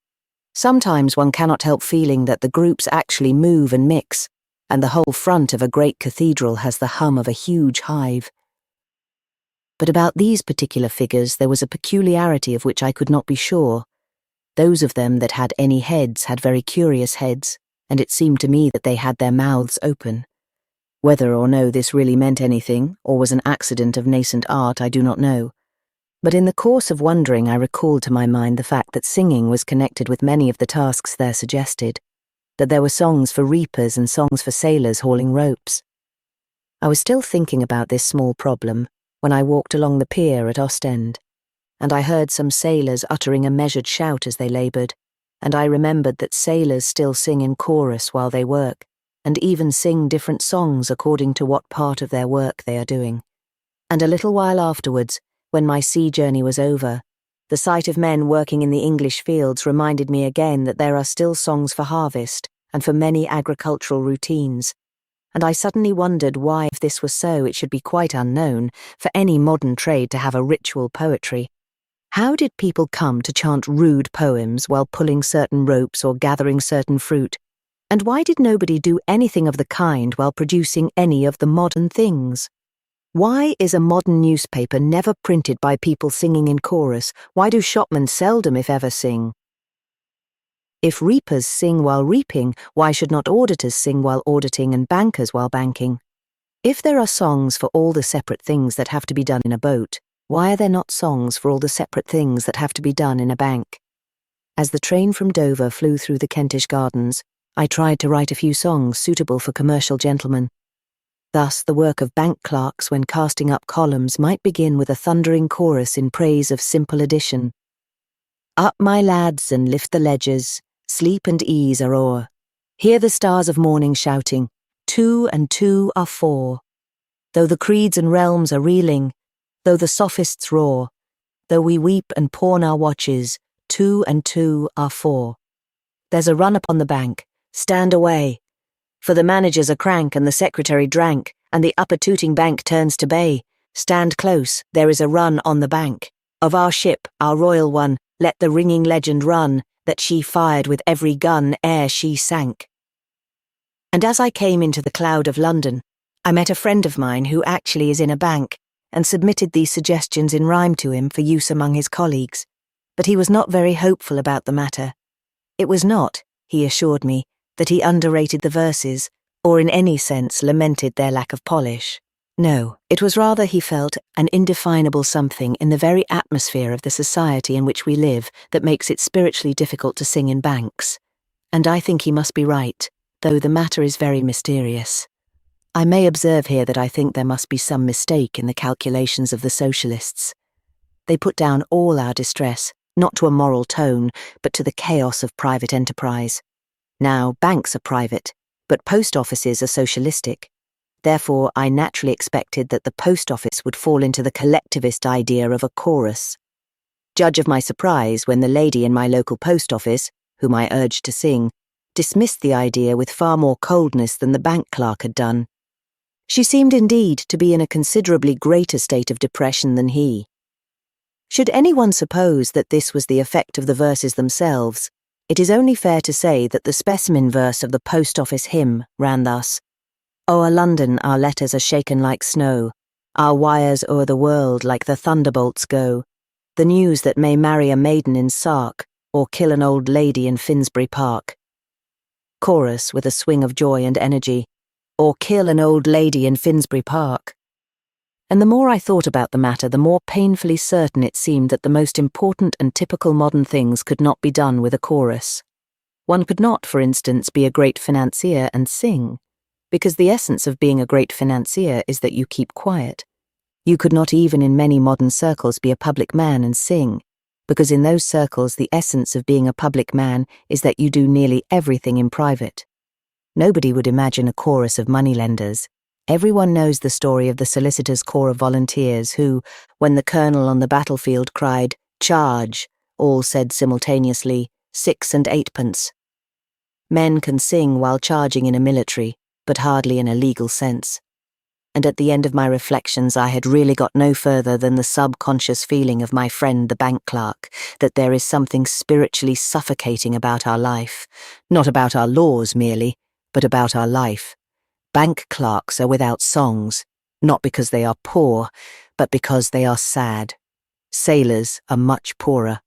S1: Sometimes one cannot help feeling that the groups actually move and mix, and the whole front of a great cathedral has the hum of a huge hive. But about these particular figures there was a peculiarity of which I could not be sure. Those of them that had any heads had very curious heads, and it seemed to me that they had their mouths open. Whether or no this really meant anything, or was an accident of nascent art, I do not know. But in the course of wondering I recalled to my mind the fact that singing was connected with many of the tasks there suggested, that there were songs for reapers and songs for sailors hauling ropes. I was still thinking about this small problem when I walked along the pier at Ostend, and I heard some sailors uttering a measured shout as they laboured, and I remembered that sailors still sing in chorus while they work, and even sing different songs according to what part of their work they are doing. And a little while afterwards, when my sea journey was over, the sight of men working in the English fields reminded me again that there are still songs for harvest and for many agricultural routines, and I suddenly wondered why, if this was so, it should be quite unknown for any modern trade to have a ritual poetry. How did people come to chant rude poems while pulling certain ropes or gathering certain fruit? And why did nobody do anything of the kind while producing any of the modern things? Why is a modern newspaper never printed by people singing in chorus? Why do shopmen seldom, if ever, sing? If reapers sing while reaping, why should not auditors sing while auditing and bankers while banking? If there are songs for all the separate things that have to be done in a boat, why are there not songs for all the separate things that have to be done in a bank? As the train from Dover flew through the Kentish gardens, I tried to write a few songs suitable for commercial gentlemen. Thus, the work of bank clerks when casting up columns might begin with a thundering chorus in praise of simple addition. Up, my lads, and lift the ledgers, sleep and ease are o'er. Hear the stars of morning shouting, 2 and 2 are 4. Though the creeds and realms are reeling, though the sophists roar, though we weep and pawn our watches, 2 and 2 are 4. There's a run upon the bank, stand away. For the manager's a crank and the secretary drank, and the upper tooting bank turns to bay. Stand close, there is a run on the bank. Of our ship, our royal one, let the ringing legend run, that she fired with every gun ere she sank. And as I came into the cloud of London, I met a friend of mine who actually is in a bank, and submitted these suggestions in rhyme to him for use among his colleagues. But he was not very hopeful about the matter. It was not, he assured me, that he underrated the verses, or in any sense lamented their lack of polish. No, it was rather, he felt, an indefinable something in the very atmosphere of the society in which we live that makes it spiritually difficult to sing in banks. And I think he must be right, though the matter is very mysterious. I may observe here that I think there must be some mistake in the calculations of the socialists. They put down all our distress, not to a moral tone, but to the chaos of private enterprise. Now, banks are private, but post offices are socialistic. Therefore, I naturally expected that the post office would fall into the collectivist idea of a chorus. Judge of my surprise when the lady in my local post office, whom I urged to sing, dismissed the idea with far more coldness than the bank clerk had done. She seemed indeed to be in a considerably greater state of depression than he. Should anyone suppose that this was the effect of the verses themselves, it is only fair to say that the specimen verse of the post office hymn ran thus: O'er London our letters are shaken like snow, our wires o'er the world like the thunderbolts go, the news that may marry a maiden in Sark, or kill an old lady in Finsbury Park. Chorus with a swing of joy and energy, or kill an old lady in Finsbury Park. And the more I thought about the matter, the more painfully certain it seemed that the most important and typical modern things could not be done with a chorus. One could not, for instance, be a great financier and sing, because the essence of being a great financier is that you keep quiet. You could not even in many modern circles be a public man and sing, because in those circles the essence of being a public man is that you do nearly everything in private. Nobody would imagine a chorus of moneylenders. Everyone knows the story of the Solicitors' Corps of Volunteers who, when the colonel on the battlefield cried, "Charge," all said simultaneously, 6 and 8pence. Men can sing while charging in a military, but hardly in a legal sense. And at the end of my reflections I had really got no further than the subconscious feeling of my friend the bank clerk, that there is something spiritually suffocating about our life, not about our laws merely, but about our life. Bank clerks are without songs, not because they are poor, but because they are sad. Sailors are much poorer.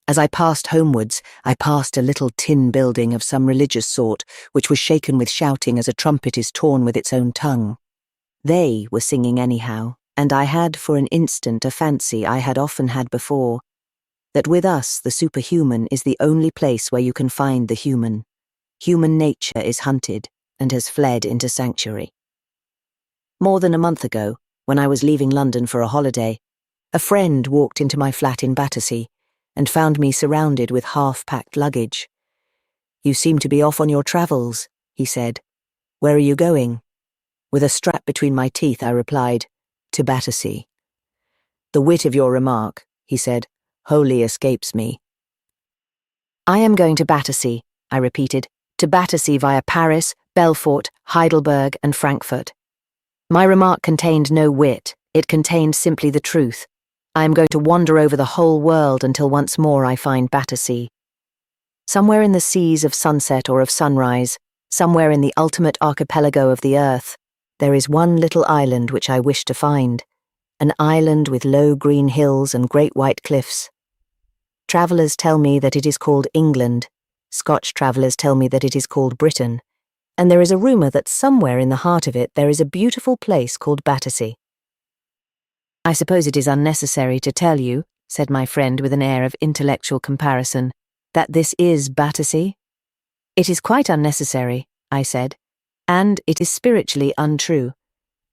S1: As I passed homewards, I passed a little tin building of some religious sort, which was shaken with shouting as a trumpet is torn with its own tongue. They were singing anyhow, and I had for an instant a fancy I had often had before, that with us the superhuman is the only place where you can find the human. Human nature is hunted and has fled into sanctuary. More than a month ago, when I was leaving London for a holiday, a friend walked into my flat in Battersea and found me surrounded with half-packed luggage. "You seem to be off on your travels," he said. "Where are you going?" With a strap between my teeth, I replied, "To Battersea." "The wit of your remark," he said, "wholly escapes me." "I am going to Battersea," I repeated, "to Battersea via Paris, Belfort, Heidelberg, and Frankfurt." My remark contained no wit, it contained simply the truth. I am going to wander over the whole world until once more I find Battersea. Somewhere in the seas of sunset or of sunrise, somewhere in the ultimate archipelago of the earth, there is one little island which I wish to find, an island with low green hills and great white cliffs. Travellers tell me that it is called England, Scotch travellers tell me that it is called Britain, and there is a rumour that somewhere in the heart of it there is a beautiful place called Battersea. "I suppose it is unnecessary to tell you," said my friend with an air of intellectual comparison, that this is Battersea? It is quite unnecessary, I said, and it is spiritually untrue.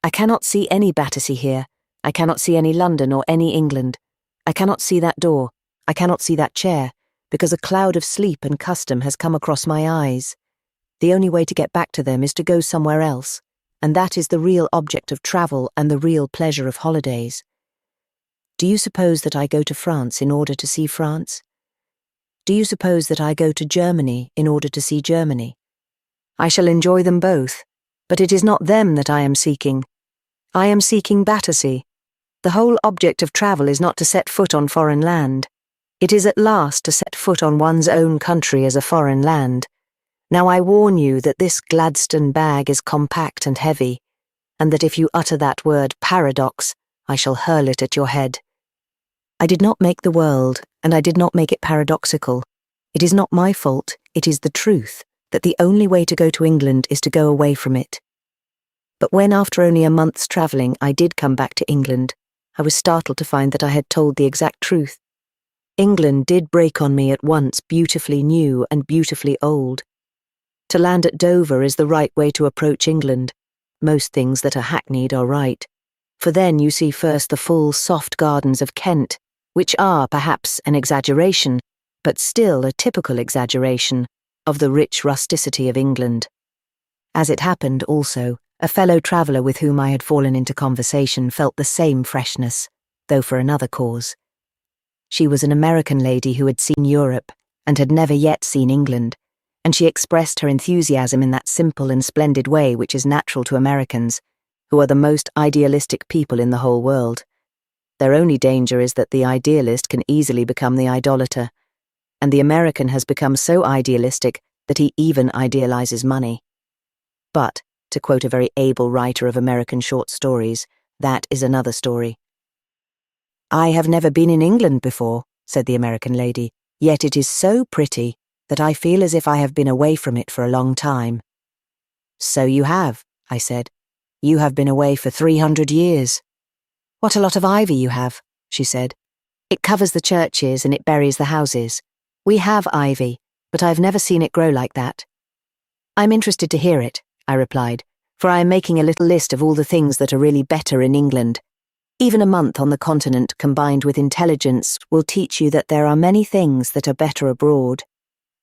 S1: I cannot see any Battersea here. I cannot see any London or any England. I cannot see that door. I cannot see that chair, because a cloud of sleep and custom has come across my eyes. The only way to get back to them is to go somewhere else, and that is the real object of travel and the real pleasure of holidays. Do you suppose that I go to France in order to see France? Do you suppose that I go to Germany in order to see Germany? I shall enjoy them both, but it is not them that I am seeking. I am seeking Battersea. The whole object of travel is not to set foot on foreign land. It is at last to set foot on one's own country as a foreign land. Now I warn you that this Gladstone bag is compact and heavy, and that if you utter that word paradox, I shall hurl it at your head. I did not make the world, and I did not make it paradoxical. It is not my fault, it is the truth, that the only way to go to England is to go away from it. But when after only a month's travelling I did come back to England, I was startled to find that I had told the exact truth. England did break on me at once beautifully new and beautifully old. To land at Dover is the right way to approach England. Most things that are hackneyed are right. For then you see first the full soft gardens of Kent, which are perhaps an exaggeration, but still a typical exaggeration, of the rich rusticity of England. As it happened also, a fellow traveller with whom I had fallen into conversation felt the same freshness, though for another cause. She was an American lady who had seen Europe and had never yet seen England, and she expressed her enthusiasm in that simple and splendid way which is natural to Americans, who are the most idealistic people in the whole world. Their only danger is that the idealist can easily become the idolater, and the American has become so idealistic that he even idealizes money. But, to quote a very able writer of American short stories, that is another story. I have never been in England before, said the American lady, yet it is so pretty that I feel as if I have been away from it for a long time. So you have, I said. You have been away for 300 years. What a lot of ivy you have, she said. It covers the churches and it buries the houses. We have ivy, but I've never seen it grow like that. I'm interested to hear it, I replied, for I am making a little list of all the things that are really better in England. Even a month on the continent combined with intelligence will teach you that there are many things that are better abroad.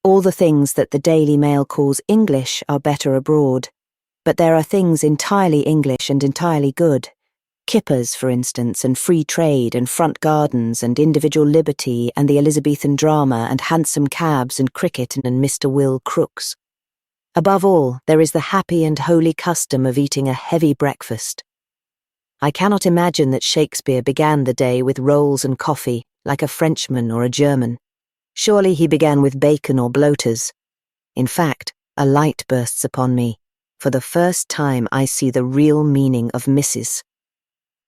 S1: All the things that the Daily Mail calls English are better abroad. But there are things entirely English and entirely good. Kippers, for instance, and free trade and front gardens and individual liberty and the Elizabethan drama and hansom cabs and cricket and Mr. Will Crooks. Above all, there is the happy and holy custom of eating a heavy breakfast. I cannot imagine that Shakespeare began the day with rolls and coffee, like a Frenchman or a German. Surely he began with bacon or bloaters. In fact, a light bursts upon me. For the first time I see the real meaning of Mrs.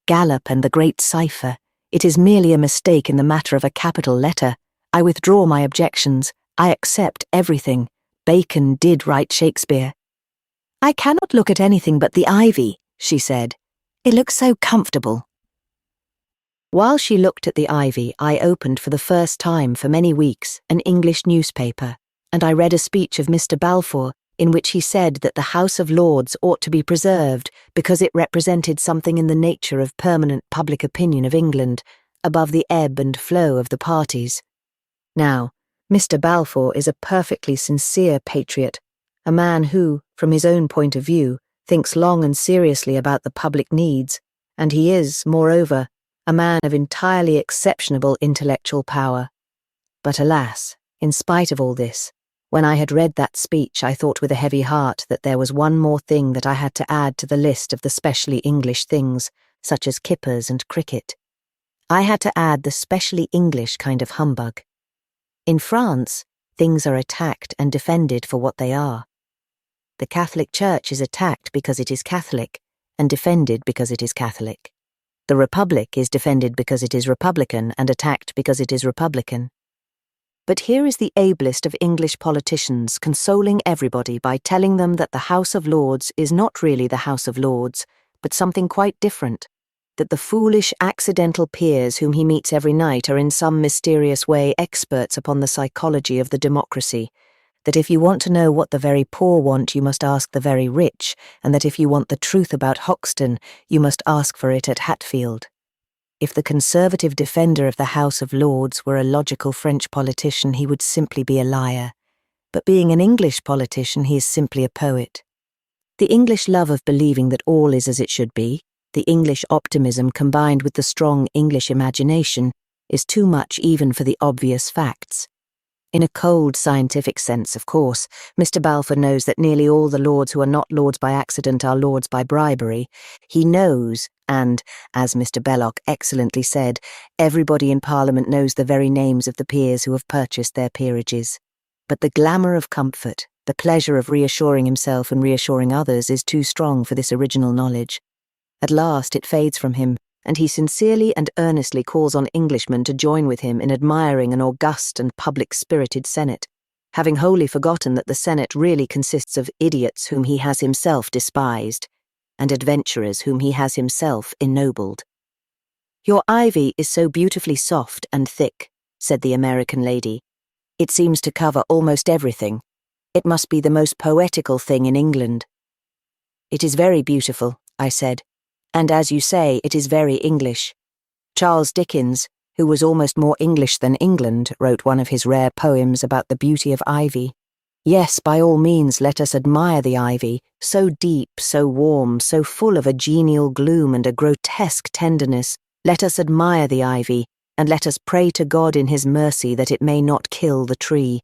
S1: Gallop and the great cipher. It is merely a mistake in the matter of a capital letter. I withdraw my objections. I accept everything. Bacon did write Shakespeare. I cannot look at anything but the ivy, she said. It looks so comfortable. While she looked at the ivy, I opened for the first time for many weeks an English newspaper, and I read a speech of Mr. Balfour in which he said that the House of Lords ought to be preserved because it represented something in the nature of permanent public opinion of England, above the ebb and flow of the parties. Now, Mr. Balfour is a perfectly sincere patriot, a man who, from his own point of view, thinks long and seriously about the public needs, and he is, moreover, a man of entirely exceptionable intellectual power. But alas, in spite of all this, when I had read that speech I thought with a heavy heart that there was one more thing that I had to add to the list of the specially English things, such as kippers and cricket. I had to add the specially English kind of humbug. In France, things are attacked and defended for what they are. The Catholic Church is attacked because it is Catholic, and defended because it is Catholic. The Republic is defended because it is Republican and attacked because it is Republican. But here is the ablest of English politicians consoling everybody by telling them that the House of Lords is not really the House of Lords, but something quite different, that the foolish, accidental peers whom he meets every night are in some mysterious way experts upon the psychology of the democracy, that if you want to know what the very poor want, you must ask the very rich, and that if you want the truth about Hoxton, you must ask for it at Hatfield. If the conservative defender of the House of Lords were a logical French politician, he would simply be a liar. But being an English politician, he is simply a poet. The English love of believing that all is as it should be, the English optimism combined with the strong English imagination, is too much even for the obvious facts. In a cold scientific sense, of course, Mr. Balfour knows that nearly all the lords who are not lords by accident are lords by bribery. He knows, and, as Mr. Belloc excellently said, everybody in Parliament knows the very names of the peers who have purchased their peerages. But the glamour of comfort, the pleasure of reassuring himself and reassuring others is too strong for this original knowledge. At last it fades from him, and he sincerely and earnestly calls on Englishmen to join with him in admiring an august and public-spirited Senate, having wholly forgotten that the Senate really consists of idiots whom he has himself despised, and adventurers whom he has himself ennobled. "Your ivy is so beautifully soft and thick," said the American lady. "It seems to cover almost everything. It must be the most poetical thing in England." "It is very beautiful," I said. "And as you say, it is very English. Charles Dickens, who was almost more English than England, wrote one of his rare poems about the beauty of ivy. Yes, by all means, let us admire the ivy, so deep, so warm, so full of a genial gloom and a grotesque tenderness. Let us admire the ivy, and let us pray to God in his mercy that it may not kill the tree."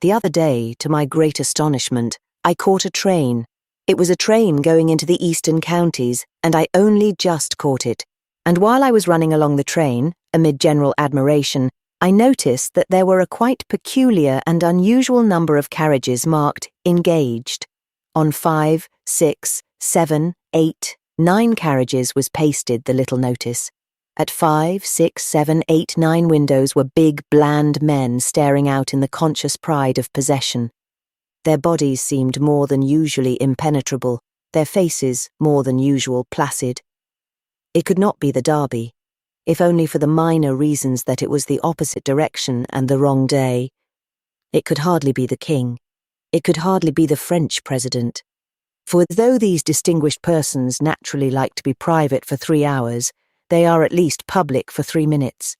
S1: The other day, to my great astonishment, I caught a train. It was a train going into the eastern counties, and I only just caught it. And while I was running along the train, amid general admiration, I noticed that there were a quite peculiar and unusual number of carriages marked "engaged." On 5, 6, 7, 8, 9 carriages was pasted the little notice. At 5, 6, 7, 8, 9 windows were big, bland men staring out in the conscious pride of possession. Their bodies seemed more than usually impenetrable, their faces more than usual placid. It could not be the Derby, if only for the minor reasons that it was the opposite direction and the wrong day. It could hardly be the King. It could hardly be the French President. For though these distinguished persons naturally like to be private for 3 hours, they are at least public for 3 minutes.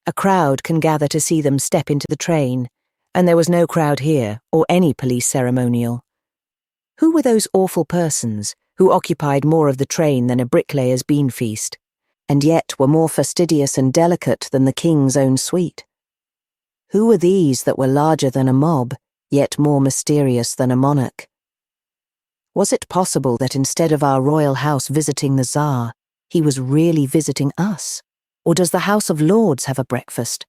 S1: A crowd can gather to see them step into the train, and there was no crowd here, or any police ceremonial. Who were those awful persons who occupied more of the train than a bricklayer's bean feast, and yet were more fastidious and delicate than the King's own suite? Who were these that were larger than a mob, yet more mysterious than a monarch? Was it possible that instead of our royal house visiting the Tsar, he was really visiting us? Or does the House of Lords have a breakfast?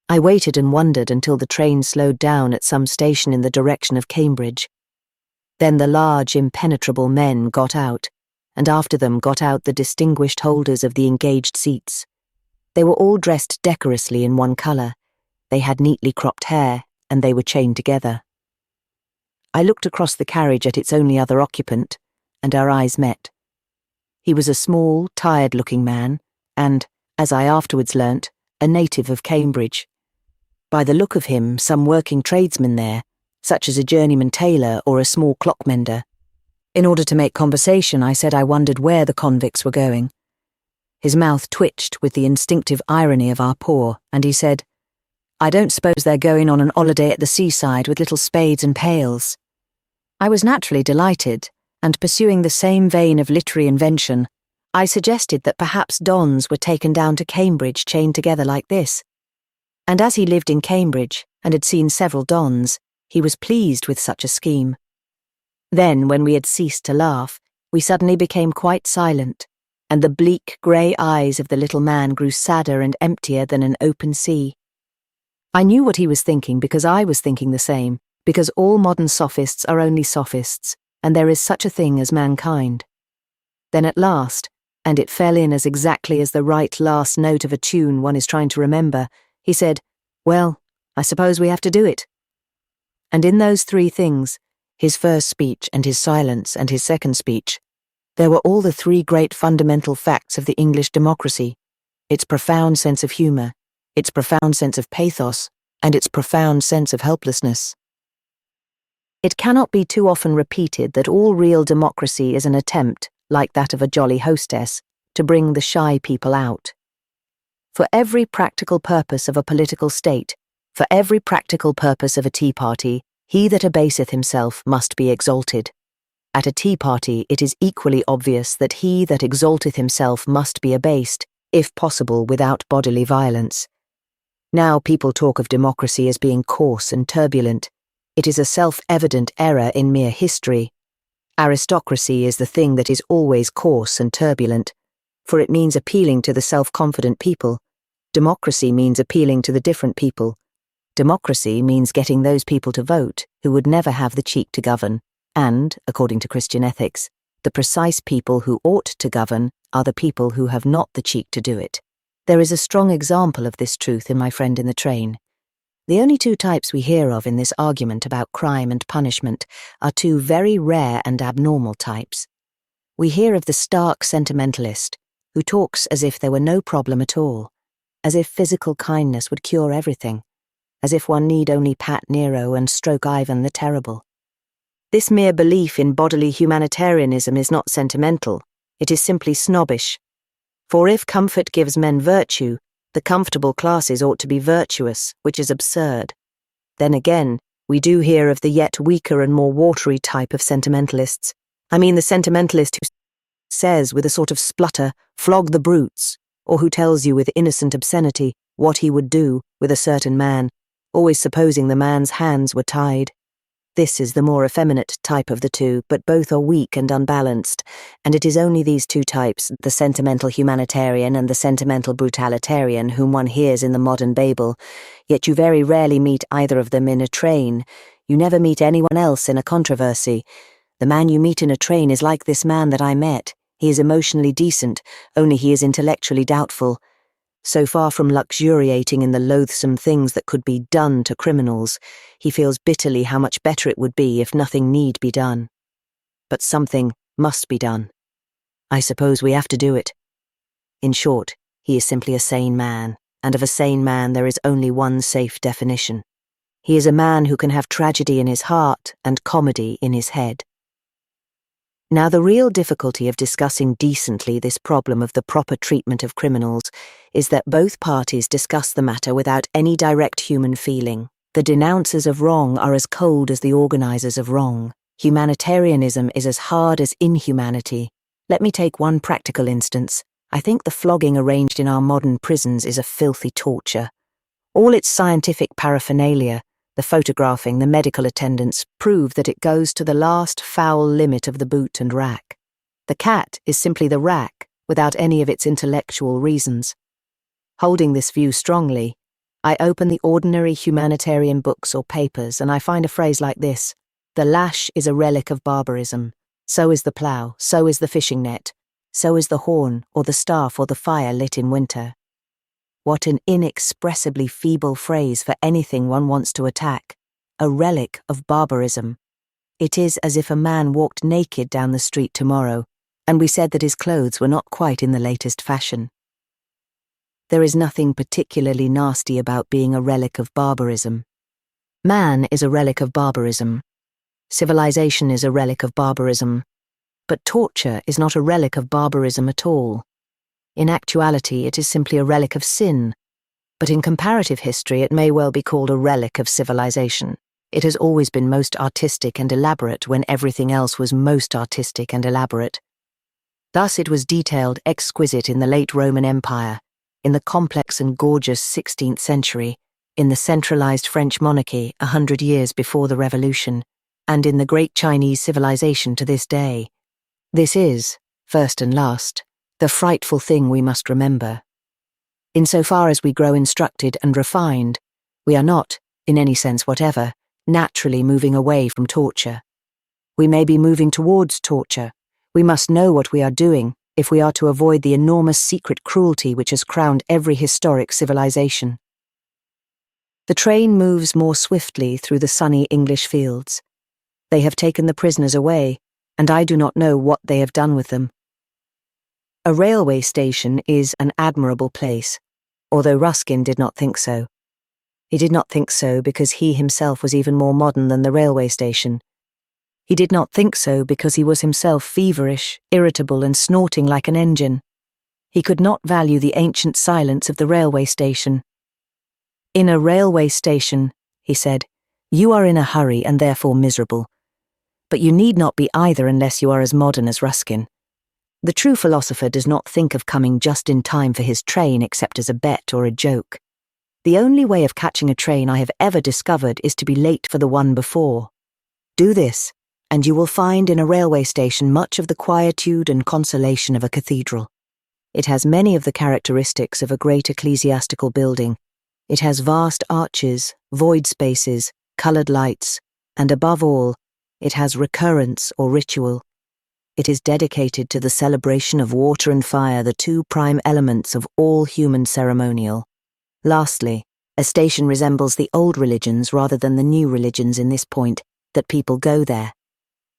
S1: I waited and wondered until the train slowed down at some station in the direction of Cambridge. Then the large, impenetrable men got out, and after them got out the distinguished holders of the engaged seats. They were all dressed decorously in one colour. They had neatly cropped hair, and they were chained together. I looked across the carriage at its only other occupant, and our eyes met. He was a small, tired-looking man, and, as I afterwards learnt, a native of Cambridge. By the look of him, some working tradesman there, such as a journeyman tailor or a small clockmender. In order to make conversation, I said I wondered where the convicts were going. His mouth twitched with the instinctive irony of our poor, and he said, "I don't suppose they're going on an holiday at the seaside with little spades and pails." I was naturally delighted, and pursuing the same vein of literary invention, I suggested that perhaps dons were taken down to Cambridge chained together like this. And as he lived in Cambridge and had seen several dons, he was pleased with such a scheme. Then, when we had ceased to laugh, we suddenly became quite silent, and the bleak grey eyes of the little man grew sadder and emptier than an open sea. I knew what he was thinking because I was thinking the same, because all modern sophists are only sophists, and there is such a thing as mankind. Then at last, and it fell in as exactly as the right last note of a tune one is trying to remember, he said, "Well, I suppose we have to do it." And in those 3 things, his first speech and his silence and his second speech, There were all the three great fundamental facts of the English democracy: its profound sense of humour, its profound sense of pathos, and its profound sense of helplessness. It cannot be too often repeated that all real democracy is an attempt, like that of a jolly hostess, to bring the shy people out. For every practical purpose of a political state, for every practical purpose of a tea party, he that abaseth himself must be exalted. At a tea party it is equally obvious that he that exalteth himself must be abased, if possible without bodily violence. Now people talk of democracy as being coarse and turbulent. It is a self-evident error in mere history. Aristocracy is the thing that is always coarse and turbulent, for it means appealing to the self-confident people. Democracy means appealing to the different people. Democracy means getting those people to vote who would never have the cheek to govern, and, according to Christian ethics, the precise people who ought to govern are the people who have not the cheek to do it. There is a strong example of this truth in My Friend in the Train. The only two types we hear of in this argument about crime and punishment are two very rare and abnormal types. We hear of the stark sentimentalist, who talks as if there were no problem at all, as if physical kindness would cure everything, as if one need only pat Nero and stroke Ivan the Terrible. This mere belief in bodily humanitarianism is not sentimental, it is simply snobbish. For if comfort gives men virtue, the comfortable classes ought to be virtuous, which is absurd. Then again, we do hear of the yet weaker and more watery type of sentimentalists. I mean the sentimentalist who says with a sort of splutter, "Flog the brutes," or who tells you with innocent obscenity what he would do with a certain man, always supposing the man's hands were tied. This is the more effeminate type of the two, but both are weak and unbalanced, and it is only these two types, the sentimental humanitarian and the sentimental brutalitarian, whom one hears in the modern Babel, yet you very rarely meet either of them in a train. You never meet anyone else in a controversy. The man you meet in a train is like this man that I met. He is emotionally decent, only he is intellectually doubtful. So far from luxuriating in the loathsome things that could be done to criminals, he feels bitterly how much better it would be if nothing need be done. But something must be done. I suppose we have to do it. In short, he is simply a sane man, and of a sane man there is only one safe definition. He is a man who can have tragedy in his heart and comedy in his head. Now the real difficulty of discussing decently this problem of the proper treatment of criminals is that both parties discuss the matter without any direct human feeling. The denouncers of wrong are as cold as the organizers of wrong. Humanitarianism is as hard as inhumanity. Let me take one practical instance. I think the flogging arranged in our modern prisons is a filthy torture. All its scientific paraphernalia, the photographing, the medical attendants, prove that it goes to the last foul limit of the boot and rack. The cat is simply the rack, without any of its intellectual reasons. Holding this view strongly, I open the ordinary humanitarian books or papers and I find a phrase like this: "The lash is a relic of barbarism. So is the plough, so is the fishing net, so is the horn or the staff or the fire lit in winter." What an inexpressibly feeble phrase for anything one wants to attack. A relic of barbarism. It is as if a man walked naked down the street tomorrow, and we said that his clothes were not quite in the latest fashion. There is nothing particularly nasty about being a relic of barbarism. Man is a relic of barbarism. Civilization is a relic of barbarism. But torture is not a relic of barbarism at all. In actuality, it is simply a relic of sin, but in comparative history it may well be called a relic of civilization. It has always been most artistic and elaborate when everything else was most artistic and elaborate. Thus it was detailed exquisite in the late Roman Empire, in the complex and gorgeous 16th century, in the centralized French monarchy 100 years before the Revolution, and in the great Chinese civilization to this day. This is, first and last, the frightful thing we must remember. Insofar as we grow instructed and refined, we are not, in any sense whatever, naturally moving away from torture. We may be moving towards torture. We must know what we are doing if we are to avoid the enormous secret cruelty which has crowned every historic civilization. The train moves more swiftly through the sunny English fields. They have taken the prisoners away, and I do not know what they have done with them. A railway station is an admirable place, although Ruskin did not think so. He did not think so because he himself was even more modern than the railway station. He did not think so because he was himself feverish, irritable, and snorting like an engine. He could not value the ancient silence of the railway station. "In a railway station," he said, "you are in a hurry and therefore miserable. But you need not be either unless you are as modern as Ruskin. The true philosopher does not think of coming just in time for his train except as a bet or a joke. The only way of catching a train I have ever discovered is to be late for the one before. Do this, and you will find in a railway station much of the quietude and consolation of a cathedral. It has many of the characteristics of a great ecclesiastical building. It has vast arches, void spaces, coloured lights, and above all, it has recurrence or ritual. It is dedicated to the celebration of water and fire, the two prime elements of all human ceremonial. Lastly, a station resembles the old religions rather than the new religions in this point, that people go there.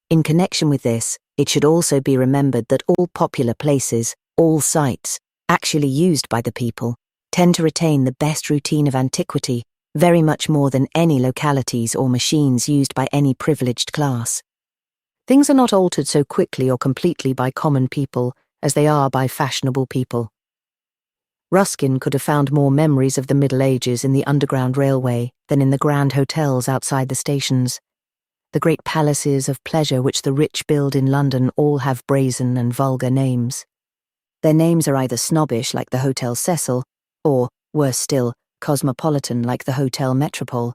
S1: In connection with this, it should also be remembered that all popular places, all sites, actually used by the people, tend to retain the best routine of antiquity, very much more than any localities or machines used by any privileged class. Things are not altered so quickly or completely by common people as they are by fashionable people. Ruskin could have found more memories of the Middle Ages in the Underground Railway than in the grand hotels outside the stations. The great palaces of pleasure which the rich build in London all have brazen and vulgar names. Their names are either snobbish like the Hotel Cecil, or, worse still, cosmopolitan like the Hotel Metropole.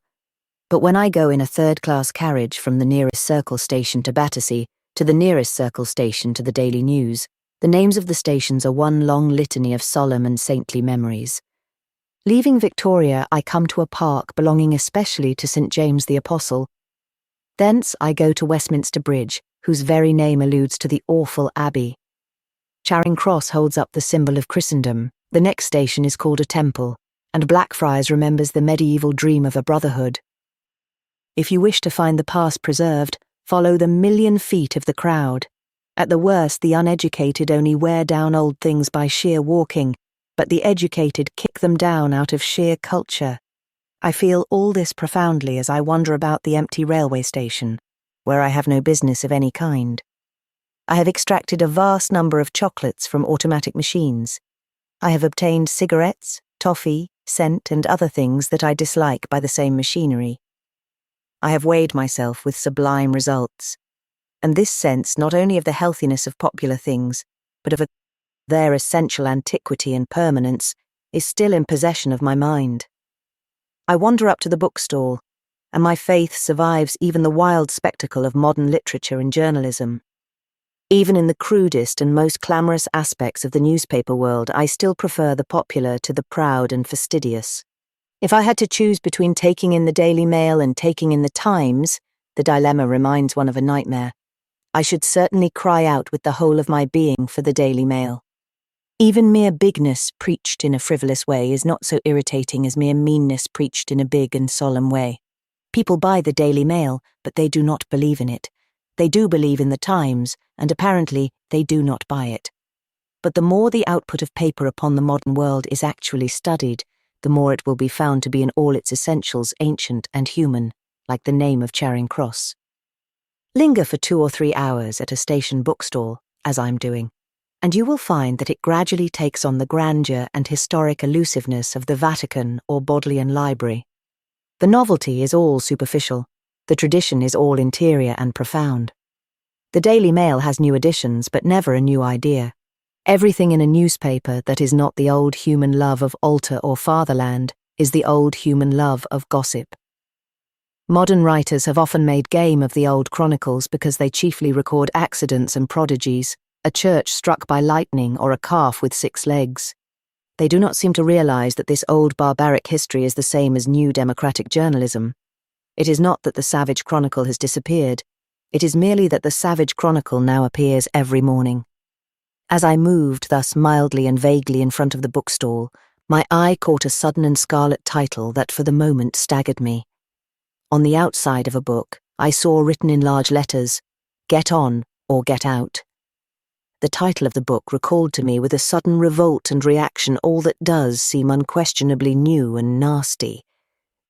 S1: But when I go in a third-class carriage from the nearest Circle station to Battersea to the nearest Circle station to the Daily News, the names of the stations are one long litany of solemn and saintly memories. Leaving Victoria, I come to a park belonging especially to St. James the Apostle. Thence I go to Westminster Bridge, whose very name alludes to the awful Abbey. Charing Cross holds up the symbol of Christendom. The next station is called a temple, and Blackfriars remembers the medieval dream of a brotherhood. If you wish to find the past preserved, follow the million feet of the crowd. At the worst, the uneducated only wear down old things by sheer walking, but the educated kick them down out of sheer culture. I feel all this profoundly as I wander about the empty railway station, where I have no business of any kind. I have extracted a vast number of chocolates from automatic machines. I have obtained cigarettes, toffee, scent, and other things that I dislike by the same machinery. I have weighed myself with sublime results, and this sense not only of the healthiness of popular things, but of their essential antiquity and permanence, is still in possession of my mind. I wander up to the bookstall, and my faith survives even the wild spectacle of modern literature and journalism. Even in the crudest and most clamorous aspects of the newspaper world, I still prefer the popular to the proud and fastidious. If I had to choose between taking in the Daily Mail and taking in the Times, the dilemma reminds one of a nightmare. I should certainly cry out with the whole of my being for the Daily Mail. Even mere bigness preached in a frivolous way is not so irritating as mere meanness preached in a big and solemn way. People buy the Daily Mail, but they do not believe in it. They do believe in the Times, and apparently they do not buy it. But the more the output of paper upon the modern world is actually studied, the more it will be found to be in all its essentials ancient and human, like the name of Charing Cross. Linger for 2 or 3 hours at a station bookstall, as I'm doing, and you will find that it gradually takes on the grandeur and historic elusiveness of the Vatican or Bodleian Library. The novelty is all superficial, the tradition is all interior and profound. The Daily Mail has new editions, but never a new idea. Everything in a newspaper that is not the old human love of altar or fatherland is the old human love of gossip. Modern writers have often made game of the old chronicles because they chiefly record accidents and prodigies, a church struck by lightning or a calf with 6 legs. They do not seem to realize that this old barbaric history is the same as new democratic journalism. It is not that the savage chronicle has disappeared, it is merely that the savage chronicle now appears every morning. As I moved thus mildly and vaguely in front of the bookstall, my eye caught a sudden and scarlet title that for the moment staggered me. On the outside of a book, I saw written in large letters, "Get on, or get out. The title of the book recalled to me with a sudden revolt and reaction all that does seem unquestionably new and nasty.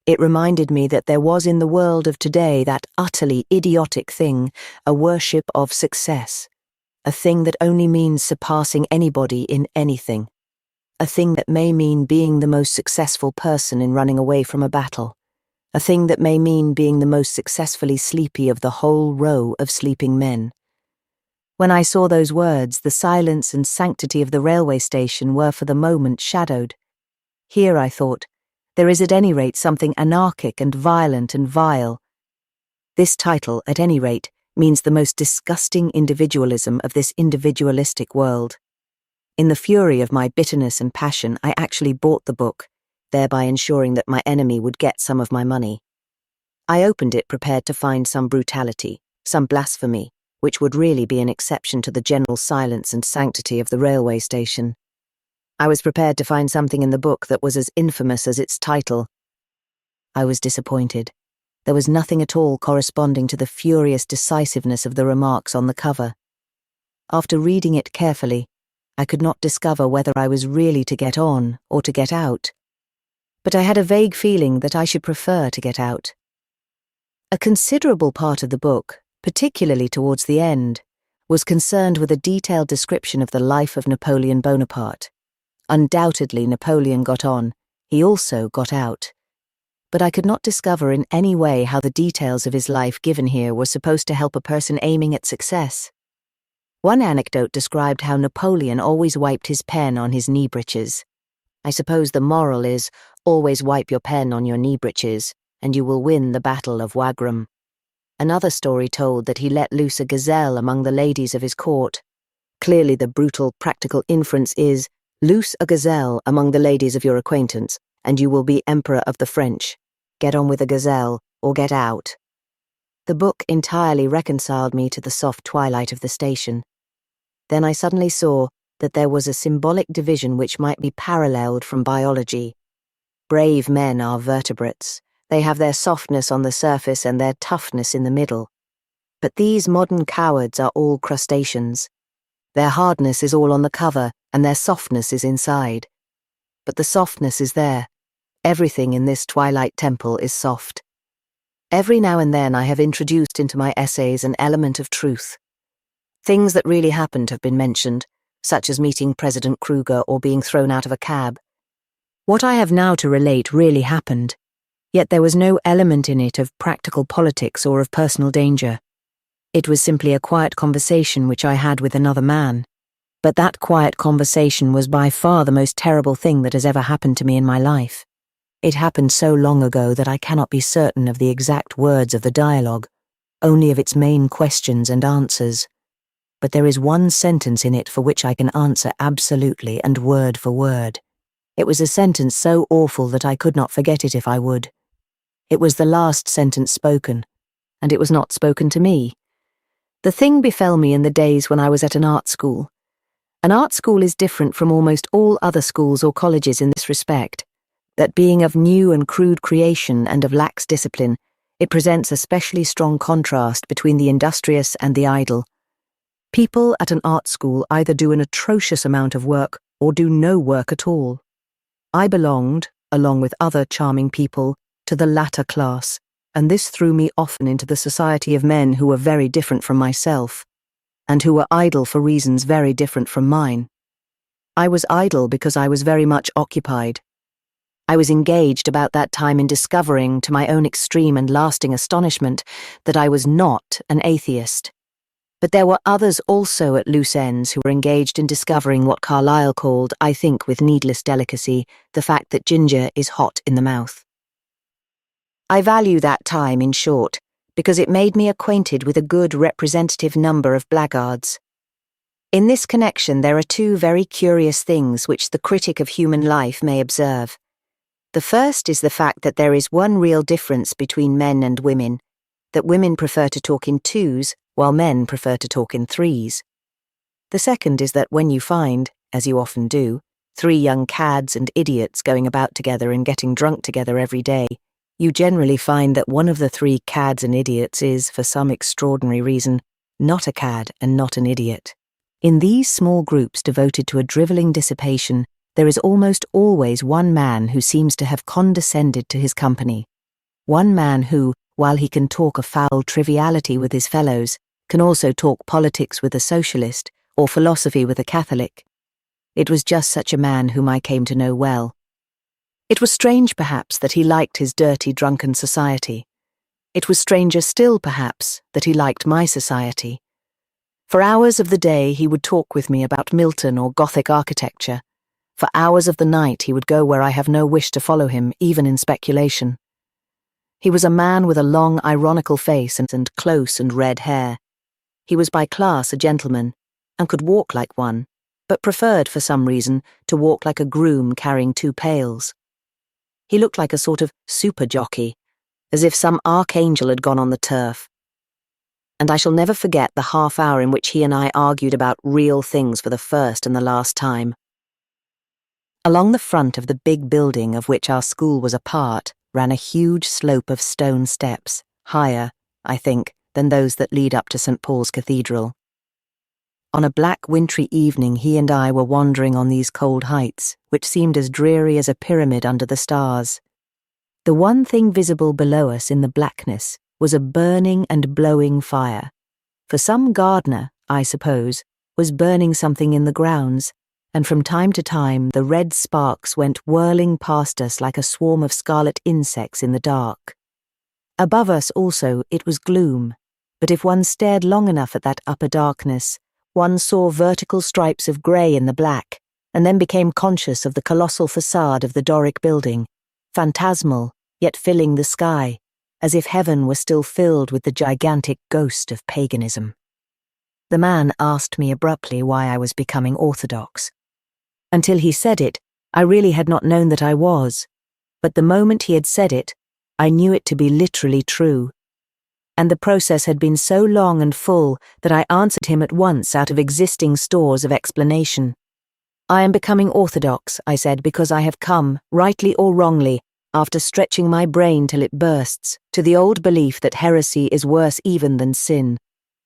S1: It reminded me that there was in the world of today that utterly idiotic thing, a worship of success, a thing that only means surpassing anybody in anything, a thing that may mean being the most successful person in running away from a battle, a thing that may mean being the most successfully sleepy of the whole row of sleeping men. When I saw those words, the silence and sanctity of the railway station were for the moment shadowed. Here, I thought, there is at any rate something anarchic and violent and vile. This title, at any rate, means the most disgusting individualism of this individualistic world. In the fury of my bitterness and passion, I actually bought the book, thereby ensuring that my enemy would get some of my money. I opened it prepared to find some brutality, some blasphemy, which would really be an exception to the general silence and sanctity of the railway station. I was prepared to find something in the book that was as infamous as its title. I was disappointed. There was nothing at all corresponding to the furious decisiveness of the remarks on the cover. After reading it carefully, I could not discover whether I was really to get on or to get out. But I had a vague feeling that I should prefer to get out. A considerable part of the book, particularly towards the end, was concerned with a detailed description of the life of Napoleon Bonaparte. Undoubtedly Napoleon got on, he also got out. But I could not discover in any way how the details of his life given here were supposed to help a person aiming at success. One anecdote described how Napoleon always wiped his pen on his knee breeches. I suppose the moral is, always wipe your pen on your knee breeches, and you will win the Battle of Wagram. Another story told that he let loose a gazelle among the ladies of his court. Clearly the brutal, practical inference is, loose a gazelle among the ladies of your acquaintance, and you will be Emperor of the French. Get on with a gazelle, or get out. The book entirely reconciled me to the soft twilight of the station. Then I suddenly saw that there was a symbolic division which might be paralleled from biology. Brave men are vertebrates. They have their softness on the surface and their toughness in the middle. But these modern cowards are all crustaceans. Their hardness is all on the cover, and their softness is inside. But the softness is there. Everything in this twilight temple is soft. Every now and then I have introduced into my essays an element of truth. Things that really happened have been mentioned, such as meeting President Kruger or being thrown out of a cab. What I have now to relate really happened, yet there was no element in it of practical politics or of personal danger. It was simply a quiet conversation which I had with another man. But that quiet conversation was by far the most terrible thing that has ever happened to me in my life. It happened so long ago that I cannot be certain of the exact words of the dialogue, only of its main questions and answers. But there is one sentence in it for which I can answer absolutely and word for word. It was a sentence so awful that I could not forget it if I would. It was the last sentence spoken, and it was not spoken to me. The thing befell me in the days when I was at an art school. An art school is different from almost all other schools or colleges in this respect, that being of new and crude creation and of lax discipline, it presents a specially strong contrast between the industrious and the idle. People at an art school either do an atrocious amount of work or do no work at all. I belonged, along with other charming people, to the latter class, and this threw me often into the society of men who were very different from myself, and who were idle for reasons very different from mine. I was idle because I was very much occupied. I was engaged about that time in discovering, to my own extreme and lasting astonishment, that I was not an atheist. But there were others also at loose ends who were engaged in discovering what Carlyle called, I think with needless delicacy, the fact that ginger is hot in the mouth. I value that time, in short, because it made me acquainted with a good representative number of blackguards. In this connection there are two very curious things which the critic of human life may observe. The first is the fact that there is one real difference between men and women, that women prefer to talk in twos, while men prefer to talk in threes. The second is that when you find, as you often do, three young cads and idiots going about together and getting drunk together every day, you generally find that one of the three cads and idiots is, for some extraordinary reason, not a cad and not an idiot. In these small groups devoted to a drivelling dissipation, there is almost always one man who seems to have condescended to his company. One man who, while he can talk a foul triviality with his fellows, can also talk politics with a socialist or philosophy with a Catholic. It was just such a man whom I came to know well. It was strange, perhaps, that he liked his dirty, drunken society. It was stranger still, perhaps, that he liked my society. For hours of the day he would talk with me about Milton or Gothic architecture. For hours of the night he would go where I have no wish to follow him, even in speculation. He was a man with a long, ironical face and close and red hair. He was by class a gentleman, and could walk like one, but preferred, for some reason, to walk like a groom carrying 2 pails. He looked like a sort of super jockey, as if some archangel had gone on the turf. And I shall never forget the half hour in which he and I argued about real things for the first and the last time. Along the front of the big building of which our school was a part ran a huge slope of stone steps, higher, I think, than those that lead up to St. Paul's Cathedral. On a black wintry evening he and I were wandering on these cold heights, which seemed as dreary as a pyramid under the stars. The one thing visible below us in the blackness was a burning and blowing fire. For some gardener, I suppose, was burning something in the grounds, and from time to time the red sparks went whirling past us like a swarm of scarlet insects in the dark. Above us also it was gloom, but if one stared long enough at that upper darkness, one saw vertical stripes of grey in the black, and then became conscious of the colossal facade of the Doric building, phantasmal, yet filling the sky, as if heaven were still filled with the gigantic ghost of paganism. The man asked me abruptly why I was becoming Orthodox. Until he said it, I really had not known that I was, but the moment he had said it, I knew it to be literally true. And the process had been so long and full that I answered him at once out of existing stores of explanation. I am becoming Orthodox, I said, because I have come, rightly or wrongly, after stretching my brain till it bursts, to the old belief that heresy is worse even than sin.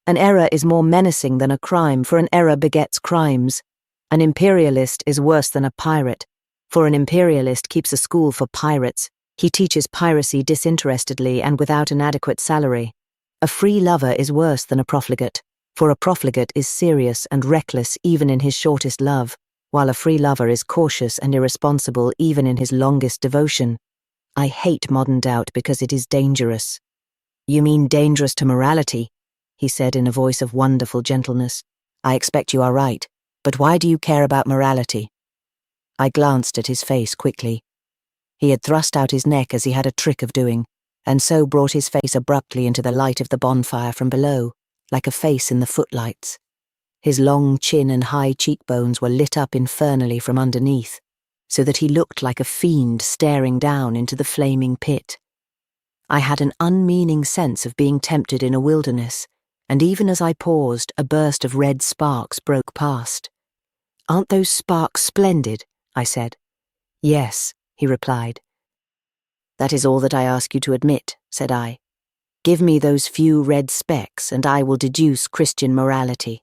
S1: An error is more menacing than a crime, for an error begets crimes. An imperialist is worse than a pirate, for an imperialist keeps a school for pirates. He teaches piracy disinterestedly and without an adequate salary. A free lover is worse than a profligate, for a profligate is serious and reckless even in his shortest love, while a free lover is cautious and irresponsible even in his longest devotion. I hate modern doubt because it is dangerous. You mean dangerous to morality, he said in a voice of wonderful gentleness. I expect you are right, but why do you care about morality? I glanced at his face quickly. He had thrust out his neck as he had a trick of doing, and so brought his face abruptly into the light of the bonfire from below, like a face in the footlights. His long chin and high cheekbones were lit up infernally from underneath, so that he looked like a fiend staring down into the flaming pit. I had an unmeaning sense of being tempted in a wilderness, and even as I paused, a burst of red sparks broke past. Aren't those sparks splendid? I said. Yes, he replied. That is all that I ask you to admit, said I. Give me those few red specks and I will deduce Christian morality.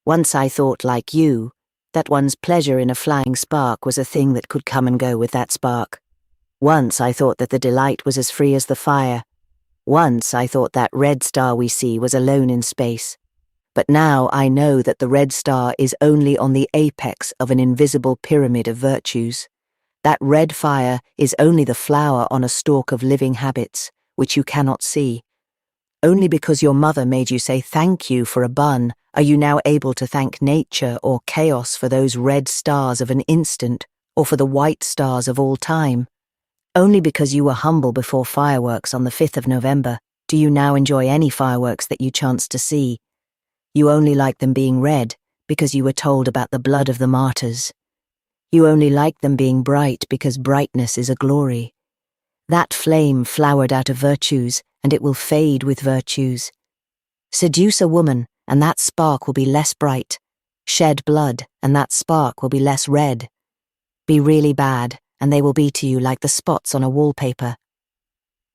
S1: Once I thought, like you, that one's pleasure in a flying spark was a thing that could come and go with that spark. Once I thought that the delight was as free as the fire. Once I thought that red star we see was alone in space. But now I know that the red star is only on the apex of an invisible pyramid of virtues. That red fire is only the flower on a stalk of living habits, which you cannot see. Only because your mother made you say thank you for a bun are you now able to thank nature or chaos for those red stars of an instant, or for the white stars of all time. Only because you were humble before fireworks on the 5th of November do you now enjoy any fireworks that you chance to see. You only like them being red because you were told about the blood of the martyrs. You only like them being bright because brightness is a glory. That flame flowered out of virtues, and it will fade with virtues. Seduce a woman, and that spark will be less bright. Shed blood, and that spark will be less red. Be really bad, and they will be to you like the spots on a wallpaper.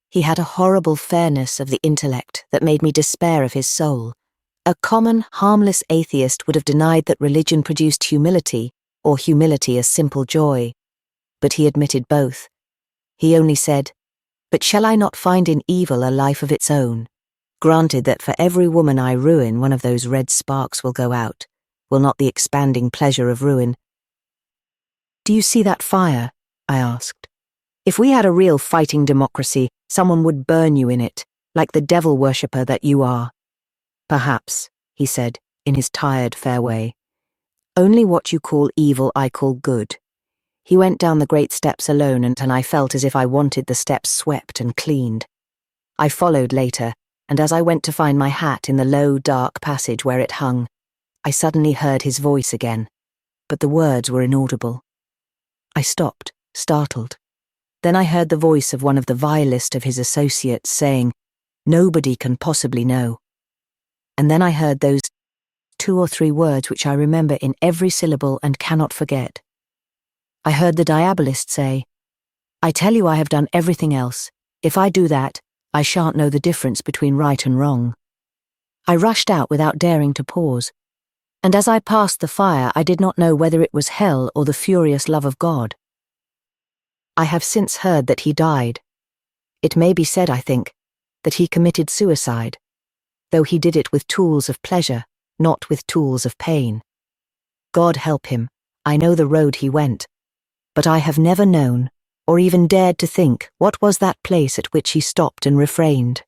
S1: He had a horrible fairness of the intellect that made me despair of his soul, A common, harmless atheist would have denied that religion produced humility, or humility as simple joy. But he admitted both. He only said, "But shall I not find in evil a life of its own? Granted that for every woman I ruin, one of those red sparks will go out. Will not the expanding pleasure of ruin—" "Do you see that fire?" I asked. "If we had a real fighting democracy, someone would burn you in it, like the devil worshipper that you are." "Perhaps," he said, in his tired, fair way. "Only what you call evil I call good." He went down the great steps alone, and I felt as if I wanted the steps swept and cleaned. I followed later, and as I went to find my hat in the low, dark passage where it hung, I suddenly heard his voice again, but the words were inaudible. I stopped, startled. Then I heard the voice of one of the vilest of his associates saying, "Nobody can possibly know." And then I heard those 2 or 3 words which I remember in every syllable and cannot forget. I heard the diabolist say, "I tell you I have done everything else. If I do that, I shan't know the difference between right and wrong." I rushed out without daring to pause, and as I passed the fire I did not know whether it was hell or the furious love of God. I have since heard that he died. It may be said, I think, that he committed suicide, though he did it with tools of pleasure, not with tools of pain. God help him, I know the road he went, but I have never known, or even dared to think, what was that place at which he stopped and refrained.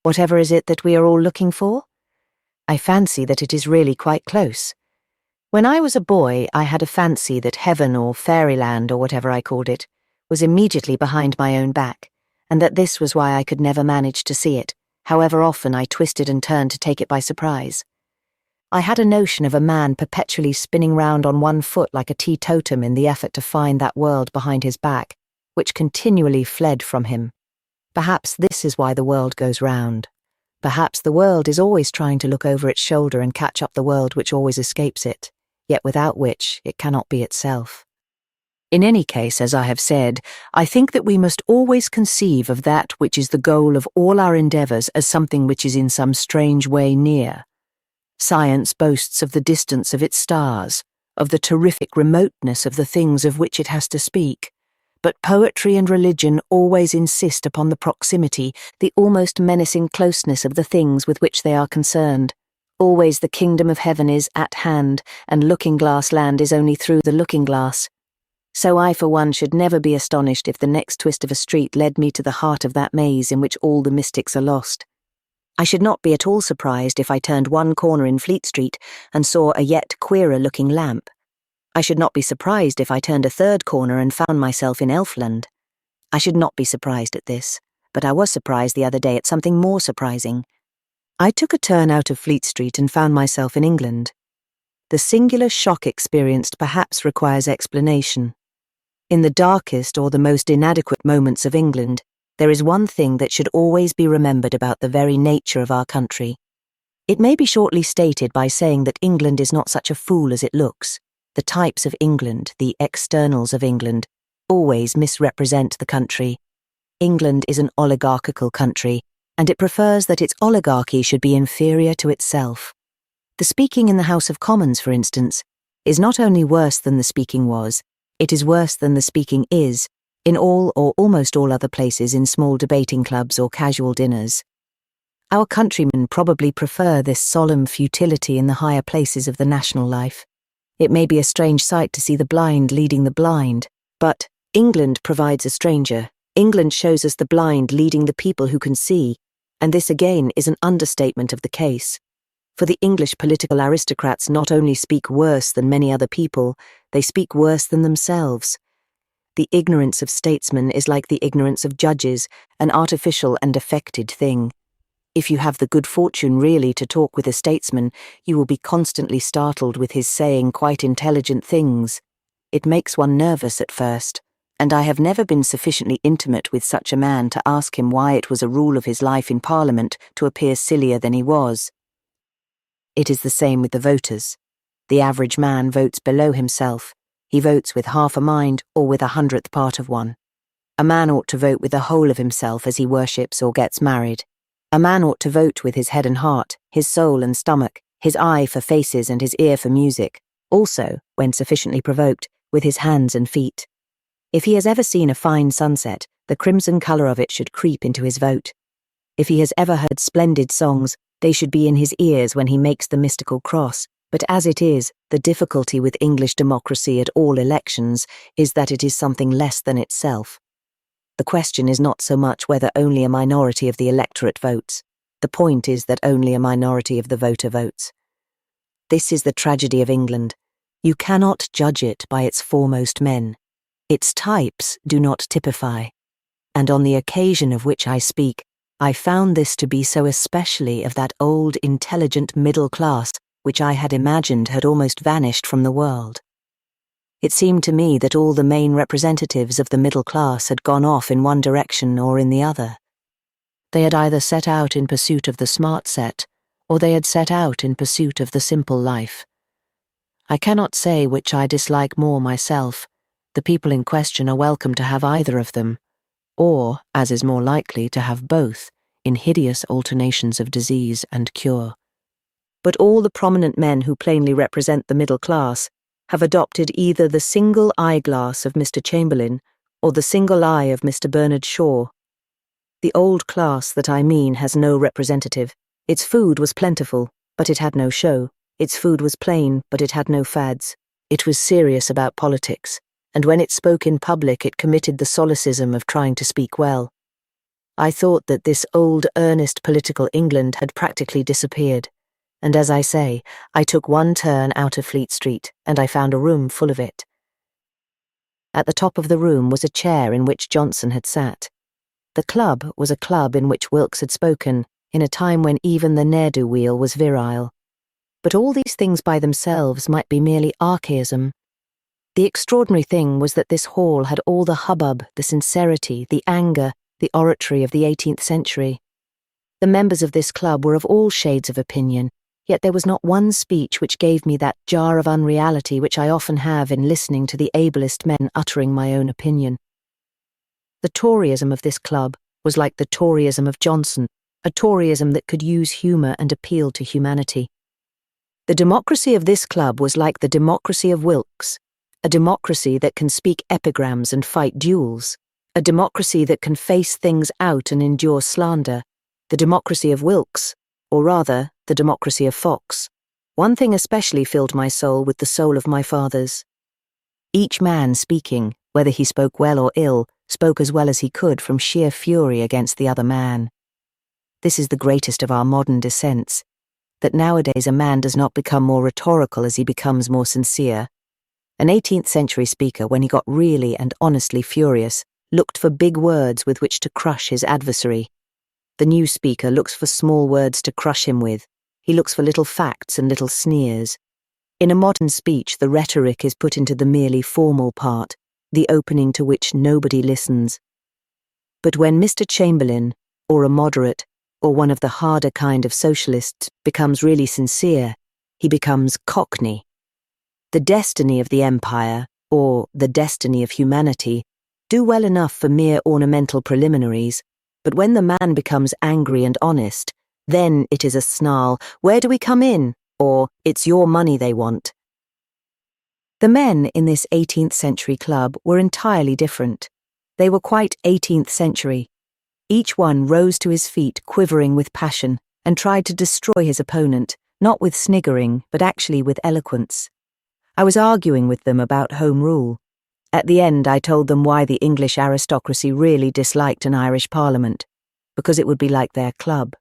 S1: Whatever is it that we are all looking for? I fancy that it is really quite close. When I was a boy, I had a fancy that heaven or fairyland, or whatever I called it, was immediately behind my own back, and that this was why I could never manage to see it, however often I twisted and turned to take it by surprise. I had a notion of a man perpetually spinning round on one foot like a teetotum in the effort to find that world behind his back, which continually fled from him. Perhaps this is why the world goes round. Perhaps the world is always trying to look over its shoulder and catch up the world which always escapes it, yet without which it cannot be itself. In any case, as I have said, I think that we must always conceive of that which is the goal of all our endeavours as something which is in some strange way near. Science boasts of the distance of its stars, of the terrific remoteness of the things of which it has to speak, but poetry and religion always insist upon the proximity, the almost menacing closeness of the things with which they are concerned. Always the kingdom of heaven is at hand, and looking-glass land is only through the looking-glass. So I, for one, should never be astonished if the next twist of a street led me to the heart of that maze in which all the mystics are lost. I should not be at all surprised if I turned one corner in Fleet Street and saw a yet queerer-looking lamp. I should not be surprised if I turned a third corner and found myself in Elfland. I should not be surprised at this, but I was surprised the other day at something more surprising. I took a turn out of Fleet Street and found myself in England. The singular shock experienced perhaps requires explanation. In the darkest or the most inadequate moments of England, there is one thing that should always be remembered about the very nature of our country. It may be shortly stated by saying that England is not such a fool as it looks. The types of England, the externals of England, always misrepresent the country. England is an oligarchical country, and it prefers that its oligarchy should be inferior to itself. The speaking in the House of Commons, for instance, is not only worse than the speaking was, it is worse than the speaking is, in all or almost all other places in small debating clubs or casual dinners. Our countrymen probably prefer this solemn futility in the higher places of the national life. It may be a strange sight to see the blind leading the blind, but England provides a stranger. England shows us the blind leading the people who can see, and this again is an understatement of the case. For the English political aristocrats not only speak worse than many other people, they speak worse than themselves. The ignorance of statesmen is like the ignorance of judges, an artificial and affected thing. If you have the good fortune really to talk with a statesman, you will be constantly startled with his saying quite intelligent things. It makes one nervous at first, and I have never been sufficiently intimate with such a man to ask him why it was a rule of his life in Parliament to appear sillier than he was. It is the same with the voters. The average man votes below himself. He votes with half a mind or with 100th part of one. A man ought to vote with the whole of himself as he worships or gets married. A man ought to vote with his head and heart, his soul and stomach, his eye for faces and his ear for music, also, when sufficiently provoked, with his hands and feet. If he has ever seen a fine sunset, the crimson colour of it should creep into his vote. If he has ever heard splendid songs, they should be in his ears when he makes the mystical cross. But as it is, the difficulty with English democracy at all elections is that it is something less than itself. The question is not so much whether only a minority of the electorate votes. The point is that only a minority of the voter votes. This is the tragedy of England. You cannot judge it by its foremost men. Its types do not typify. And on the occasion of which I speak, I found this to be so especially of that old, intelligent middle class which I had imagined had almost vanished from the world. It seemed to me that all the main representatives of the middle class had gone off in one direction or in the other. They had either set out in pursuit of the smart set, or they had set out in pursuit of the simple life. I cannot say which I dislike more myself. The people in question are welcome to have either of them, or, as is more likely, to have both, in hideous alternations of disease and cure. But all the prominent men who plainly represent the middle class have adopted either the single eyeglass of Mr. Chamberlain or the single eye of Mr. Bernard Shaw. The old class that I mean has no representative. Its food was plentiful, but it had no show. Its food was plain, but it had no fads. It was serious about politics, and when it spoke in public it committed the solecism of trying to speak well. I thought that this old, earnest political England had practically disappeared, and as I say, I took one turn out of Fleet Street, and I found a room full of it. At the top of the room was a chair in which Johnson had sat. The club was a club in which Wilkes had spoken, in a time when even the ne'er-do-weel was virile. But all these things by themselves might be merely archaism. The extraordinary thing was that this hall had all the hubbub, the sincerity, the anger, the oratory of the 18th century. The members of this club were of all shades of opinion, yet there was not one speech which gave me that jar of unreality which I often have in listening to the ablest men uttering my own opinion. The Toryism of this club was like the Toryism of Johnson, a Toryism that could use humour and appeal to humanity. The democracy of this club was like the democracy of Wilkes, a democracy that can speak epigrams and fight duels, a democracy that can face things out and endure slander, the democracy of Wilkes, or rather, the democracy of Fox. One thing especially filled my soul with the soul of my fathers. Each man speaking, whether he spoke well or ill, spoke as well as he could from sheer fury against the other man. This is the greatest of our modern dissents, that nowadays a man does not become more rhetorical as he becomes more sincere. An 18th century speaker, when he got really and honestly furious, looked for big words with which to crush his adversary. The new speaker looks for small words to crush him with. He looks for little facts and little sneers. In a modern speech, the rhetoric is put into the merely formal part, the opening to which nobody listens. But when Mr. Chamberlain, or a moderate, or one of the harder kind of socialists, becomes really sincere, he becomes Cockney. The destiny of the empire, or the destiny of humanity, do well enough for mere ornamental preliminaries, but when the man becomes angry and honest, then it is a snarl, "Where do we come in?" or "It's your money they want." The men in this 18th century club were entirely different. They were quite 18th century. Each one rose to his feet quivering with passion and tried to destroy his opponent, not with sniggering, but actually with eloquence. I was arguing with them about Home Rule. At the end I told them why the English aristocracy really disliked an Irish Parliament, because it would be like their club.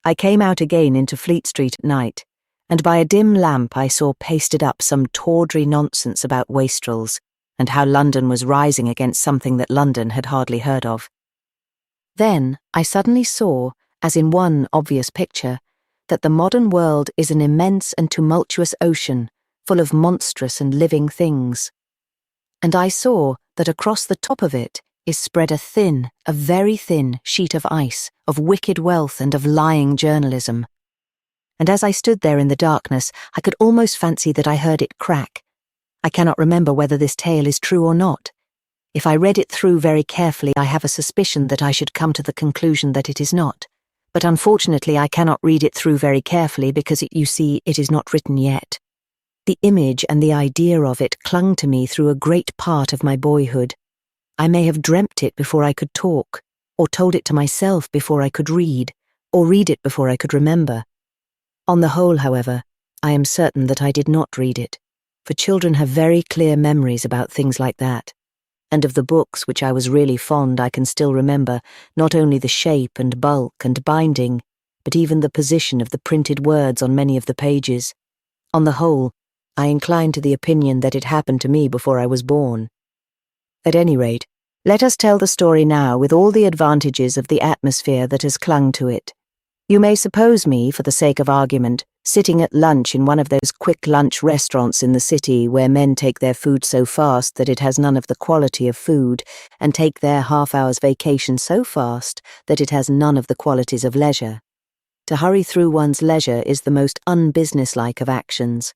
S1: I came out again into Fleet Street at night, and by a dim lamp I saw pasted up some tawdry nonsense about wastrels, and how London was rising against something that London had hardly heard of. Then I suddenly saw, as in one obvious picture, that the modern world is an immense and tumultuous ocean, full of monstrous and living things. And I saw that across the top of it is spread a very thin sheet of ice, of wicked wealth and of lying journalism. And as I stood there in the darkness, I could almost fancy that I heard it crack. I cannot remember whether this tale is true or not. If I read it through very carefully, I have a suspicion that I should come to the conclusion that it is not. but unfortunately I cannot read it through very carefully because you see, it is not written yet. The image and the idea of it clung to me through a great part of my boyhood. I may have dreamt it before I could talk, or told it to myself before I could read, or read it before I could remember. On the whole, however, I am certain that I did not read it, for children have very clear memories about things like that. And of the books which I was really fond, I can still remember not only the shape and bulk and binding, but even the position of the printed words on many of the pages. On the whole, I incline to the opinion that it happened to me before I was born. At any rate, let us tell the story now with all the advantages of the atmosphere that has clung to it. You may suppose me, for the sake of argument, sitting at lunch in one of those quick lunch restaurants in the city where men take their food so fast that it has none of the quality of food, and take their half-hour's vacation so fast that it has none of the qualities of leisure. To hurry through one's leisure is the most unbusinesslike of actions.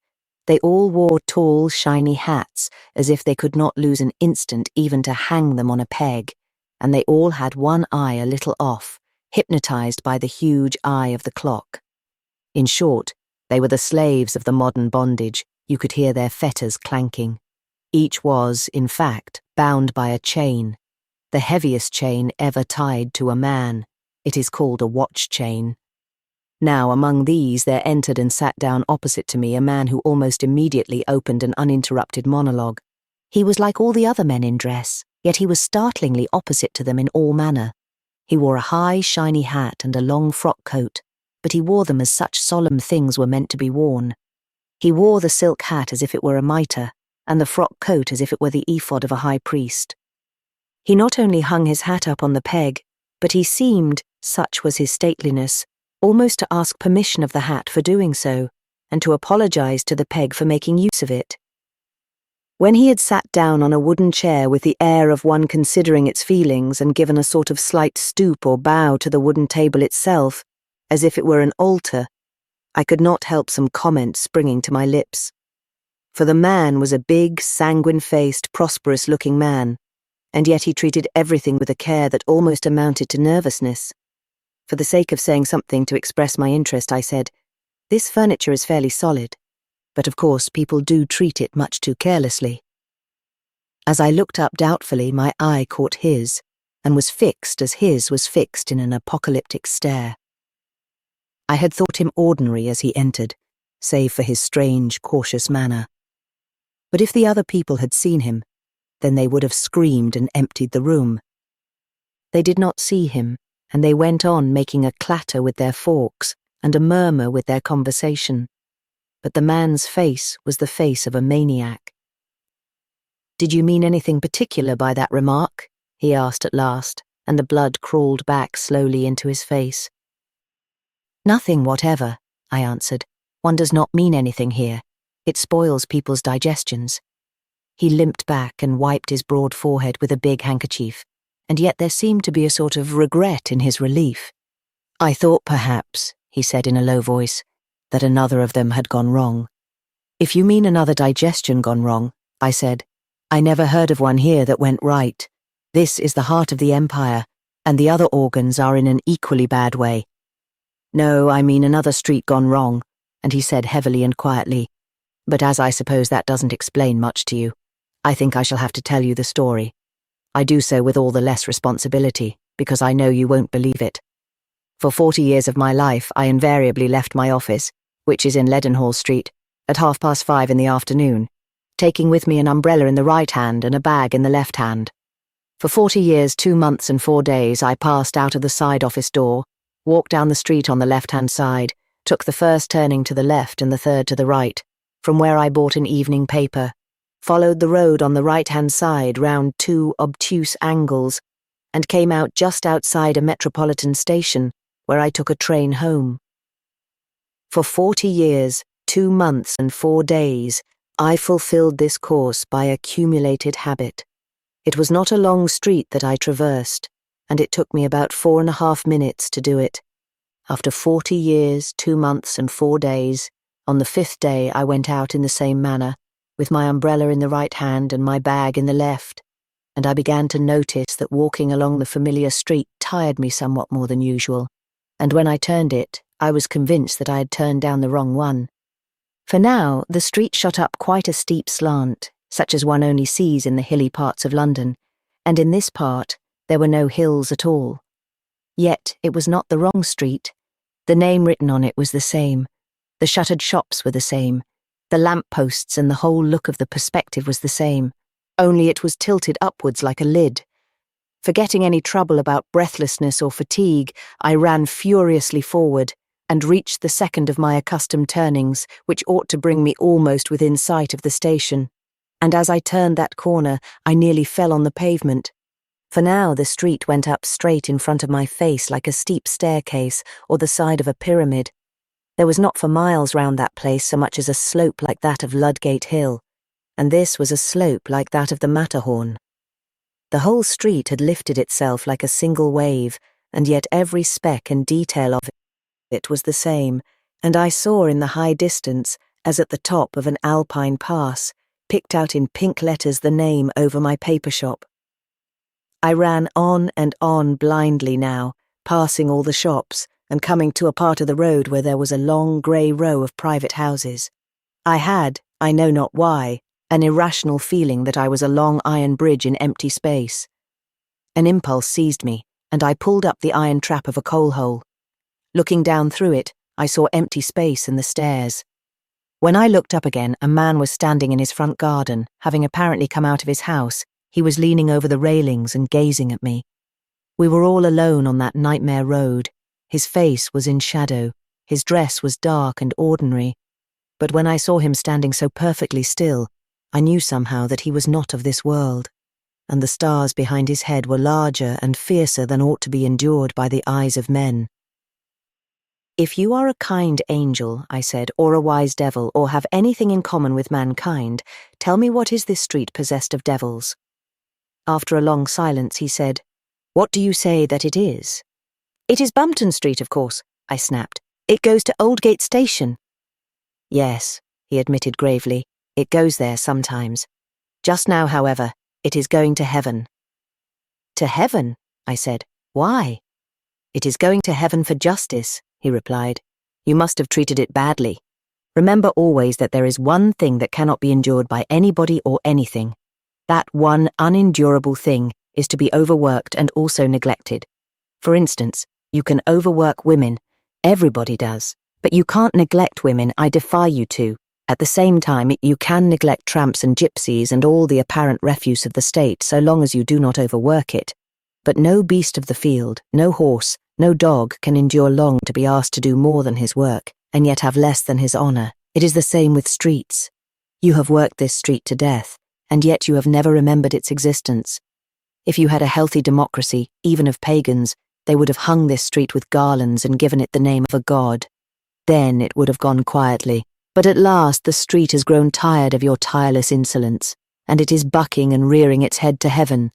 S1: They all wore tall, shiny hats, as if they could not lose an instant even to hang them on a peg, and they all had one eye a little off, hypnotized by the huge eye of the clock. In short, they were the slaves of the modern bondage. You could hear their fetters clanking. Each was, in fact, bound by a chain, the heaviest chain ever tied to a man. It is called a watch chain. Now, among these there entered and sat down opposite to me a man who almost immediately opened an uninterrupted monologue. He was like all the other men in dress, yet he was startlingly opposite to them in all manner. He wore a high, shiny hat and a long frock coat, but he wore them as such solemn things were meant to be worn. He wore the silk hat as if it were a mitre, and the frock coat as if it were the ephod of a high priest. He not only hung his hat up on the peg, but he seemed, such was his stateliness, almost to ask permission of the hat for doing so, and to apologize to the peg for making use of it. When he had sat down on a wooden chair with the air of one considering its feelings and given a sort of slight stoop or bow to the wooden table itself, as if it were an altar, I could not help some comment springing to my lips. For the man was a big, sanguine-faced, prosperous-looking man, and yet he treated everything with a care that almost amounted to nervousness. For the sake of saying something to express my interest, I said, "This furniture is fairly solid, but of course people do treat it much too carelessly." As I looked up doubtfully, my eye caught his, and was fixed as his was fixed in an apocalyptic stare. I had thought him ordinary as he entered, save for his strange, cautious manner. But if the other people had seen him, then they would have screamed and emptied the room. They did not see him, and they went on making a clatter with their forks and a murmur with their conversation. But the man's face was the face of a maniac. "Did you mean anything particular by that remark?" he asked at last, and the blood crawled back slowly into his face. "Nothing whatever," I answered. "One does not mean anything here. It spoils people's digestions." He limped back and wiped his broad forehead with a big handkerchief, and yet there seemed to be a sort of regret in his relief. "I thought perhaps," he said in a low voice, "that another of them had gone wrong." "If you mean another digestion gone wrong," I said, "I never heard of one here that went right. This is the heart of the empire, and the other organs are in an equally bad way." "No, I mean another street gone wrong," and he said heavily and quietly, "but as I suppose that doesn't explain much to you, I think I shall have to tell you the story. I do so with all the less responsibility, because I know you won't believe it. For 40 years of my life, I invariably left my office, which is in Leadenhall Street, at 5:30 in the afternoon, taking with me an umbrella in the right hand and a bag in the left hand. For 40 years, 2 months and 4 days, I passed out of the side office door, walked down the street on the left-hand side, took the first turning to the left and the third to the right, from where I bought an evening paper, followed the road on the right-hand side round 2 obtuse angles, and came out just outside a metropolitan station, where I took a train home. For 40 years, 2 months and 4 days, I fulfilled this course by accumulated habit. It was not a long street that I traversed, and it took me about 4.5 minutes to do it. After 40 years, 2 months and 4 days, on the 5th day I went out in the same manner, with my umbrella in the right hand and my bag in the left, and I began to notice that walking along the familiar street tired me somewhat more than usual, and when I turned it, I was convinced that I had turned down the wrong one. For now, the street shot up quite a steep slant, such as one only sees in the hilly parts of London, and in this part, there were no hills at all. Yet, it was not the wrong street. The name written on it was the same. The shuttered shops were the same. The lamp-posts and the whole look of the perspective was the same, only it was tilted upwards like a lid. Forgetting any trouble about breathlessness or fatigue, I ran furiously forward and reached the second of my accustomed turnings, which ought to bring me almost within sight of the station. And as I turned that corner, I nearly fell on the pavement. For now the street went up straight in front of my face like a steep staircase or the side of a pyramid. There was not for miles round that place so much as a slope like that of Ludgate Hill, and this was a slope like that of the Matterhorn. The whole street had lifted itself like a single wave, and yet every speck and detail of it was the same, and I saw in the high distance, as at the top of an alpine pass, picked out in pink letters the name over my paper shop. I ran on and on blindly now, passing all the shops, and coming to a part of the road where there was a long grey row of private houses. I had, I know not why, an irrational feeling that I was a long iron bridge in empty space. An impulse seized me, and I pulled up the iron trap of a coal-hole. Looking down through it, I saw empty space and the stairs. When I looked up again, a man was standing in his front garden, having apparently come out of his house. He was leaning over the railings and gazing at me. We were all alone on that nightmare road. His face was in shadow, his dress was dark and ordinary, but when I saw him standing so perfectly still, I knew somehow that he was not of this world, and the stars behind his head were larger and fiercer than ought to be endured by the eyes of men. "If you are a kind angel," I said, "or a wise devil, or have anything in common with mankind, tell me what is this street possessed of devils?" After a long silence he said, "What do you say that it is?" "It is Bumpton Street, of course," I snapped. "It goes to Oldgate Station." "Yes," he admitted gravely, "it goes there sometimes. Just now, however, it is going to heaven." "To heaven?" I said. "Why?" "It is going to heaven for justice," he replied. "You must have treated it badly. Remember always that there is one thing that cannot be endured by anybody or anything. That one unendurable thing is to be overworked and also neglected. For instance, you can overwork women. Everybody does. But you can't neglect women, I defy you to. At the same time, you can neglect tramps and gypsies and all the apparent refuse of the state so long as you do not overwork it. But no beast of the field, no horse, no dog can endure long to be asked to do more than his work, and yet have less than his honour. It is the same with streets. You have worked this street to death, and yet you have never remembered its existence. If you had a healthy democracy, even of pagans, they would have hung this street with garlands and given it the name of a god. Then it would have gone quietly. But at last the street has grown tired of your tireless insolence, and it is bucking and rearing its head to heaven.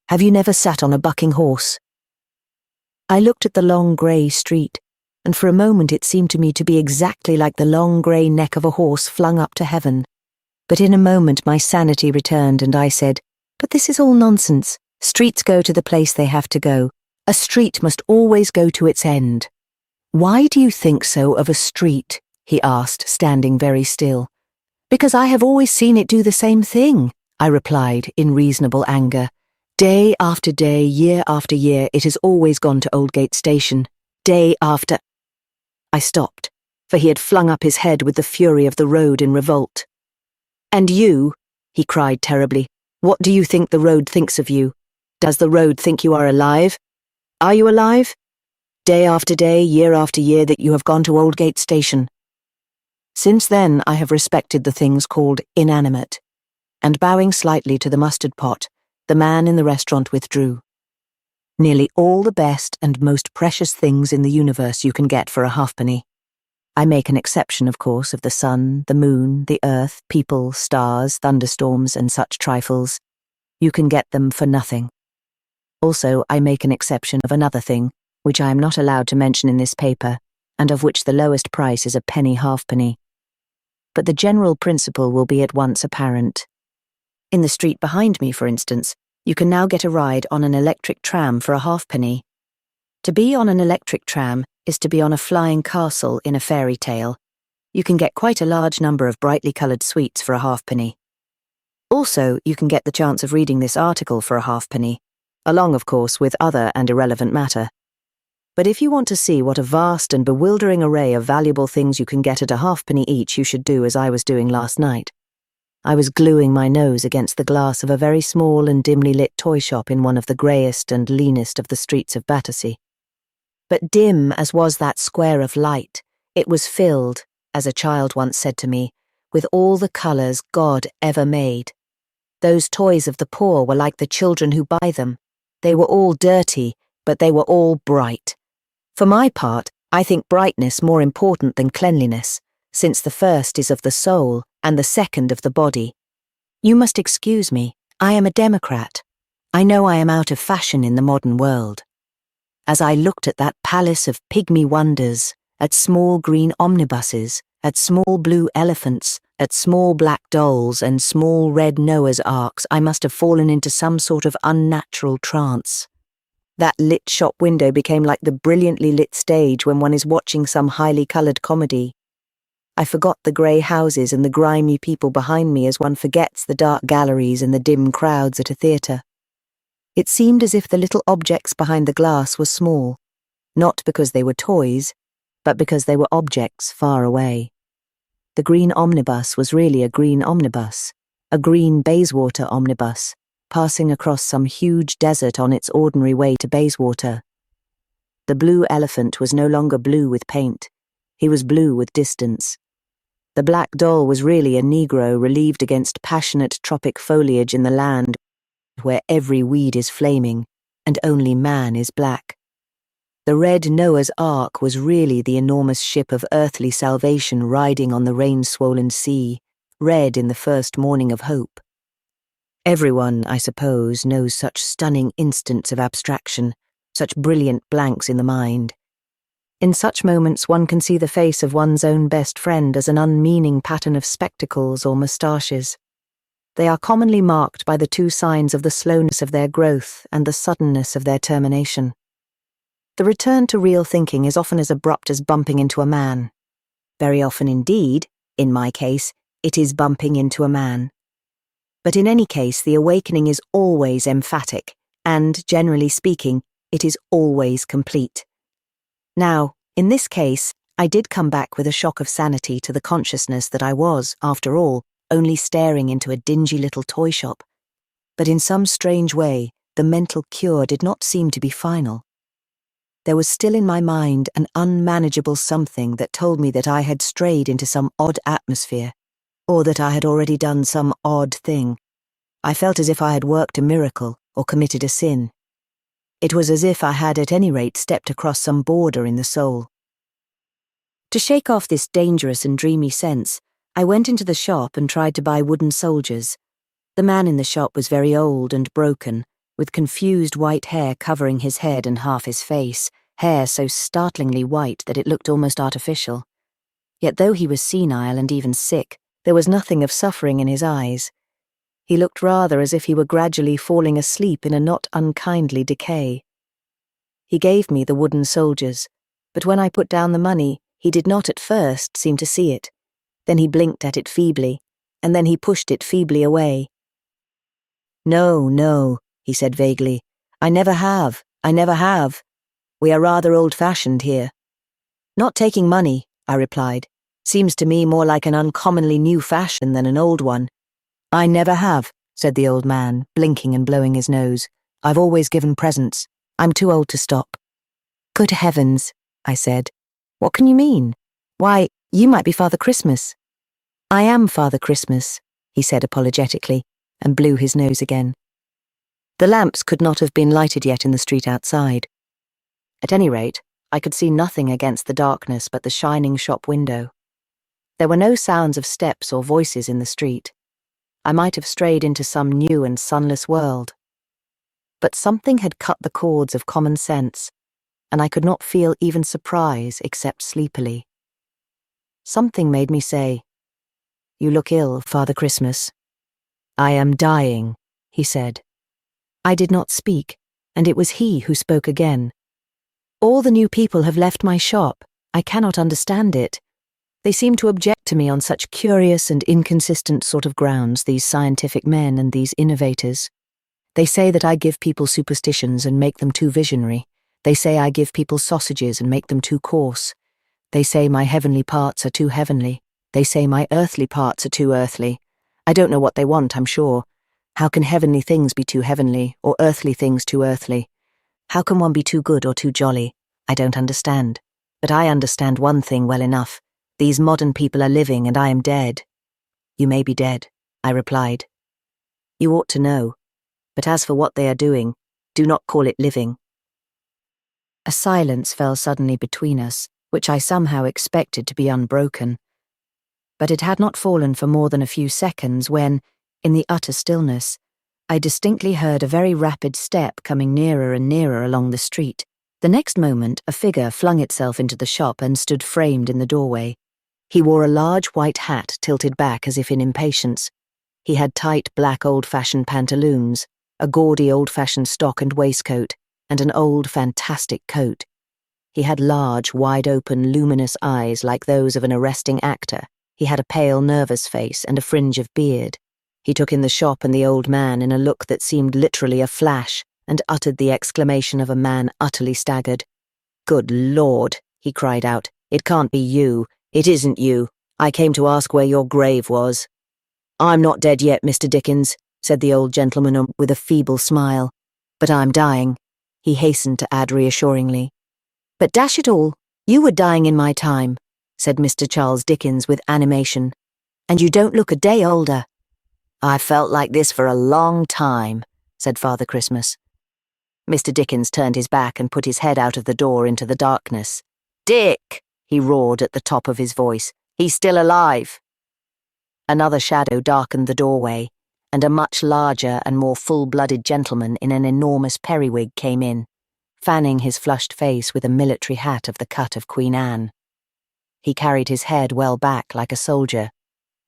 S1: Have you never sat on a bucking horse? I looked at the long grey street, and for a moment it seemed to me to be exactly like the long grey neck of a horse flung up to heaven. But in a moment my sanity returned, and I said, "But this is all nonsense. Streets go to the place they have to go. A street must always go to its end." "Why do you think so of a street?" he asked, standing very still. "Because I have always seen it do the same thing," I replied in reasonable anger. "Day after day, year after year, it has always gone to Oldgate Station. Day after—" I stopped, for he had flung up his head with the fury of the road in revolt. "And you," he cried terribly, "what do you think the road thinks of you? Does the road think you are alive? Are you alive? Day after day, year after year that you have gone to Oldgate Station." Since then I have respected the things called inanimate, and bowing slightly to the mustard pot, the man in the restaurant withdrew. Nearly all the best and most precious things in the universe you can get for a halfpenny. I make an exception, of course, of the sun, the moon, the earth, people, stars, thunderstorms, and such trifles. You can get them for nothing. Also, I make an exception of another thing, which I am not allowed to mention in this paper, and of which the lowest price is a penny halfpenny. But the general principle will be at once apparent. In the street behind me, for instance, you can now get a ride on an electric tram for a halfpenny. To be on an electric tram, is to be on a flying castle in a fairy tale. You can get quite a large number of brightly coloured sweets for a halfpenny. Also, you can get the chance of reading this article for a halfpenny, along, of course, with other and irrelevant matter. But if you want to see what a vast and bewildering array of valuable things you can get at a halfpenny each, you should do as I was doing last night. I was gluing my nose against the glass of a very small and dimly lit toy shop in one of the greyest and leanest of the streets of Battersea. But dim as was that square of light, it was filled, as a child once said to me, with all the colours God ever made. Those toys of the poor were like the children who buy them. They were all dirty, but they were all bright. For my part, I think brightness more important than cleanliness, since the first is of the soul and the second of the body. You must excuse me, I am a democrat. I know I am out of fashion in the modern world. As I looked at that palace of pygmy wonders, at small green omnibuses, at small blue elephants, at small black dolls and small red Noah's arks, I must have fallen into some sort of unnatural trance. That lit shop window became like the brilliantly lit stage when one is watching some highly coloured comedy. I forgot the grey houses and the grimy people behind me as one forgets the dark galleries and the dim crowds at a theatre. It seemed as if the little objects behind the glass were small, not because they were toys, but because they were objects far away. The green omnibus was really a green omnibus, a green Bayswater omnibus, passing across some huge desert on its ordinary way to Bayswater. The blue elephant was no longer blue with paint. He was blue with distance. The black doll was really a Negro relieved against passionate tropic foliage in the land where every weed is flaming and only man is black. The red Noah's Ark was really the enormous ship of earthly salvation riding on the rain-swollen sea, red in the first morning of hope. Everyone, I suppose, knows such stunning instants of abstraction, such brilliant blanks in the mind. In such moments one can see the face of one's own best friend as an unmeaning pattern of spectacles or moustaches. They are commonly marked by the two signs of the slowness of their growth and the suddenness of their termination. The return to real thinking is often as abrupt as bumping into a man. Very often indeed, in my case, it is bumping into a man. But in any case, the awakening is always emphatic, and, generally speaking, it is always complete. Now, in this case, I did come back with a shock of sanity to the consciousness that I was, after all, only staring into a dingy little toy shop. But in some strange way, the mental cure did not seem to be final. There was still in my mind an unmanageable something that told me that I had strayed into some odd atmosphere, or that I had already done some odd thing. I felt as if I had worked a miracle or committed a sin. It was as if I had at any rate stepped across some border in the soul. To shake off this dangerous and dreamy sense, I went into the shop and tried to buy wooden soldiers. The man in the shop was very old and broken, with confused white hair covering his head and half his face, hair so startlingly white that it looked almost artificial. Yet though he was senile and even sick, there was nothing of suffering in his eyes. He looked rather as if he were gradually falling asleep in a not unkindly decay. He gave me the wooden soldiers, but when I put down the money, he did not at first seem to see it. Then he blinked at it feebly, and then he pushed it feebly away. "No, no," he said vaguely. I never have. We are rather old-fashioned here." "Not taking money," I replied. "Seems to me more like an uncommonly new fashion than an old one." "I never have," said the old man, blinking and blowing his nose. "I've always given presents. I'm too old to stop." "Good heavens," I said. "What can you mean? Why, you might be Father Christmas." "I am Father Christmas," he said apologetically, and blew his nose again. The lamps could not have been lighted yet in the street outside. At any rate, I could see nothing against the darkness but the shining shop window. There were no sounds of steps or voices in the street. I might have strayed into some new and sunless world. But something had cut the cords of common sense, and I could not feel even surprise except sleepily. Something made me say, "You look ill, Father Christmas." "I am dying," he said. I did not speak, and it was he who spoke again. All the new people have left my shop. I cannot understand it. They seem to object to me on such curious and inconsistent sort of grounds, these scientific men and these innovators. They say that I give people superstitions and make them too visionary. They say I give people sausages and make them too coarse. They say my heavenly parts are too heavenly. They say my earthly parts are too earthly. I don't know what they want, I'm sure. How can heavenly things be too heavenly, or earthly things too earthly? How can one be too good or too jolly? I don't understand. But I understand one thing well enough. These modern people are living and I am dead. You may be dead, I replied. You ought to know. But as for what they are doing, do not call it living. A silence fell suddenly between us, which I somehow expected to be unbroken. But it had not fallen for more than a few seconds when, in the utter stillness, I distinctly heard a very rapid step coming nearer and nearer along the street. The next moment, a figure flung itself into the shop and stood framed in the doorway. He wore a large white hat tilted back as if in impatience. He had tight black old-fashioned pantaloons, a gaudy old-fashioned stock and waistcoat, and an old fantastic coat. He had large, wide-open, luminous eyes like those of an arresting actor. He had a pale, nervous face and a fringe of beard. He took in the shop and the old man in a look that seemed literally a flash, and uttered the exclamation of a man utterly staggered. "Good Lord," he cried out, "it can't be you. It isn't you. I came to ask where your grave was." "I'm not dead yet, Mr. Dickens," said the old gentleman with a feeble smile. "But I'm dying," he hastened to add reassuringly. "But dash it all, you were dying in my time," said Mr. Charles Dickens with animation. "And you don't look a day older." "I felt like this for a long time," said Father Christmas. Mr. Dickens turned his back and put his head out of the door into the darkness. "Dick!" he roared at the top of his voice. "He's still alive." Another shadow darkened the doorway, and a much larger and more full-blooded gentleman in an enormous periwig came in, fanning his flushed face with a military hat of the cut of Queen Anne. He carried his head well back like a soldier,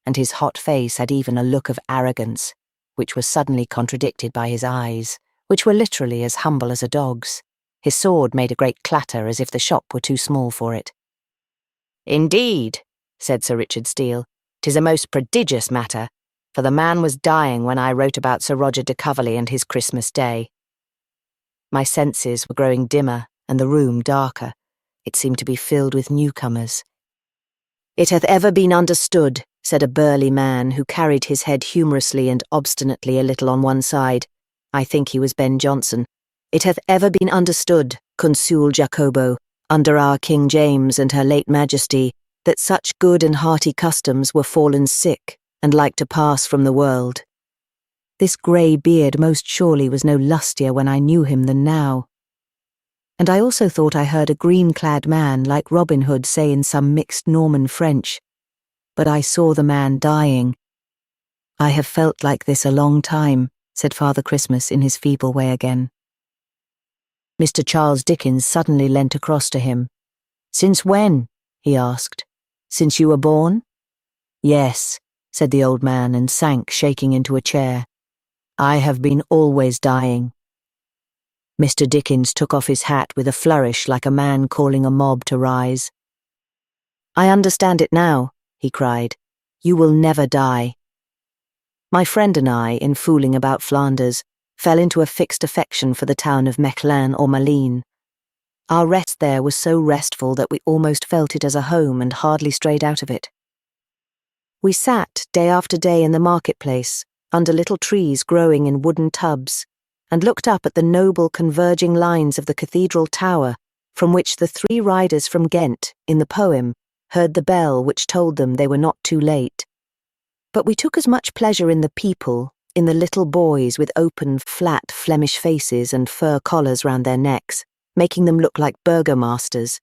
S1: and his hot face had even a look of arrogance, which was suddenly contradicted by his eyes, which were literally as humble as a dog's. His sword made a great clatter as if the shop were too small for it. "Indeed," said Sir Richard Steele, "'tis a most prodigious matter, for the man was dying when I wrote about Sir Roger de Coverley and his Christmas Day." My senses were growing dimmer and the room darker. It seemed to be filled with newcomers. "It hath ever been understood," said a burly man who carried his head humorously and obstinately a little on one side. I think he was Ben Jonson. "It hath ever been understood, Consul Jacobo, under our King James and her late Majesty, that such good and hearty customs were fallen sick and like to pass from the world." This grey beard most surely was no lustier when I knew him than now. And I also thought I heard a green-clad man like Robin Hood say in some mixed Norman French, "But I saw the man dying." "I have felt like this a long time," said Father Christmas in his feeble way again. Mr. Charles Dickens suddenly leant across to him. "Since when?" he asked. "Since you were born?" "Yes," said the old man and sank shaking into a chair. "I have been always dying." Mr. Dickens took off his hat with a flourish like a man calling a mob to rise. "I understand it now," he cried. "You will never die." My friend and I, in fooling about Flanders, fell into a fixed affection for the town of Mechlin or Malines. Our rest there was so restful that we almost felt it as a home and hardly strayed out of it. We sat day after day in the marketplace, under little trees growing in wooden tubs, and looked up at the noble converging lines of the cathedral tower, from which the three riders from Ghent, in the poem, heard the bell which told them they were not too late. But we took as much pleasure in the people, in the little boys with open, flat Flemish faces and fur collars round their necks, making them look like burgomasters,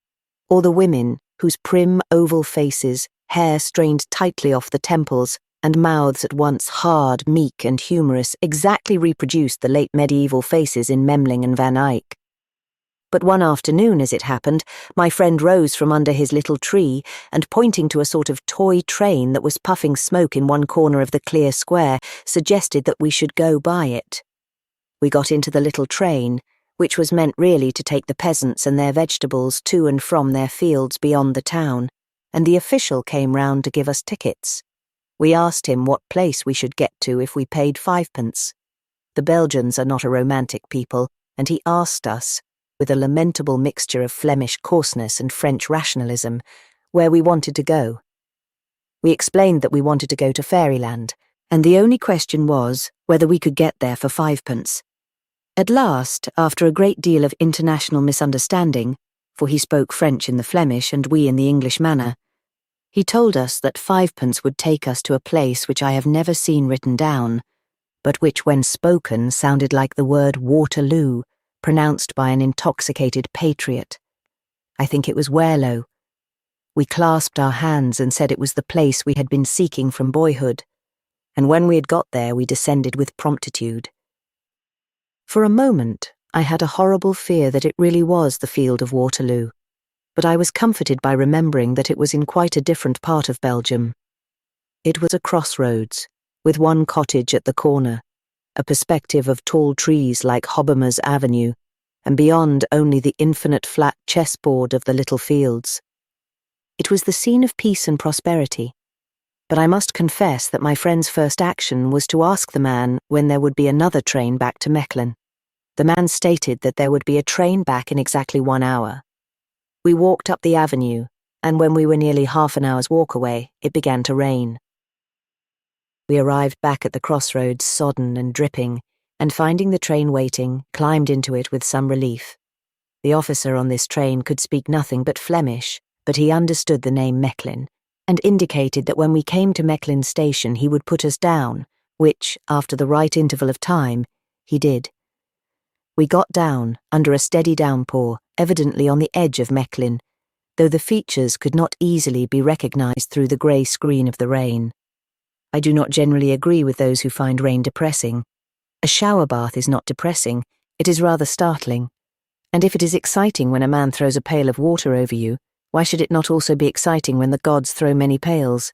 S1: or the women, whose prim, oval faces, hair strained tightly off the temples, and mouths at once hard, meek, and humorous, exactly reproduced the late medieval faces in Memling and Van Eyck. But one afternoon, as it happened, my friend rose from under his little tree, and pointing to a sort of toy train that was puffing smoke in one corner of the clear square, suggested that we should go by it. We got into the little train, which was meant really to take the peasants and their vegetables to and from their fields beyond the town, and the official came round to give us tickets. We asked him what place we should get to if we paid 5p. The Belgians are not a romantic people, and he asked us, with a lamentable mixture of Flemish coarseness and French rationalism, where we wanted to go. We explained that we wanted to go to Fairyland, and the only question was whether we could get there for 5p. At last, after a great deal of international misunderstanding, for he spoke French in the Flemish and we in the English manner, he told us that 5p would take us to a place which I have never seen written down, but which when spoken sounded like the word Waterloo, pronounced by an intoxicated patriot. I think it was Werlo. We clasped our hands and said it was the place we had been seeking from boyhood, and when we had got there we descended with promptitude. For a moment I had a horrible fear that it really was the field of Waterloo, but I was comforted by remembering that it was in quite a different part of Belgium. It was a crossroads, with one cottage at the corner, a perspective of tall trees like Hobbema's Avenue, and beyond only the infinite flat chessboard of the little fields. It was the scene of peace and prosperity, but I must confess that my friend's first action was to ask the man when there would be another train back to Mechlin. The man stated that there would be a train back in exactly 1 hour. We walked up the avenue, and when we were nearly half an hour's walk away, it began to rain. We arrived back at the crossroads sodden and dripping, and finding the train waiting, climbed into it with some relief. The officer on this train could speak nothing but Flemish, but he understood the name Mechlin, and indicated that when we came to Mechlin station he would put us down, which, after the right interval of time, he did. We got down, under a steady downpour, evidently on the edge of Mechlin, though the features could not easily be recognised through the grey screen of the rain. I do not generally agree with those who find rain depressing. A shower bath is not depressing, it is rather startling. And if it is exciting when a man throws a pail of water over you, why should it not also be exciting when the gods throw many pails?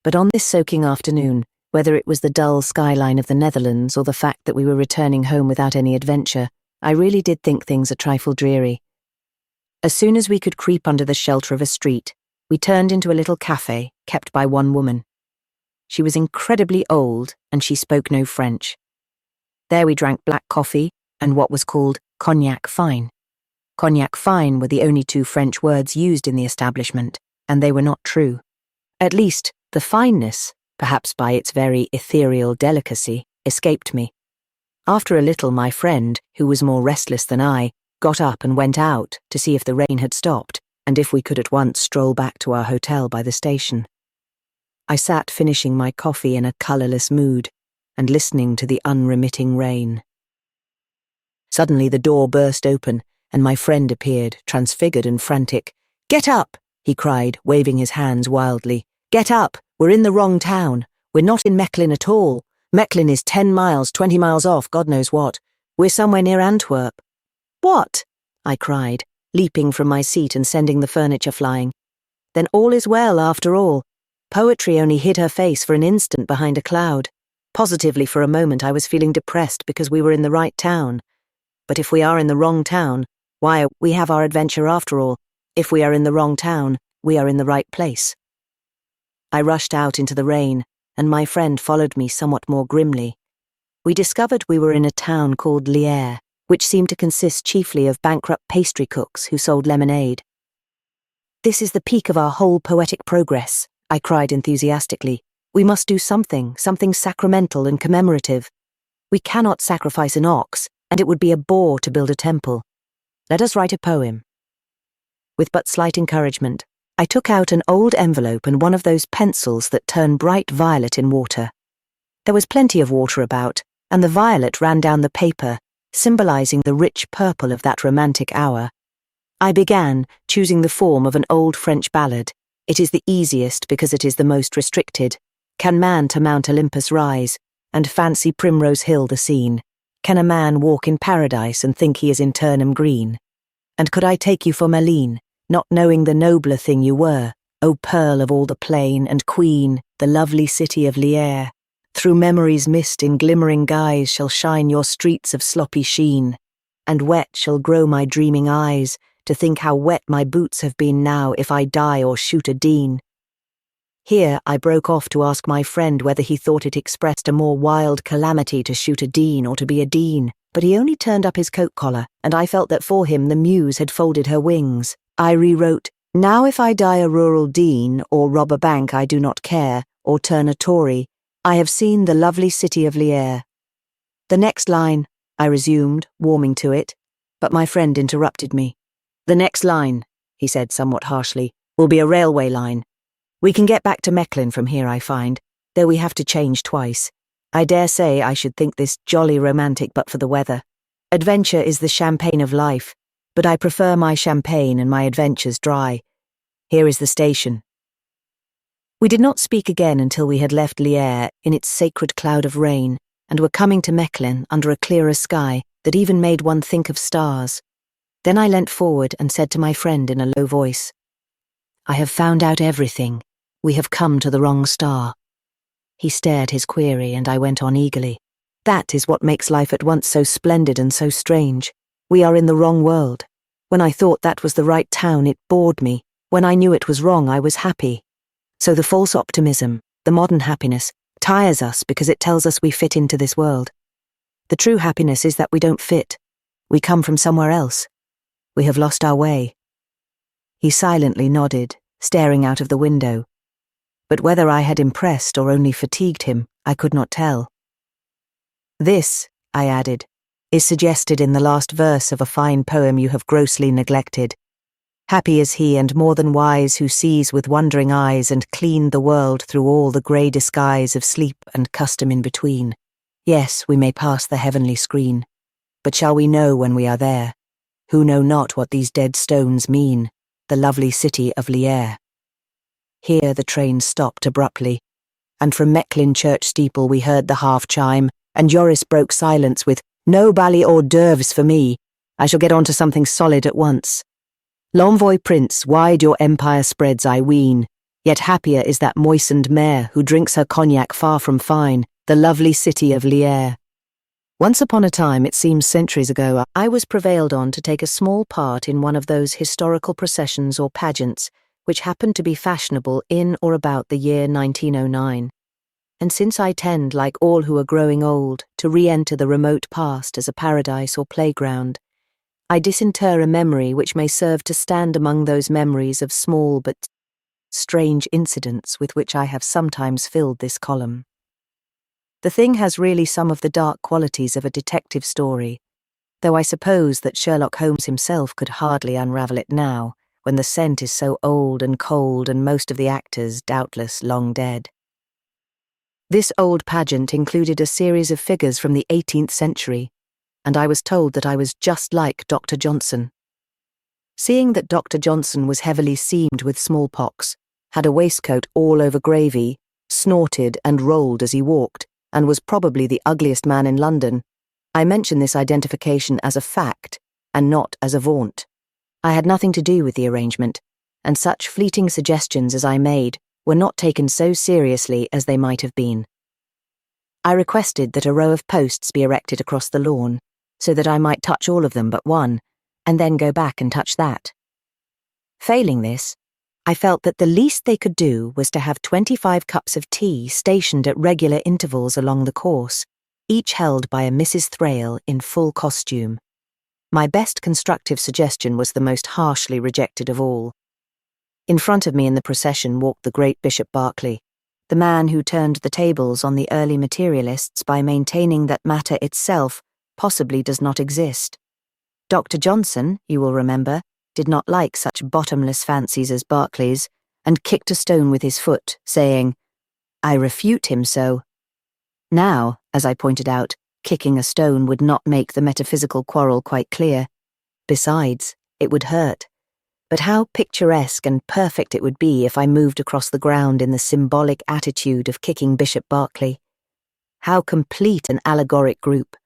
S1: But on this soaking afternoon, whether it was the dull skyline of the Netherlands or the fact that we were returning home without any adventure, I really did think things a trifle dreary. As soon as we could creep under the shelter of a street, we turned into a little café kept by one woman. She was incredibly old and she spoke no French. There we drank black coffee and what was called cognac fine. Cognac fine were the only 2 French words used in the establishment, and they were not true. At least, the fineness, perhaps by its very ethereal delicacy, escaped me. After a little my friend, who was more restless than I, got up and went out to see if the rain had stopped, and if we could at once stroll back to our hotel by the station. I sat finishing my coffee in a colourless mood, and listening to the unremitting rain. Suddenly the door burst open, and my friend appeared, transfigured and frantic. "Get up!" he cried, waving his hands wildly. "Get up! We're in the wrong town. We're not in Mechlin at all. Mechlin is 10 miles, 20 miles off, God knows what. We're somewhere near Antwerp." "What?" I cried, leaping from my seat and sending the furniture flying. Then all is well, after all. Poetry only hid her face for an instant behind a cloud. Positively for a moment I was feeling depressed because we were in the right town. But if we are in the wrong town, why, we have our adventure after all. If we are in the wrong town, we are in the right place. I rushed out into the rain, and my friend followed me somewhat more grimly. We discovered we were in a town called Lierre, which seemed to consist chiefly of bankrupt pastry cooks who sold lemonade. "This is the peak of our whole poetic progress," I cried enthusiastically. "We must do something sacramental and commemorative. We cannot sacrifice an ox, and it would be a bore to build a temple. Let us write a poem." With but slight encouragement, I took out an old envelope and one of those pencils that turn bright violet in water. There was plenty of water about, and the violet ran down the paper, symbolizing the rich purple of that romantic hour. I began, choosing the form of an old French ballad. It is the easiest because it is the most restricted. Can man to Mount Olympus rise, and fancy Primrose Hill the scene? Can a man walk in paradise and think he is in Turnham Green? And could I take you for Malene, not knowing the nobler thing you were, O pearl of all the plain and queen, the lovely city of Lierre? Through memory's mist in glimmering guise shall shine your streets of sloppy sheen. and wet shall grow my dreaming eyes, to think how wet my boots have been now if I die or shoot a dean. Here I broke off to ask my friend whether he thought it expressed a more wild calamity to shoot a dean or to be a dean, but he only turned up his coat collar, and I felt that for him the muse had folded her wings. I rewrote, "Now if I die a rural dean, or rob a bank I do not care, or turn a Tory, I have seen the lovely city of Lierre." "The next line," I resumed, warming to it, but my friend interrupted me. "The next line," he said somewhat harshly, "will be a railway line. We can get back to Mechlin from here, I find, though we have to change twice. I dare say I should think this jolly romantic but for the weather. Adventure is the champagne of life, but I prefer my champagne and my adventures dry. Here is the station." We did not speak again until we had left Lierre in its sacred cloud of rain, and were coming to Mechlin under a clearer sky that even made one think of stars. Then I leant forward and said to my friend in a low voice, "I have found out everything. We have come to the wrong star." He stared his query, and I went on eagerly. "That is what makes life at once so splendid and so strange. We are in the wrong world. When I thought that was the right town, it bored me. When I knew it was wrong, I was happy. So the false optimism, the modern happiness, tires us because it tells us we fit into this world. The true happiness is that we don't fit. We come from somewhere else. We have lost our way." He silently nodded, staring out of the window. But whether I had impressed or only fatigued him, I could not tell. "This," I added, "is suggested in the last verse of a fine poem you have grossly neglected. Happy is he and more than wise who sees with wondering eyes and cleaned the world through all the grey disguise of sleep and custom in between. Yes, we may pass the heavenly screen, but shall we know when we are there, who know not what these dead stones mean, the lovely city of Lierre." Here the train stopped abruptly, and from Mechlin church steeple we heard the half-chime, and Joris broke silence with, "No bally hors d'oeuvres for me. I shall get on to something solid at once. L'envoy prince, wide your empire spreads, I ween, yet happier is that moistened mare who drinks her cognac far from fine, the lovely city of Lierre." Once upon a time, it seems centuries ago, I was prevailed on to take a small part in one of those historical processions or pageants which happened to be fashionable in or about the year 1909. And since I tend, like all who are growing old, to re-enter the remote past as a paradise or playground, I disinter a memory which may serve to stand among those memories of small but strange incidents with which I have sometimes filled this column. The thing has really some of the dark qualities of a detective story, though I suppose that Sherlock Holmes himself could hardly unravel it now, when the scent is so old and cold and most of the actors, doubtless, long dead. This old pageant included a series of figures from the 18th century, and I was told that I was just like Dr. Johnson. Seeing that Dr. Johnson was heavily seamed with smallpox, had a waistcoat all over gravy, snorted and rolled as he walked, and was probably the ugliest man in London, I mention this identification as a fact, and not as a vaunt. I had nothing to do with the arrangement, and such fleeting suggestions as I made were not taken so seriously as they might have been. I requested that a row of posts be erected across the lawn, so that I might touch all of them but one, and then go back and touch that. Failing this, I felt that the least they could do was to have 25 cups of tea stationed at regular intervals along the course, each held by a Mrs. Thrale in full costume. My best constructive suggestion was the most harshly rejected of all. In front of me in the procession walked the great Bishop Berkeley, the man who turned the tables on the early materialists by maintaining that matter itself possibly does not exist. Dr. Johnson, you will remember, did not like such bottomless fancies as Berkeley's, and kicked a stone with his foot, saying, "I refute him so." Now, as I pointed out, kicking a stone would not make the metaphysical quarrel quite clear. Besides, it would hurt. But how picturesque and perfect it would be if I moved across the ground in the symbolic attitude of kicking Bishop Berkeley. How complete an allegoric group,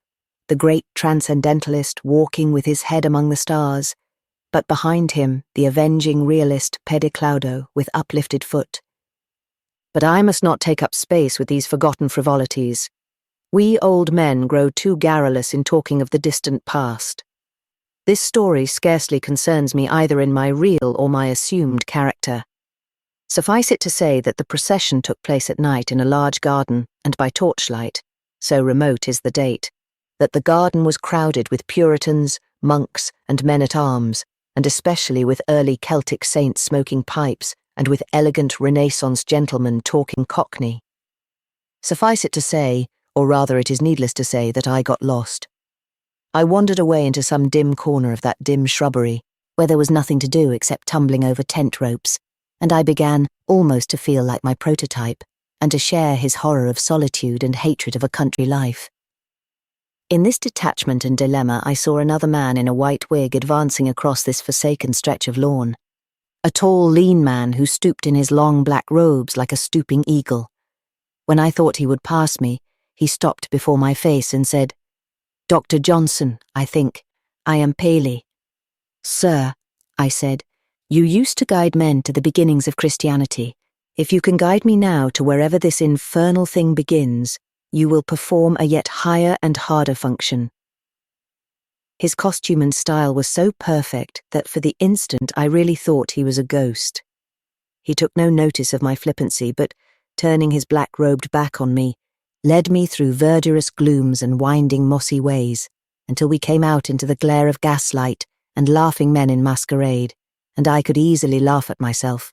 S1: the great transcendentalist walking with his head among the stars, but behind him the avenging realist Pediclaudo with uplifted foot. But I must not take up space with these forgotten frivolities. We old men grow too garrulous in talking of the distant past. This story scarcely concerns me either in my real or my assumed character. Suffice it to say that the procession took place at night in a large garden and by torchlight, so remote is the date, that the garden was crowded with Puritans, monks, and men-at-arms, and especially with early Celtic saints smoking pipes and with elegant Renaissance gentlemen talking Cockney. Suffice it to say, or rather it is needless to say, that I got lost. I wandered away into some dim corner of that dim shrubbery, where there was nothing to do except tumbling over tent ropes, and I began almost to feel like my prototype, and to share his horror of solitude and hatred of a country life. In this detachment and dilemma I saw another man in a white wig advancing across this forsaken stretch of lawn. A tall, lean man who stooped in his long black robes like a stooping eagle. When I thought he would pass me, he stopped before my face and said, "Dr. Johnson, I think. I am Paley." "Sir," I said, "you used to guide men to the beginnings of Christianity. If you can guide me now to wherever this infernal thing begins, you will perform a yet higher and harder function." His costume and style were so perfect that for the instant I really thought he was a ghost. He took no notice of my flippancy, but, turning his black-robed back on me, led me through verdurous glooms and winding mossy ways, until we came out into the glare of gaslight and laughing men in masquerade, and I could easily laugh at myself.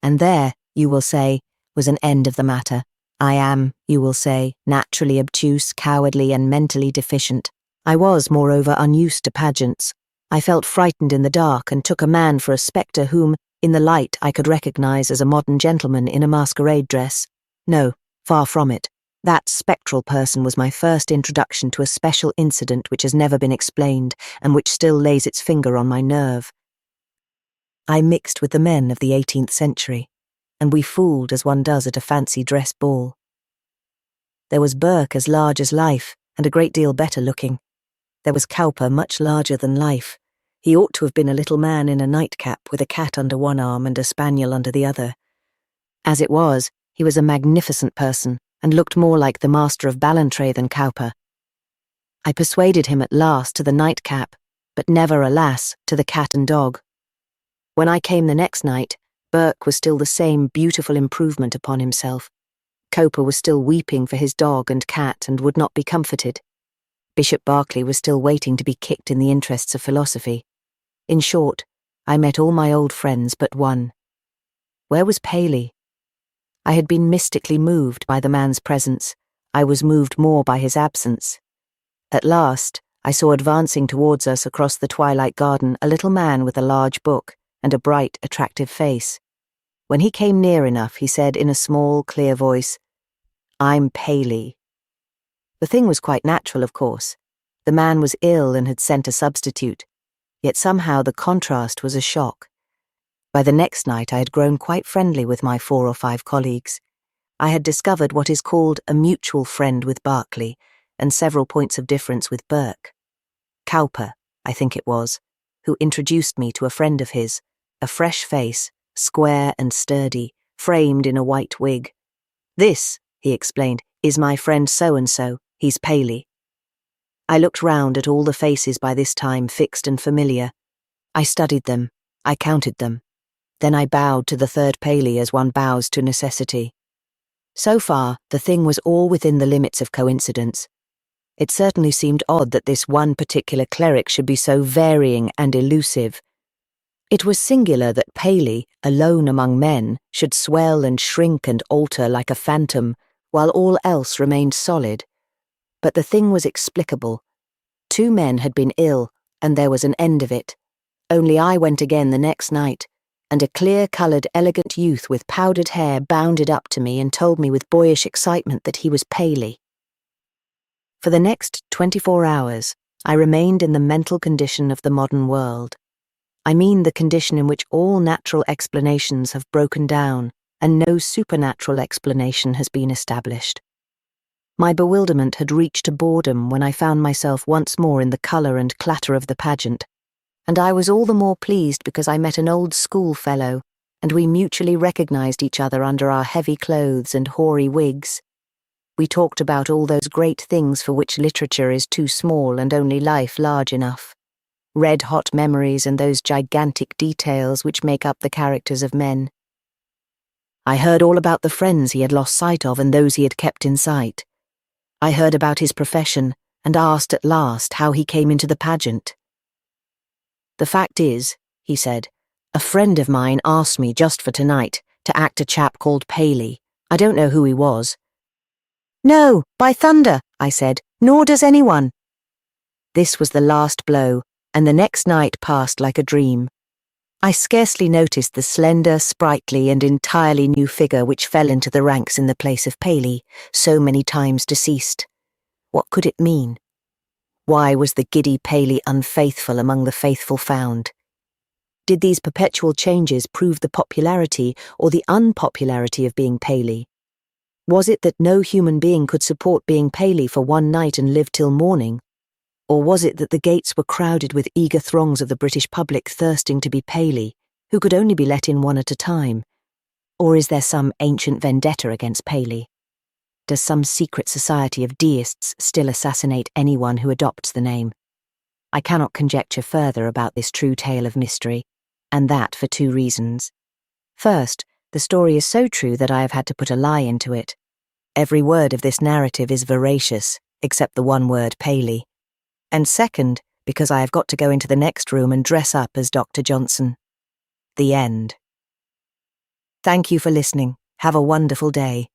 S1: And there, you will say, was an end of the matter. I am, you will say, naturally obtuse, cowardly, and mentally deficient. I was, moreover, unused to pageants. I felt frightened in the dark and took a man for a spectre whom, in the light, I could recognize as a modern gentleman in a masquerade dress. No, far from it. That spectral person was my first introduction to a special incident which has never been explained and which still lays its finger on my nerve. I mixed with the men of the 18th century, and we fooled as one does at a fancy dress ball. There was Burke as large as life, and a great deal better looking. There was Cowper much larger than life. He ought to have been a little man in a nightcap with a cat under one arm and a spaniel under the other. As it was, he was a magnificent person, and looked more like the master of Ballantrae than Cowper. I persuaded him at last to the nightcap, but never, alas, to the cat and dog. When I came the next night, Burke was still the same beautiful improvement upon himself. Cowper was still weeping for his dog and cat and would not be comforted. Bishop Berkeley was still waiting to be kicked in the interests of philosophy. In short, I met all my old friends but one. Where was Paley? I had been mystically moved by the man's presence. I was moved more by his absence. At last, I saw advancing towards us across the twilight garden a little man with a large book and a bright, attractive face. When he came near enough, he said in a small, clear voice, "I'm Paley." The thing was quite natural, of course. The man was ill and had sent a substitute, yet somehow the contrast was a shock. By the next night I had grown quite friendly with my 4 or 5 colleagues. I had discovered what is called a mutual friend with Berkeley, and several points of difference with Burke. Cowper, I think it was, who introduced me to a friend of his, a fresh face, square and sturdy, framed in a white wig. "This," he explained, "is my friend so-and-so, he's Paley." I looked round at all the faces by this time fixed and familiar. I studied them, I counted them. Then I bowed to the third Paley as one bows to necessity. So far, the thing was all within the limits of coincidence. It certainly seemed odd that this one particular cleric should be so varying and elusive. It was singular that Paley, alone among men, should swell and shrink and alter like a phantom, while all else remained solid. But the thing was explicable. 2 men had been ill, and there was an end of it. Only I went again the next night, and a clear-coloured, elegant youth with powdered hair bounded up to me and told me with boyish excitement that he was Paley. For the next 24 hours, I remained in the mental condition of the modern world. I mean the condition in which all natural explanations have broken down, and no supernatural explanation has been established. My bewilderment had reached a boredom when I found myself once more in the colour and clatter of the pageant, and I was all the more pleased because I met an old schoolfellow, and we mutually recognised each other under our heavy clothes and hoary wigs. We talked about all those great things for which literature is too small and only life large enough. red-hot memories and those gigantic details which make up the characters of men. I heard all about the friends he had lost sight of and those he had kept in sight. I heard about his profession and asked at last how he came into the pageant. "The fact is," he said, "a friend of mine asked me just for tonight to act a chap called Paley. I don't know who he was." "No, by thunder," I said, "nor does anyone." This was the last blow, and the next night passed like a dream. I scarcely noticed the slender, sprightly, and entirely new figure which fell into the ranks in the place of Paley, so many times deceased. What could it mean? Why was the giddy Paley unfaithful among the faithful found? Did these perpetual changes prove the popularity or the unpopularity of being Paley? Was it that no human being could support being Paley for one night and live till morning? Or was it that the gates were crowded with eager throngs of the British public thirsting to be Paley, who could only be let in one at a time? Or is there some ancient vendetta against Paley? Does some secret society of deists still assassinate anyone who adopts the name? I cannot conjecture further about this true tale of mystery, and that for two reasons. First, the story is so true that I have had to put a lie into it. Every word of this narrative is veracious, except the one word Paley. And second, because I have got to go into the next room and dress up as Dr. Johnson. The end. Thank you for listening. Have a wonderful day.